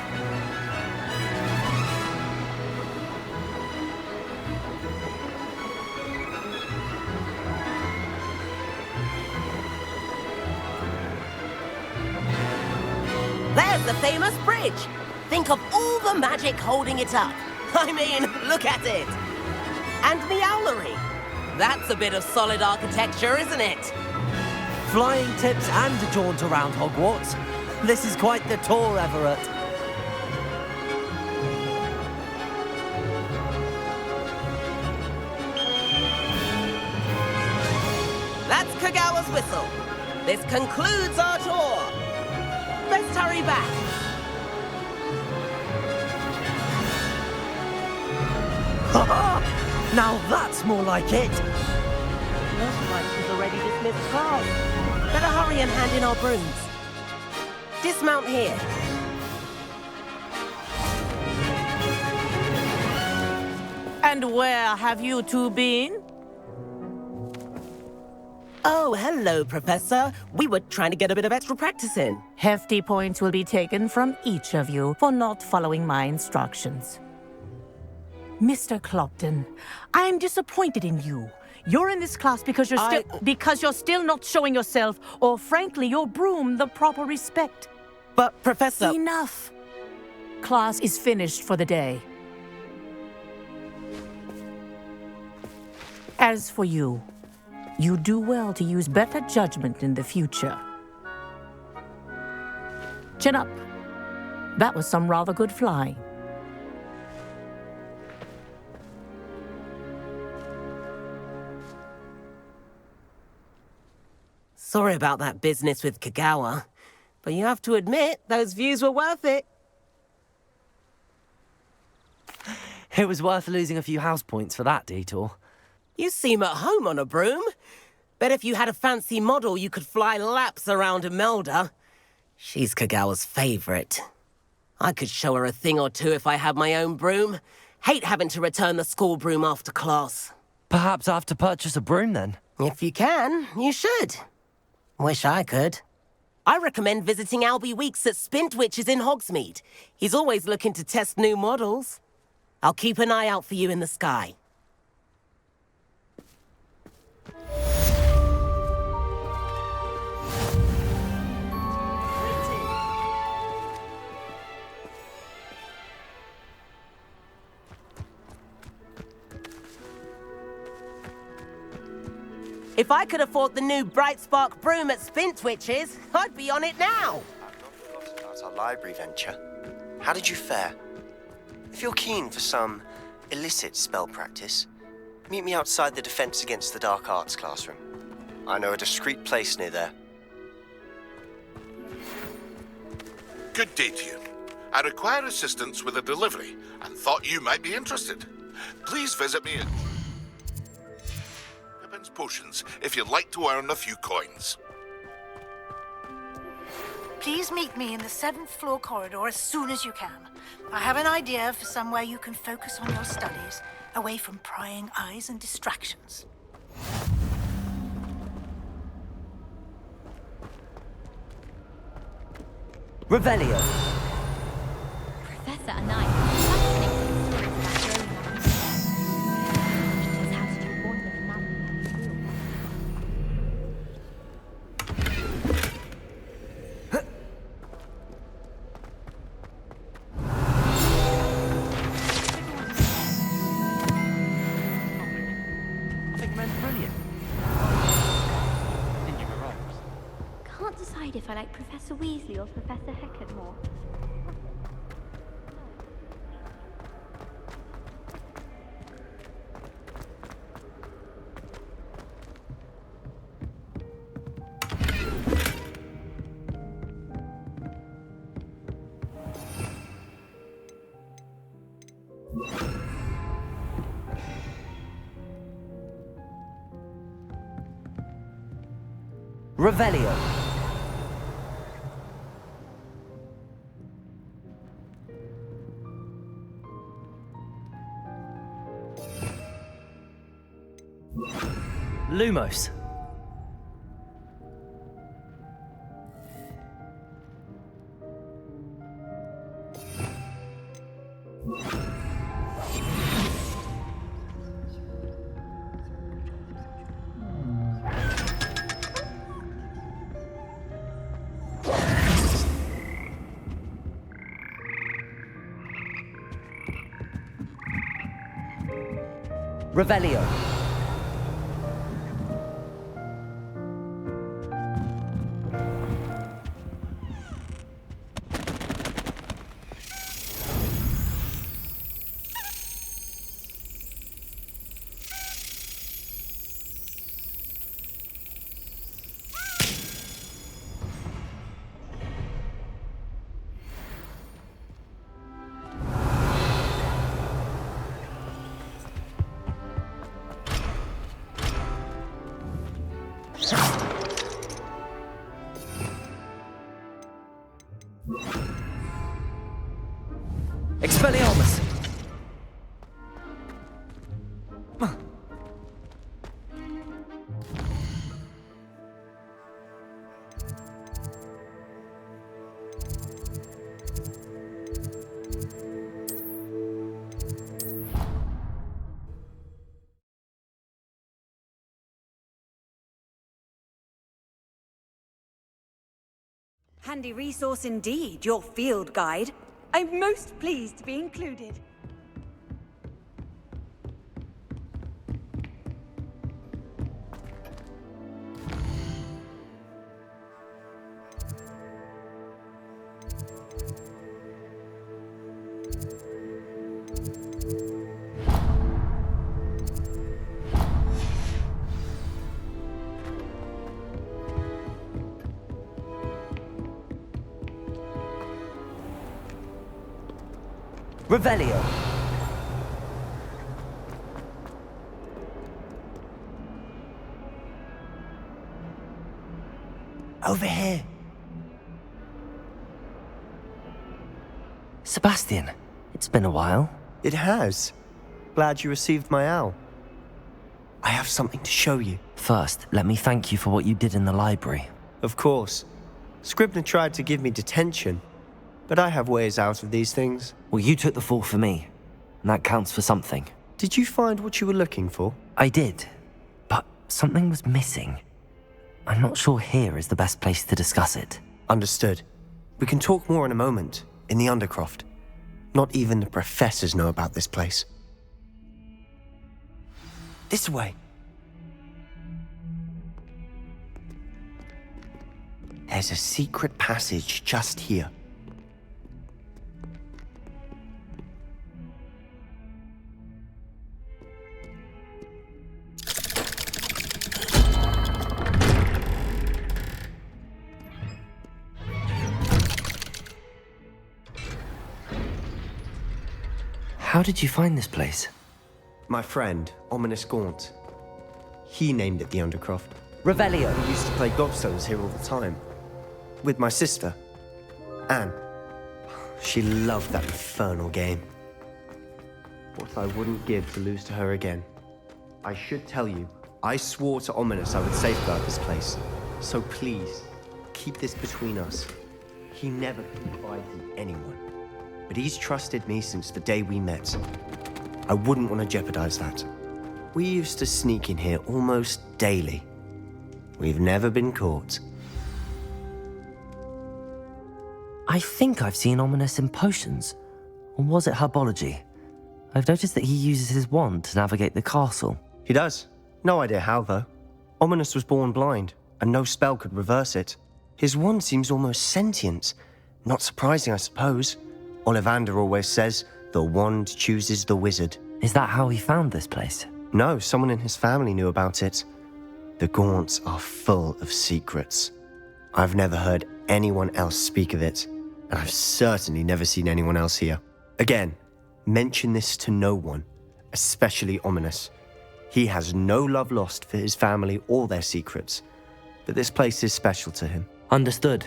There's the famous bridge. Think of all the magic holding it up. I mean, look at it. And Meowlery. That's a bit of solid architecture, isn't it? Flying tips and a jaunt around Hogwarts. This is quite the tour, Everett. That's Kagawa's whistle. This concludes our tour. Let's hurry back. Now that's more like it! Looks like we've already dismissed class. Better hurry and hand in our brooms. Dismount here. And where have you two been? Oh, hello, Professor. We were trying to get a bit of extra practice in. Hefty points will be taken from each of you for not following my instructions. Mr. Clopton, I'm disappointed in you. You're in this class because you're still not showing yourself, or frankly, your broom the proper respect. But, Professor... Enough. Class is finished for the day. As for you, you do well to use better judgment in the future. Chin up. That was some rather good flying. Sorry about that business with Kagawa, but you have to admit, those views were worth it. It was worth losing a few house points for that detour. You seem at home on a broom. Bet if you had a fancy model, you could fly laps around Imelda. She's Kagawa's favorite. I could show her a thing or two if I had my own broom. Hate having to return the school broom after class. Perhaps I have to purchase a broom then? If you can, you should. Wish I could. I recommend visiting Albie Weeks at Spintwitches in Hogsmeade. He's always looking to test new models. I'll keep an eye out for you in the sky. If I could afford the new Bright Spark broom at Spintwitches, I'd be on it now. I've not forgotten about our library venture. How did you fare? If you're keen for some illicit spell practice, meet me outside the Defense Against the Dark Arts classroom. I know a discreet place near there. Good day to you. I require assistance with a delivery and thought you might be interested. Please visit me at Pippin's Potions if you'd like to earn a few coins. Please meet me in the 7th floor corridor as soon as you can. I have an idea for somewhere you can focus on your studies, away from prying eyes and distractions. Revelio. Professor and I have fascinating stories about your own lives. Just how to do one with a man who never I think man's brilliant. Can't decide if I like Professor Weasley or Professor Hecat more. Revelio. Lumos. Revelio. Handy resource indeed, your field guide. I'm most pleased to be included. Revelio. Over here. Sebastian, it's been a while. It has. Glad you received my owl. I have something to show you. First, let me thank you for what you did in the library. Of course. Scribner tried to give me detention, but I have ways out of these things. Well, you took the fall for me, and that counts for something. Did you find what you were looking for? I did, but something was missing. I'm not sure here is the best place to discuss it. Understood. We can talk more in a moment, in the Undercroft. Not even the professors know about this place. This way. There's a secret passage just here. How did you find this place? My friend, Ominous Gaunt. He named it the Undercroft. Revelio. We used to play gobstones here all the time. With my sister, Anne. She loved that infernal game. What I wouldn't give to lose to her again. I should tell you, I swore to Ominous I would safeguard this place. So please, keep this between us. He never confided in anyone. But he's trusted me since the day we met. I wouldn't want to jeopardize that. We used to sneak in here almost daily. We've never been caught. I think I've seen Ominous in potions. Or was it herbology? I've noticed that he uses his wand to navigate the castle. He does. No idea how, though. Ominous was born blind, and no spell could reverse it. His wand seems almost sentient. Not surprising, I suppose. Ollivander always says, the wand chooses the wizard. Is that how he found this place? No, someone in his family knew about it. The Gaunts are full of secrets. I've never heard anyone else speak of it, and I've certainly never seen anyone else here. Again, mention this to no one, especially Ominous. He has no love lost for his family or their secrets, but this place is special to him. Understood.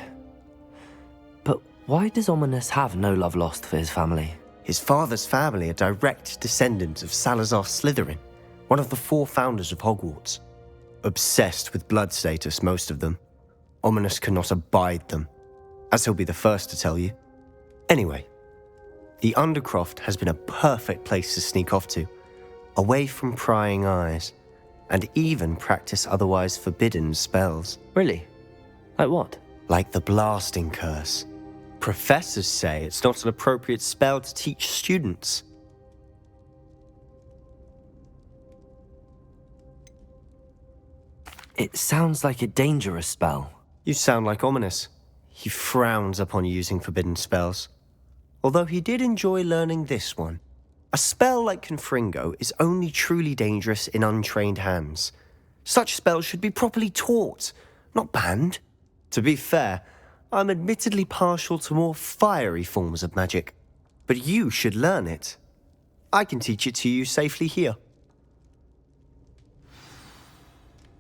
But why does Ominous have no love lost for his family? His father's family are direct descendants of Salazar Slytherin, one of the 4 founders of Hogwarts. Obsessed with blood status, most of them. Ominous cannot abide them, as he'll be the first to tell you. Anyway, the Undercroft has been a perfect place to sneak off to, away from prying eyes, and even practice otherwise forbidden spells. Really? Like what? Like the blasting curse. Professors say it's not an appropriate spell to teach students. It sounds like a dangerous spell. You sound like Ominous. He frowns upon using forbidden spells. Although he did enjoy learning this one. A spell like Confringo is only truly dangerous in untrained hands. Such spells should be properly taught, not banned. To be fair, I'm admittedly partial to more fiery forms of magic. But you should learn it. I can teach it to you safely here.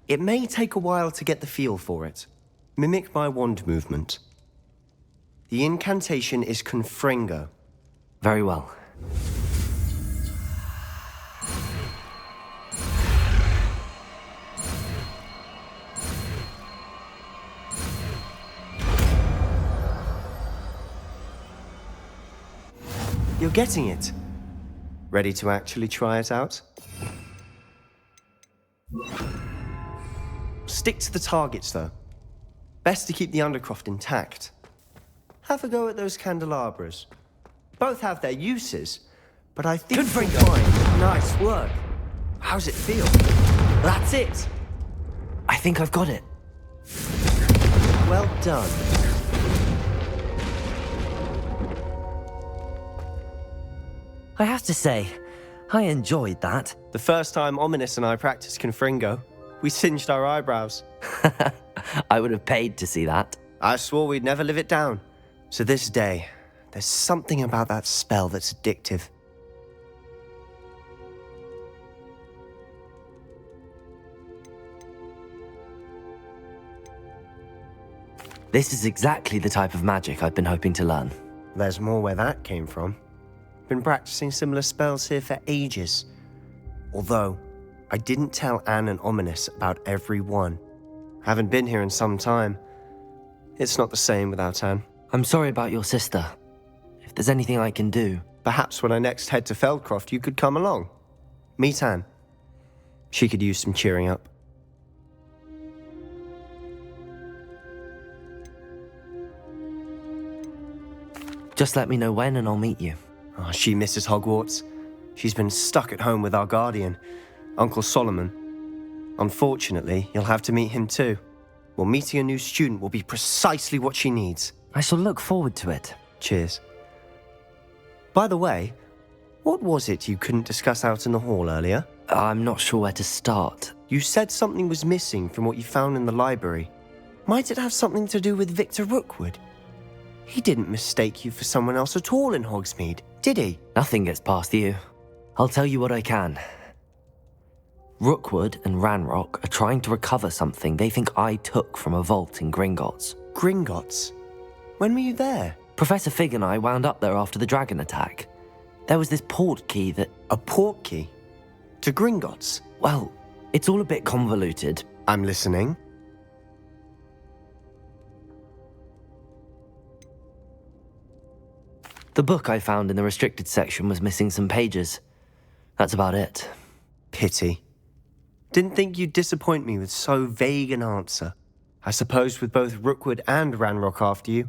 It may take a while to get the feel for it. Mimic my wand movement. The incantation is Confringo. Very well. You're getting it. Ready to actually try it out? Stick to the targets, though. Best to keep the Undercroft intact. Have a go at those candelabras. Both have their uses, but I think you'll find... Nice work. How's it feel? That's it. I think I've got it. Well done. I have to say, I enjoyed that. The first time Ominous and I practiced Confringo, we singed our eyebrows. I would have paid to see that. I swore we'd never live it down. So this day, there's something about that spell that's addictive. This is exactly the type of magic I've been hoping to learn. There's more where that came from. Been practicing similar spells here for ages. Although, I didn't tell Anne and Ominous about every one. Haven't been here in some time. It's not the same without Anne. I'm sorry about your sister. If there's anything I can do... Perhaps when I next head to Feldcroft, you could come along. Meet Anne. She could use some cheering up. Just let me know when and I'll meet you. Oh, she misses Hogwarts. She's been stuck at home with our guardian, Uncle Solomon. Unfortunately, you'll have to meet him too. Well, meeting a new student will be precisely what she needs. I shall look forward to it. Cheers. By the way, what was it you couldn't discuss out in the hall earlier? I'm not sure where to start. You said something was missing from what you found in the library. Might it have something to do with Victor Rookwood? He didn't mistake you for someone else at all in Hogsmeade, did he? Nothing gets past you. I'll tell you what I can. Rookwood and Ranrock are trying to recover something they think I took from a vault in Gringotts. Gringotts? When were you there? Professor Fig and I wound up there after the dragon attack. There was this port key that... A port key? To Gringotts? Well, it's all a bit convoluted. I'm listening. The book I found in the restricted section was missing some pages. That's about it. Pity. Didn't think you'd disappoint me with so vague an answer. I suppose with both Rookwood and Ranrock after you,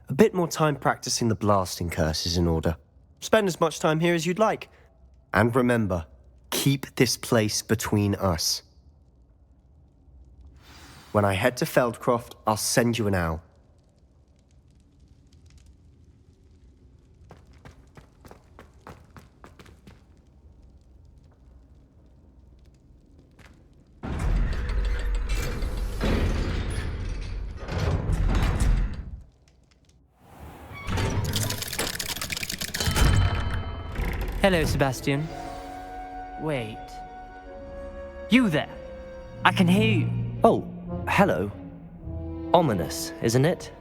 a bit more time practicing the blasting curse is in order. Spend as much time here as you'd like. And remember, keep this place between us. When I head to Feldcroft, I'll send you an owl. Hello, Sebastian. Wait. You there? I can hear you. Oh, hello. Ominous, isn't it?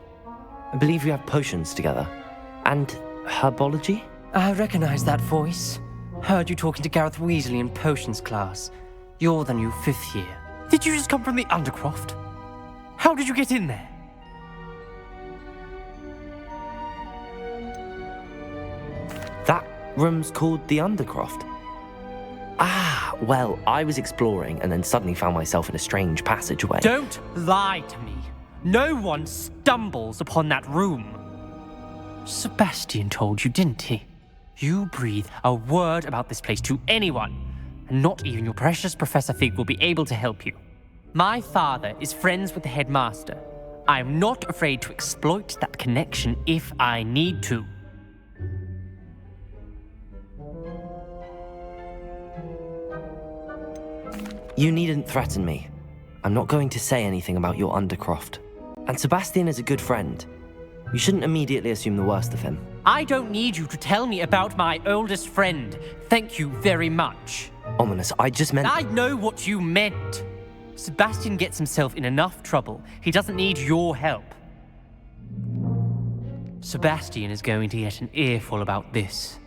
I believe we have potions together. And herbology? I recognize that voice. Heard you talking to Gareth Weasley in potions class. You're the new 5th year. Did you just come from the Undercroft? How did you get in there? That room's called the Undercroft. Ah, well, I was exploring and then suddenly found myself in a strange passageway. Don't lie to me. No one stumbles upon that room. Sebastian told you, didn't he? You breathe a word about this place to anyone, and not even your precious Professor Fig will be able to help you. My father is friends with the headmaster. I am not afraid to exploit that connection if I need to. You needn't threaten me. I'm not going to say anything about your Undercroft. And Sebastian is a good friend. You shouldn't immediately assume the worst of him. I don't need you to tell me about my oldest friend. Thank you very much. Ominous, I just meant... I know what you meant. Sebastian gets himself in enough trouble. He doesn't need your help. Sebastian is going to get an earful about this.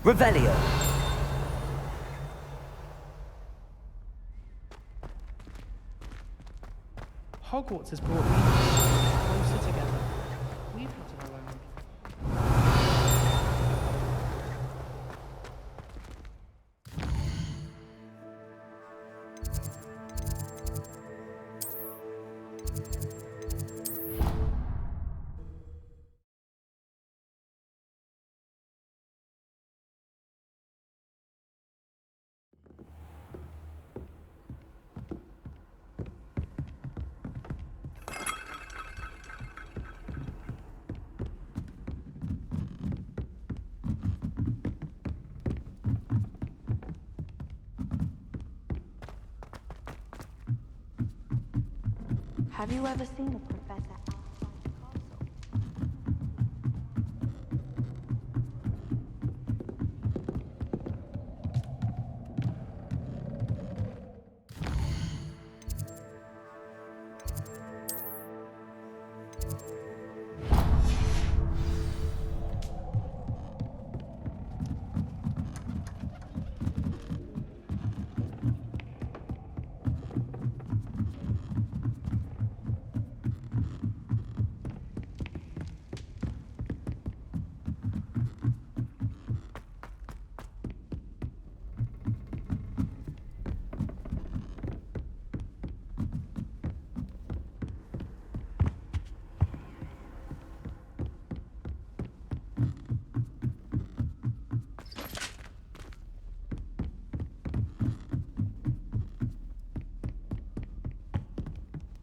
Revelio. Hogwarts has brought me closer together. We've got our own. Have you ever seen a professor outside the castle?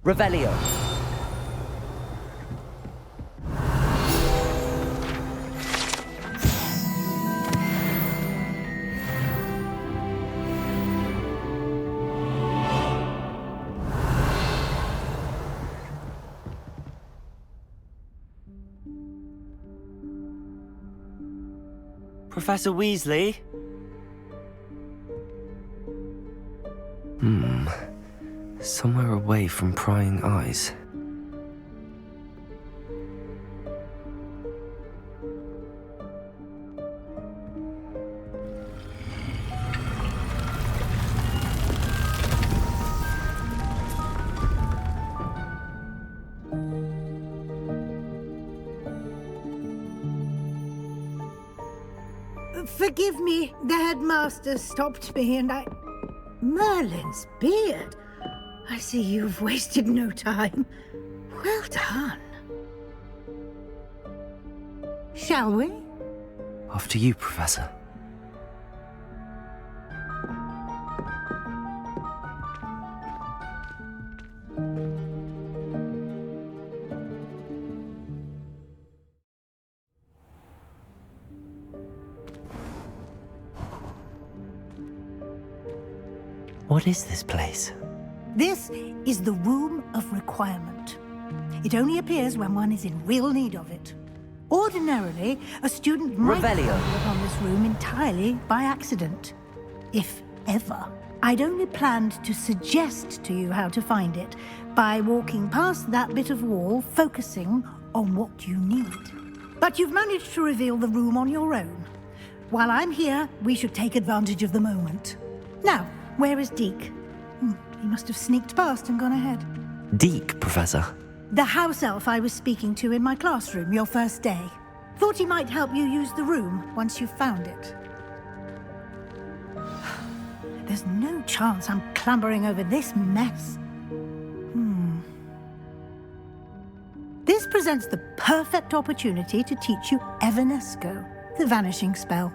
Revelio. Professor Weasley? Somewhere away from prying eyes. Forgive me, the headmaster stopped me and I... Merlin's beard. I see you've wasted no time. Well done. Shall we? After you, Professor. What is this place? This is the Room of Requirement. It only appears when one is in real need of it. Ordinarily, a student might Revelio. stumble upon this room entirely by accident. If ever. I'd only planned to suggest to you how to find it by walking past that bit of wall, focusing on what you need. But you've managed to reveal the room on your own. While I'm here, we should take advantage of the moment. Now, where is Deke? He must have sneaked past and gone ahead. Deke, Professor. The house elf I was speaking to in my classroom your first day. Thought he might help you use the room once you've found it. There's no chance I'm clambering over this mess. This presents the perfect opportunity to teach you Evanesco, the vanishing spell.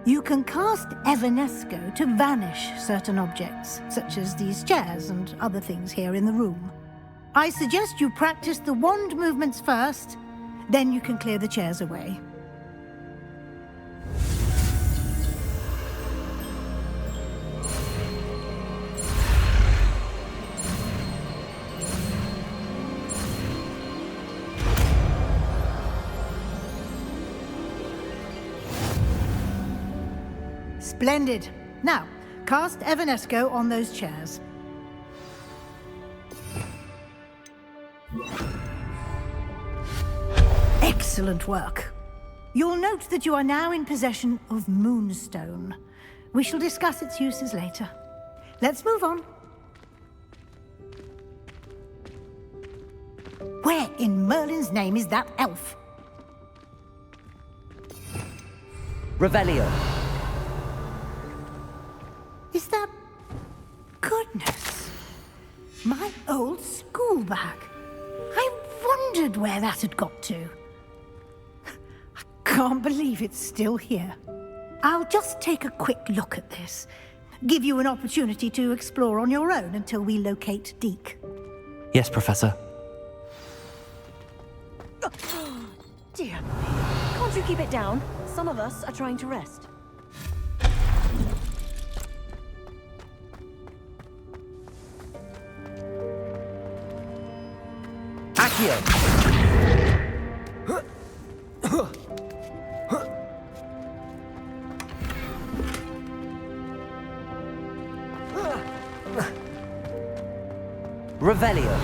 You can cast Evanesco to vanish certain objects, such as these chairs and other things here in the room. I suggest you practice the wand movements first, Then you can clear the chairs away. Splendid. Now, cast Evanesco on those chairs. Excellent work. You'll note that you are now in possession of Moonstone. We shall discuss its uses later. Let's move on. Where in Merlin's name is that elf? Revelio. Is that... Goodness. My old school bag. I wondered where that had got to. I can't believe it's still here. I'll just take a quick look at this. Give you an opportunity to explore on your own until we locate Deke. Yes, Professor. Dear, can't you keep it down? Some of us are trying to rest. Accio! Revelio.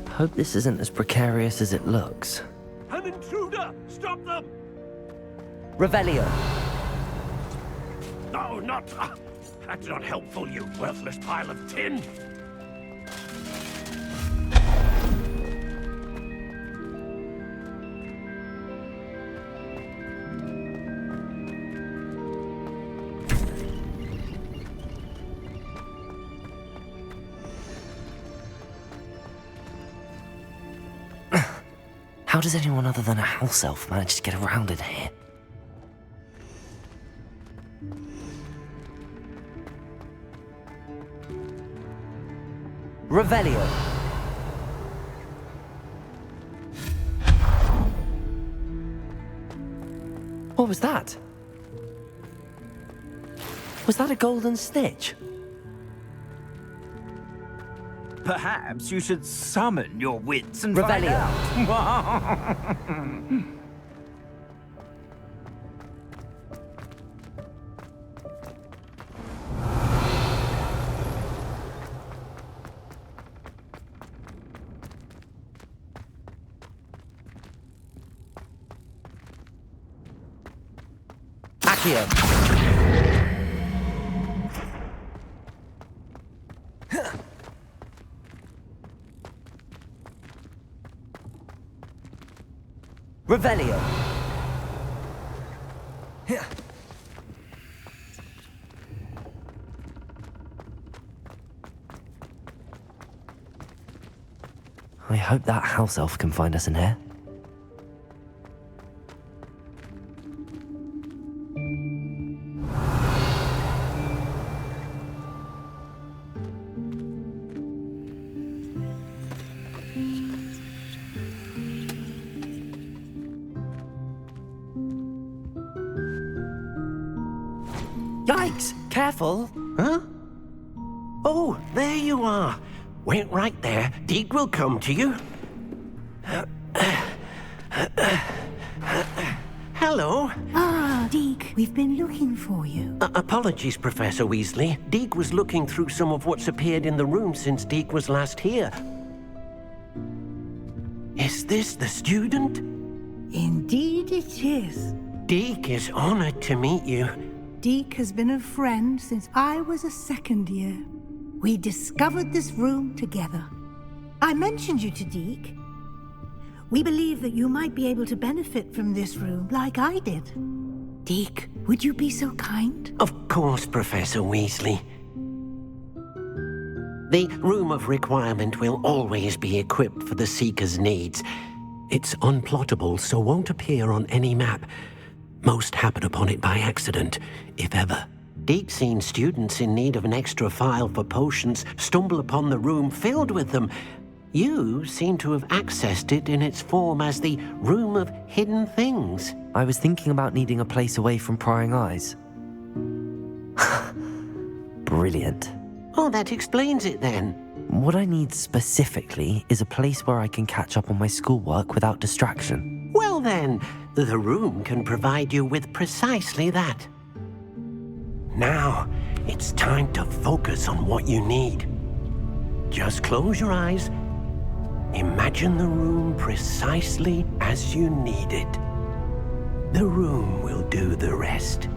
Hope this isn't as precarious as it looks. An intruder! Stop them! Revelio. No, not... that's not helpful, you worthless pile of tin! How does anyone other than a house elf manage to get around in here? Revelio. What was that? Was that a golden stitch? Perhaps you should summon your wits and Revelio. find out. Accio. Revelio. I hope that house elf can find us in here. Yikes! Careful! Huh? Oh, there you are. Wait right there. Deke will come to you. Hello. Ah, Deke, we've been looking for you. Apologies, Professor Weasley. Deke was looking through some of what's appeared in the room since Deke was last here. Is this the student? Indeed it is. Deke is honored to meet you. Deke has been a friend since I was a second year. We discovered this room together. I mentioned you to Deke. We believe that you might be able to benefit from this room like I did. Deke, would you be so kind? Of course, Professor Weasley. The Room of Requirement will always be equipped for the Seeker's needs. It's unplottable, so won't appear on any map. Most happen upon it by accident, if ever. Deke's seen students in need of an extra file for potions stumble upon the room filled with them. You seem to have accessed it in its form as the Room of Hidden Things. I was thinking about needing a place away from prying eyes. Brilliant. Oh, that explains it then. What I need specifically is a place where I can catch up on my schoolwork without distraction. Well then, the room can provide you with precisely that. Now, it's time to focus on what you need. Just close your eyes. Imagine the room precisely as you need it. The room will do the rest.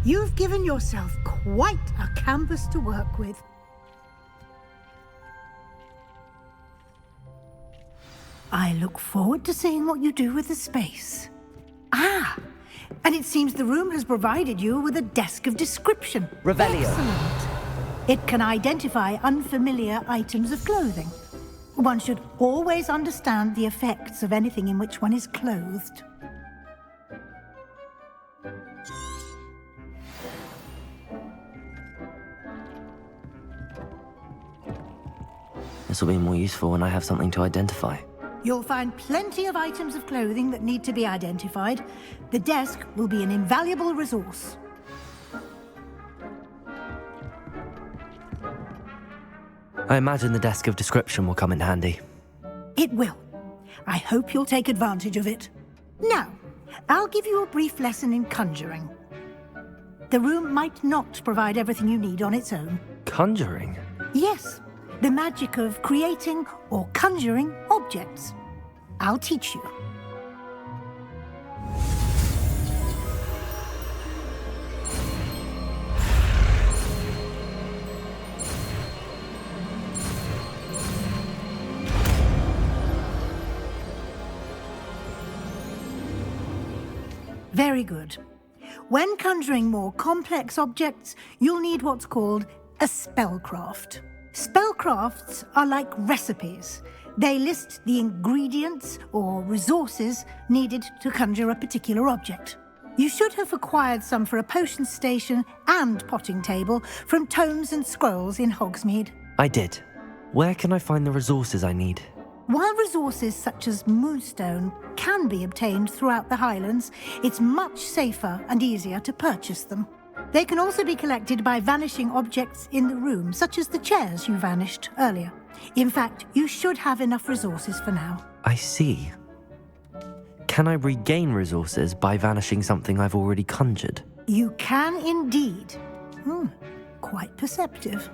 You've given yourself quite a canvas to work with. I look forward to seeing what you do with the space. Ah, and it seems the room has provided you with a desk of description. Revelio. Excellent. It can identify unfamiliar items of clothing. One should always understand the effects of anything in which one is clothed. This will be more useful when I have something to identify. You'll find plenty of items of clothing that need to be identified. The desk will be an invaluable resource. I imagine the desk of description will come in handy. It will. I hope you'll take advantage of it. Now, I'll give you a brief lesson in conjuring. The room might not provide everything you need on its own. Conjuring? Yes, the magic of creating or conjuring objects. I'll teach you. Very good. When conjuring more complex objects, you'll need what's called a spellcraft. Spellcrafts are like recipes. They list the ingredients or resources needed to conjure a particular object. You should have acquired some for a potion station and potting table from tomes and scrolls in Hogsmeade. I did. Where can I find the resources I need? While resources such as moonstone can be obtained throughout the Highlands, it's much safer and easier to purchase them. They can also be collected by vanishing objects in the room, such as the chairs you vanished earlier. In fact, you should have enough resources for now. I see. Can I regain resources by vanishing something I've already conjured? You can indeed. Quite perceptive.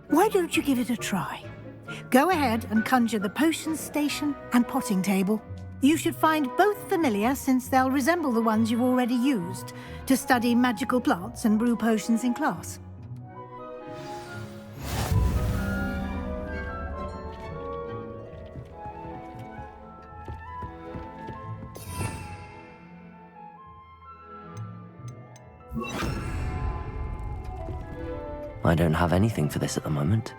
Why don't you give it a try? Go ahead and conjure the potion station and potting table. You should find both familiar, since they'll resemble the ones you've already used to study magical plants and brew potions in class. I don't have anything for this at the moment.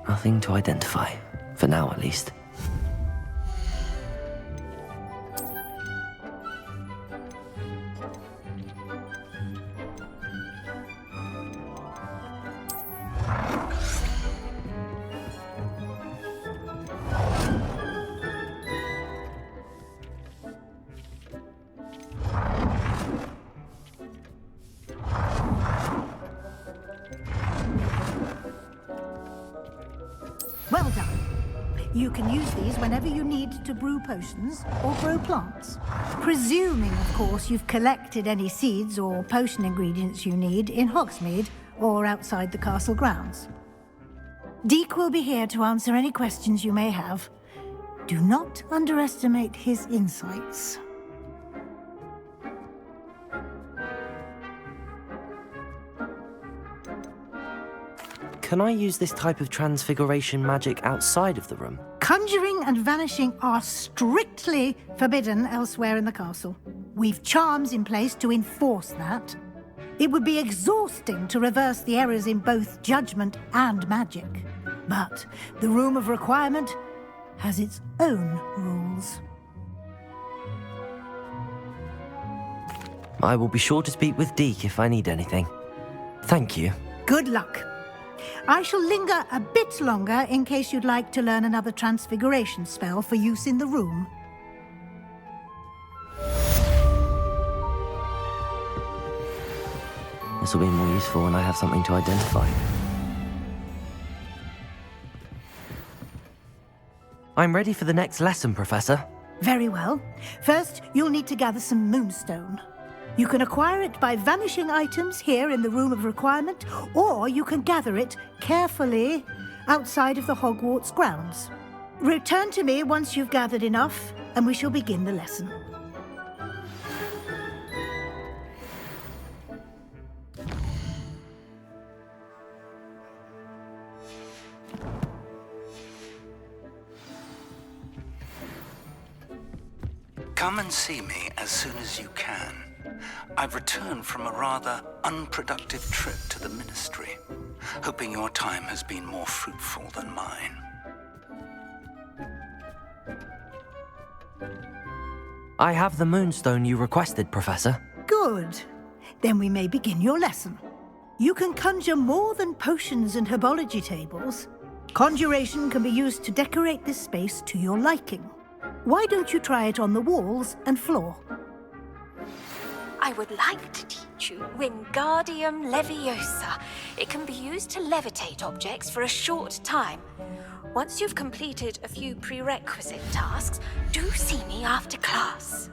Nothing to identify. For now, at least. Well done. You can use these whenever you need to brew potions or grow plants. Presuming, of course, you've collected any seeds or potion ingredients you need in Hogsmeade or outside the castle grounds. Deke will be here to answer any questions you may have. Do not underestimate his insights. Can I use this type of transfiguration magic outside of the room? Conjuring and vanishing are strictly forbidden elsewhere in the castle. We've charms in place to enforce that. It would be exhausting to reverse the errors in both judgment and magic. But the Room of Requirement has its own rules. I will be sure to speak with Deke if I need anything. Thank you. Good luck. I shall linger a bit longer in case you'd like to learn another transfiguration spell for use in the room. This will be more useful when I have something to identify. I'm ready for the next lesson, Professor. Very well. First, you'll need to gather some moonstone. You can acquire it by vanishing items here in the Room of Requirement, or you can gather it carefully outside of the Hogwarts grounds. Return to me once you've gathered enough, and we shall begin the lesson. Come and see me as soon as you can. I've returned from a rather unproductive trip to the Ministry, hoping your time has been more fruitful than mine. I have the moonstone you requested, Professor. Good. Then we may begin your lesson. You can conjure more than potions and herbology tables. Conjuration can be used to decorate this space to your liking. Why don't you try it on the walls and floor? I would like to teach you Wingardium Leviosa. It can be used to levitate objects for a short time. Once you've completed a few prerequisite tasks, do see me after class.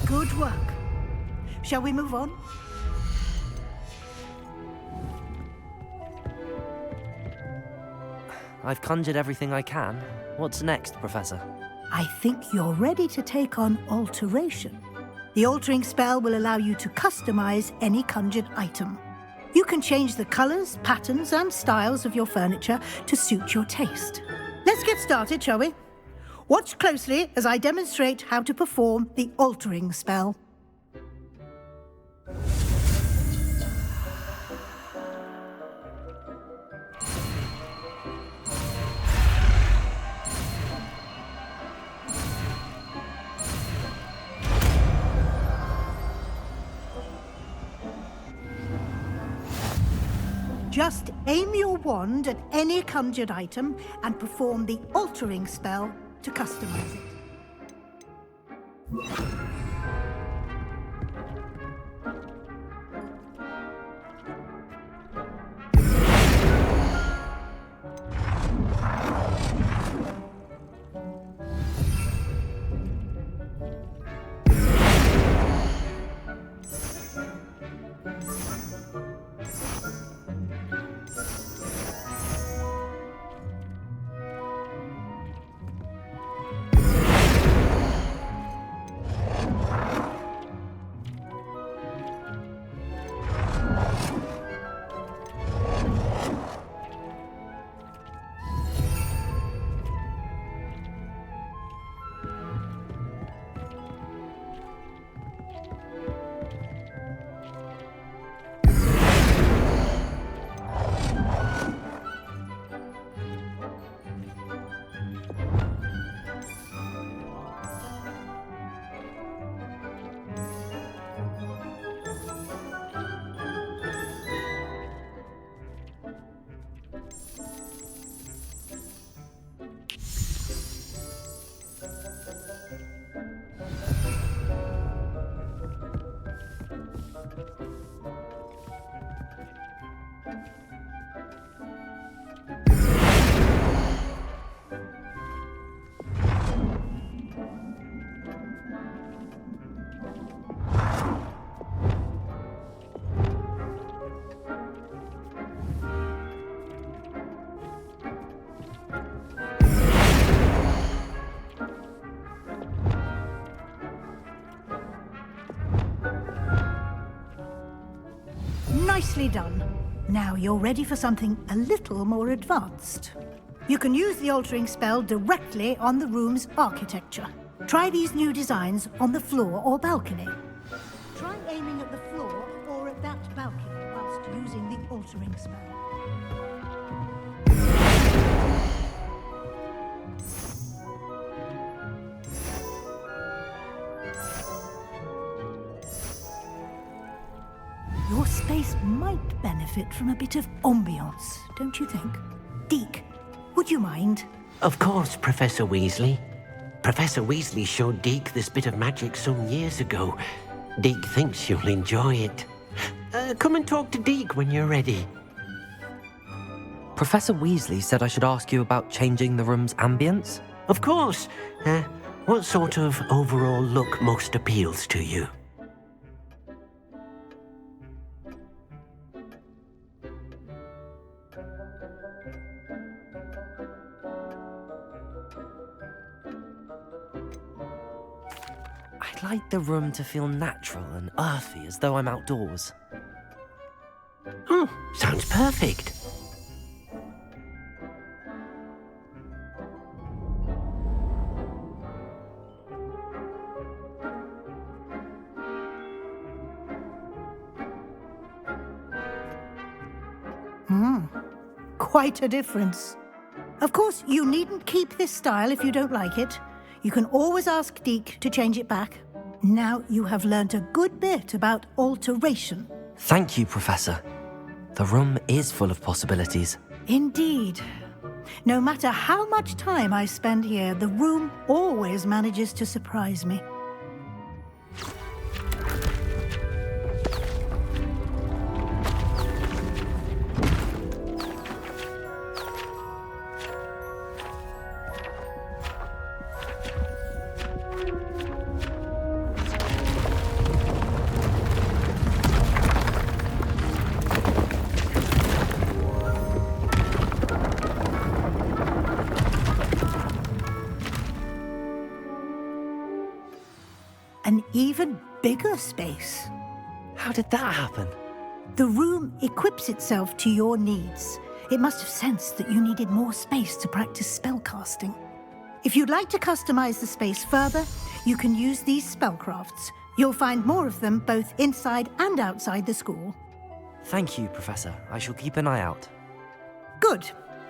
Good work. Shall we move on? I've conjured everything I can. What's next, Professor? I think you're ready to take on alteration. The altering spell will allow you to customize any conjured item. You can change the colors, patterns, and styles of your furniture to suit your taste. Let's get started, shall we? Watch closely as I demonstrate how to perform the altering spell. Just aim your wand at any conjured item and perform the altering spell to customize it. Nicely done. Now you're ready for something a little more advanced. You can use the altering spell directly on the room's architecture. Try these new designs on the floor or balcony. Try aiming at the floor or at that balcony whilst using the altering spell. Your space might benefit from a bit of ambiance, don't you think? Deke, would you mind? Of course, Professor Weasley. Professor Weasley showed Deke this bit of magic some years ago. Deke thinks you'll enjoy it. Come and talk to Deke when you're ready. Professor Weasley said I should ask you about changing the room's ambience? Of course. What sort of overall look most appeals to you? I'd like the room to feel natural and earthy, as though I'm outdoors. Oh, sounds perfect. Quite a difference. Of course, you needn't keep this style if you don't like it. You can always ask Deke to change it back. Now you have learnt a good bit about alteration. Thank you, Professor. The room is full of possibilities. Indeed. No matter how much time I spend here, the room always manages to surprise me. even bigger space. How did that happen? The room equips itself to your needs. It must have sensed that you needed more space to practice spellcasting. If you'd like to customize the space further, you can use these spellcrafts. You'll find more of them both inside and outside the school. Thank you, Professor. I shall keep an eye out. Good.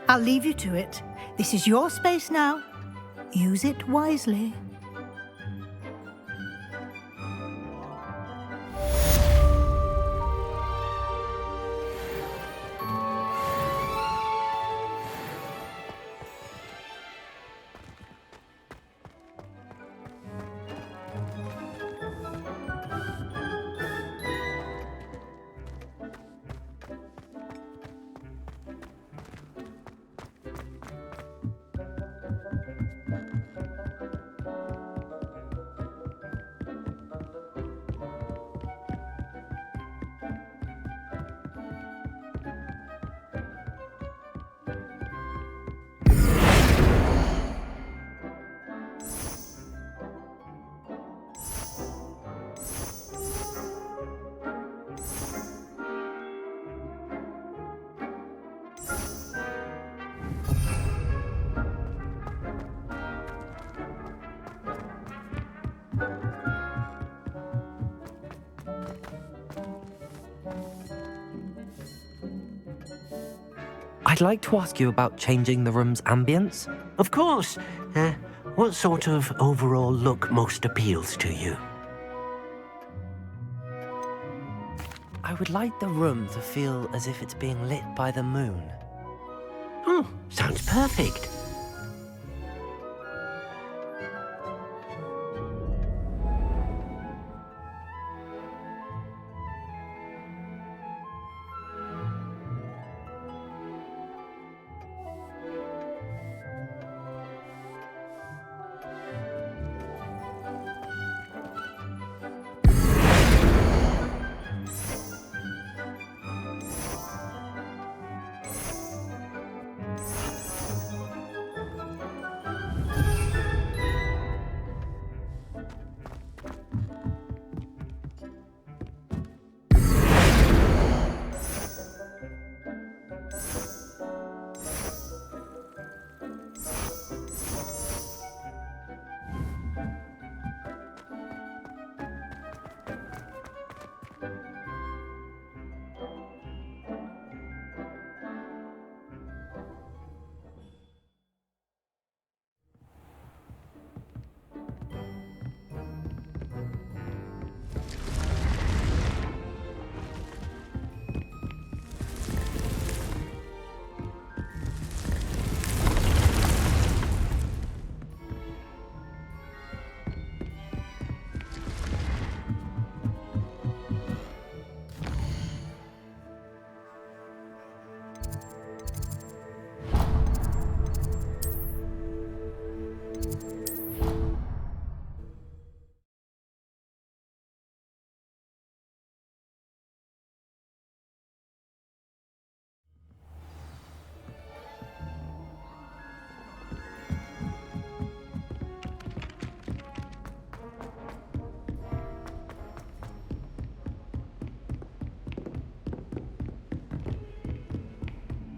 I'll leave you to it. This is your space now. Use it wisely. I'd like to ask you about changing the room's ambience. Of course. What sort of overall look most appeals to you? I would like the room to feel as if it's being lit by the moon. Oh, sounds perfect.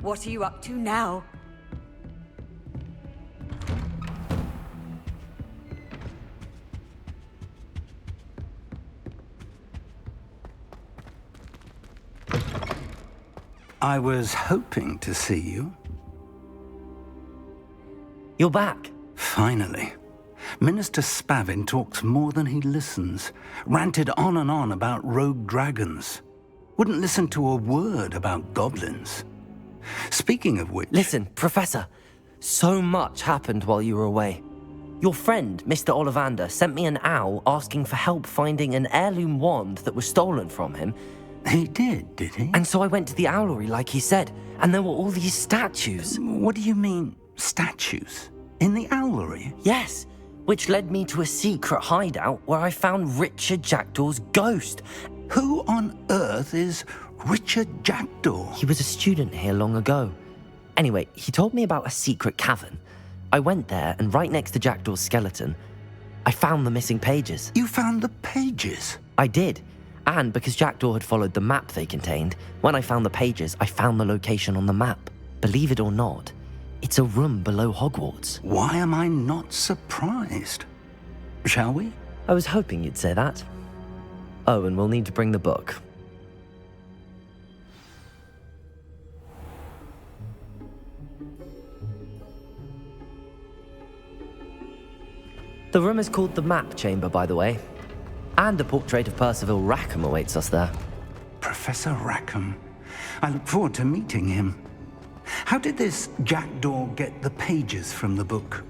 What are you up to now? I was hoping to see you. You're back. Finally. Minister Spavin talks more than he listens. Ranted on and on about rogue dragons. Wouldn't listen to a word about goblins. Speaking of which... Listen, Professor. So much happened while you were away. Your friend, Mr. Ollivander, sent me an owl asking for help finding an heirloom wand that was stolen from him. He did he? And so I went to the owlery like he said, and there were all these statues. What do you mean, statues? In the owlery? Yes, which led me to a secret hideout where I found Richard Jackdaw's ghost. Who on earth is Richard Jackdaw? He was a student here long ago. Anyway, he told me about a secret cavern. I went there, and right next to Jackdaw's skeleton, I found the missing pages. You found the pages? I did. And because Jackdaw had followed the map they contained, when I found the pages, I found the location on the map. Believe it or not, it's a room below Hogwarts. Why am I not surprised? Shall we? I was hoping you'd say that. Oh, and we'll need to bring the book. The room is called the Map Chamber, by the way. And a portrait of Percival Rackham awaits us there. Professor Rackham. I look forward to meeting him. How did this Jackdaw get the pages from the book?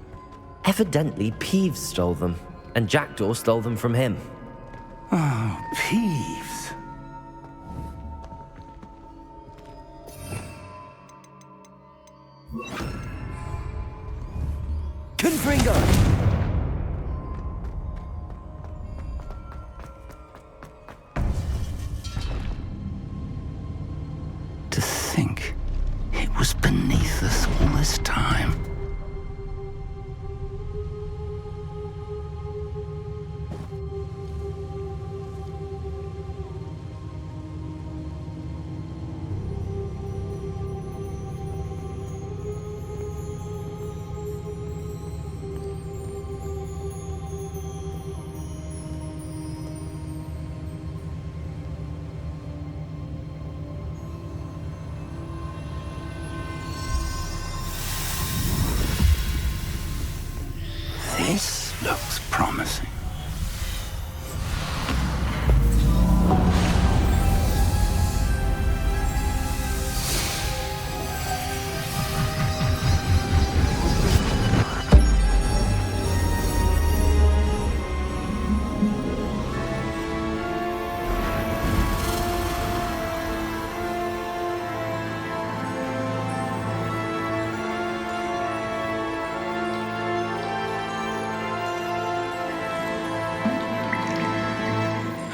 Evidently, Peeves stole them, and Jackdaw stole them from him. Oh, Peeves. Confringo! To think it was beneath us all this time. This looks promising.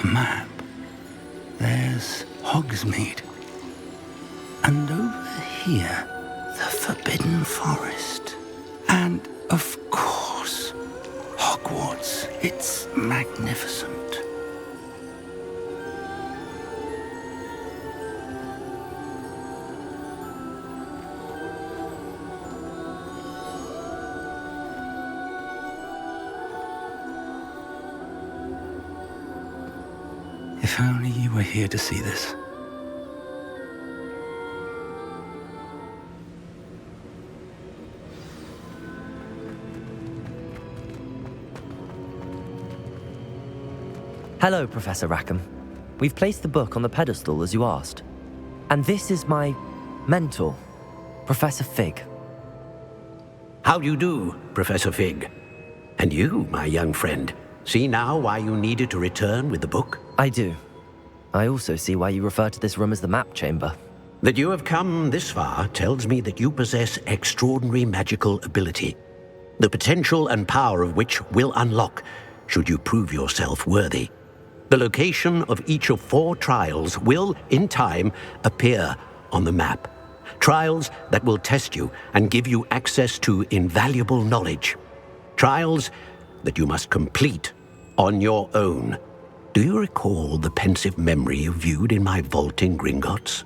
Map. There's Hogsmeade. And over here, the Forbidden Forest. And, of course, Hogwarts. It's magnificent. If only you were here to see this. Hello, Professor Rackham. We've placed the book on the pedestal as you asked. And this is my mentor, Professor Fig. How do you do, Professor Fig? And you, my young friend, see now why you needed to return with the book? I do. I also see why you refer to this room as the Map Chamber. That you have come this far tells me that you possess extraordinary magical ability, the potential and power of which will unlock should you prove yourself worthy. The location of each of 4 trials will, in time, appear on the map. Trials that will test you and give you access to invaluable knowledge. Trials that you must complete on your own. Do you recall the pensive memory you viewed in my vault in Gringotts?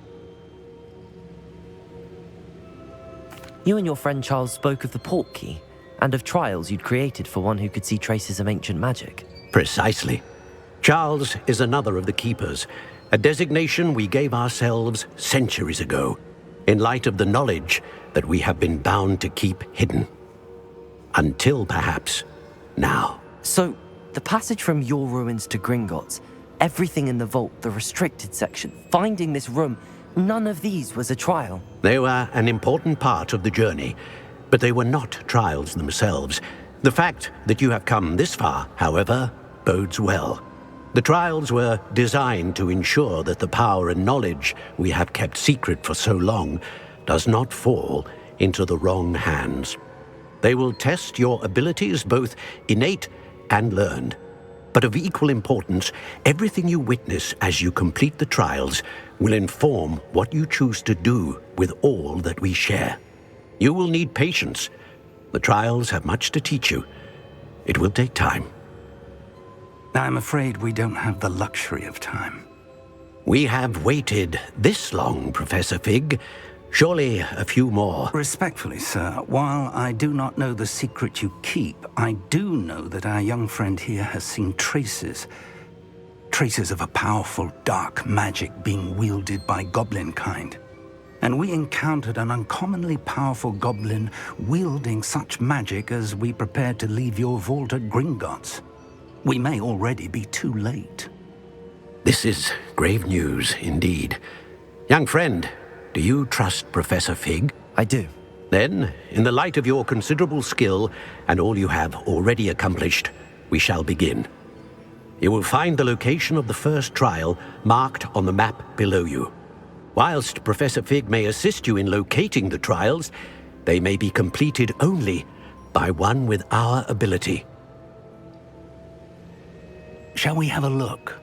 You and your friend Charles spoke of the Portkey, and of trials you'd created for one who could see traces of ancient magic. Precisely. Charles is another of the Keepers, a designation we gave ourselves centuries ago, in light of the knowledge that we have been bound to keep hidden. Until, perhaps, now. So, the passage from your ruins to Gringotts, everything in the vault, the restricted section, finding this room, none of these was a trial. They were an important part of the journey, but they were not trials themselves. The fact that you have come this far, however, bodes well. The trials were designed to ensure that the power and knowledge we have kept secret for so long does not fall into the wrong hands. They will test your abilities, both innate and learned. But of equal importance, everything you witness as you complete the trials will inform what you choose to do with all that we share. You will need patience. The trials have much to teach you. It will take time. I'm afraid we don't have the luxury of time. We have waited this long, Professor Fig. Surely a few more. Respectfully, sir, while I do not know the secret you keep, I do know that our young friend here has seen traces of a powerful dark magic being wielded by goblin kind. And we encountered an uncommonly powerful goblin wielding such magic as we prepared to leave your vault at Gringotts. We may already be too late. This is grave news indeed. Young friend, do you trust Professor Fig? I do. Then, in the light of your considerable skill and all you have already accomplished, we shall begin. You will find the location of the first trial marked on the map below you. Whilst Professor Fig may assist you in locating the trials, they may be completed only by one with our ability. Shall we have a look?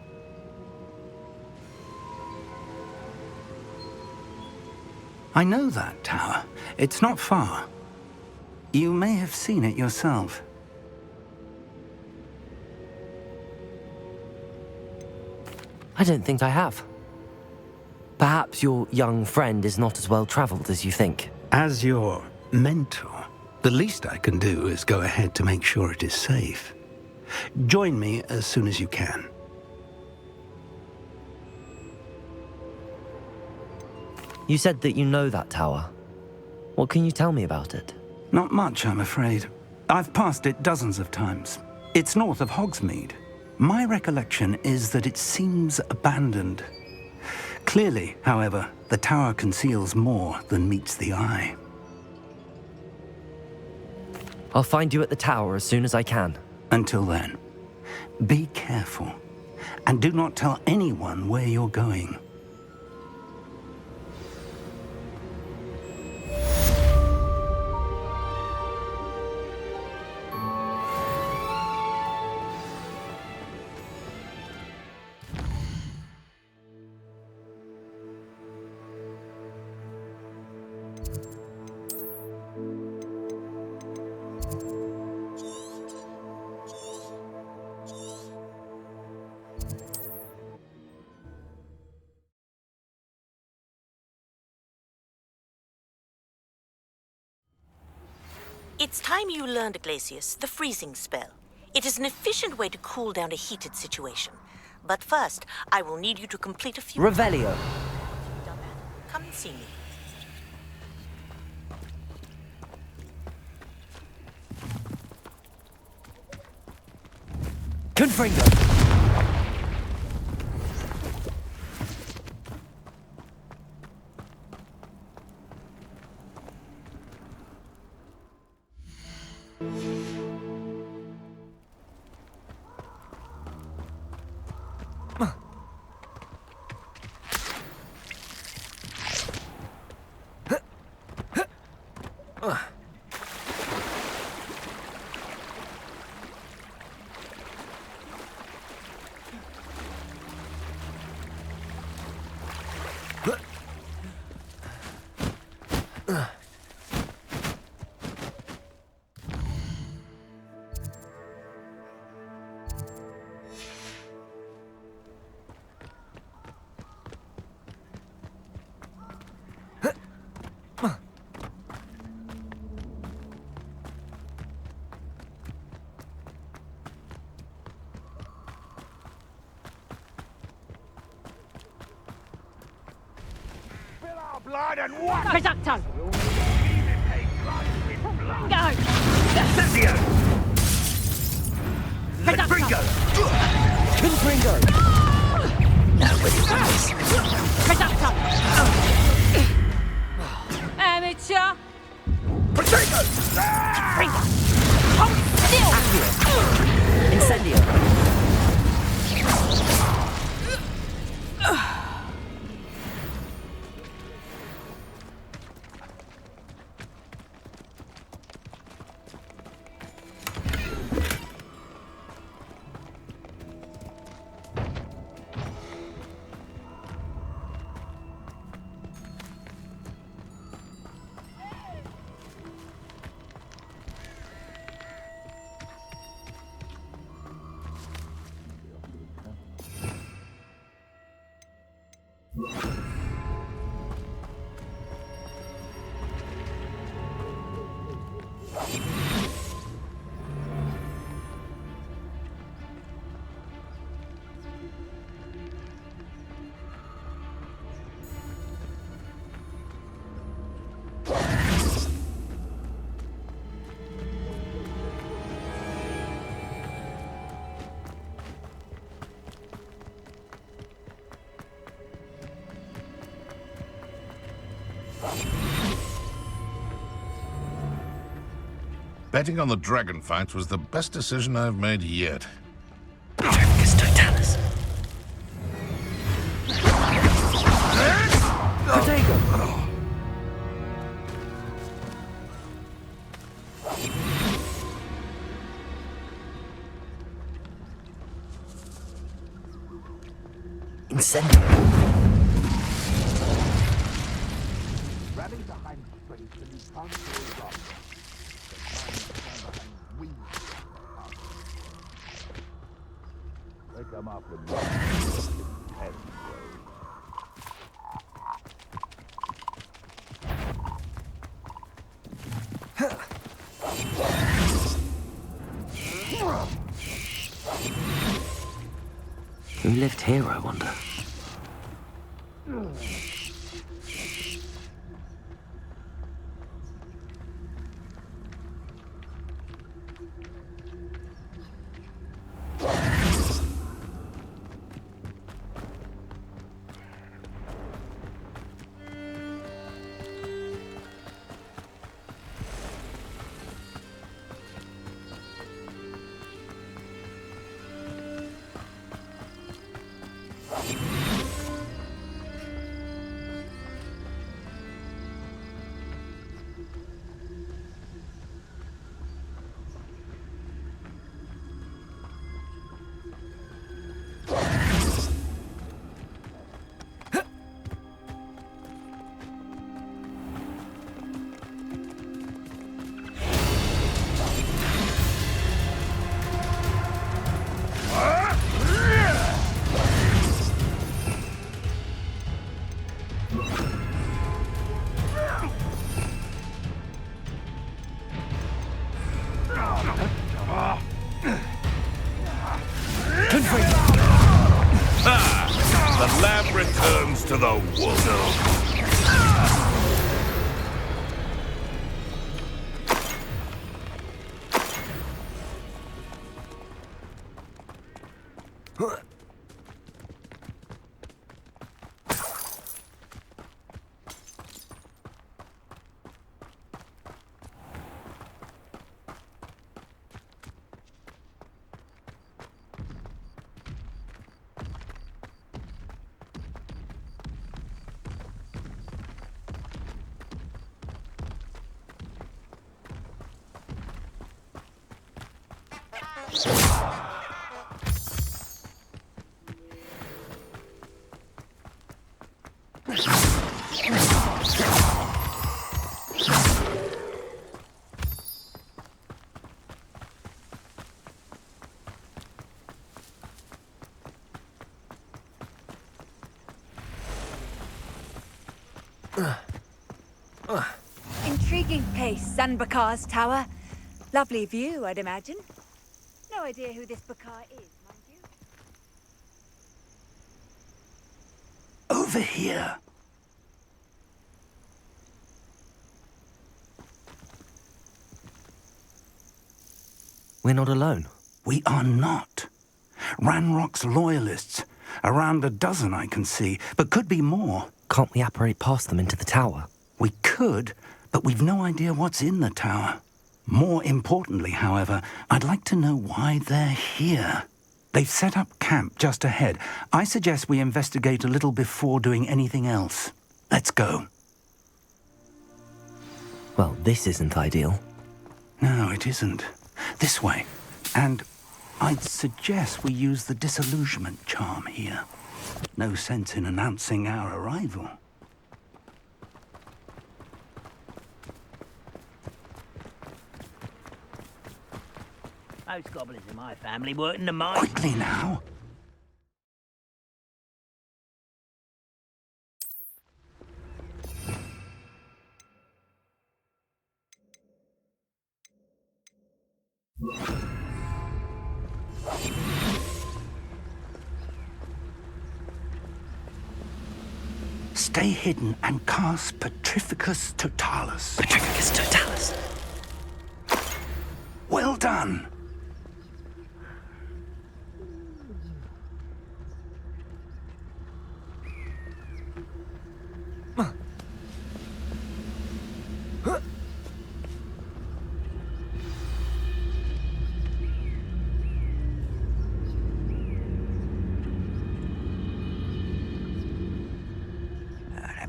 I know that tower. It's not far. You may have seen it yourself. I don't think I have. Perhaps your young friend is not as well traveled as you think. As your mentor, the least I can do is go ahead to make sure it is safe. Join me as soon as you can. You said that you know that tower. What can you tell me about it? Not much, I'm afraid. I've passed it dozens of times. It's north of Hogsmeade. My recollection is that it seems abandoned. Clearly, however, the tower conceals more than meets the eye. I'll find you at the tower as soon as I can. Until then, be careful, and do not tell anyone where you're going. It's time you learned, Glacius, the freezing spell. It is an efficient way to cool down a heated situation. But first, I will need you to complete a few... Revelio. Come and see me. Confringo! Blood and what? Reducto! Go! Incendio! Reducto! Confringo! Nobody wins. Reducto! Amateur! Potato! Hold still! Incendio! Betting on the dragon fights was the best decision I've made yet. Trifficus totalis. Incendiary. Who lived here, I wonder? The lamb returns to the wood. Intriguing place, Zanbakar's tower. Lovely view, I'd imagine. No idea who this Bakar is, mind you. Over here. We're not alone. We are not. Ranrock's loyalists. Around a dozen I can see, but could be more. Can't we apparate past them into the tower? We could, but we've no idea what's in the tower. More importantly, however, I'd like to know why they're here. They've set up camp just ahead. I suggest we investigate a little before doing anything else. Let's go. Well, this isn't ideal. No, it isn't. This way. And I'd suggest we use the disillusionment charm here. No sense in announcing our arrival. Most goblins in my family work in the mine. Quickly now. Stay hidden and cast Petrificus Totalis. Petrificus Totalis? Well done.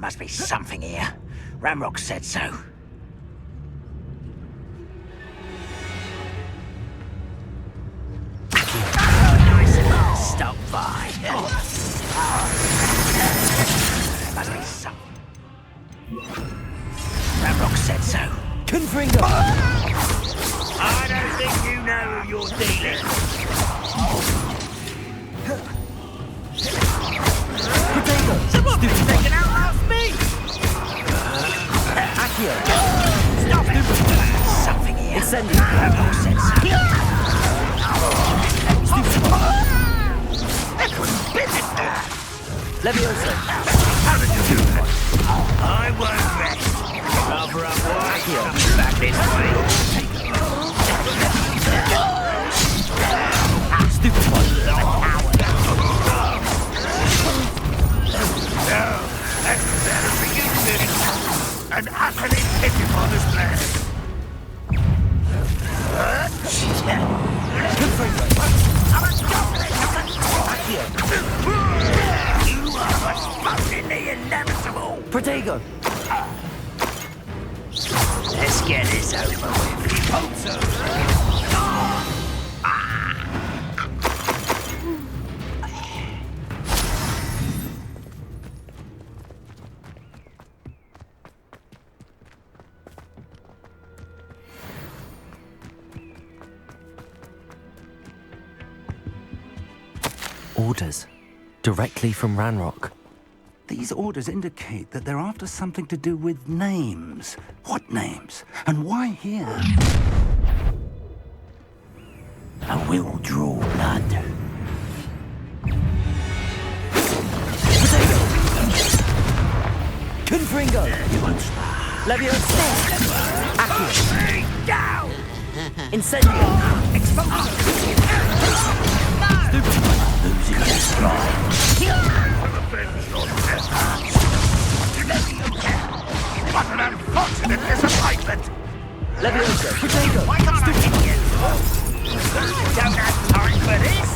must be something here. Ramrock said so. Nice and stop by. Must be something. Ramrock said so. Confringo! I don't think you know who you're dealing with. Potato! They can outlast me! Accio! Stop it! Something here. Incendio! Ramrock said so. Leviosa! How did you do that? I won't rest. Cover up wide. Coming back this way. Stupid one! No, that's better for you, Nick. An utterly pitiful display. I'm a goblin! You are responding the inevitable! Protego! Let's get this over with. Hope so. Orders. Directly from Ranrock. These orders indicate that they're after something to do with names. What names? And why here? I will draw blood. Confringo! Leviosa! Accio! Down! Incendio! Losing his pride. What an unfortunate disappointment! Leviosa! Protego! Why can't I hit you? Don't have time for this!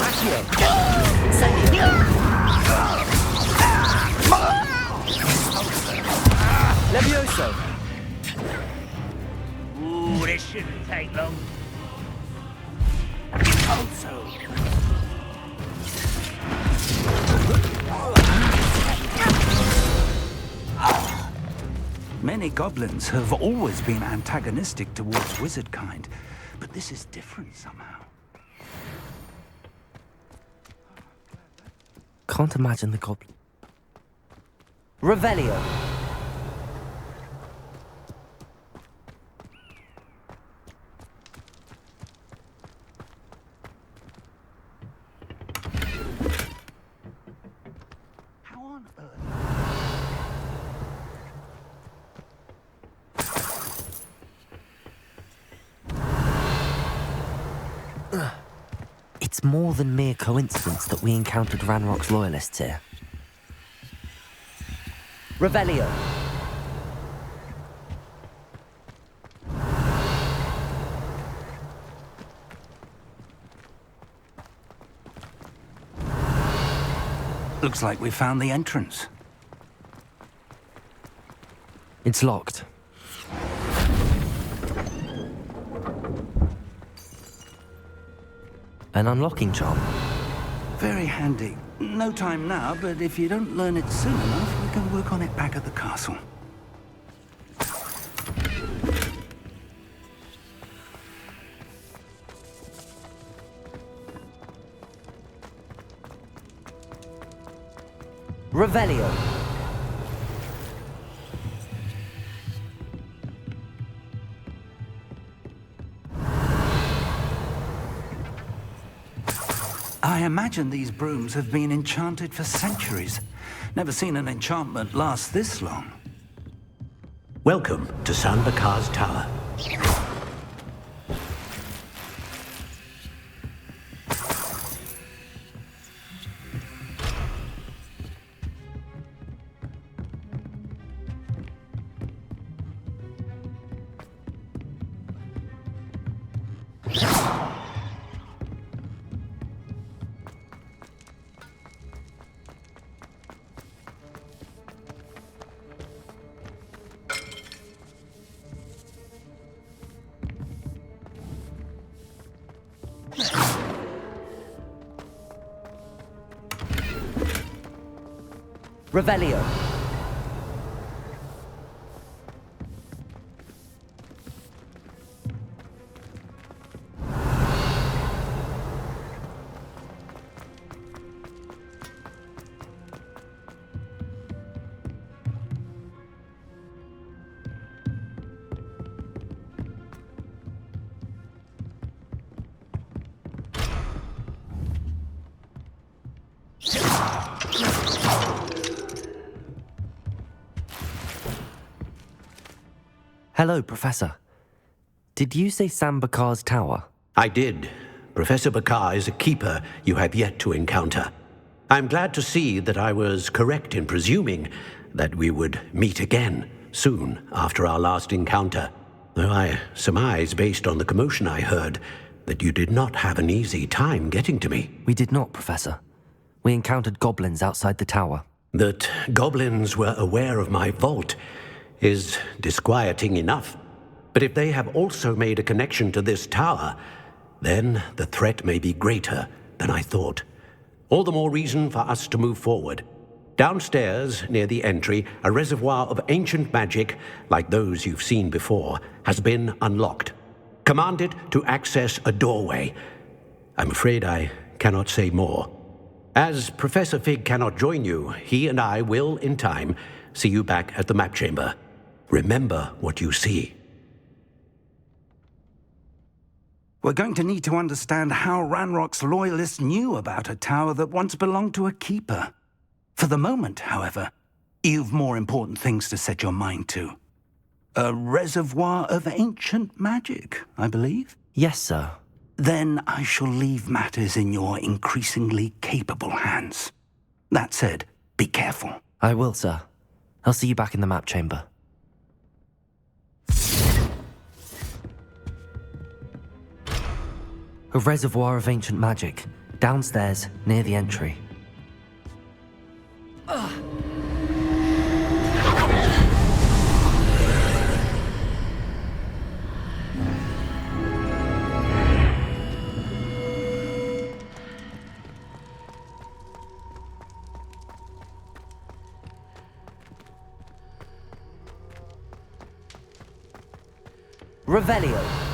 Accio! Incendio! Leviosa! Ooh, this shouldn't take long. Also. Many goblins have always been antagonistic towards wizard kind, but this is different somehow. Can't imagine the goblin. Revelio! How on earth? It's more than mere coincidence that we encountered Ranrock's loyalists here. Revelio! Looks like we found the entrance. It's locked. An unlocking charm. Very handy. No time now, but if you don't learn it soon enough, we can work on it back at the castle. Revelio! I imagine these brooms have been enchanted for centuries. Never seen an enchantment last this long. Welcome to Sanbakar's Tower. Revelio. Hello, Professor. Did you say Sambakar's tower? I did. Professor Bakar is a keeper you have yet to encounter. I'm glad to see that I was correct in presuming that we would meet again soon after our last encounter, though I surmise, based on the commotion I heard, that you did not have an easy time getting to me. We did not, Professor. We encountered goblins outside the tower. That goblins were aware of my vault is disquieting enough. But if they have also made a connection to this tower, then the threat may be greater than I thought. All the more reason for us to move forward. Downstairs, near the entry, a reservoir of ancient magic, like those you've seen before, has been unlocked. Command it to access a doorway. I'm afraid I cannot say more. As Professor Fig cannot join you, he and I will, in time, see you back at the map chamber. Remember what you see. We're going to need to understand how Ranrock's loyalists knew about a tower that once belonged to a keeper. For the moment, however, you've more important things to set your mind to. A reservoir of ancient magic, I believe? Yes, sir. Then I shall leave matters in your increasingly capable hands. That said, be careful. I will, sir. I'll see you back in the map chamber. A reservoir of ancient magic, downstairs, near the entry. Revelio.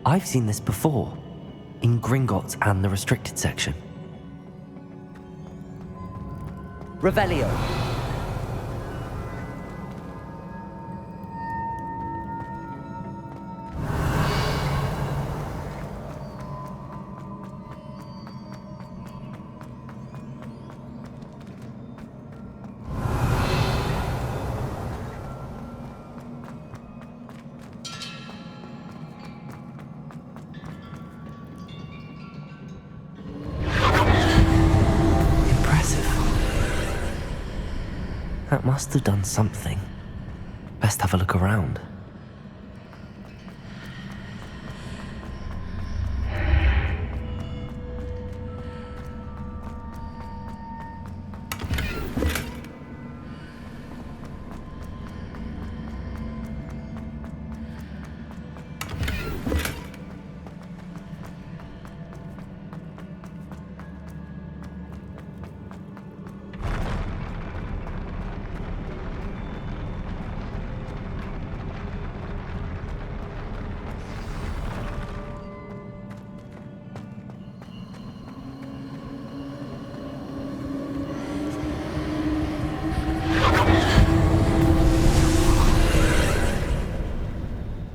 I've seen this before, in Gringotts and the restricted section. Revelio. That must have done something. Best have a look around.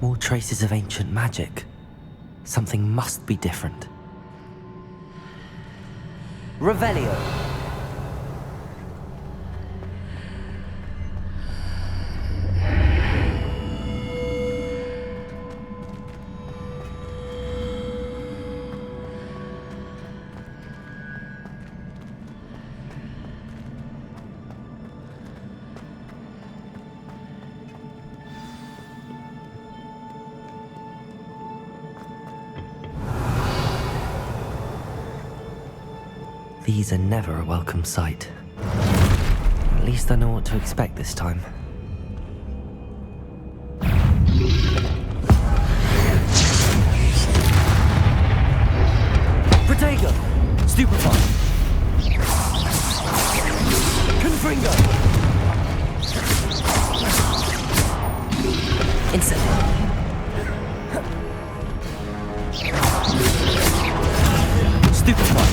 More traces of ancient magic. Something must be different. Revelio. These are never a welcome sight. At least I know what to expect this time. Protego! Stupefy! Confringo! Incendio! Stupefy!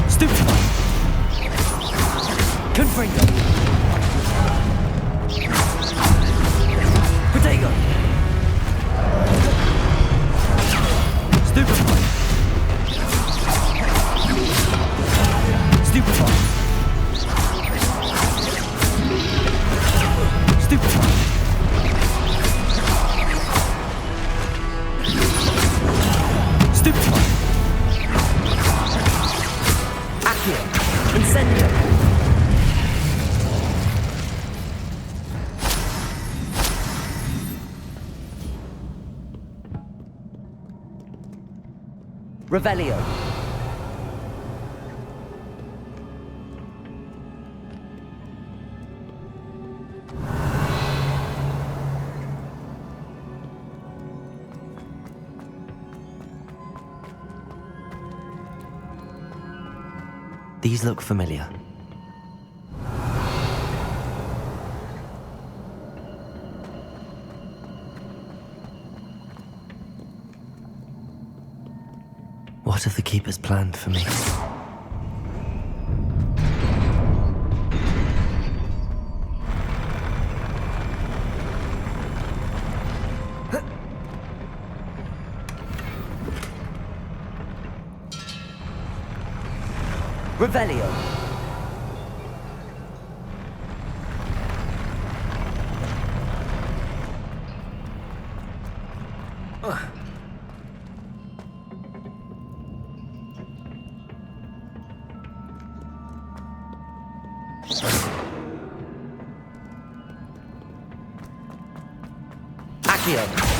Stupefy! Confringo! Protego! Stupefy! Stupefy! Stupefy! Stupefy! Accio! Incendio! Revelio. These look familiar. What have the Keepers planned for me? Revelio. Accio!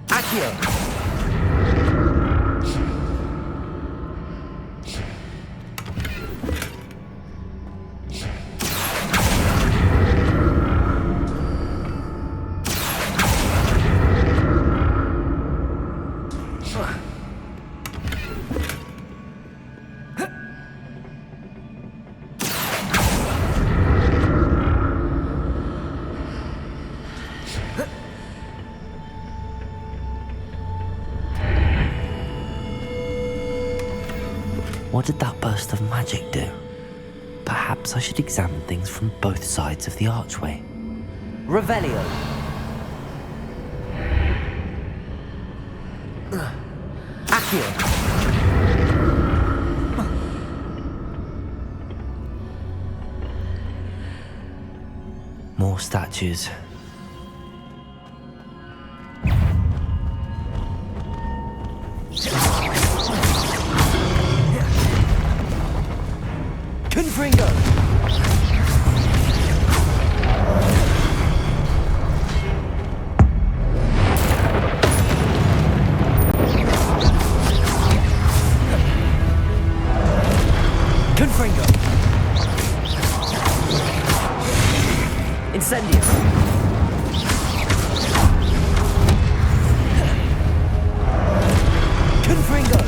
Accio. What did that burst of magic do? Perhaps I should examine things from both sides of the archway. Revelio. Accio! More statues. Confringo. Confringo! Incendio! Confringo!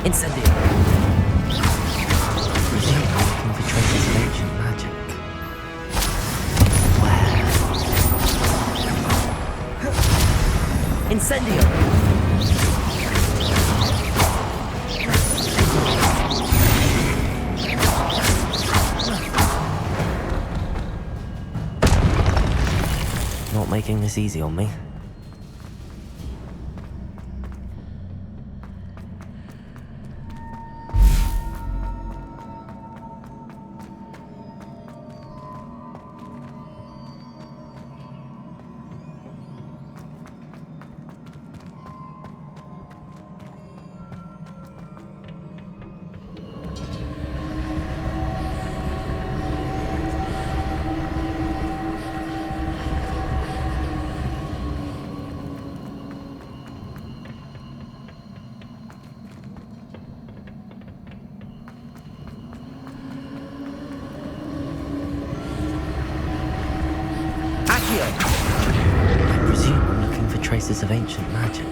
Incendio. Presume I'm looking for traces of ancient magic. Where? Incendio. Not making this easy on me. I presume I'm looking for traces of ancient magic.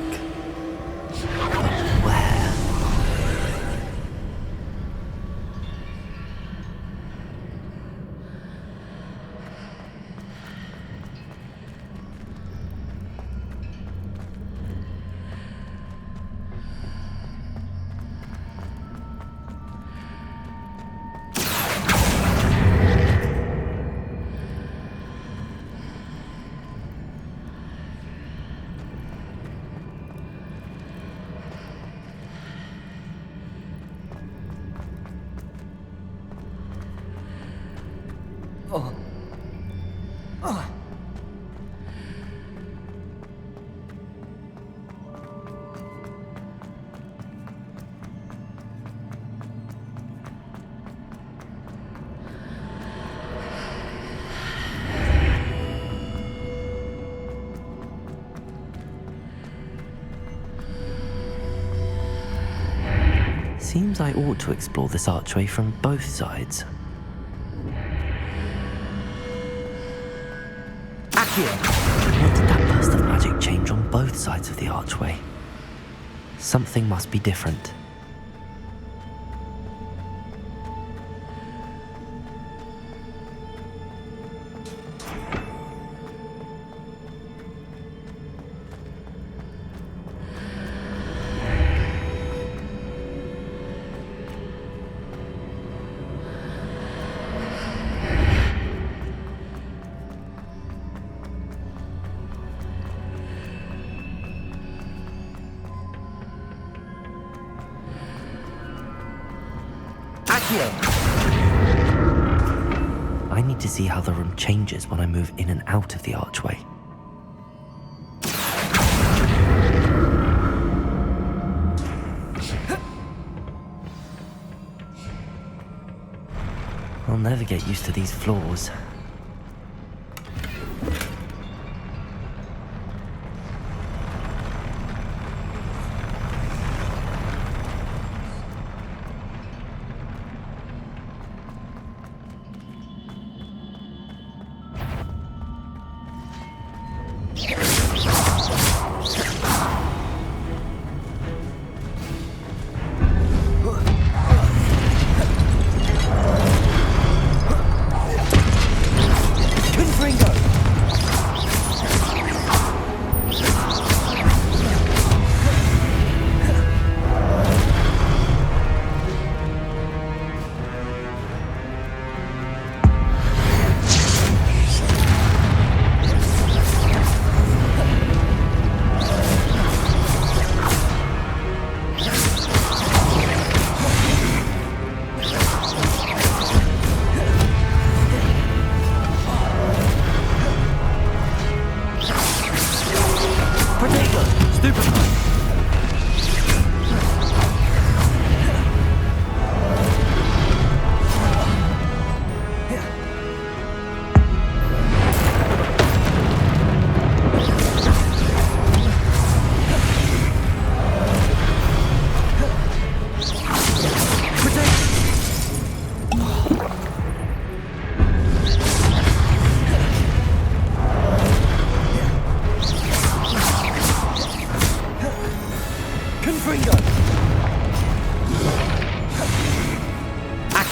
But where? Seems I ought to explore this archway from both sides. What did that burst of magic change on both sides of the archway? Something must be different. I need to see how the room changes when I move in and out of the archway. I'll never get used to these floors.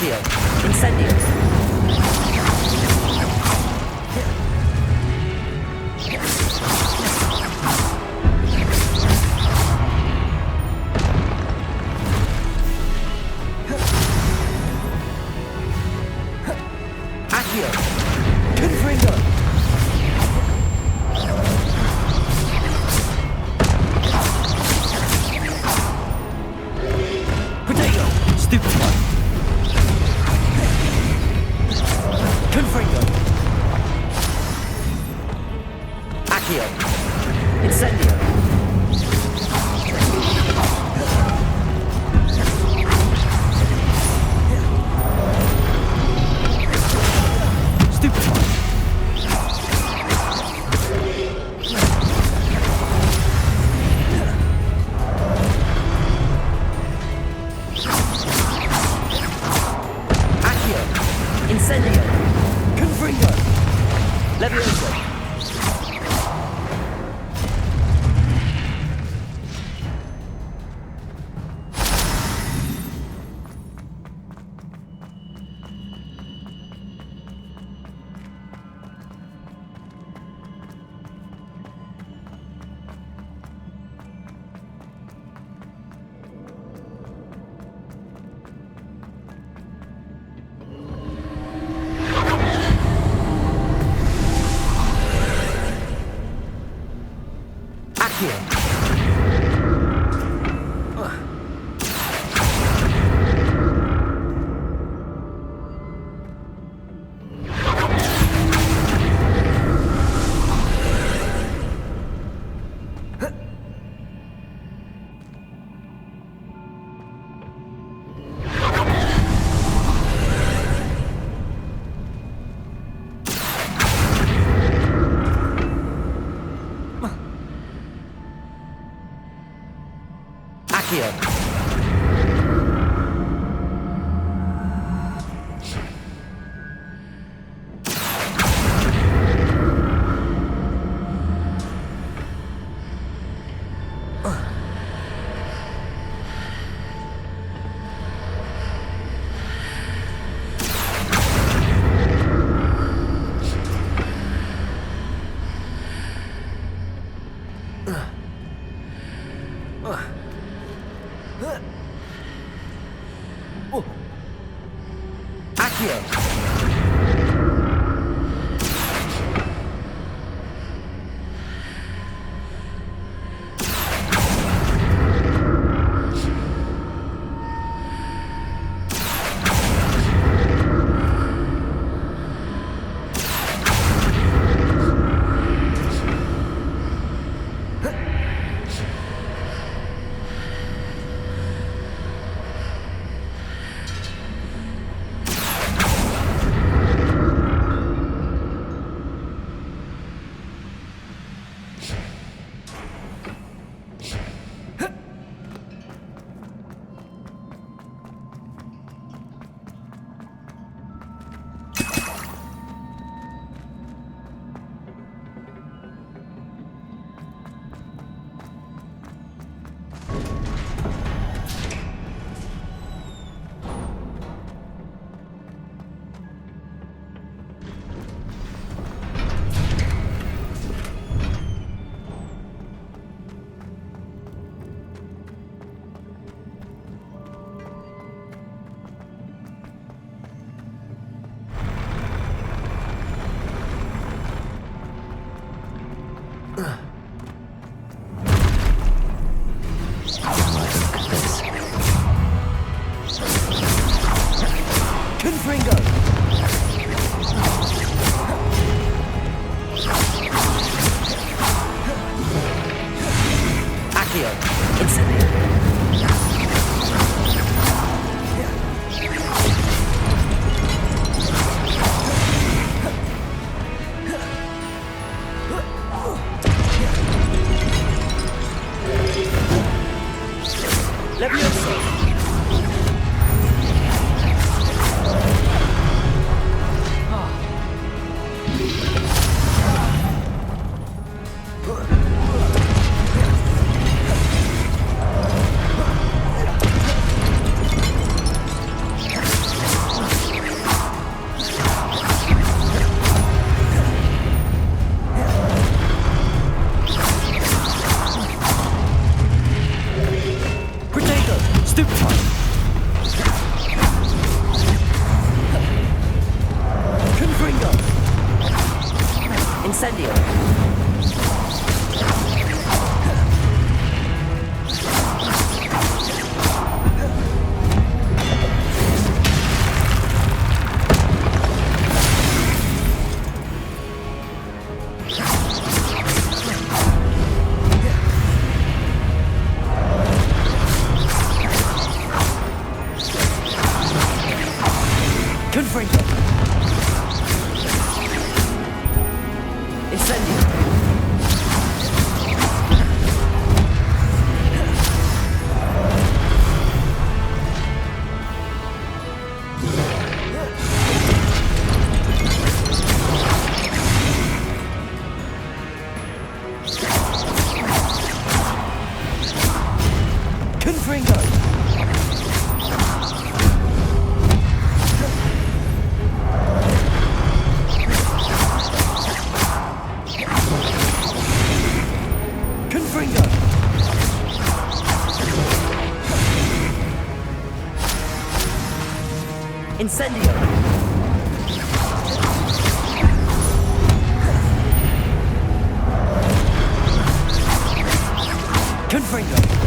Accio. Incendio. Accio. Confringo. Potato. Stupid one. Confringo. Accio. Incendio. Stupid one. Accio. Incendio. Confringo. Levioso. Accio. Accio. Accio. Confringo. Accio. Incendio. Levioso. Confringo! Confringo! Incendio! Confringo!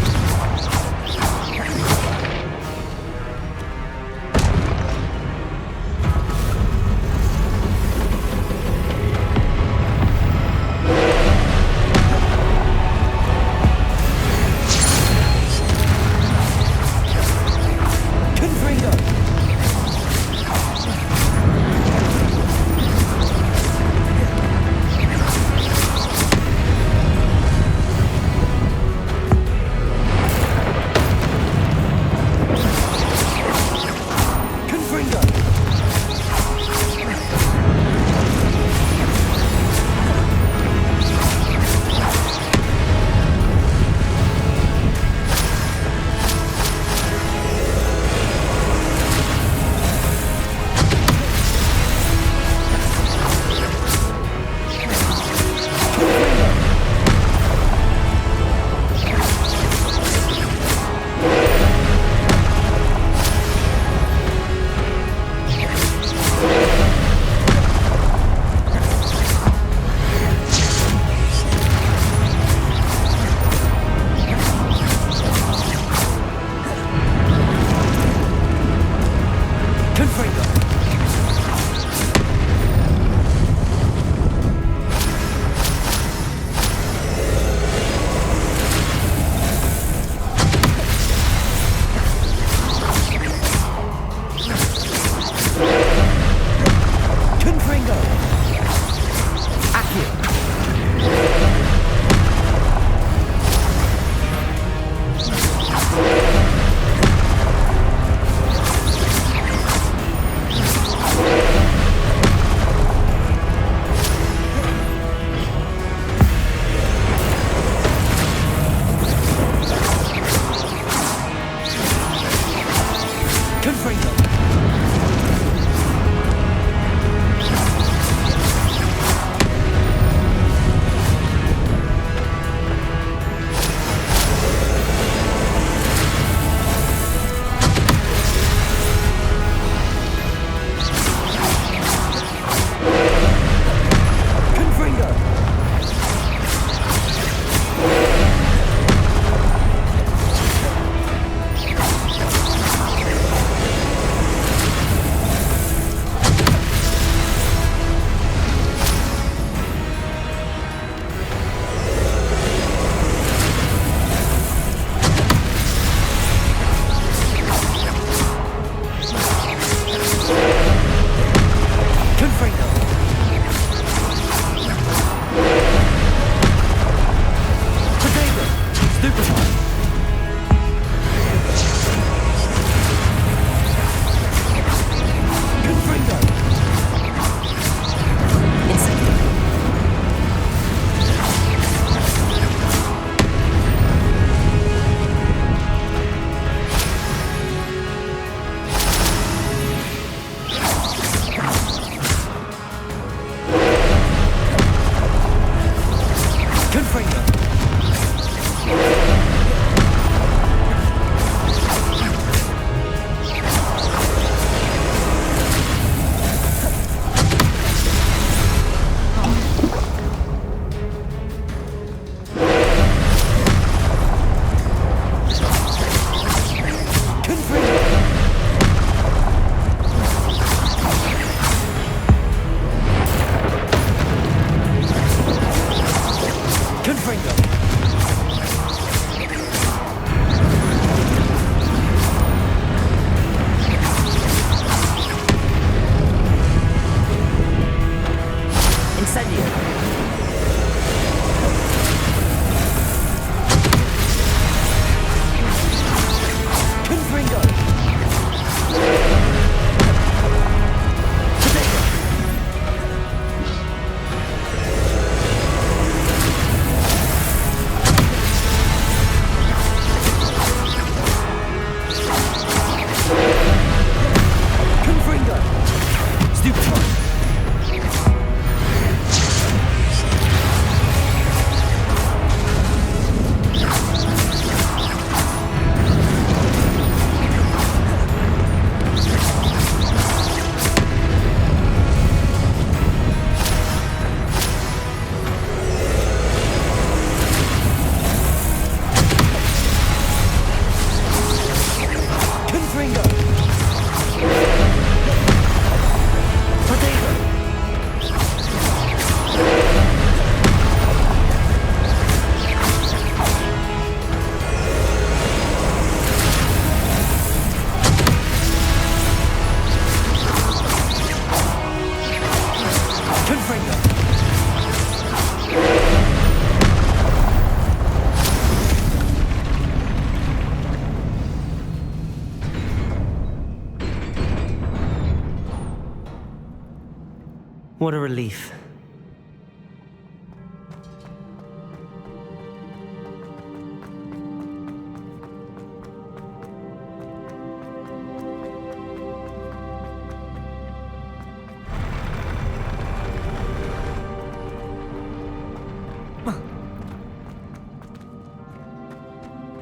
What a relief.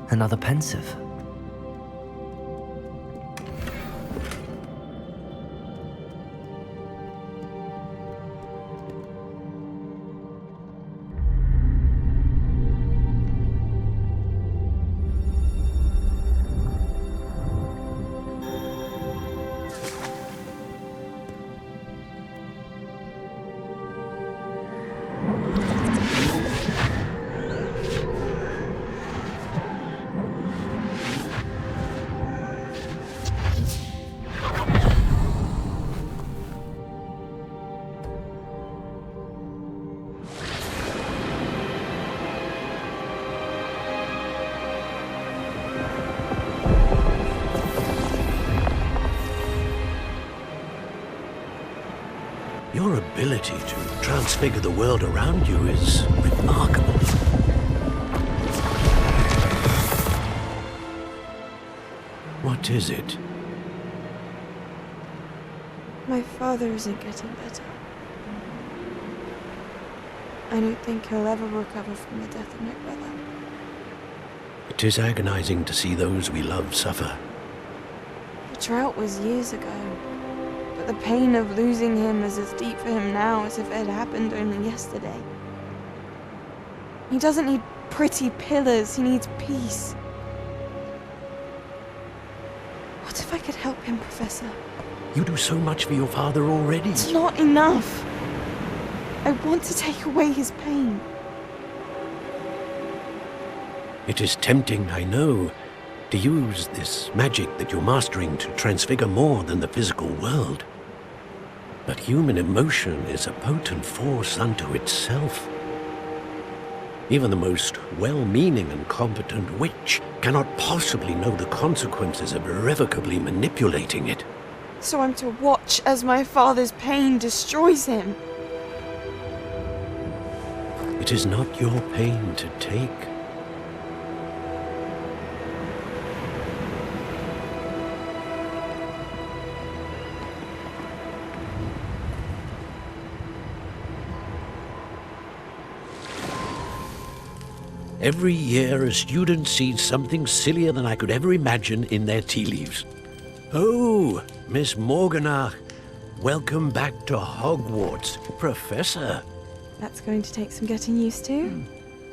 Another pensive. Your ability to transfigure the world around you is remarkable. What is it? My father isn't getting better. I don't think he'll ever recover from the death of my brother. It is agonizing to see those we love suffer. The drought was years ago, but the pain of losing him is as deep for him now as if it had happened only yesterday. He doesn't need pretty pillars, he needs peace. What if I could help him, Professor? You do so much for your father already. It's not enough. I want to take away his pain. It is tempting, I know, to use this magic that you're mastering to transfigure more than the physical world. But human emotion is a potent force unto itself. Even the most well-meaning and competent witch cannot possibly know the consequences of irrevocably manipulating it. So I'm to watch as my father's pain destroys him. It is not your pain to take. Every year, a student sees something sillier than I could ever imagine in their tea leaves. Oh, Miss Morganach, welcome back to Hogwarts, Professor. That's going to take some getting used to.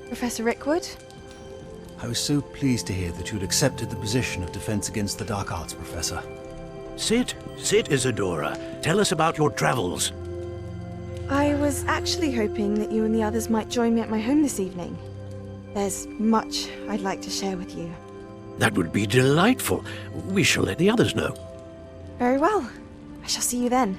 Professor Rickwood? I was so pleased to hear that you'd accepted the position of Defense Against the Dark Arts, Professor. Sit, Isadora. Tell us about your travels. I was actually hoping that you and the others might join me at my home this evening. There's much I'd like to share with you. That would be delightful. We shall let the others know. Very well. I shall see you then.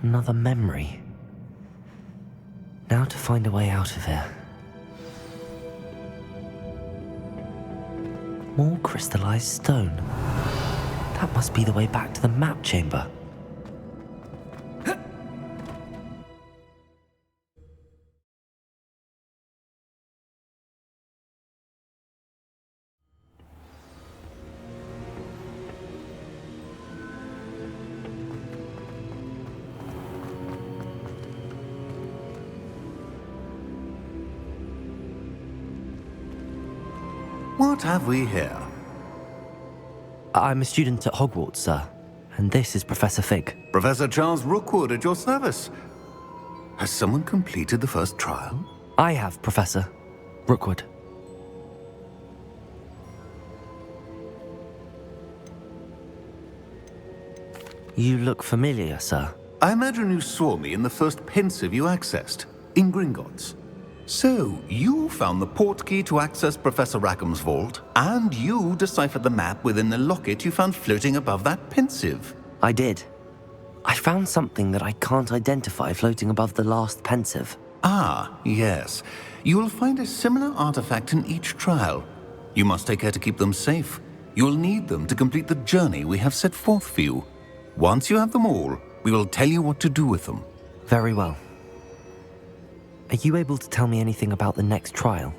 Another memory. Now to find a way out of here. More crystallized stone. That must be the way back to the map chamber. What have we here? I'm a student at Hogwarts, sir. And this is Professor Fig. Professor Charles Rookwood at your service. Has someone completed the first trial? I have, Professor Rookwood. You look familiar, sir. I imagine you saw me in the first pensive you accessed, in Gringotts. So, you found the portkey to access Professor Rackham's vault, and you deciphered the map within the locket you found floating above that pensive. I did. I found something that I can't identify floating above the last pensive. Ah, yes. You will find a similar artifact in each trial. You must take care to keep them safe. You will need them to complete the journey we have set forth for you. Once you have them all, we will tell you what to do with them. Very well. Are you able to tell me anything about the next trial?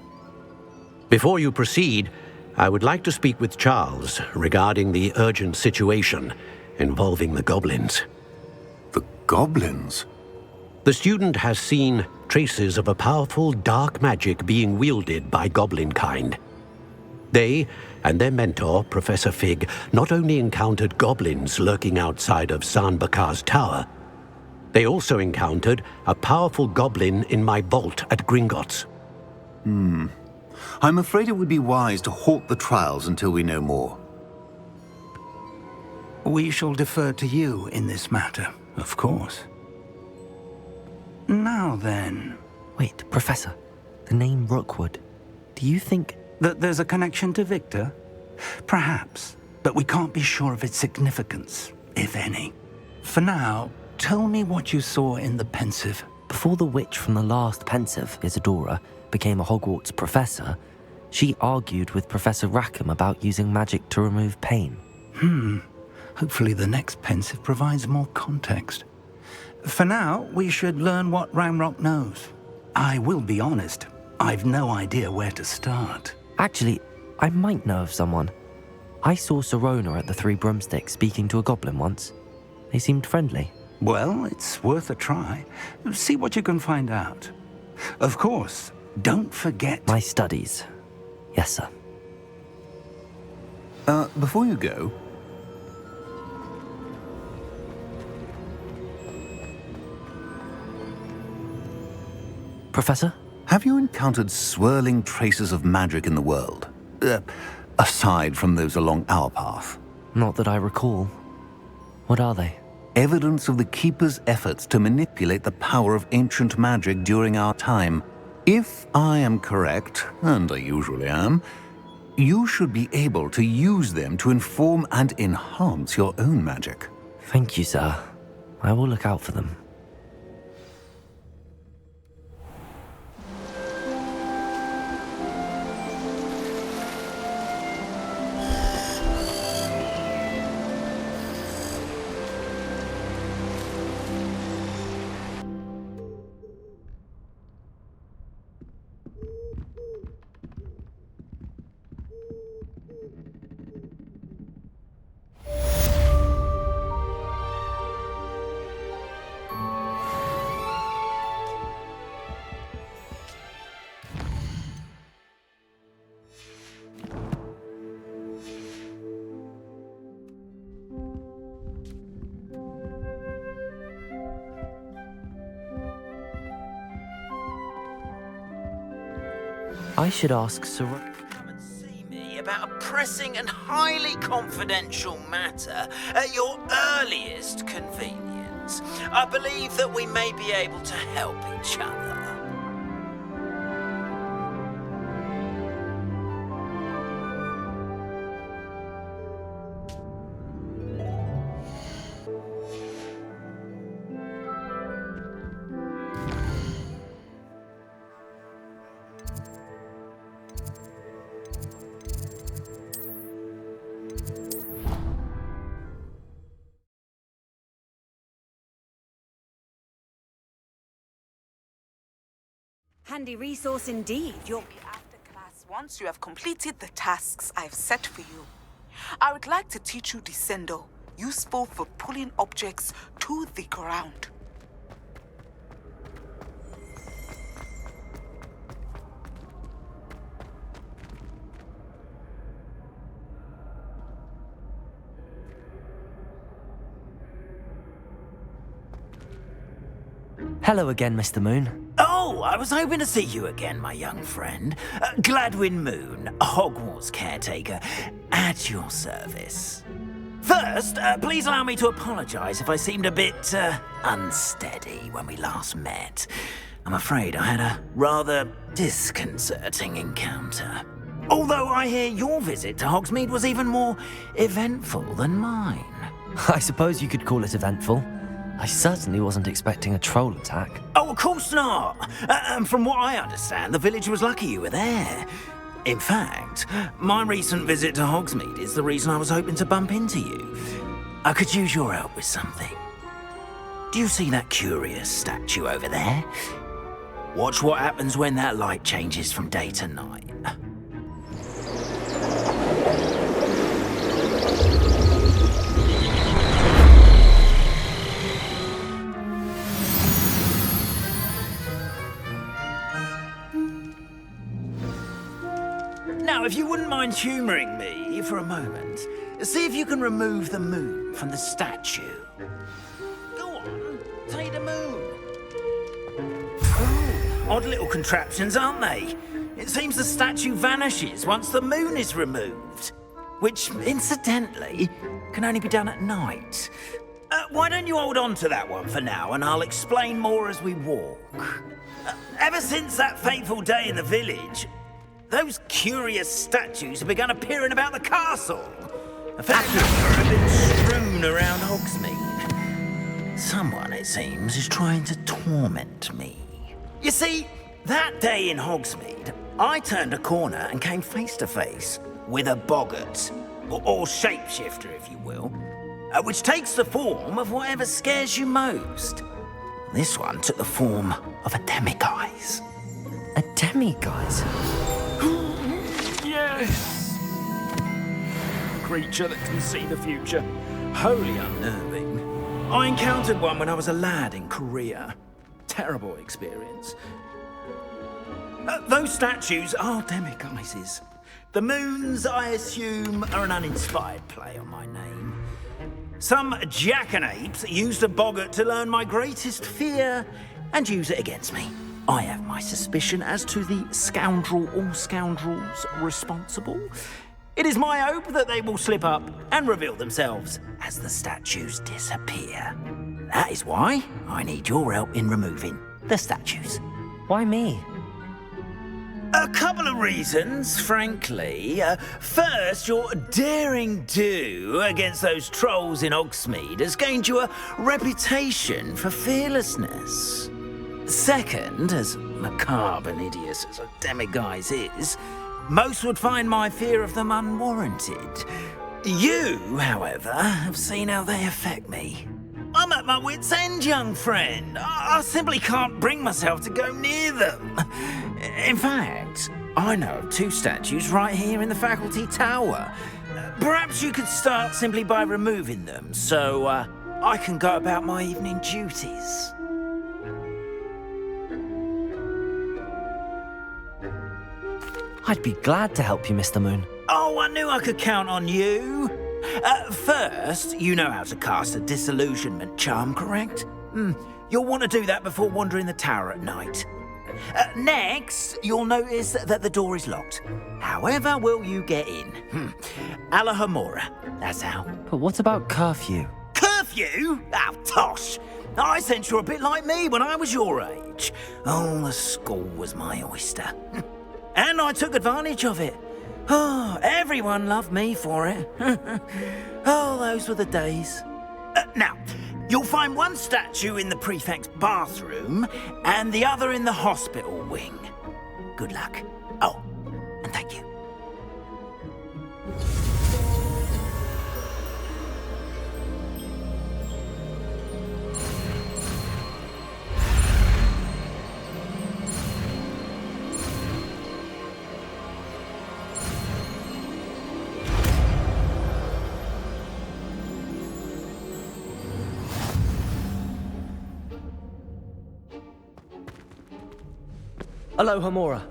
Before you proceed, I would like to speak with Charles regarding the urgent situation involving the goblins. The goblins? The student has seen traces of a powerful dark magic being wielded by goblin kind. They and their mentor, Professor Fig, not only encountered goblins lurking outside of Sanbakar's tower, they also encountered a powerful goblin in my vault at Gringotts. I'm afraid it would be wise to halt the trials until we know more. We shall defer to you in this matter, of course. Now then... Wait, Professor. The name Rookwood. Do you think... that there's a connection to Victor? Perhaps, but we can't be sure of its significance, if any. For now, tell me what you saw in the Pensive. Before the witch from the last Pensive, Isadora, became a Hogwarts professor, she argued with Professor Rackham about using magic to remove pain. Hopefully the next Pensive provides more context. For now, we should learn what Ramrock knows. I will be honest, I've no idea where to start. Actually, I might know of someone. I saw Sirona at the Three Broomsticks speaking to a goblin once. They seemed friendly. Well, it's worth a try. See what you can find out. Of course, don't forget... My studies. Yes, sir. Before you go... Professor? Have you encountered swirling traces of magic in the world? Aside from those along our path? Not that I recall. What are they? Evidence of the Keeper's efforts to manipulate the power of ancient magic during our time. If I am correct, and I usually am, you should be able to use them to inform and enhance your own magic. Thank you, sir. I will look out for them. I should ask Sirona. Come and see me about a pressing and highly confidential matter at your earliest convenience. I believe that we may be able to help each other. Handy resource indeed. You'll be after class once you have completed the tasks I've set for you. I would like to teach you Descendo, useful for pulling objects to the ground. Hello again, Mr. Moon. Oh, I was hoping to see you again, my young friend. Gladwin Moon, Hogwarts caretaker, at your service. First, please allow me to apologize if I seemed a bit unsteady when we last met. I'm afraid I had a rather disconcerting encounter. Although I hear your visit to Hogsmeade was even more eventful than mine. I suppose you could call it eventful. I certainly wasn't expecting a troll attack. Oh, of course not. And from what I understand, the village was lucky you were there. In fact, my recent visit to Hogsmeade is the reason I was hoping to bump into you. I could use your help with something. Do you see that curious statue over there? Watch what happens when that light changes from day to night. Now, if you wouldn't mind humouring me for a moment, see if you can remove the moon from the statue. Go on, take the moon. Oh, odd little contraptions, aren't they? It seems the statue vanishes once the moon is removed, which, incidentally, can only be done at night. Why don't you hold on to that one for now, and I'll explain more as we walk. Ever since that fateful day in the village, those curious statues have begun appearing about the castle. A fact have been strewn around Hogsmeade. Someone, it seems, is trying to torment me. You see, that day in Hogsmeade, I turned a corner and came face to face with a boggart, or shapeshifter, if you will, which takes the form of whatever scares you most. This one took the form of a demiguise. A demiguise? Yes! Creature that can see the future. Wholly unnerving. I encountered one when I was a lad in Korea. Terrible experience. Those statues are demiguises. The moons, I assume, are an uninspired play on my name. Some jackanapes used a boggart to learn my greatest fear and use it against me. I have my suspicion as to the scoundrel or scoundrels responsible. It is my hope that they will slip up and reveal themselves as the statues disappear. That is why I need your help in removing the statues. Why me? A couple of reasons, frankly. First, your daring do against those trolls in Hogsmeade has gained you a reputation for fearlessness. Second, as macabre and hideous as a demiguise is, most would find my fear of them unwarranted. You, however, have seen how they affect me. I'm at my wit's end, young friend. I simply can't bring myself to go near them. In fact, I know of 2 statues right here in the faculty tower. Perhaps you could start simply by removing them, so I can go about my evening duties. I'd be glad to help you, Mr. Moon. Oh, I knew I could count on you. First, you know how to cast a disillusionment charm, correct? You'll want to do that before wandering the tower at night. Next, you'll notice that the door is locked. However will you get in? Alahomora, that's how. But what about curfew? Curfew? Oh, tosh. I sense you're a bit like me when I was your age. Oh, the school was my oyster. And I took advantage of it. Oh, everyone loved me for it. Oh, those were the days. Now, you'll find one statue in the prefect's bathroom and the other in the hospital wing. Good luck. Oh, and thank you. Alohomora.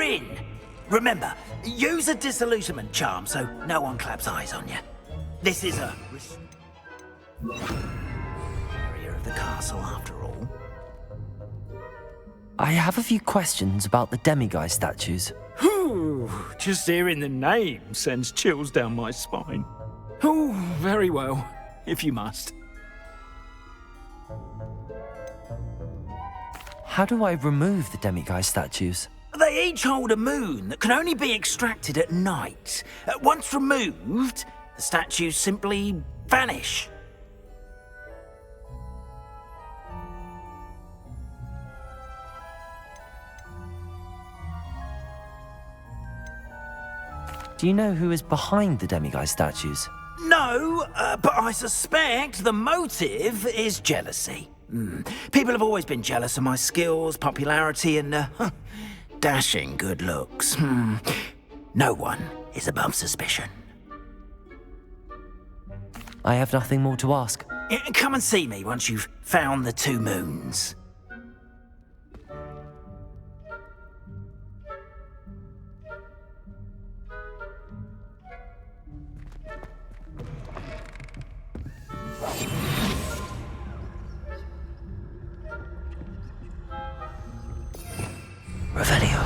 in! Remember, use a disillusionment charm so no one claps eyes on you. This is a area of the castle, after all. I have a few questions about the demiguise statues. Whew, just hearing the name sends chills down my spine. Oh, very well, if you must. How do I remove the demiguise statues? They each hold a moon that can only be extracted at night. Once removed, the statues simply vanish. Do you know who is behind the demiguise statues? No, but I suspect the motive is jealousy. People have always been jealous of my skills, popularity, and dashing good looks. No one is above suspicion. I have nothing more to ask. Come and see me once you've found the 2 moons. Revelio.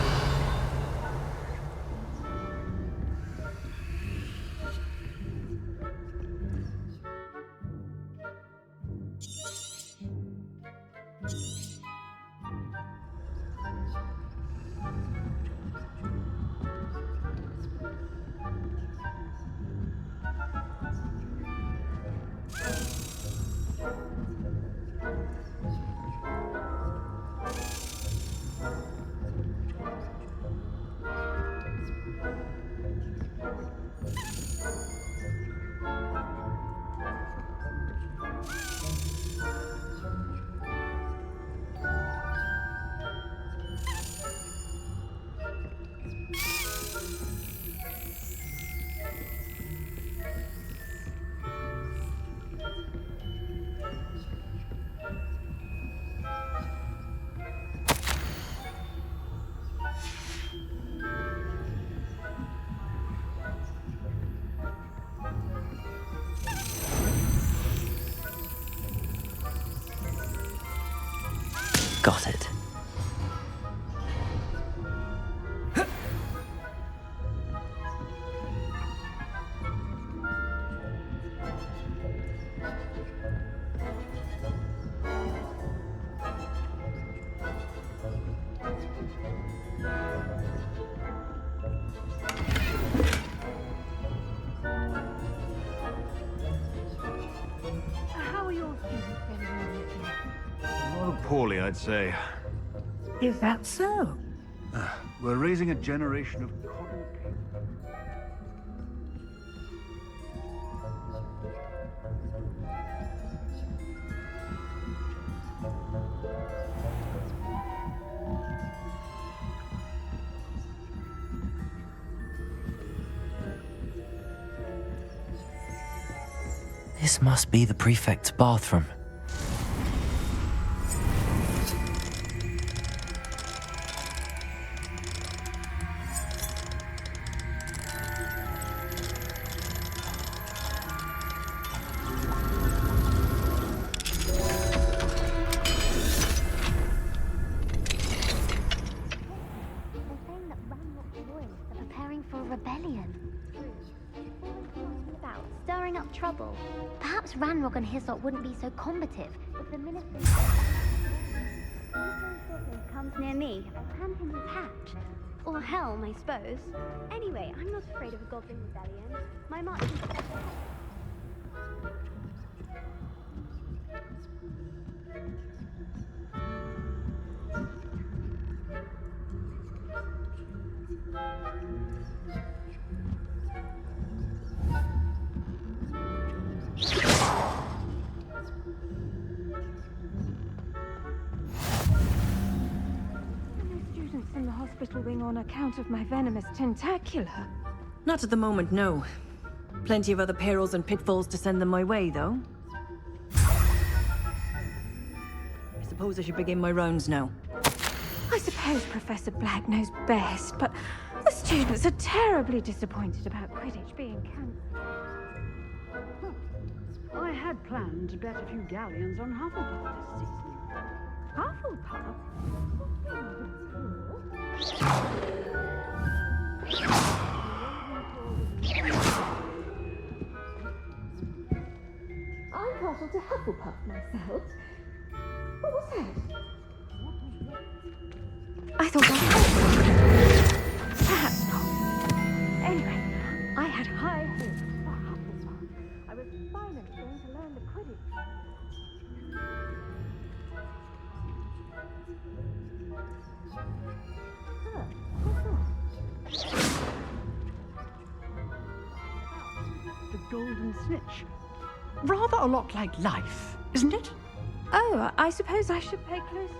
Got it. How are your students getting on with you? Rather poorly, I'd say. Is that so? We're raising a generation of This must be the prefect's bathroom. Trouble. Perhaps Ranrock and Hislop wouldn't be so combative if the minister comes near me. Hand him his hat. Or helm, I suppose. Anyway, I'm not afraid of a goblin rebellion. My march is... Students in the hospital wing on account of my venomous tentacula. Not at the moment, no. Plenty of other perils and pitfalls to send them my way, though. I suppose I should begin my rounds now. I suppose Professor Black knows best, but the students are terribly disappointed about Quidditch being cancelled. I had planned to bet a few galleons on Hufflepuff this season. Hufflepuff? I'm partial to Hufflepuff myself. What was that? I thought that... Perhaps not. Anyway, I had high hopes for Hufflepuff. I was finally going to learn the Quidditch. The Golden Snitch. Rather a lot like life, isn't it? Oh, I suppose I should pay closer.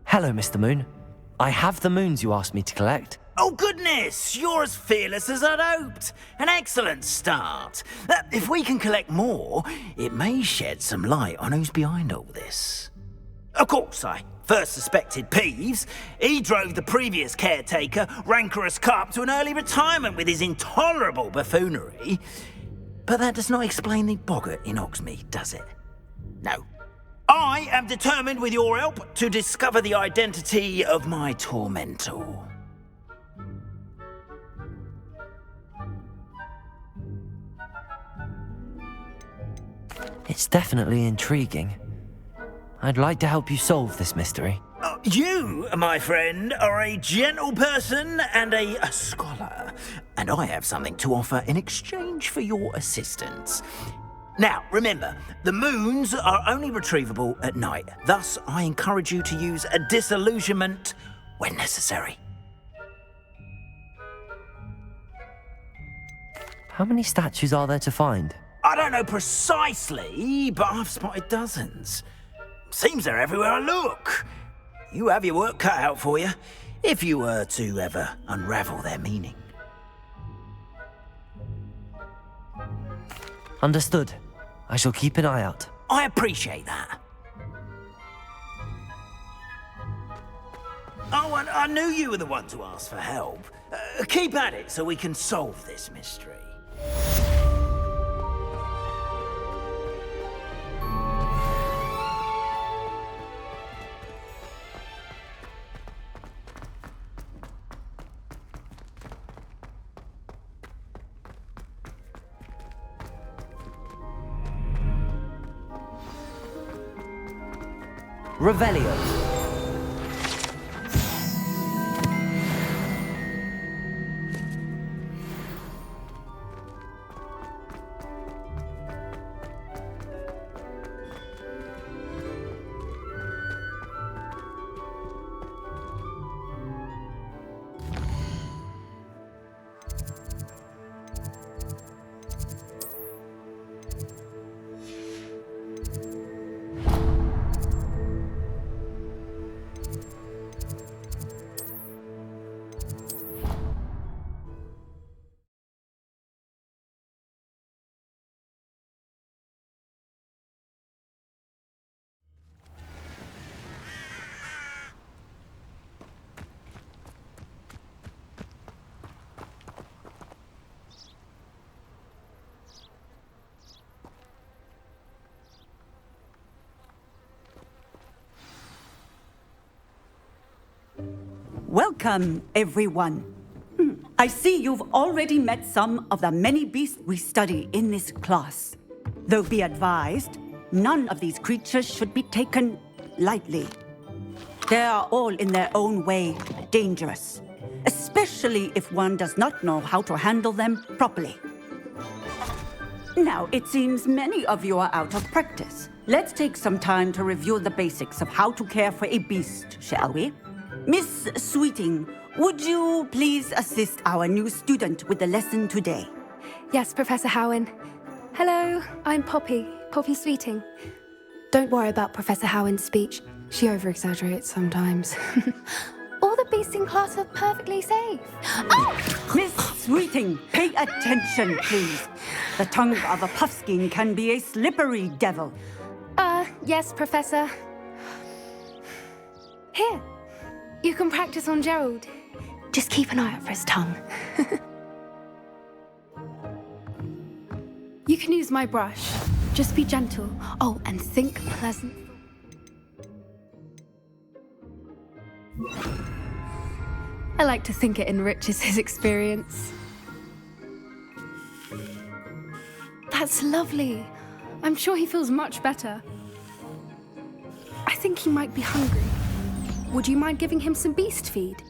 Hello, Mr. Moon. I have the moons you asked me to collect. Oh, goodness! You're as fearless as I'd hoped. An excellent start. If we can collect more, it may shed some light on who's behind all this. Of course, I first suspected Peeves. He drove the previous caretaker, Rancorous Carp, to an early retirement with his intolerable buffoonery. But that does not explain the boggart in Hogsmeade, does it? No. I am determined, with your help, to discover the identity of my tormentor. It's definitely intriguing. I'd like to help you solve this mystery. You, my friend, are a gentle person and a scholar, and I have something to offer in exchange for your assistance. Now, remember, the moons are only retrievable at night. Thus, I encourage you to use a disillusionment when necessary. How many statues are there to find? I don't know precisely, but I've spotted dozens. Seems they're everywhere I look. You have your work cut out for you, if you were to ever unravel their meaning. Understood. I shall keep an eye out. I appreciate that. Oh, and I knew you were the one to ask for help. Keep at it so we can solve this mystery. Revelio. Welcome, everyone. I see you've already met some of the many beasts we study in this class. Though be advised, none of these creatures should be taken lightly. They are all in their own way dangerous, especially if one does not know how to handle them properly. Now, it seems many of you are out of practice. Let's take some time to review the basics of how to care for a beast, shall we? Miss Sweeting, would you please assist our new student with the lesson today? Yes, Professor Howen. Hello, I'm Poppy Sweeting. Don't worry about Professor Howen's speech. She over-exaggerates sometimes. All the beasts in class are perfectly safe. Oh! Miss Sweeting, pay attention, please. The tongue of a puffskein can be a slippery devil. Yes, Professor. Here, you can practice on Gerald. Just keep an eye out for his tongue. You can use my brush. Just be gentle. Oh, and think pleasant. I like to think it enriches his experience. That's lovely. I'm sure he feels much better. I think he might be hungry. Would you mind giving him some beast feed?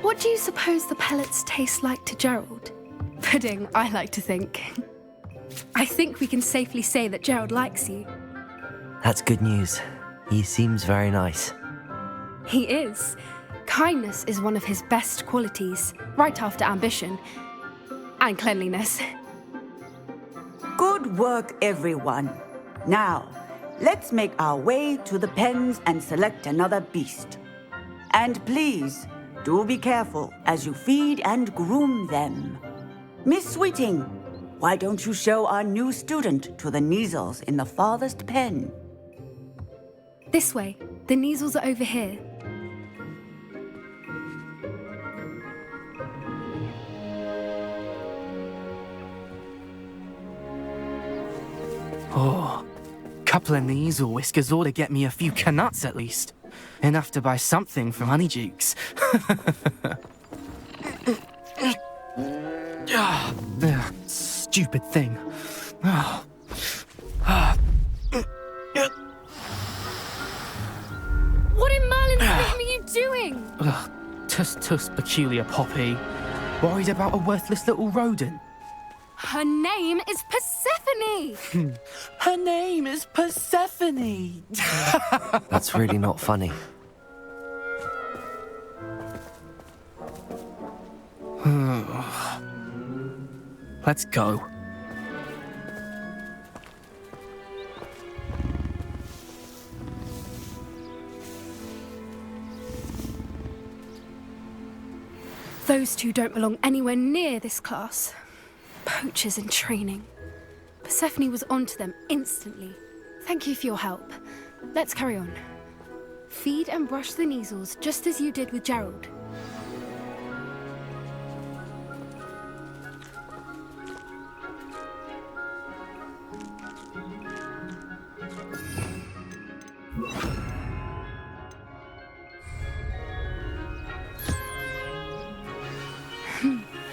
What do you suppose the pellets taste like to Gerald? Pudding, I like to think. I think we can safely say that Gerald likes you. That's good news. He seems very nice. He is. Kindness is one of his best qualities, right after ambition. And cleanliness. Good work, everyone. Now, let's make our way to the pens and select another beast. And please, do be careful as you feed and groom them. Miss Sweeting, why don't you show our new student to the Neasels in the farthest pen? This way. The Neasels are over here. Oh, couple of Neasel whiskers ought to get me a few canuts at least. Enough to buy something from Honeydukes. Stupid thing. What in Merlin's name are you doing? Tuss, peculiar Poppy. Worried about a worthless little rodent. Her name is Persephone! Her name is Persephone! That's really not funny. Let's go. Those two don't belong anywhere near this class. Poachers in training. Persephone was onto them instantly. Thank you for your help. Let's carry on. Feed and brush the Neasels just as you did with Gerald.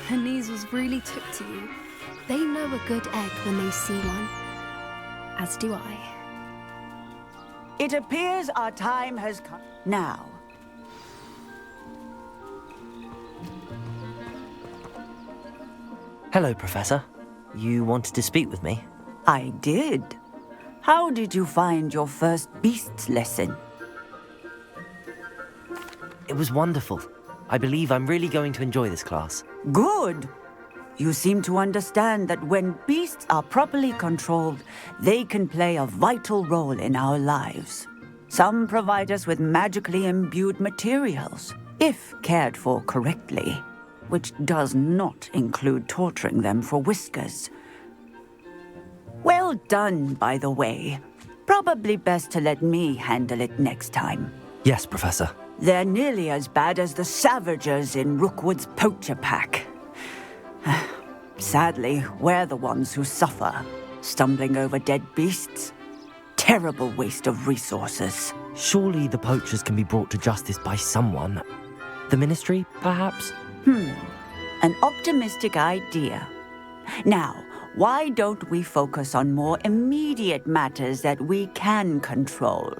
The Neasels really took to you. They know a good egg when they see one. As do I. It appears our time has come. Now. Hello, Professor. You wanted to speak with me? I did. How did you find your first beasts lesson? It was wonderful. I believe I'm really going to enjoy this class. Good. You seem to understand that when beasts are properly controlled, they can play a vital role in our lives. Some provide us with magically imbued materials, if cared for correctly, which does not include torturing them for whiskers. Well done, by the way. Probably best to let me handle it next time. Yes, Professor. They're nearly as bad as the Savagers in Rookwood's poacher pack. Sadly, we're the ones who suffer, stumbling over dead beasts. Terrible waste of resources. Surely the poachers can be brought to justice by someone. The Ministry, perhaps? An optimistic idea. Now, why don't we focus on more immediate matters that we can control?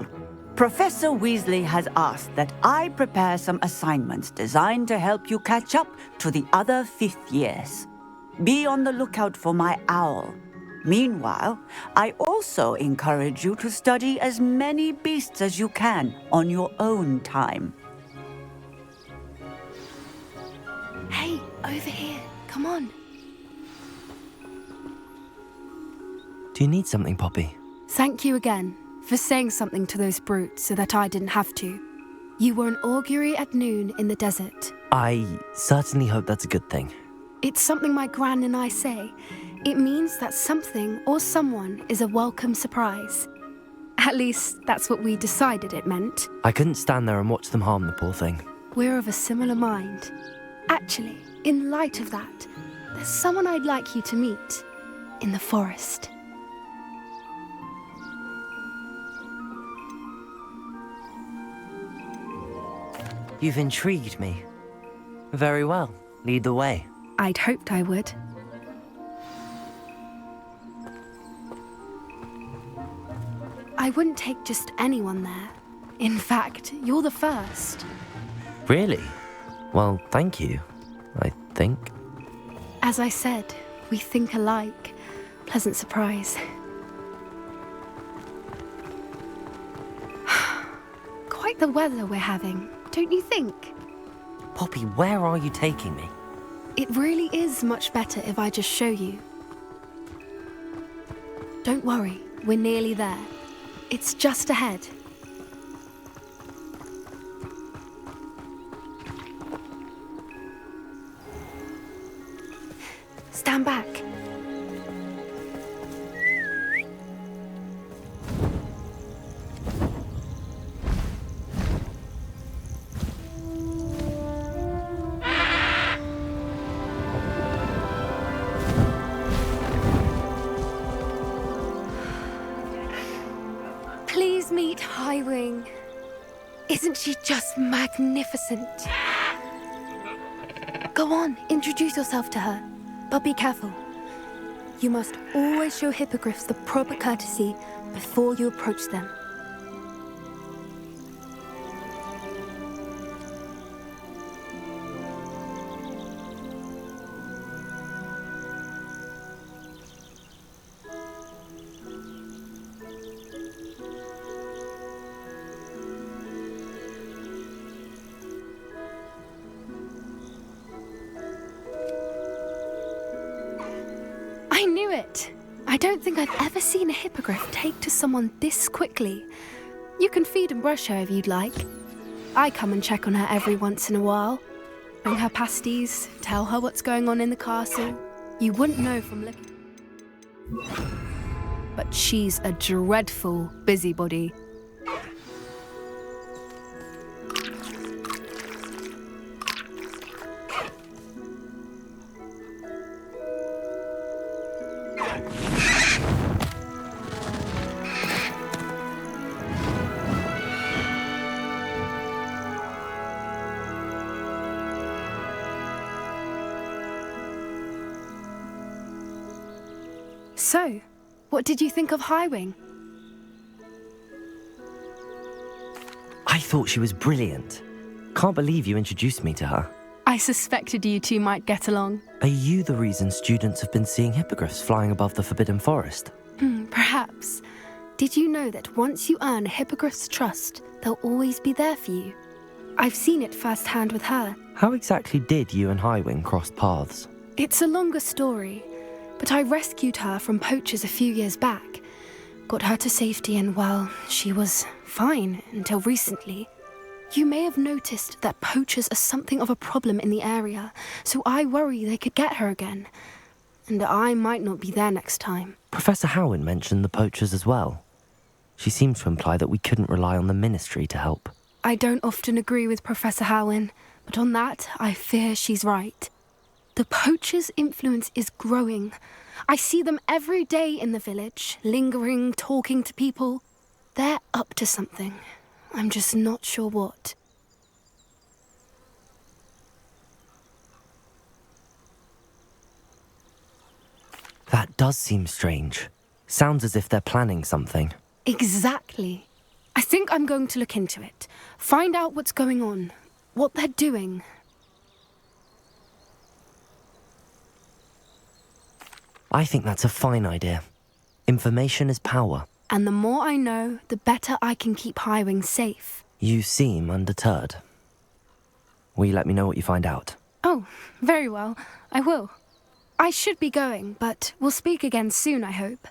Professor Weasley has asked that I prepare some assignments designed to help you catch up to the other fifth years. Be on the lookout for my owl. Meanwhile, I also encourage you to study as many beasts as you can on your own time. Hey, over here. Come on. Do you need something, Poppy? Thank you again for saying something to those brutes so that I didn't have to. You were an augury at noon in the desert. I certainly hope that's a good thing. It's something my gran and I say. It means that something or someone is a welcome surprise. At least, that's what we decided it meant. I couldn't stand there and watch them harm the poor thing. We're of a similar mind. Actually, in light of that, there's someone I'd like you to meet in the forest. You've intrigued me. Very well. Lead the way. I'd hoped I would. I wouldn't take just anyone there. In fact, you're the first. Really? Well, thank you, I think. As I said, we think alike. Pleasant surprise. Quite the weather we're having, don't you think? Poppy, where are you taking me? It really is much better if I just show you. Don't worry, we're nearly there. It's just ahead. Stand back. Please meet Highwing. Isn't she just magnificent? Go on, introduce yourself to her. But be careful. You must always show hippogriffs the proper courtesy before you approach them. I knew it! I don't think I've ever seen a hippogriff take to someone this quickly. You can feed and brush her if you'd like. I come and check on her every once in a while. Bring her pasties, tell her what's going on in the castle. You wouldn't know from looking. But she's a dreadful busybody. So, what did you think of Highwing? I thought she was brilliant. Can't believe you introduced me to her. I suspected you two might get along. Are you the reason students have been seeing hippogriffs flying above the Forbidden Forest? Perhaps. Did you know that once you earn a hippogriff's trust, they'll always be there for you? I've seen it firsthand with her. How exactly did you and Highwing cross paths? It's a longer story, but I rescued her from poachers a few years back. Got her to safety and, well, she was fine until recently. You may have noticed that poachers are something of a problem in the area, so I worry they could get her again. And I might not be there next time. Professor Howin mentioned the poachers as well. She seemed to imply that we couldn't rely on the Ministry to help. I don't often agree with Professor Howin, but on that, I fear she's right. The poachers' influence is growing. I see them every day in the village, lingering, talking to people. They're up to something. I'm just not sure what. That does seem strange. Sounds as if they're planning something. Exactly. I think I'm going to look into it. Find out what's going on. What they're doing. I think that's a fine idea. Information is power. And the more I know, the better I can keep Highwing safe. You seem undeterred. Will you let me know what you find out? Oh, very well. I will. I should be going, but we'll speak again soon, I hope.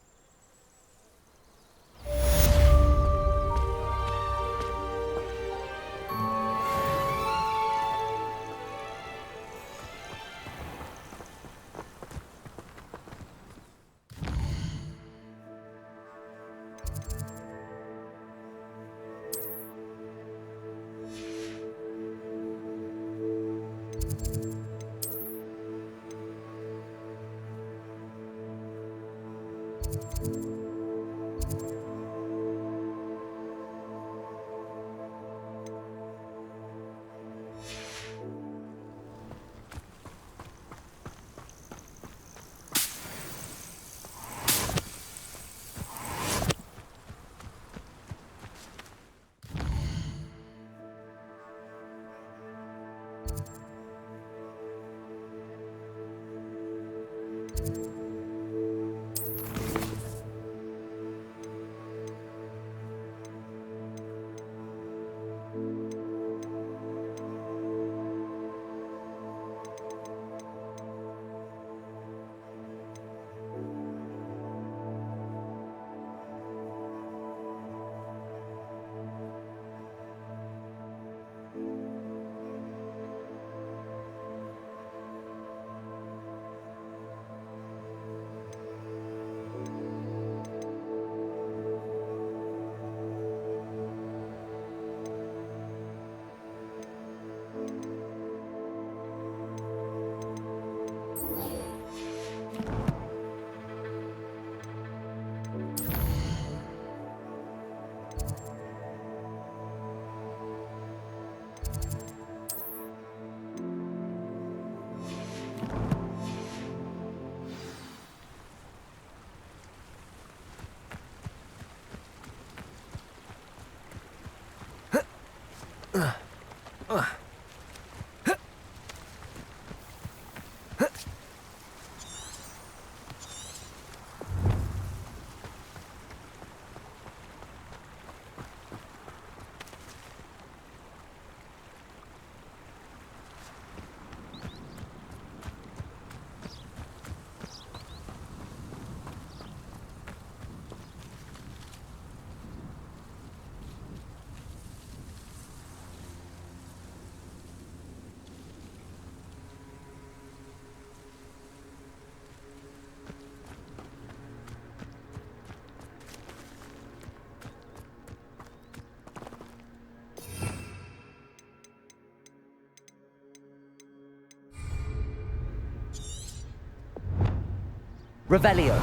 Revelio.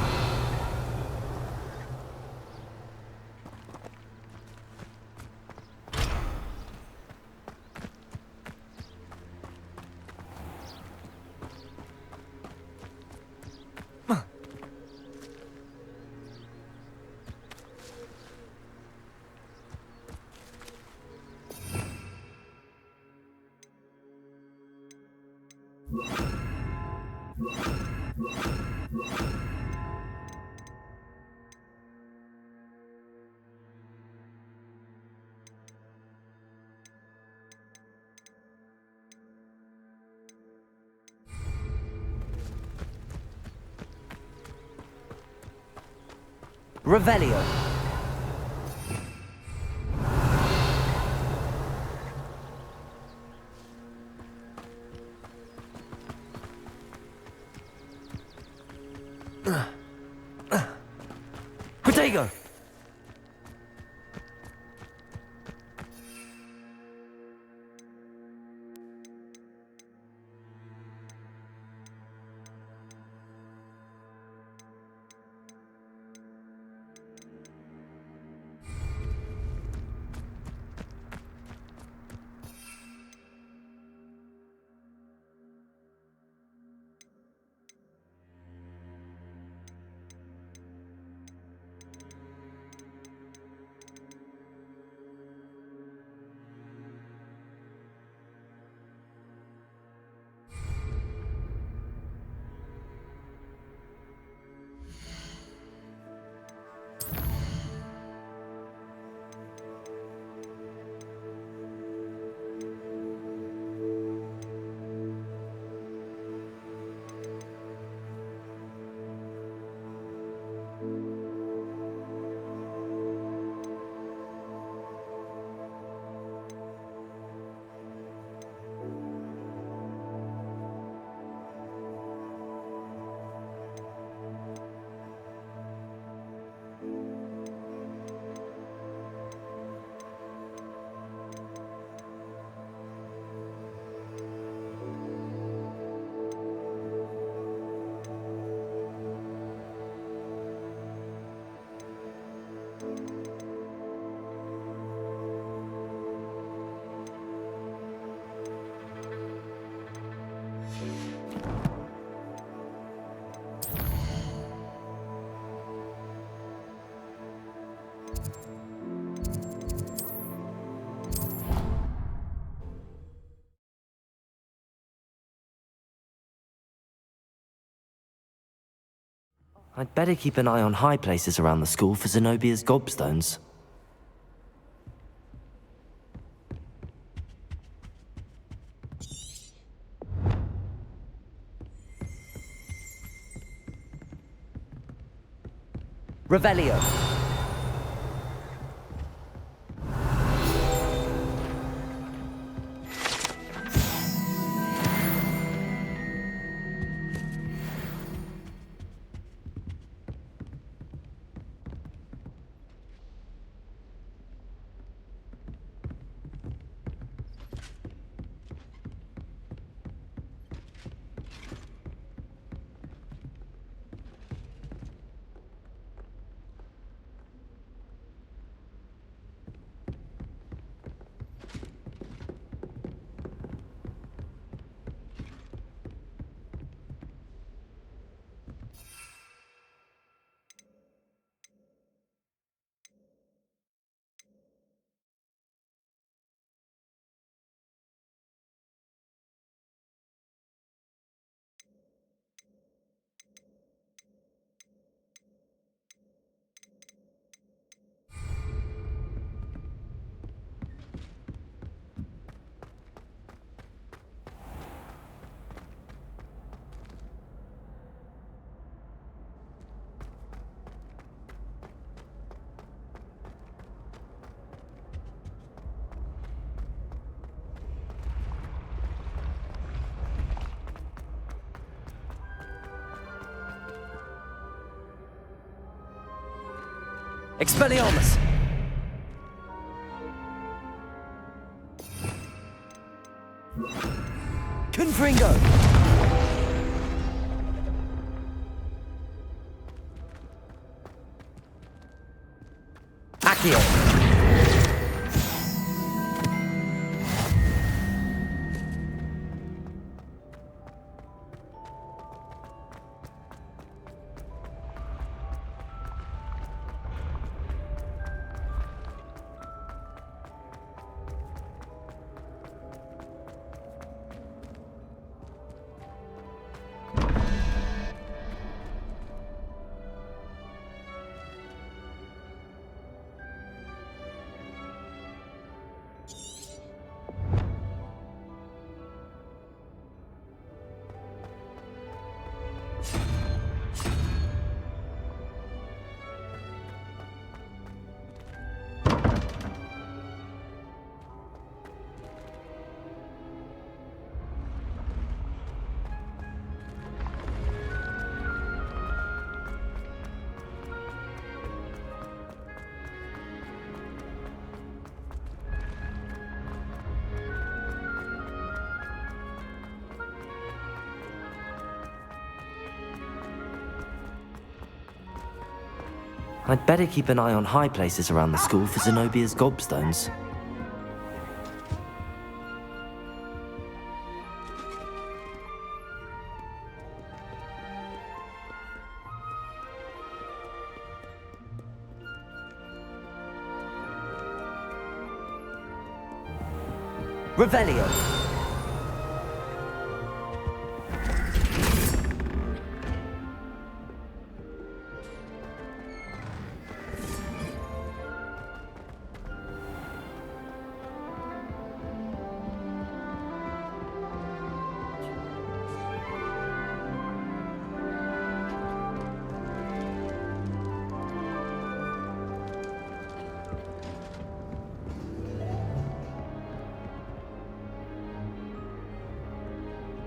Revelio. Protego. I'd better keep an eye on high places around the school for Zenobia's gobstones. Revelio. Expelliarmus! Confringo! Accio! I'd better keep an eye on high places around the school for Zenobia's gobstones. Revelio!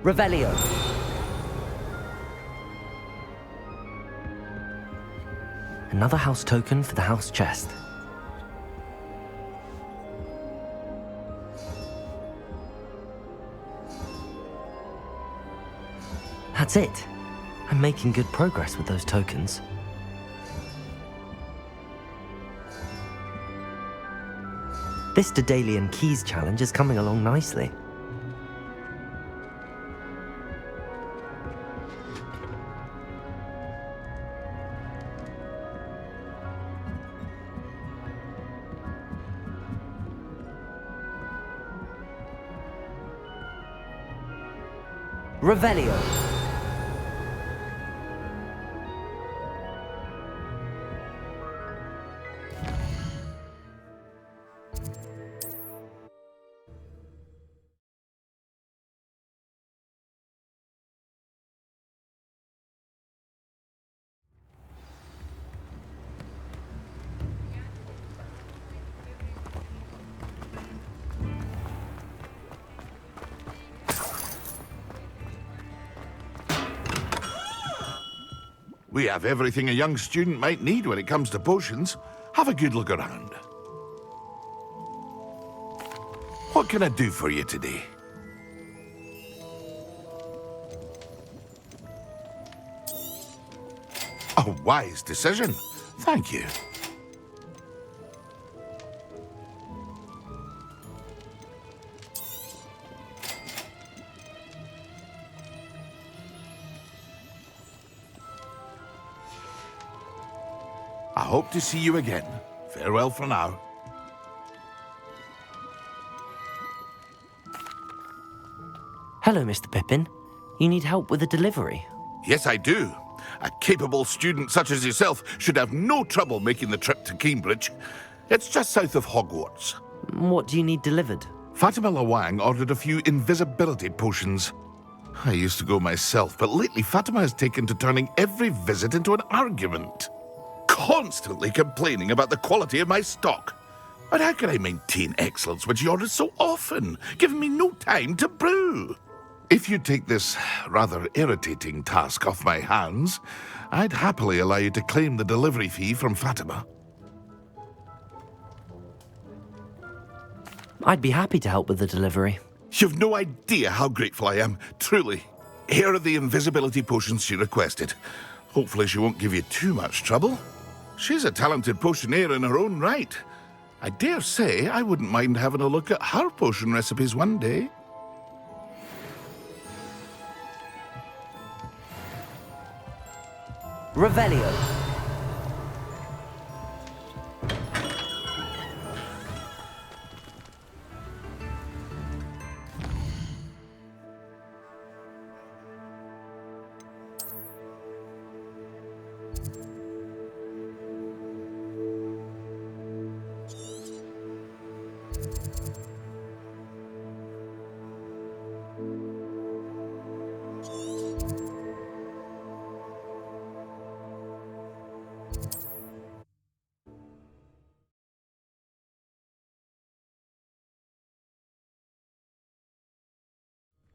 Revelio. Another house token for the house chest. That's it. I'm making good progress with those tokens. This Daedalian Keys challenge is coming along nicely. Revelio. We have everything a young student might need when it comes to potions. Have a good look around. What can I do for you today? A wise decision. Thank you. I hope to see you again. Farewell for now. Hello, Mr. Pippin. You need help with a delivery? Yes, I do. A capable student such as yourself should have no trouble making the trip to Cambridge. It's just south of Hogwarts. What do you need delivered? Fatima Lawang ordered a few invisibility potions. I used to go myself, but lately Fatima has taken to turning every visit into an argument. Constantly complaining about the quality of my stock. But how can I maintain excellence when she orders so often, giving me no time to brew? If you take this rather irritating task off my hands, I'd happily allow you to claim the delivery fee from Fatima. I'd be happy to help with the delivery. You've no idea how grateful I am, truly. Here are the invisibility potions she requested. Hopefully she won't give you too much trouble. She's a talented potioneer in her own right. I dare say I wouldn't mind having a look at her potion recipes one day. Revelio.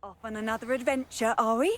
Off on another adventure, are we?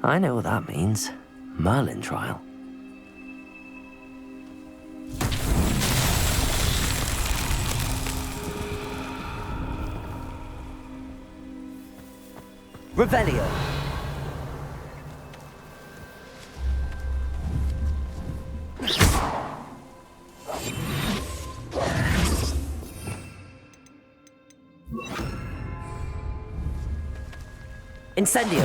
I know what that means. Merlin trial. Revelio. Incendio.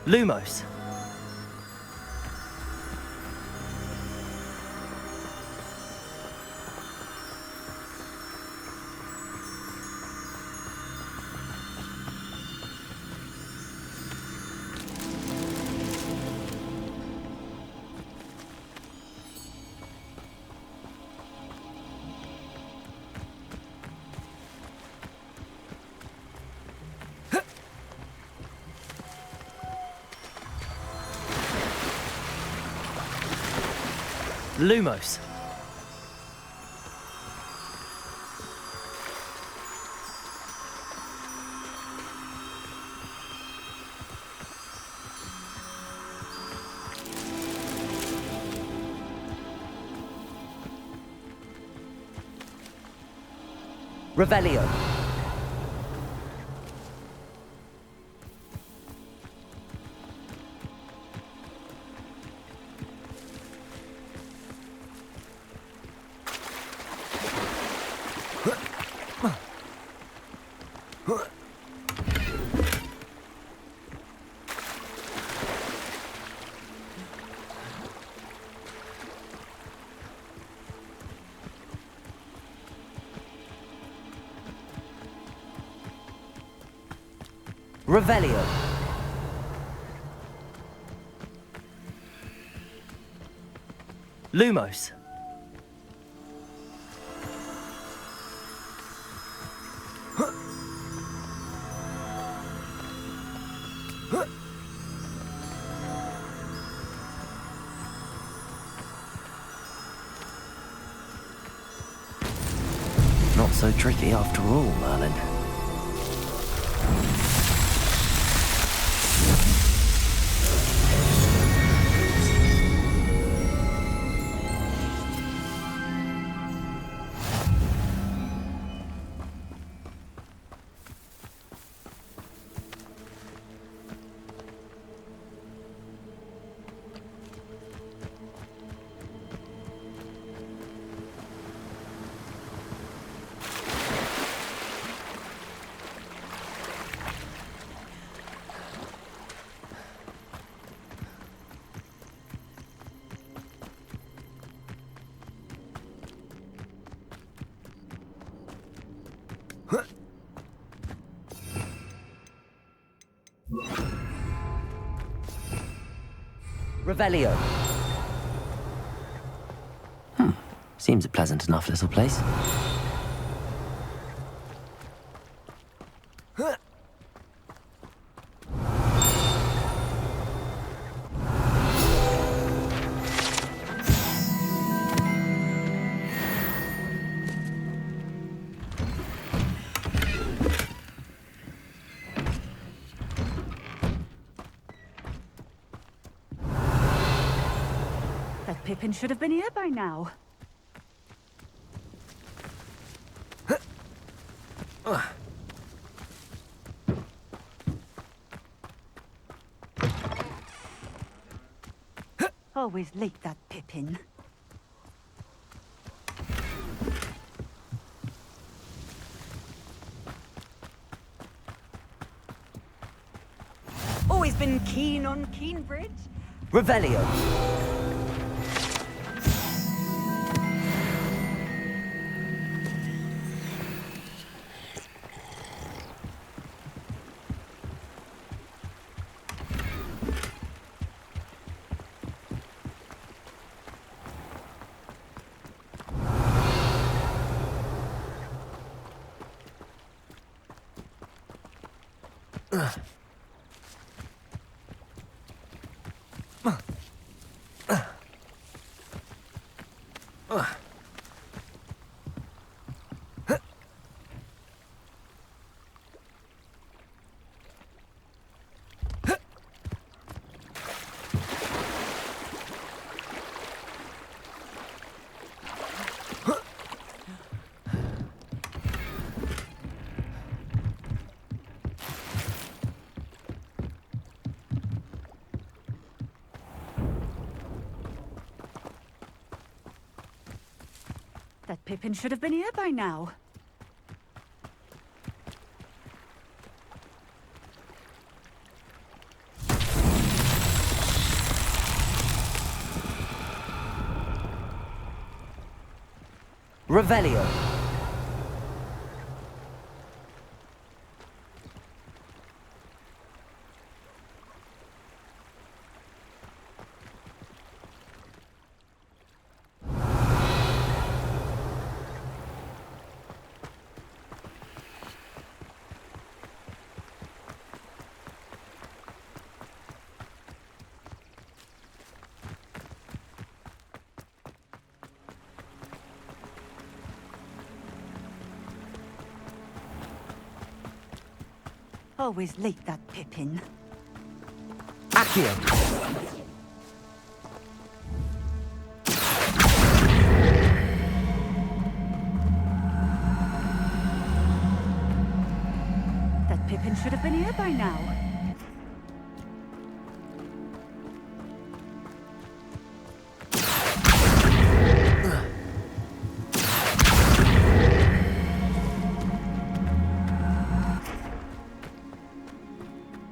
Lumos. Lumos. Revelio. Revelio. Lumos. Not so tricky after all, Merlin. Revelio. Seems a pleasant enough little place. That Pippin should have been here by now. Always late, that Pippin. Always been keen on Keenbridge. Revelio. That Pippin should have been here by now. Revelio. Always late, that Pippin. Accio. That Pippin should have been here by now.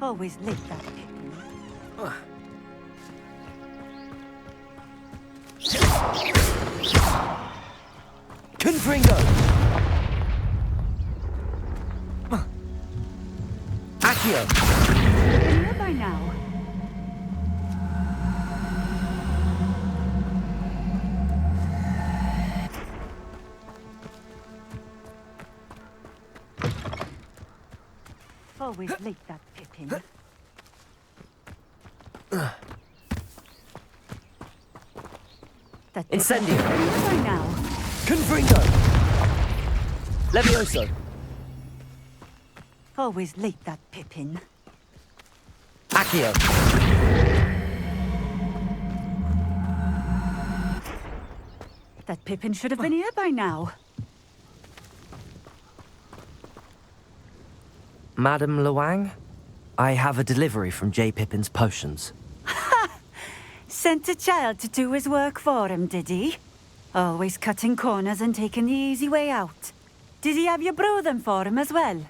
Always late, that Pippin. Confringo. Accio. Should have been here by now. Always late, that Pippin. That Incendio. by now. Confringo. Levioso. Always late, that Pippin. Accio. That Pippin should have been here by now. Madam Luang, I have a delivery from J. Pippin's potions. Sent a child to do his work for him, did he? Always cutting corners and taking the easy way out. Did he have you brew them for him as well?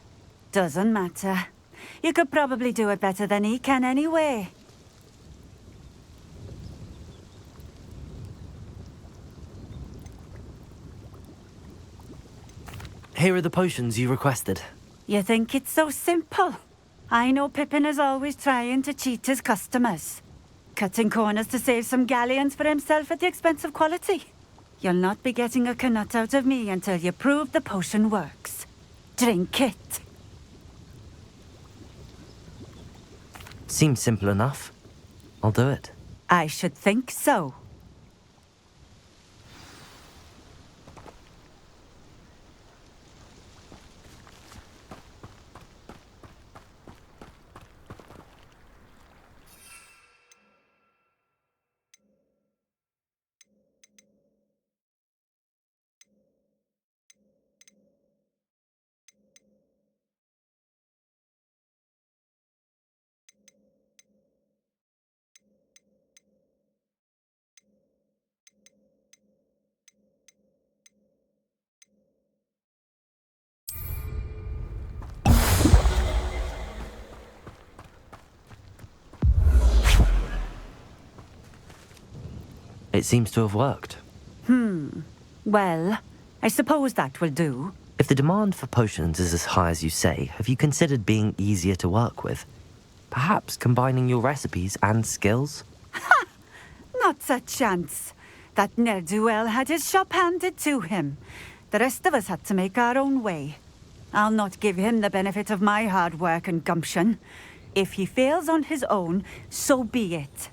Doesn't matter. You could probably do it better than he can anyway. Here are the potions you requested. You think it's so simple? I know Pippin is always trying to cheat his customers. Cutting corners to save some galleons for himself at the expense of quality. You'll not be getting a canut out of me until you prove the potion works. Drink it. Seems simple enough. I'll do it. I should think so. It seems to have worked. Well, I suppose that will do. If the demand for potions is as high as you say, have you considered being easier to work with? Perhaps combining your recipes and skills? Not a chance. That ne'er-do-well had his shop handed to him. The rest of us had to make our own way. I'll not give him the benefit of my hard work and gumption. If he fails on his own, so be it.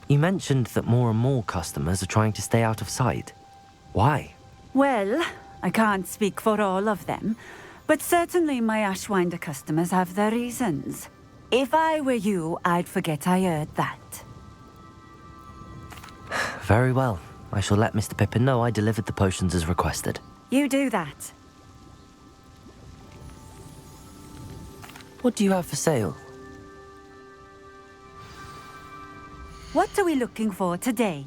You mentioned that more and more customers are trying to stay out of sight. Why? Well, I can't speak for all of them, but certainly my Ashwinder customers have their reasons. If I were you, I'd forget I heard that. Very well. I shall let Mr. Pippin know I delivered the potions as requested. You do that. What do you have for sale? What are we looking for today?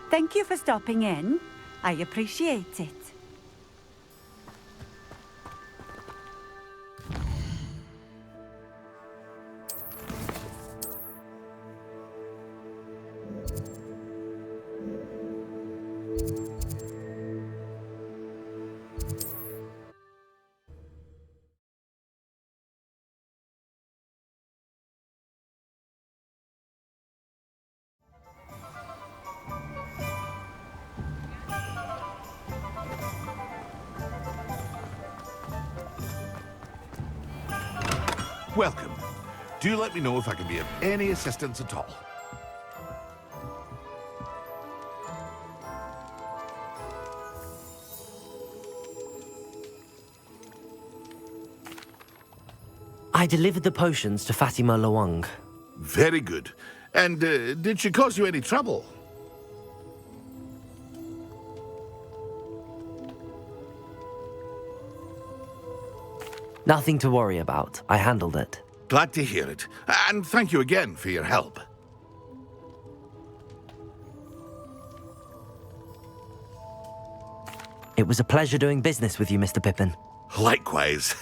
Thank you for stopping in. I appreciate it. Welcome. Do let me know if I can be of any assistance at all. I delivered the potions to Fatima Lawang. Very good. And did she cause you any trouble? Nothing to worry about. I handled it. Glad to hear it. And thank you again for your help. It was a pleasure doing business with you, Mr. Pippin. Likewise.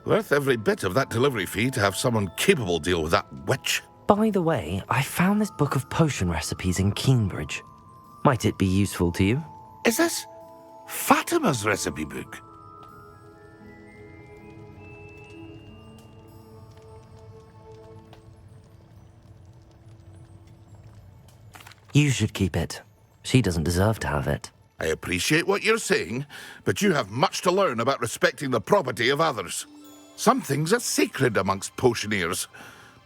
Worth every bit of that delivery fee to have someone capable deal with that witch. By the way, I found this book of potion recipes in Cambridge. Might it be useful to you? Is this Fatima's recipe book? You should keep it. She doesn't deserve to have it. I appreciate what you're saying, but you have much to learn about respecting the property of others. Some things are sacred amongst potioneers.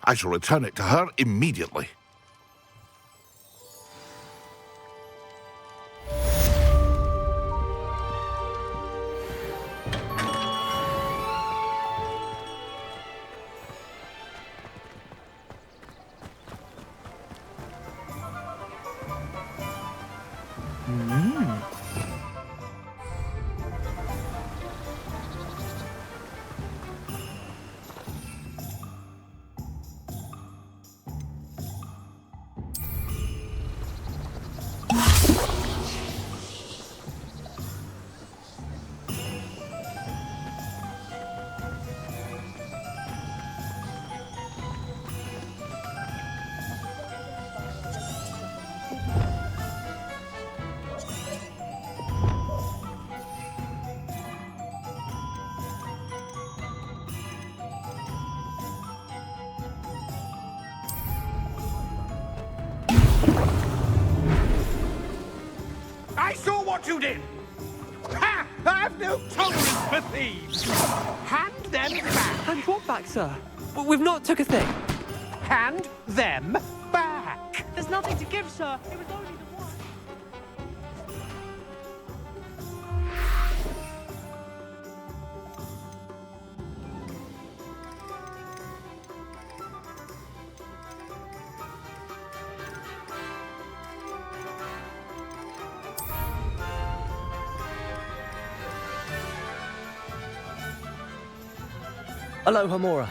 I shall return it to her immediately. I saw what you did! Ha! I've no tolerance for thieves! Hand them back! Hand what back, sir? We've not took a thing. Hand them back! There's nothing to give, sir. It was only the one. Aloha, Mora.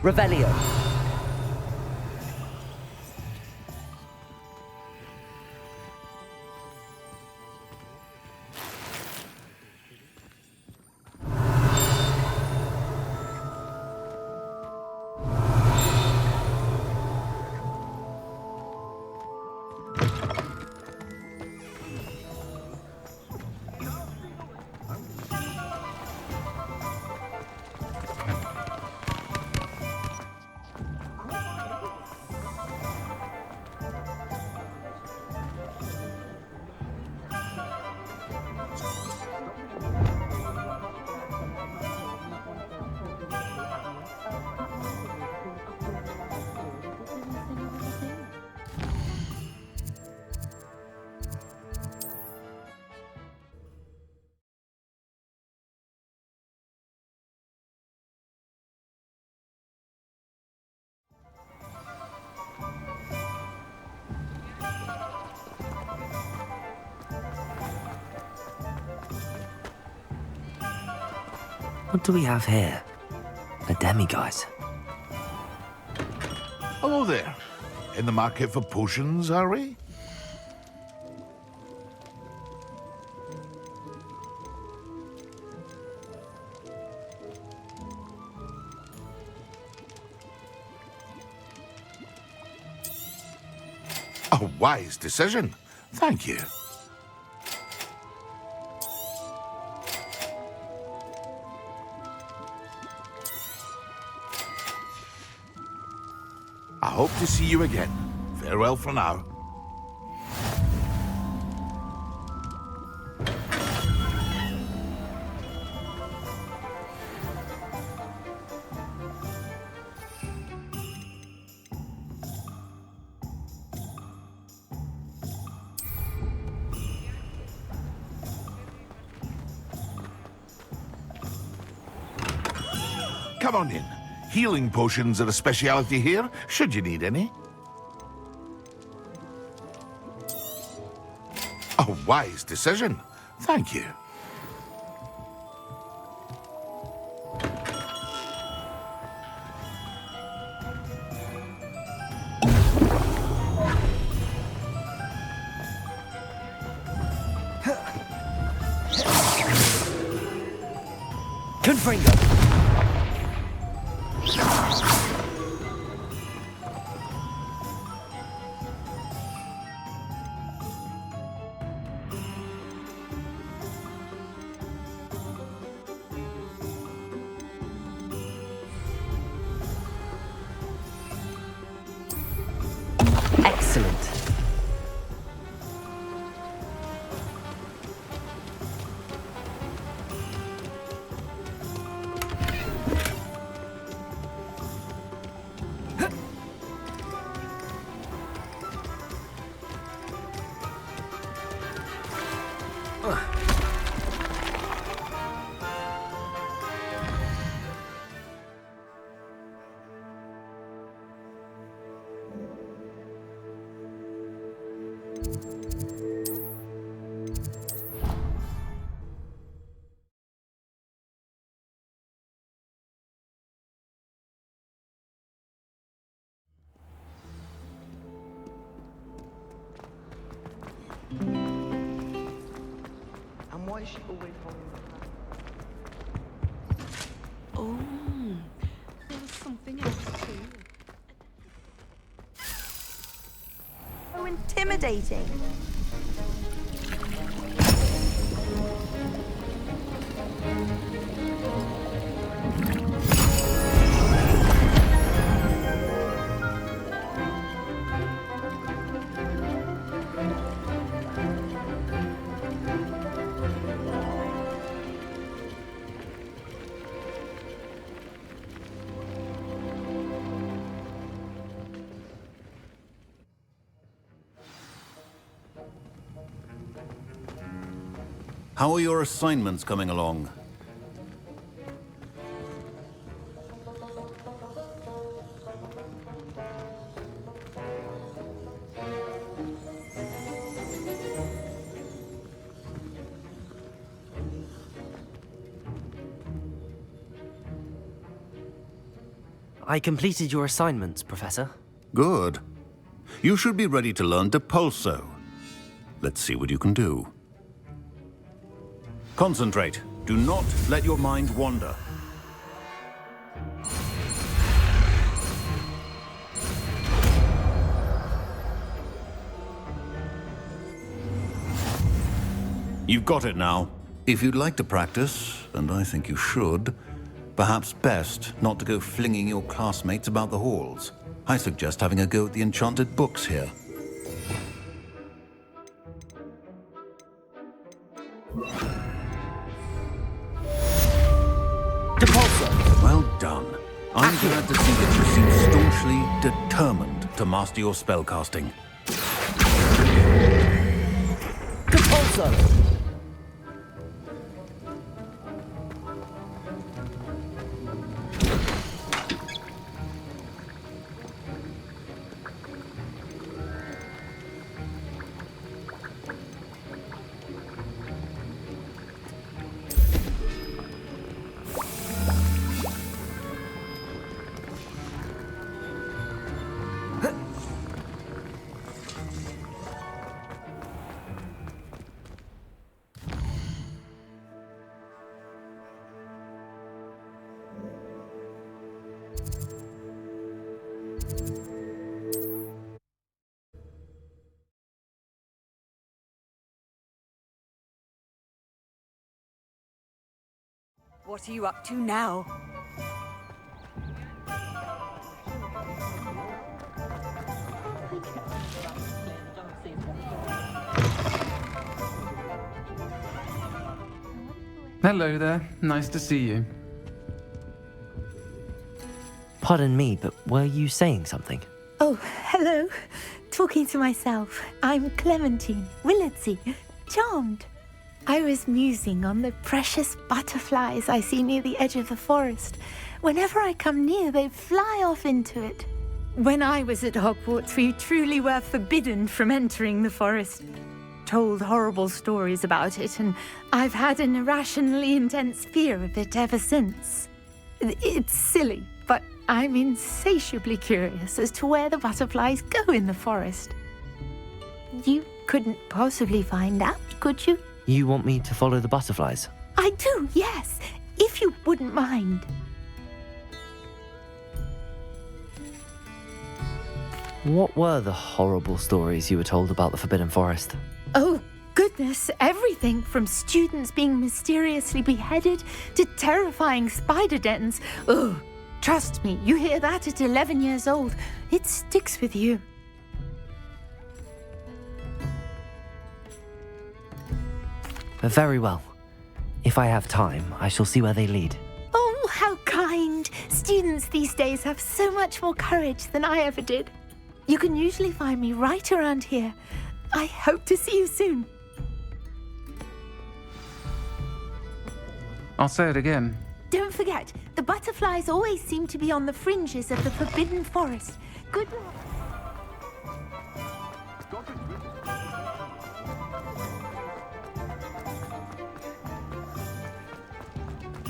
Revelio. What do we have here? A demiguise. Hello there. In the market for potions, are we? A wise decision. Thank you. I hope to see you again. Farewell for now. Come on in. Healing potions are a speciality here, should you need any. A wise decision. Thank you. Confringo. Excellent. And why is she always holding the Oh, there was something else too. So intimidating. How are your assignments coming along? I completed your assignments, Professor. Good. You should be ready to learn Depulso. Let's see what you can do. Concentrate. Do not let your mind wander. You've got it now. If you'd like to practice, and I think you should, perhaps best not to go flinging your classmates about the halls. I suggest having a go at the enchanted books here. Well done. I'm glad to see that you seem staunchly determined to master your spellcasting. Depulso! What are you up to now? Hello there. Nice to see you. Pardon me, but were you saying something? Oh, hello. Talking to myself. I'm Clementine Willardsey. Charmed. I was musing on the precious butterflies I see near the edge of the forest. Whenever I come near, they fly off into it. When I was at Hogwarts, we truly were forbidden from entering the forest. Told horrible stories about it, and I've had an irrationally intense fear of it ever since. It's silly, but I'm insatiably curious as to where the butterflies go in the forest. You couldn't possibly find out, could you? You want me to follow the butterflies? I do, yes, if you wouldn't mind. What were the horrible stories you were told about the Forbidden Forest? Oh, goodness, everything from students being mysteriously beheaded to terrifying spider dens. Oh, trust me, you hear that at 11 years old, it sticks with you. Very well. If I have time, I shall see where they lead. Oh, how kind. Students these days have so much more courage than I ever did. You can usually find me right around here. I hope to see you soon. I'll say it again. Don't forget, the butterflies always seem to be on the fringes of the Forbidden Forest. Good luck.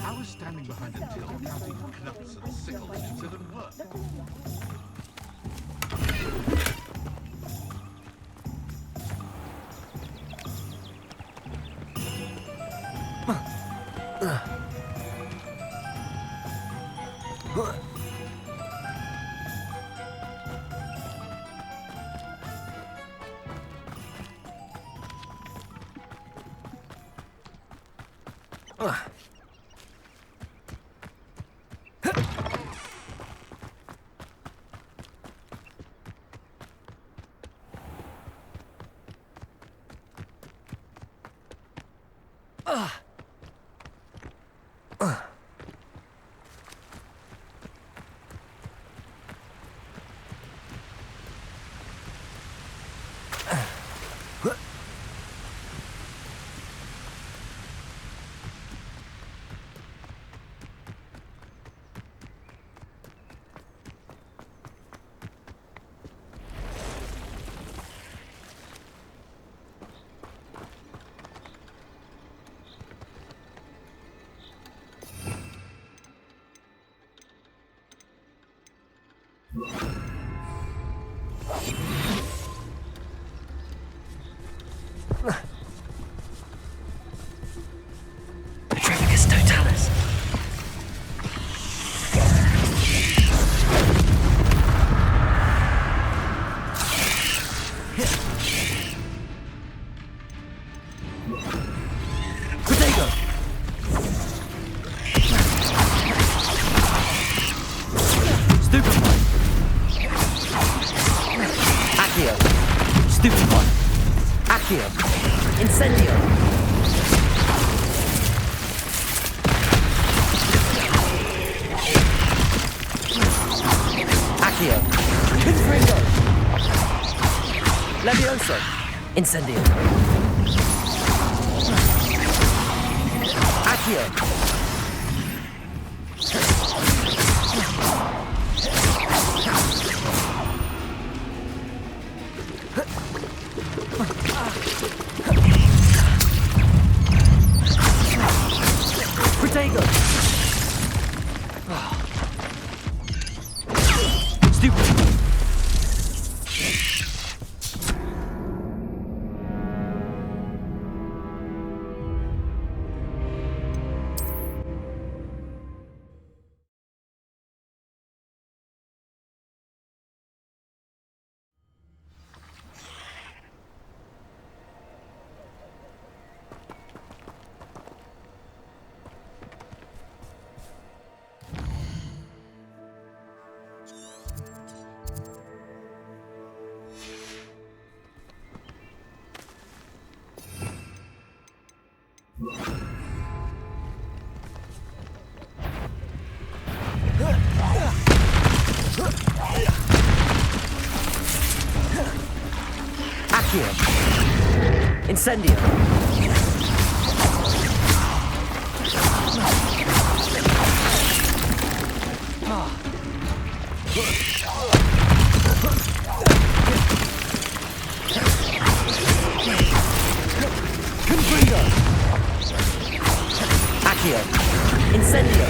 I was standing behind a till counting knuts and sickles to them work. Petrificus totalis. Protego. Stupefy. Accio. Stupefy. Accio. Incendio. Accio. Confringo. Levioso. Incendio. Accio. Protego. Stupid. Incendio! Confringo! Accio! Incendio!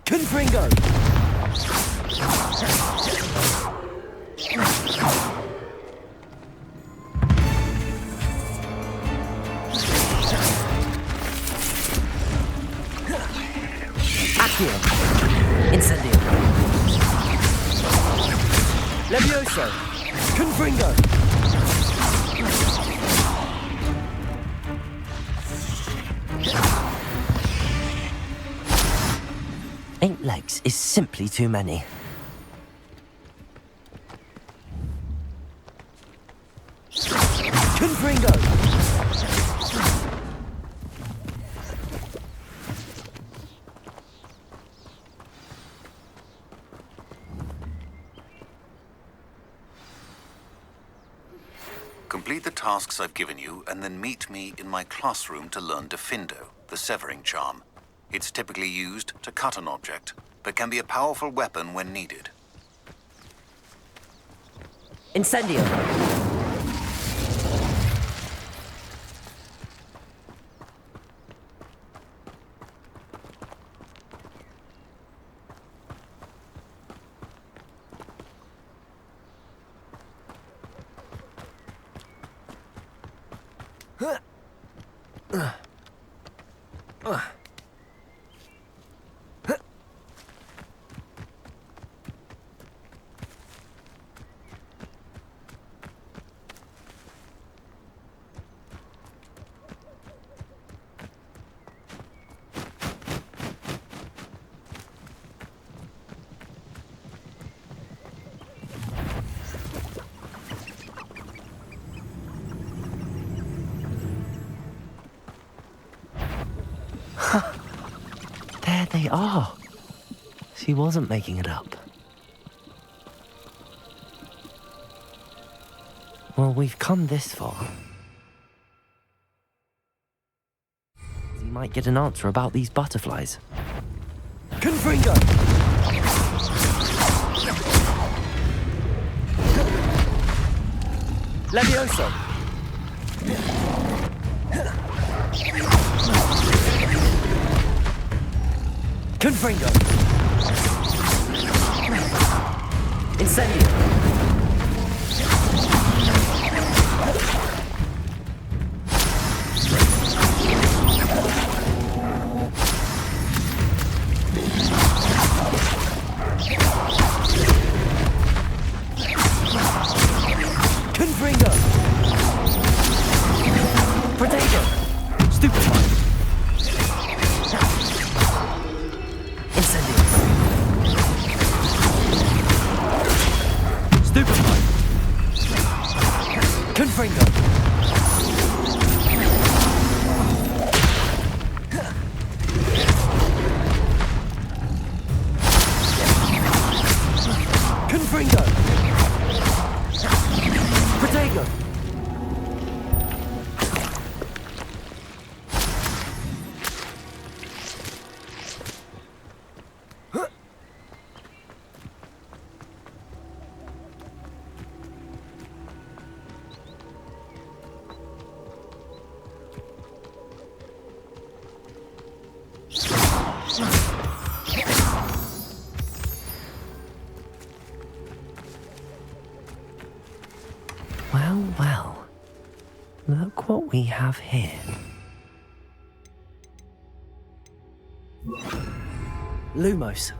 Confringo! Accio! Incendio! Levioso! Confringo! Eight legs is simply too many. Confringo! Complete the tasks I've given you, and then meet me in my classroom to learn Defindo, the severing charm. It's typically used to cut an object, but can be a powerful weapon when needed. Incendio! There they are. She wasn't making it up. Well, we've come this far. You might get an answer about these butterflies. Confringo! Levioso! Confringo! Incendio! Confringo! Potato! Stupefy! Incendio! Stupefy! Confringo! Confringo! Potato! Well, well. Look what we have here. Lumos.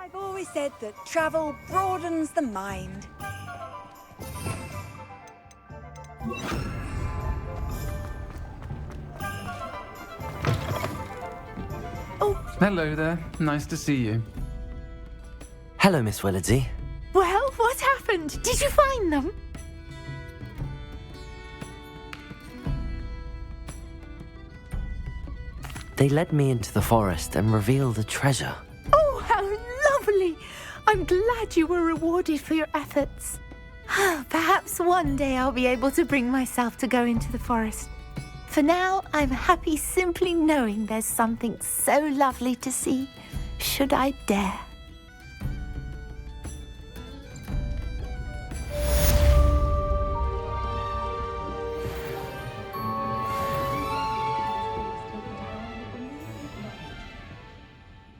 I've always said that travel broadens the mind. Hello there. Nice to see you. Hello, Miss Willardsey. Well, what happened? Did you find them? They led me into the forest and revealed a treasure. Oh, how lovely! I'm glad you were rewarded for your efforts. Perhaps one day I'll be able to bring myself to go into the forest. For now, I'm happy simply knowing there's something so lovely to see, should I dare.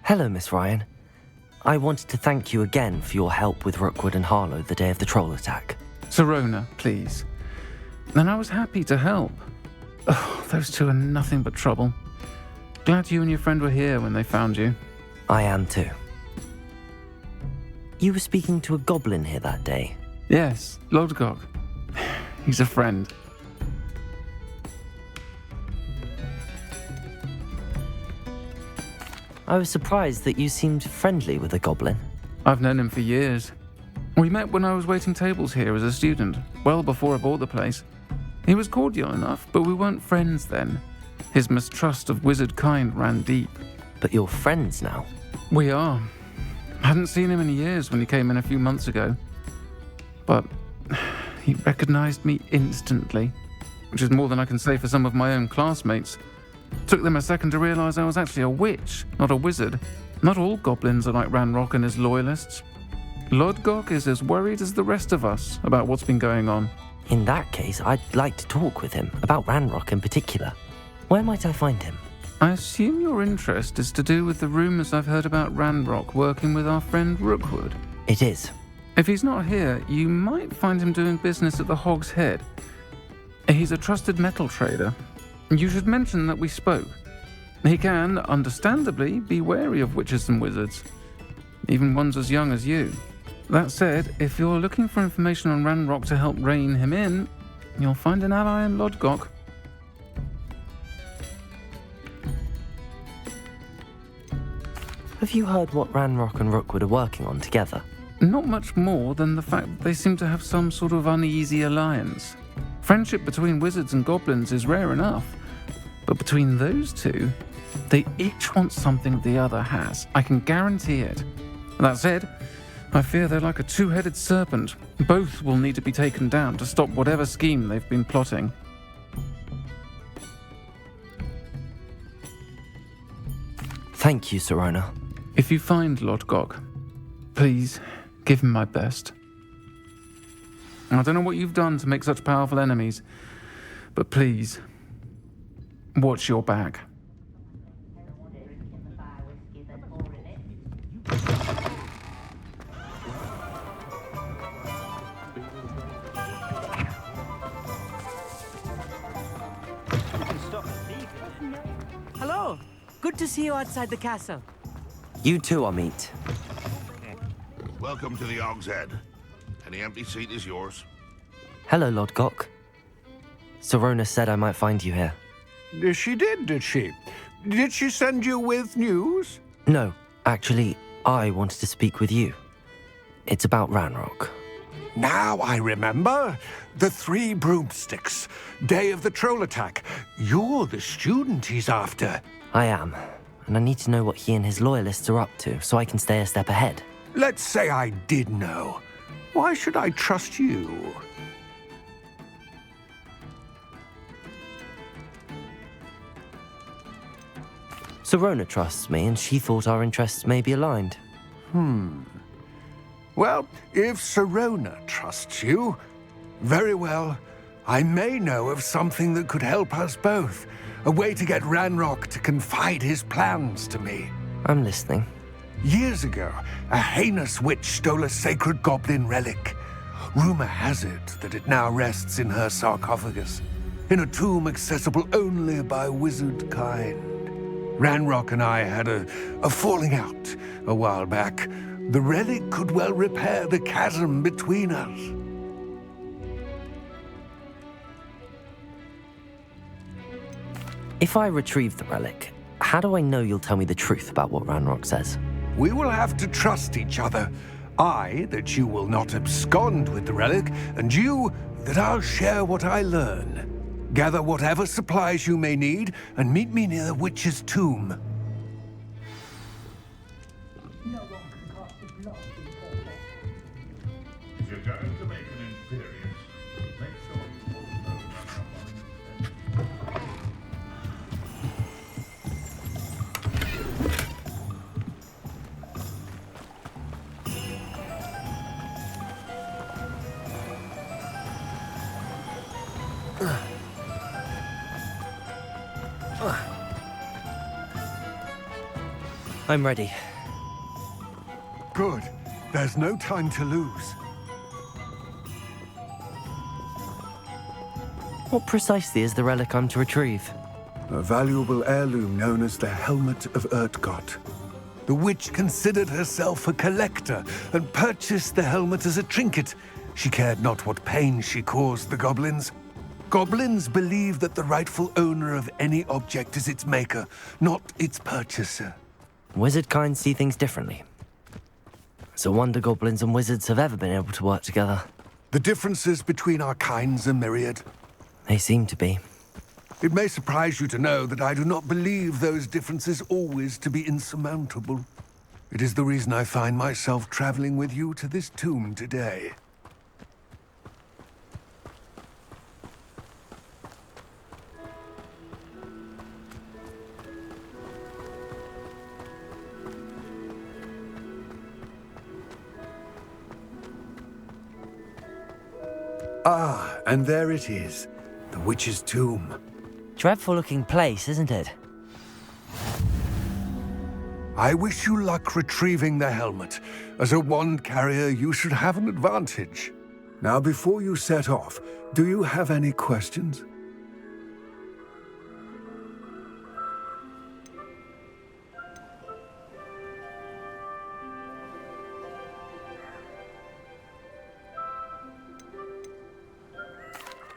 Hello, Miss Ryan. I wanted to thank you again for your help with Rookwood and Harlow the day of the troll attack. Sirona, please. And I was happy to help. Oh, those two are nothing but trouble. Glad you and your friend were here when they found you. I am too. You were speaking to a goblin here that day. Yes, Lodgok. He's a friend. I was surprised that you seemed friendly with a goblin. I've known him for years. We met when I was waiting tables here as a student, well before I bought the place. He was cordial enough, but we weren't friends then. His mistrust of wizard kind ran deep. But you're friends now? We are. Hadn't seen him in years when he came in a few months ago. But he recognized me instantly, which is more than I can say for some of my own classmates. Took them a second to realize I was actually a witch, not a wizard. Not all goblins are like Ranrock and his loyalists. Lodgok is as worried as the rest of us about what's been going on. In that case, I'd like to talk with him, about Ranrock in particular. Where might I find him? I assume your interest is to do with the rumors I've heard about Ranrock working with our friend Rookwood. It is. If he's not here, you might find him doing business at the Hog's Head. He's a trusted metal trader. You should mention that we spoke. He can, understandably, be wary of witches and wizards, even ones as young as you. That said, if you're looking for information on Ranrock to help rein him in, you'll find an ally in Lodgok. Have you heard what Ranrock and Rookwood are working on together? Not much more than the fact that they seem to have some sort of uneasy alliance. Friendship between wizards and goblins is rare enough, but between those two, they each want something the other has. I can guarantee it. That said, I fear they're like a two-headed serpent. Both will need to be taken down to stop whatever scheme they've been plotting. Thank you, Sirona. If you find Lodgok, please give him my best. I don't know what you've done to make such powerful enemies, but please, watch your back. Hello. Good to see you outside the castle. You too, Amit. Welcome to the Hog's Head. Any empty seat is yours. Hello, Lodgok. Sirona said I might find you here. She did she? Did she send you with news? No, actually, I wanted to speak with you. It's about Ranrock. Now I remember. The 3 broomsticks. Day of the troll attack. You're the student he's after. I am, and I need to know what he and his loyalists are up to so I can stay a step ahead. Let's say I did know. Why should I trust you? Sirona trusts me, and she thought our interests may be aligned. Well, if Sirona trusts you, very well. I may know of something that could help us both. A way to get Ranrock to confide his plans to me. I'm listening. Years ago, a heinous witch stole a sacred goblin relic. Rumor has it that it now rests in her sarcophagus, in a tomb accessible only by wizard kind. Ranrock and I had a falling out a while back. The relic could well repair the chasm between us. If I retrieve the relic, how do I know you'll tell me the truth about what Ranrock says? We will have to trust each other. I, that you will not abscond with the relic, and you, that I'll share what I learn. Gather whatever supplies you may need, and meet me near the witch's tomb. If you're going to make an imperious, make sure you also I'm ready. Good. There's no time to lose. What precisely is the relic I'm to retrieve? A valuable heirloom known as the Helmet of Urtgott. The witch considered herself a collector and purchased the helmet as a trinket. She cared not what pain she caused the goblins. Goblins believe that the rightful owner of any object is its maker, not its purchaser. Wizard kind see things differently. It's a wonder goblins and wizards have ever been able to work together. The differences between our kinds are myriad. They seem to be. It may surprise you to know that I do not believe those differences always to be insurmountable. It is the reason I find myself traveling with you to this tomb today. Ah, and there it is, the witch's tomb. Dreadful-looking place, isn't it? I wish you luck retrieving the helmet. As a wand carrier, you should have an advantage. Now, before you set off, do you have any questions?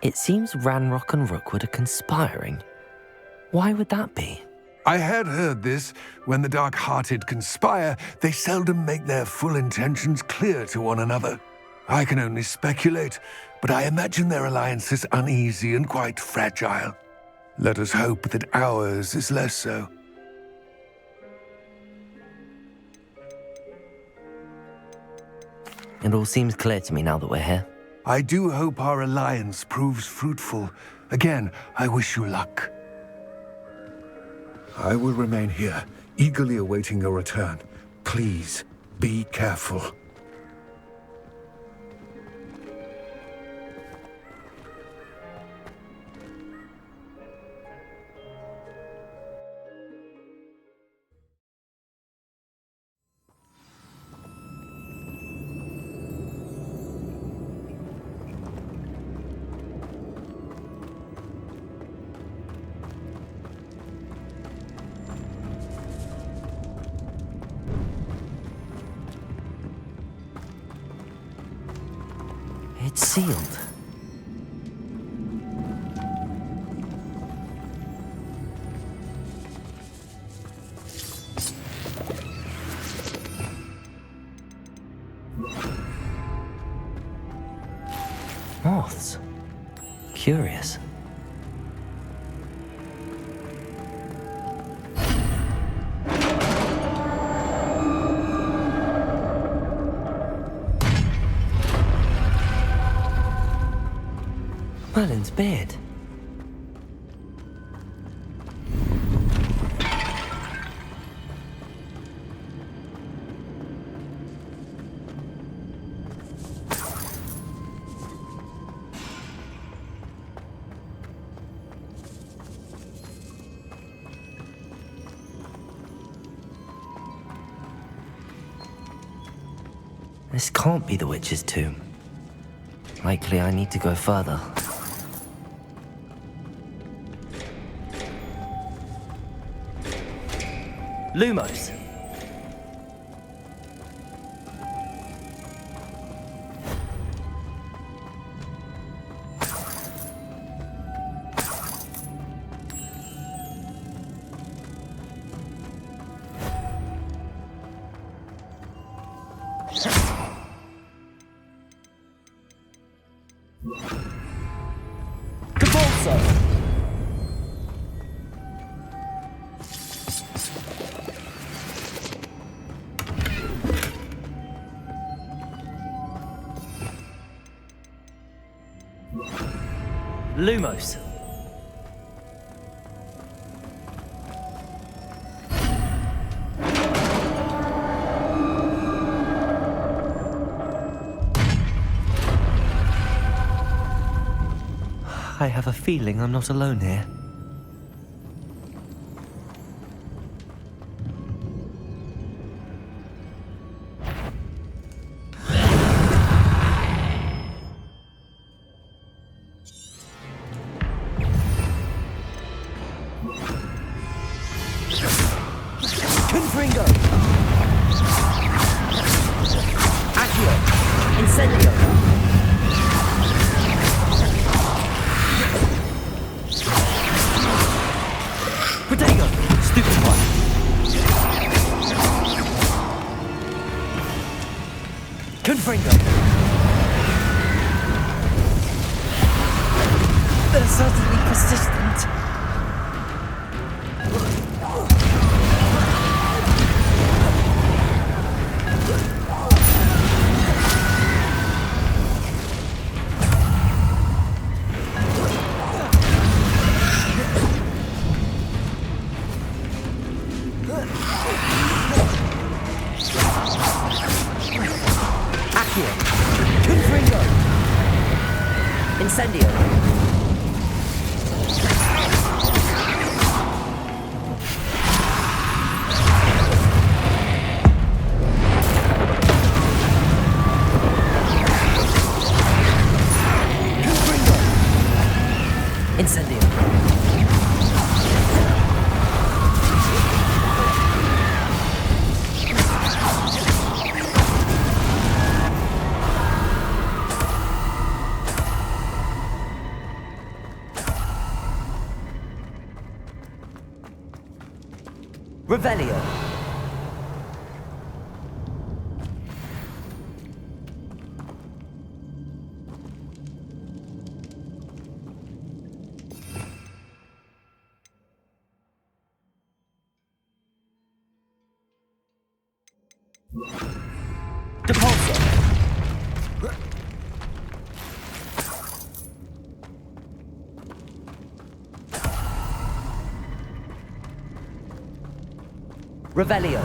It seems Ranrock and Rookwood are conspiring. Why would that be? I had heard this. When the dark-hearted conspire, they seldom make their full intentions clear to one another. I can only speculate, but I imagine their alliance is uneasy and quite fragile. Let us hope that ours is less so. It all seems clear to me now that we're here. I do hope our alliance proves fruitful. Again, I wish you luck. I will remain here, eagerly awaiting your return. Please, be careful. It's sealed. Moths. Curious. Merlin's beard. This can't be the witch's tomb. Likely I need to go further. Lumos. Lumos. I have a feeling I'm not alone here. Confringo! Accio! Incendio! Protego! Stupid one! Confringo! They're certainly persistent. Confringo! Incendio! Confringo! Incendio! Revelio. Depulso. Revelio.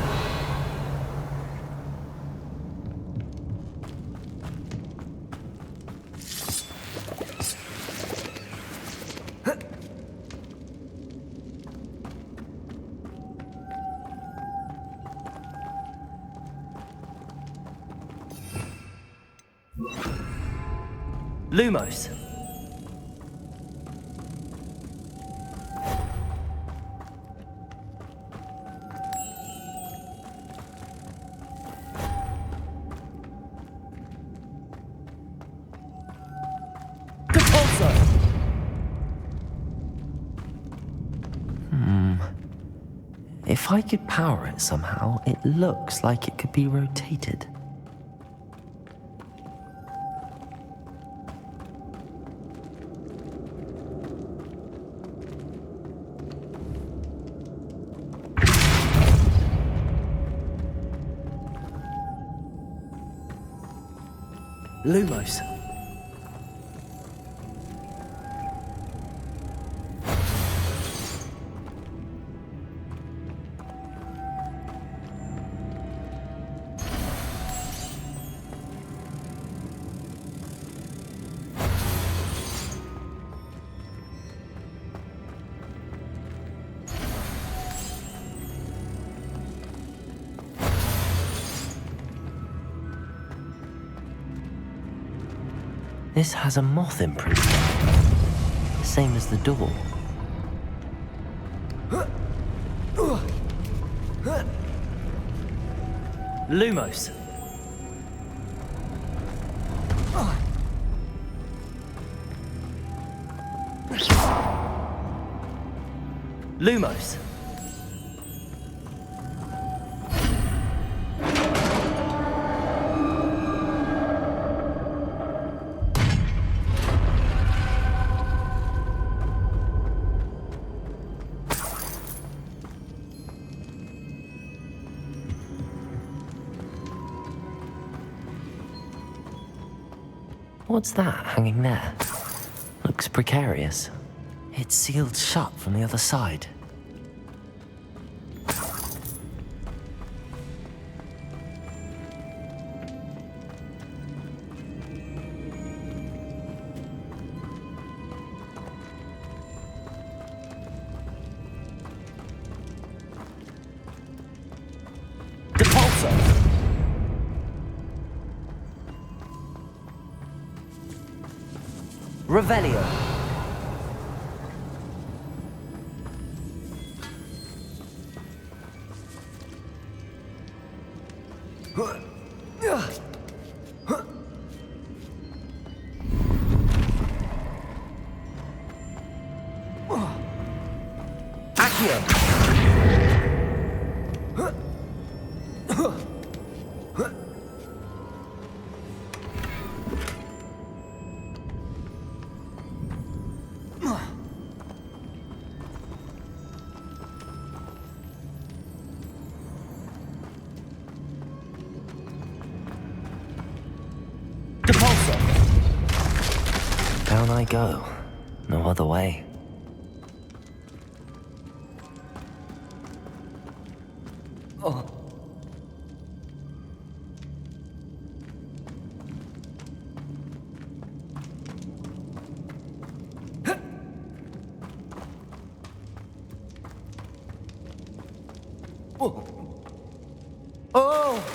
Lumos. If I could power it somehow, it looks like it could be rotated. Lumos. This has a moth imprint, the same as the door. Lumos. Lumos. What's that hanging there? looks precarious. It's sealed shut from the other side. Revelio. Down I go. No other way. Oh. Oh!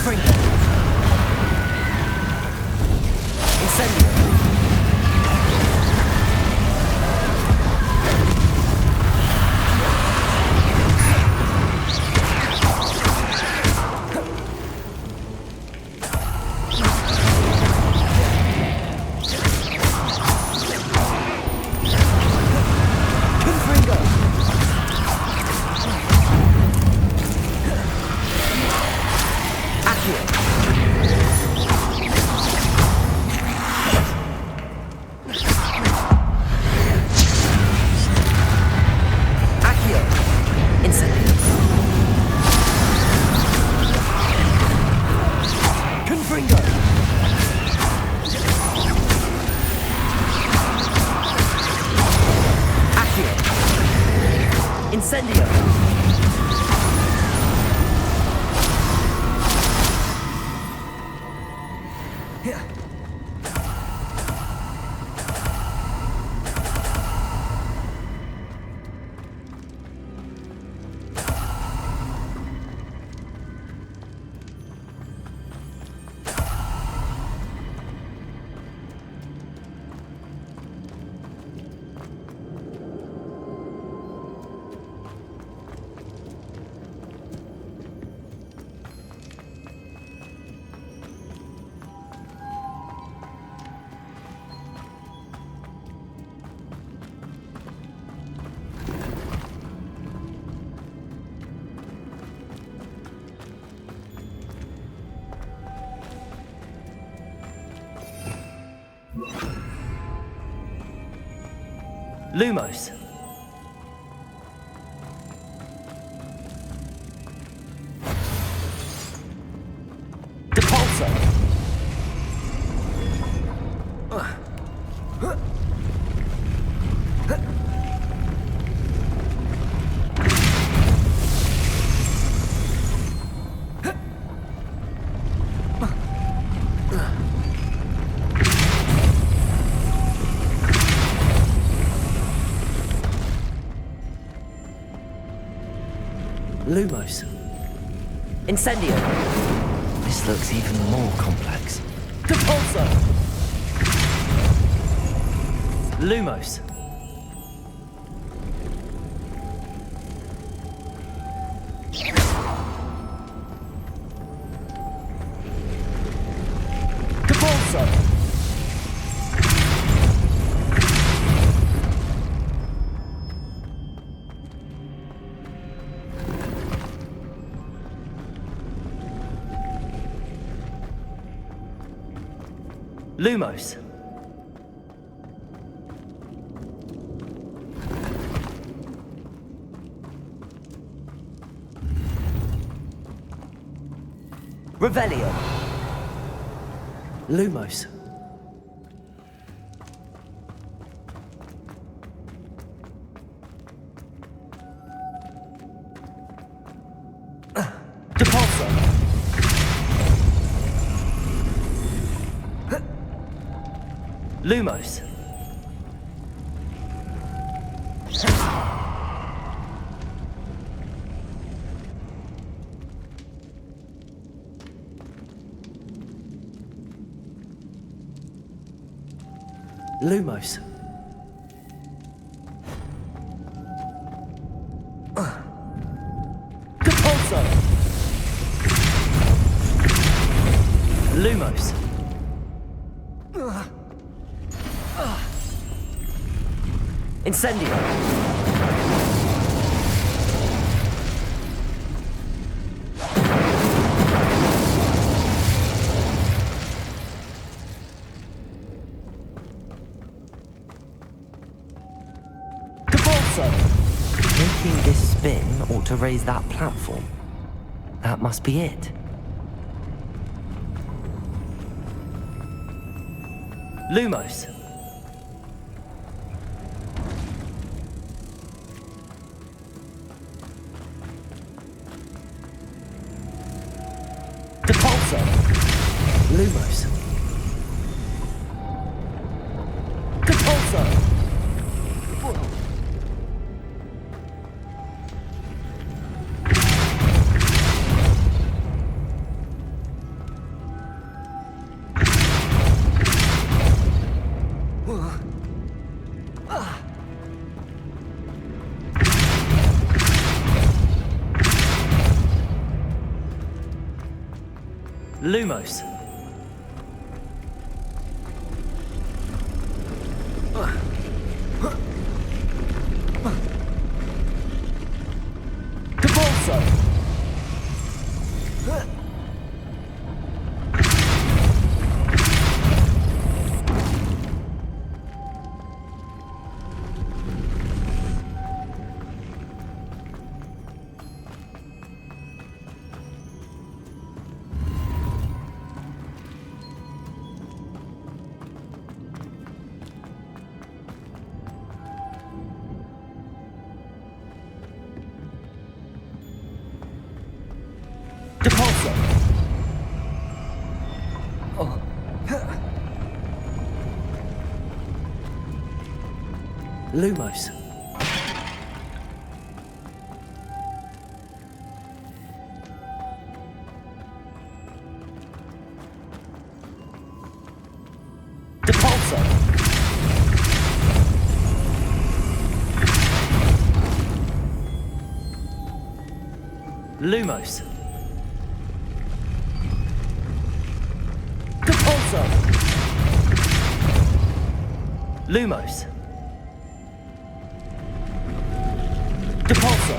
Confringo. Incendio. Incendio! Lumos. Depulso. Lumos. Incendio. This looks even more complex. Depulso. Lumos. Depulso. Lumos. Revelio. Lumos. Depulso. Lumos. Lumos. Depulso. Lumos. Incendio. Making this spin ought to raise that platform. That must be it. Lumos. Depulso. Lumos. Depulso. Lumos. Lumos. Depulso. Lumos. Depulso. Lumos. Depulso.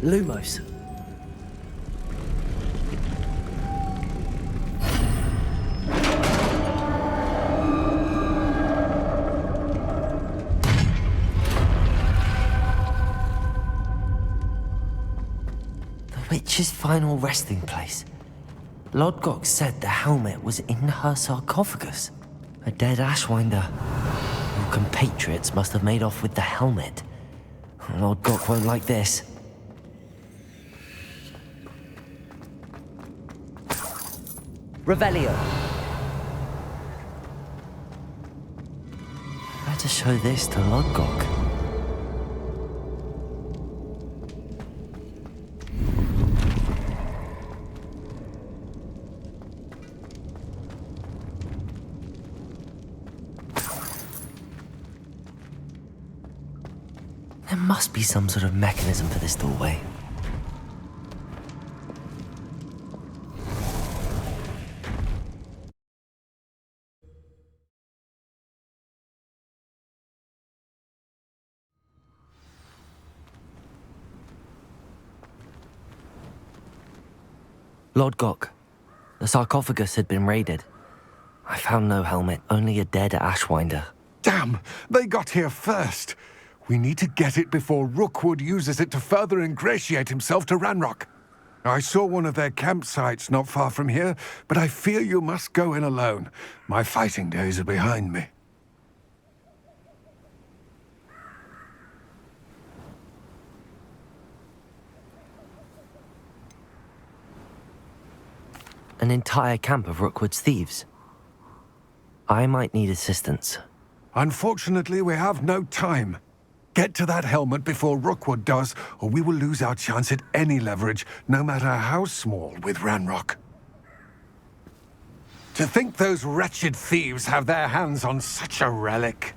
Lumos. Witch's final resting place. Lodgok said the helmet was in her sarcophagus. A dead Ashwinder. Your compatriots must have made off with the helmet. Lodgok won't like this. Revelio. Better show this to Lodgok. There must be some sort of mechanism for this doorway. Lodgok, the sarcophagus had been raided. I found no helmet, only a dead Ashwinder. Damn! They got here first! We need to get it before Rookwood uses it to further ingratiate himself to Ranrock. I saw one of their campsites not far from here, but I fear you must go in alone. My fighting days are behind me. An entire camp of Rookwood's thieves. I might need assistance. Unfortunately, we have no time. Get to that helmet before Rookwood does, or we will lose our chance at any leverage, no matter how small, with Ranrock. To think those wretched thieves have their hands on such a relic.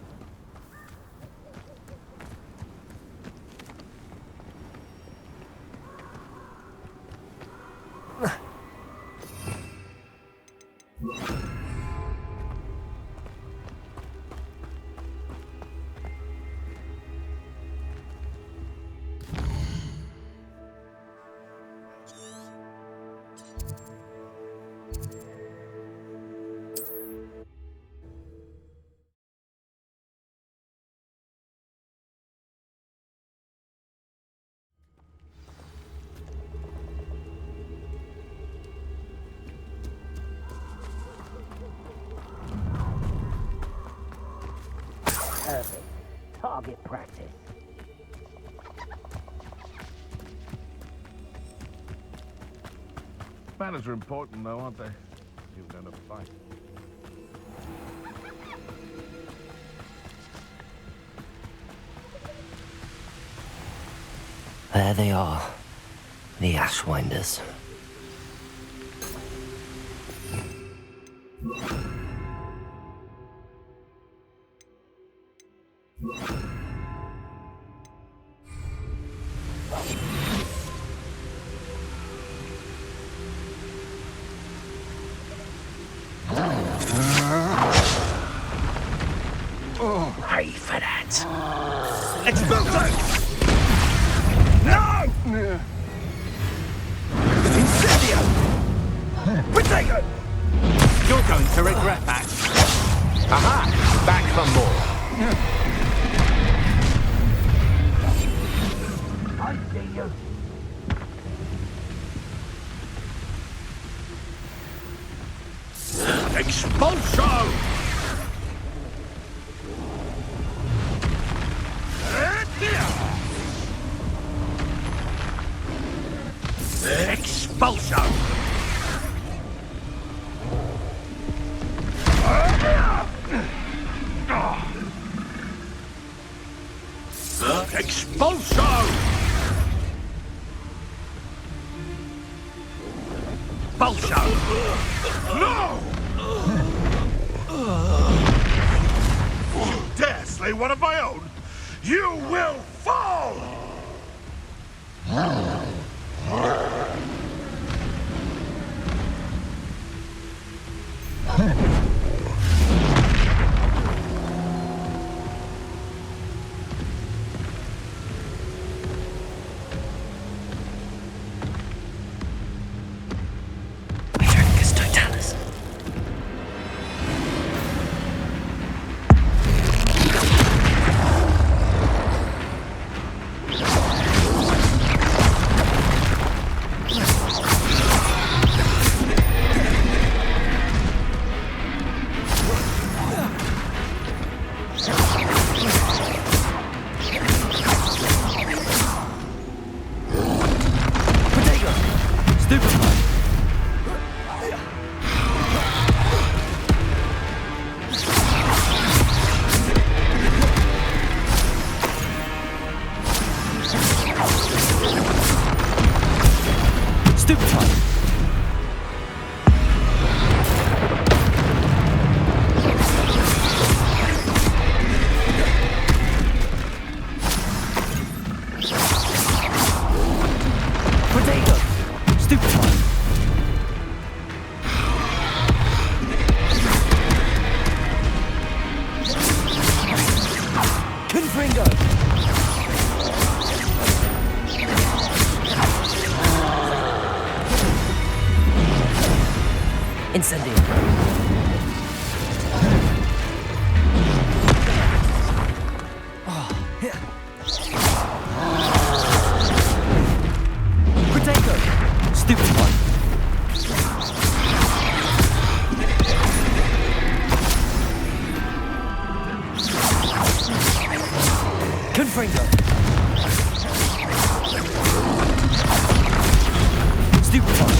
Perfect. Target practice. Manners are important, though, aren't they? You're going to fight. There they are. The Ashwinders. Pay for that. Expulso! No! Incendio! Protego! You're going to regret that. Aha! Back for more. I see you. Expulso! Expulso! Expulso! Expulso! No! You dare slay one of my own? You will fall! Incendio. Protego! Stupid one. Confringo. Stupid one.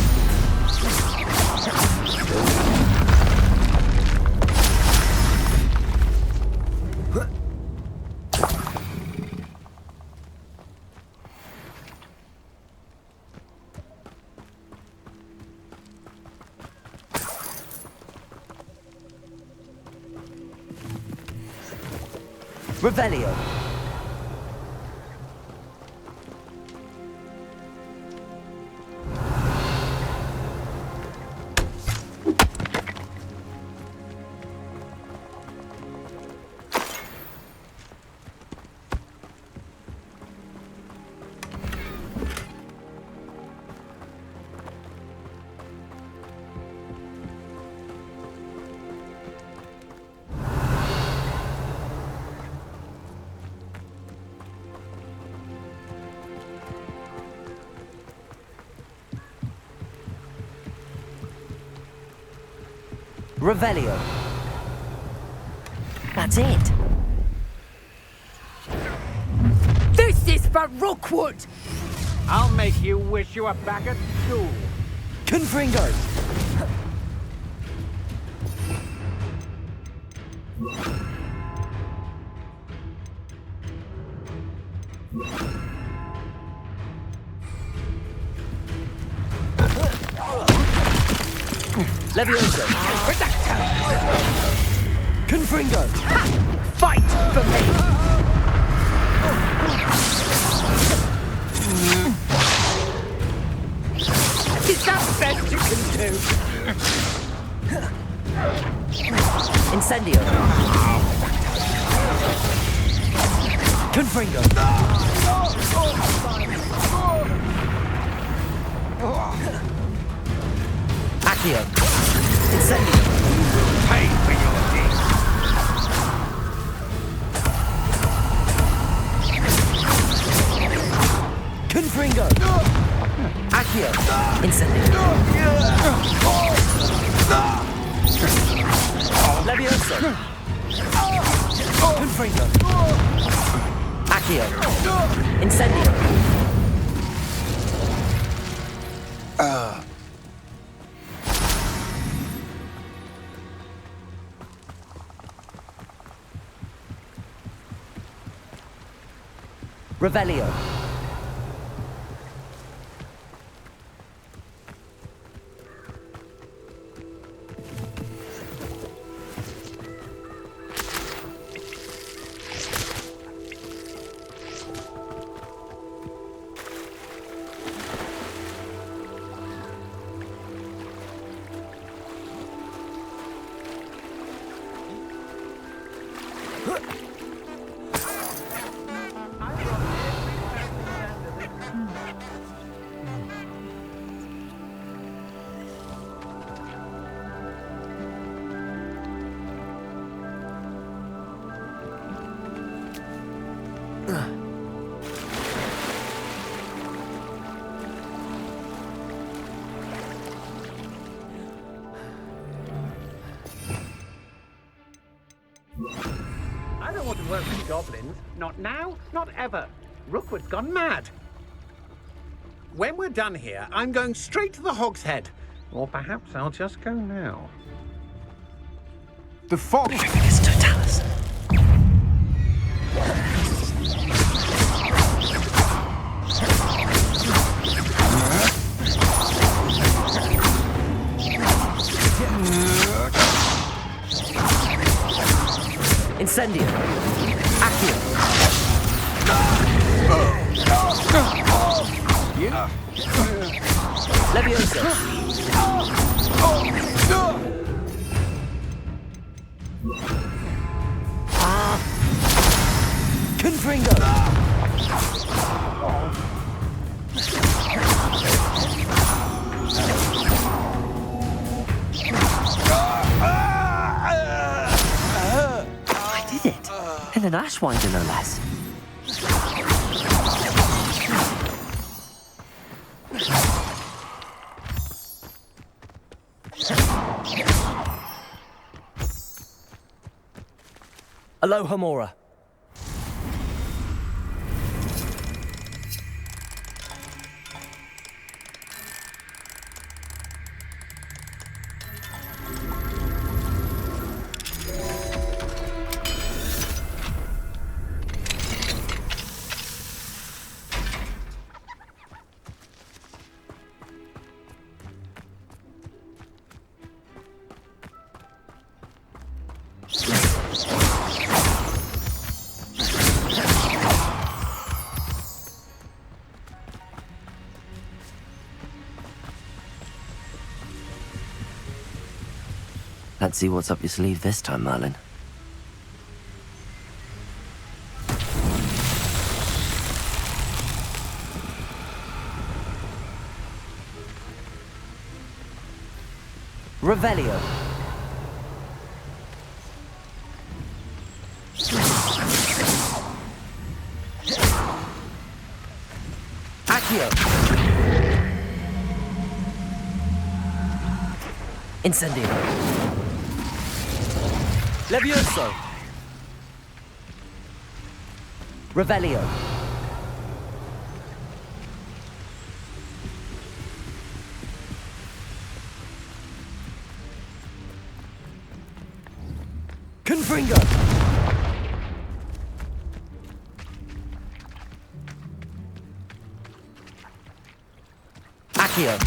Revelio. Revelio. That's it. This is for Rookwood! I'll make you wish you were back at school. Confringo. Levioso! Confringo! Fight for me! Is that the best you can do? Incendio! Confringo! Accio! Incendio! Pay for your deeds. Confringo! Accio! Incendio! Levioso! Confringo! Accio! Incendio! Revelio! I don't want to work with goblins. Not now, not ever. Rookwood's gone mad. When we're done here, I'm going straight to the Hog's Head. Or perhaps I'll just go now. The fog. Totalis. Incendio. Accio. Levioso. Confringo. I did it. And an Ashwinder, no less. Aloha Mora. Let's see what's up your sleeve this time, Merlin. Revelio. Accio. Incendio. Levioso. Revelio. Confringo. Accio.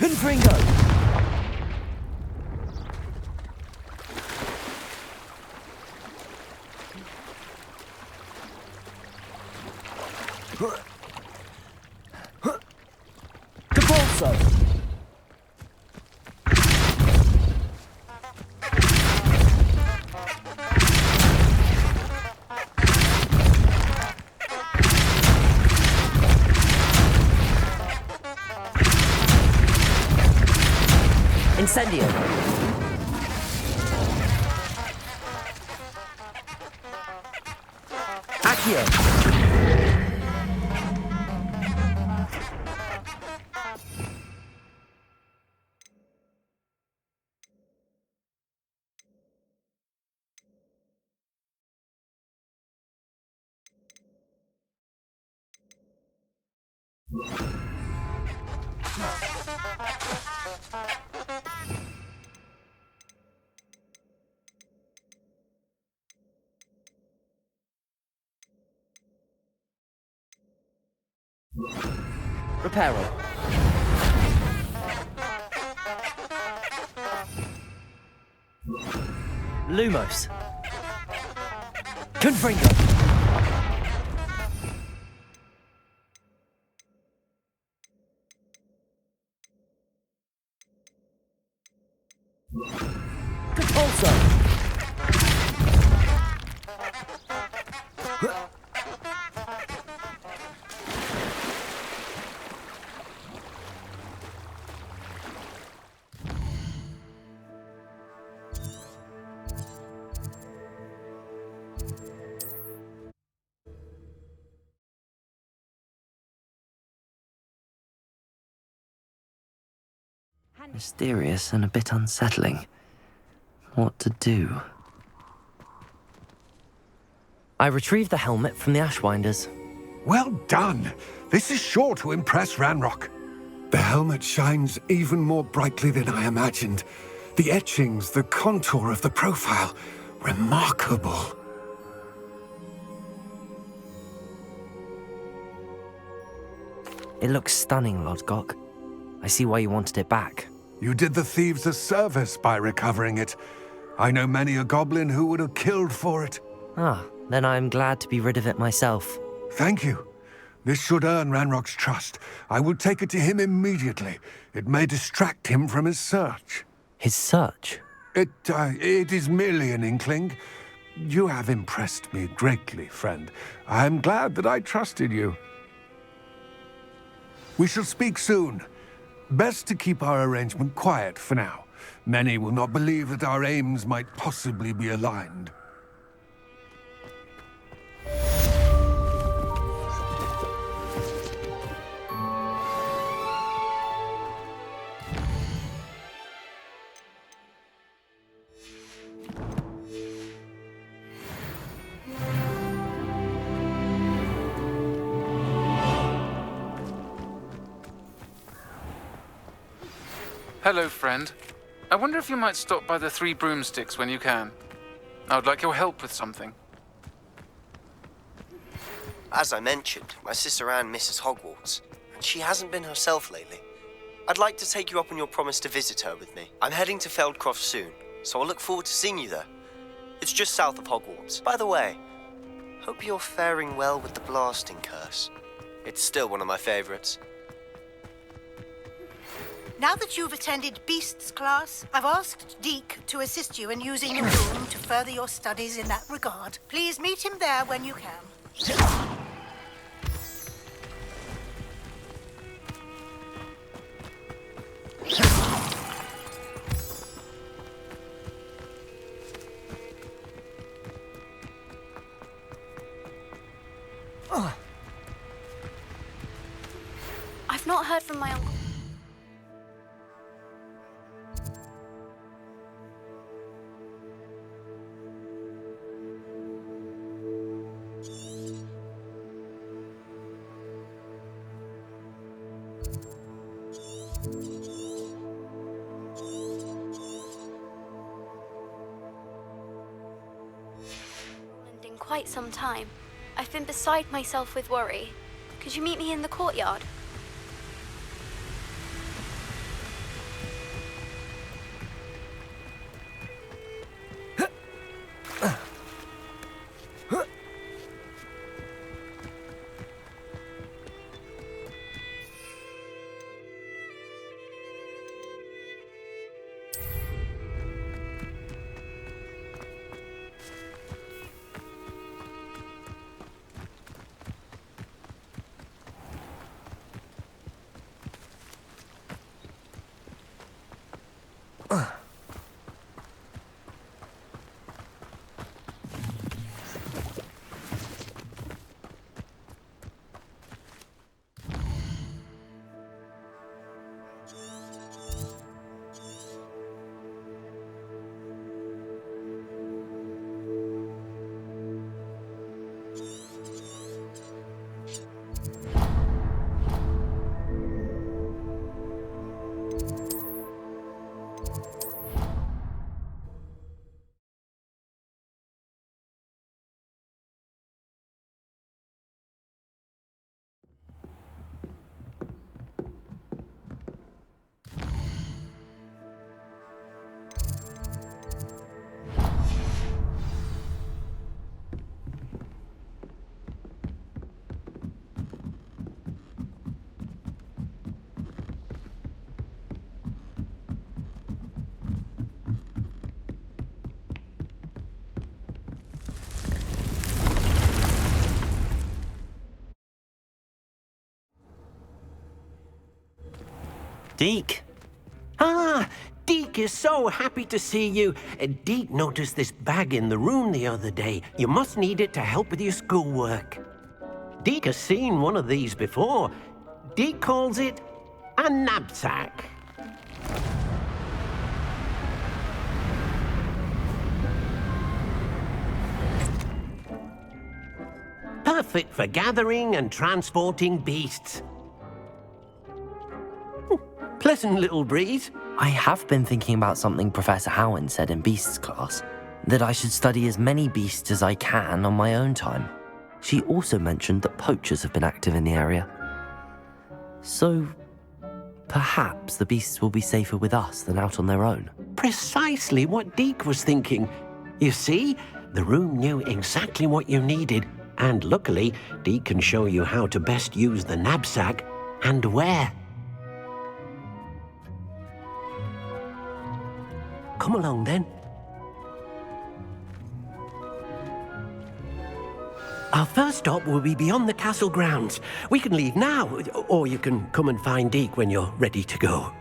Confringo! Capolso! Incendio! Accio! Reparo. Lumos. Confringo. Capolso! Mysterious and a bit unsettling. What to do? I retrieved the helmet from the Ashwinders. Well done! This is sure to impress Ranrock. The helmet shines even more brightly than I imagined. The etchings, the contour of the profile, remarkable. It looks stunning, Lodgok. I see why you wanted it back. You did the thieves a service by recovering it. I know many a goblin who would have killed for it. Ah, then I'm glad to be rid of it myself. Thank you. This should earn Ranrock's trust. I will take it to him immediately. It may distract him from his search. His search? It is merely an inkling. You have impressed me greatly, friend. I am glad that I trusted you. We shall speak soon. Best to keep our arrangement quiet for now. Many will not believe that our aims might possibly be aligned. Hello, friend. I wonder if you might stop by the Three Broomsticks when you can. I would like your help with something. As I mentioned, my sister Anne misses Hogwarts, and she hasn't been herself lately. I'd like to take you up on your promise to visit her with me. I'm heading to Feldcroft soon, so I'll look forward to seeing you there. It's just south of Hogwarts. By the way, hope you're faring well with the blasting curse. It's still one of my favorites. Now that you've attended Beasts class, I've asked Deke to assist you in using the room to further your studies in that regard. Please meet him there when you can. I've not heard from my uncle. In quite some time. I've been beside myself with worry. Could you meet me in the courtyard? Deke. Ah, Deke is so happy to see you. Deke noticed this bag in the room the other day. You must need it to help with your schoolwork. Deke has seen one of these before. Deke calls it a knapsack. Perfect for gathering and transporting beasts. Pleasant little breeze. I have been thinking about something Professor Howin said in Beasts class, that I should study as many beasts as I can on my own time. She also mentioned that poachers have been active in the area. So, perhaps the beasts will be safer with us than out on their own. Precisely what Deke was thinking. You see, the room knew exactly what you needed, and luckily, Deke can show you how to best use the knapsack and where. Come along then. Our first stop will be beyond the castle grounds. We can leave now, or you can come and find Deke when you're ready to go.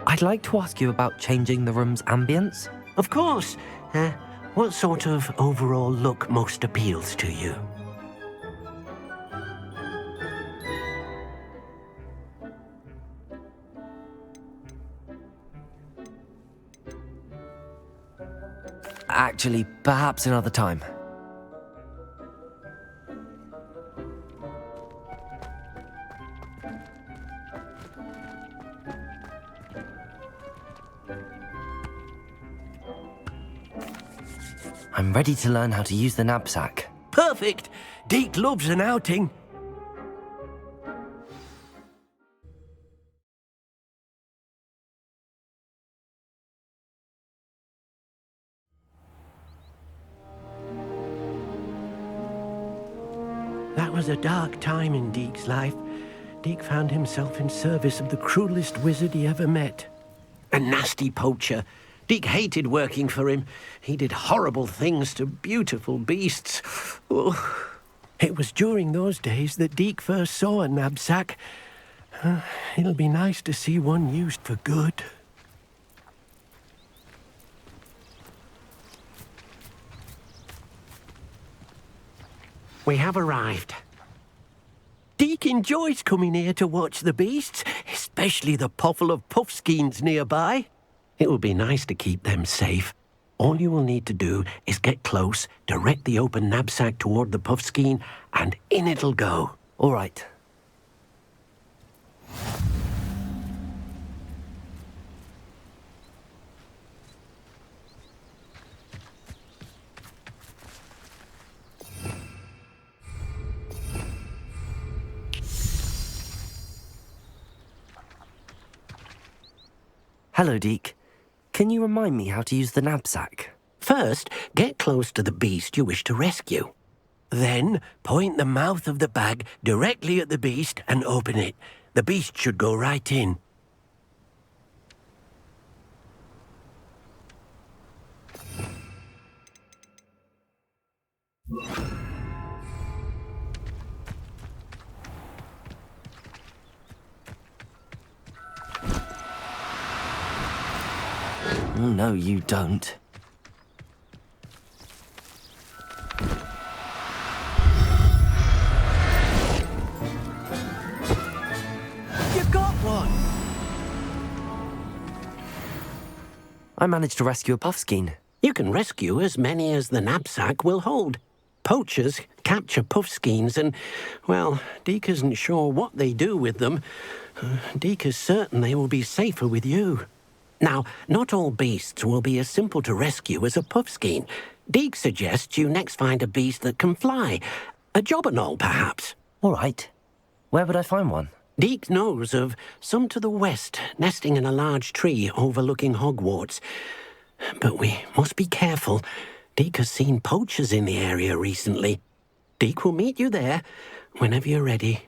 I'd like to ask you about changing the room's ambience. Of course. What sort of overall look most appeals to you? Actually, perhaps another time. I'm ready to learn how to use the knapsack. Perfect! Deke loves an outing. That was a dark time in Deke's life. Deke found himself in service of the cruelest wizard he ever met. A nasty poacher. Deke hated working for him. He did horrible things to beautiful beasts. Oh. It was during those days that Deke first saw a knapsack. It'll be nice to see one used for good. We have arrived. Deke enjoys coming here to watch the beasts, especially the puffle of puffskeins nearby. It will be nice to keep them safe. All you will need to do is get close, direct the open knapsack toward the puffskein, and in it'll go. All right. Hello, Deke. Can you remind me how to use the knapsack? First, get close to the beast you wish to rescue. Then, point the mouth of the bag directly at the beast and open it. The beast should go right in. No, you don't. You got one! I managed to rescue a puffskein. You can rescue as many as the knapsack will hold. Poachers capture puffskeins and, well, Deke isn't sure what they do with them. Deke is certain they will be safer with you. Now, not all beasts will be as simple to rescue as a puffskein. Deke suggests you next find a beast that can fly. A jobberknoll, perhaps. All right. Where would I find one? Deke knows of some to the west, nesting in a large tree overlooking Hogwarts. But we must be careful. Deke has seen poachers in the area recently. Deke will meet you there whenever you're ready.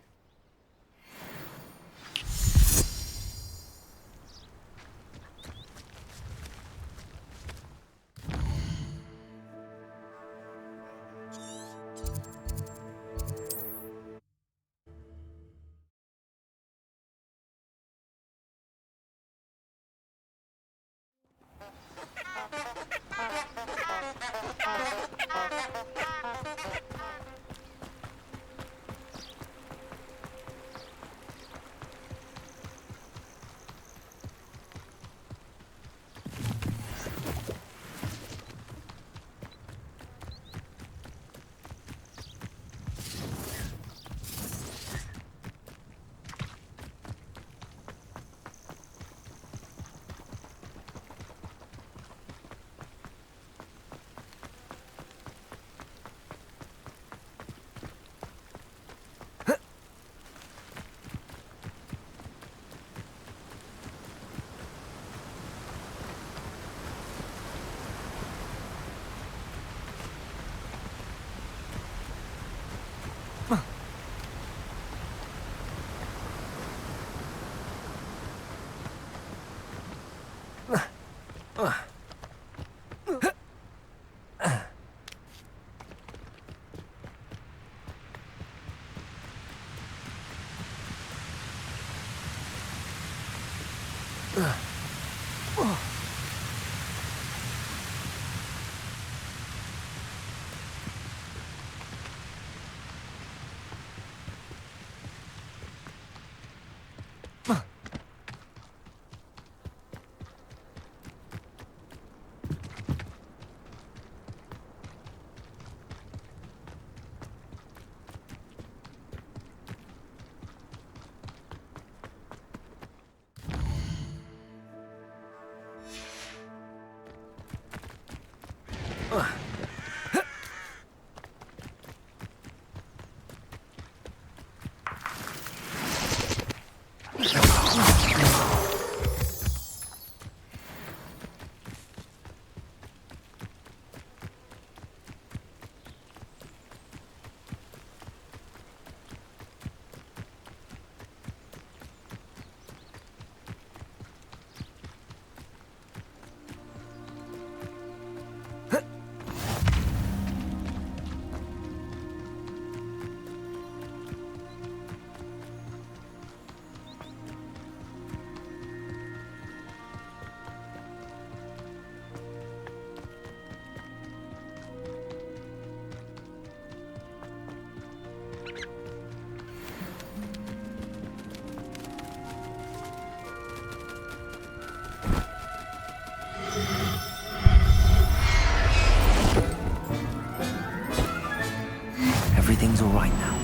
Everything's all right now.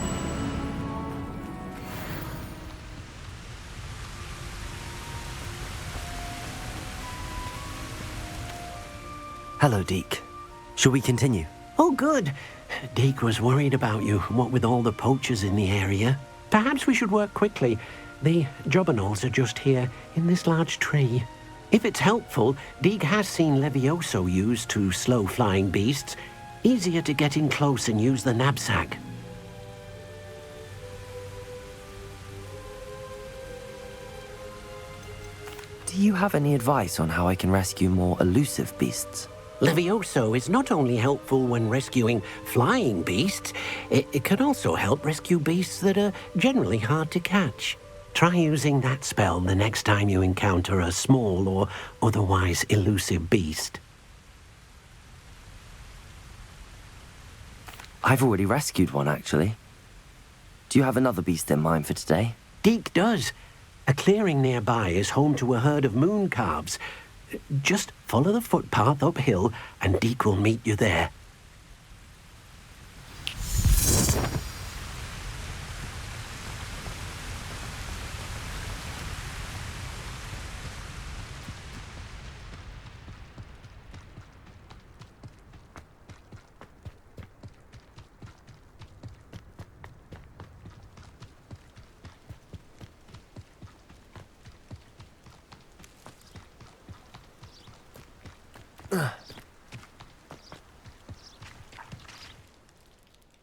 Hello, Deke. Shall we continue? Oh, good. Deke was worried about you, what with all the poachers in the area. Perhaps we should work quickly. The jobberknolls are just here, in this large tree. If it's helpful, Deke has seen Levioso used to slow flying beasts. Easier to get in close and use the knapsack. Do you have any advice on how I can rescue more elusive beasts? Levioso is not only helpful when rescuing flying beasts, it can also help rescue beasts that are generally hard to catch. Try using that spell the next time you encounter a small or otherwise elusive beast. I've already rescued one, actually. Do you have another beast in mind for today? Deke does. A clearing nearby is home to a herd of moon calves. Just follow the footpath uphill and Deke will meet you there.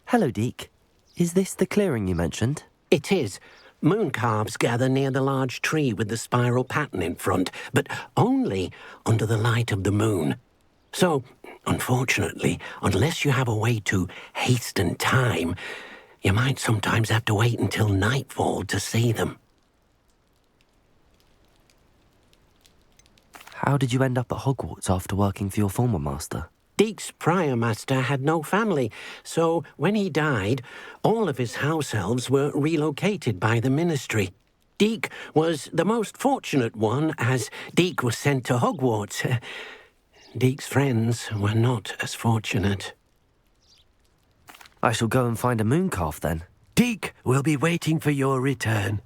Hello, Deke. Is this the clearing you mentioned? It is. Moon calves gather near the large tree with the spiral pattern in front, but only under the light of the moon. So, unfortunately, unless you have a way to hasten time, you might sometimes have to wait until nightfall to see them. How did you end up at Hogwarts after working for your former master? Deke's prior master had no family, so when he died, all of his house elves were relocated by the ministry. Deke was the most fortunate one, as Deke was sent to Hogwarts. Deke's friends were not as fortunate. I shall go and find a moon calf then. Deke will be waiting for your return.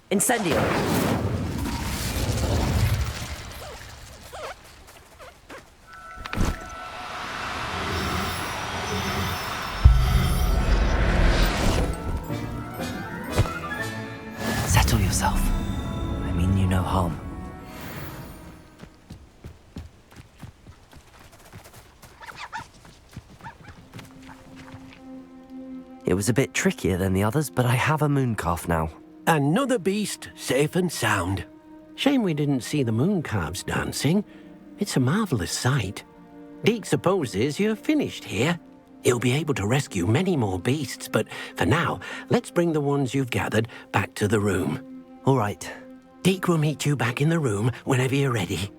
Incendio! Settle yourself. I mean you no harm. It was a bit trickier than the others, but I have a mooncalf now. Another beast, safe and sound. Shame we didn't see the mooncalves dancing. It's a marvelous sight. Deke supposes you're finished here. He'll be able to rescue many more beasts, but for now, let's bring the ones you've gathered back to the room. All right. Deke will meet you back in the room whenever you're ready.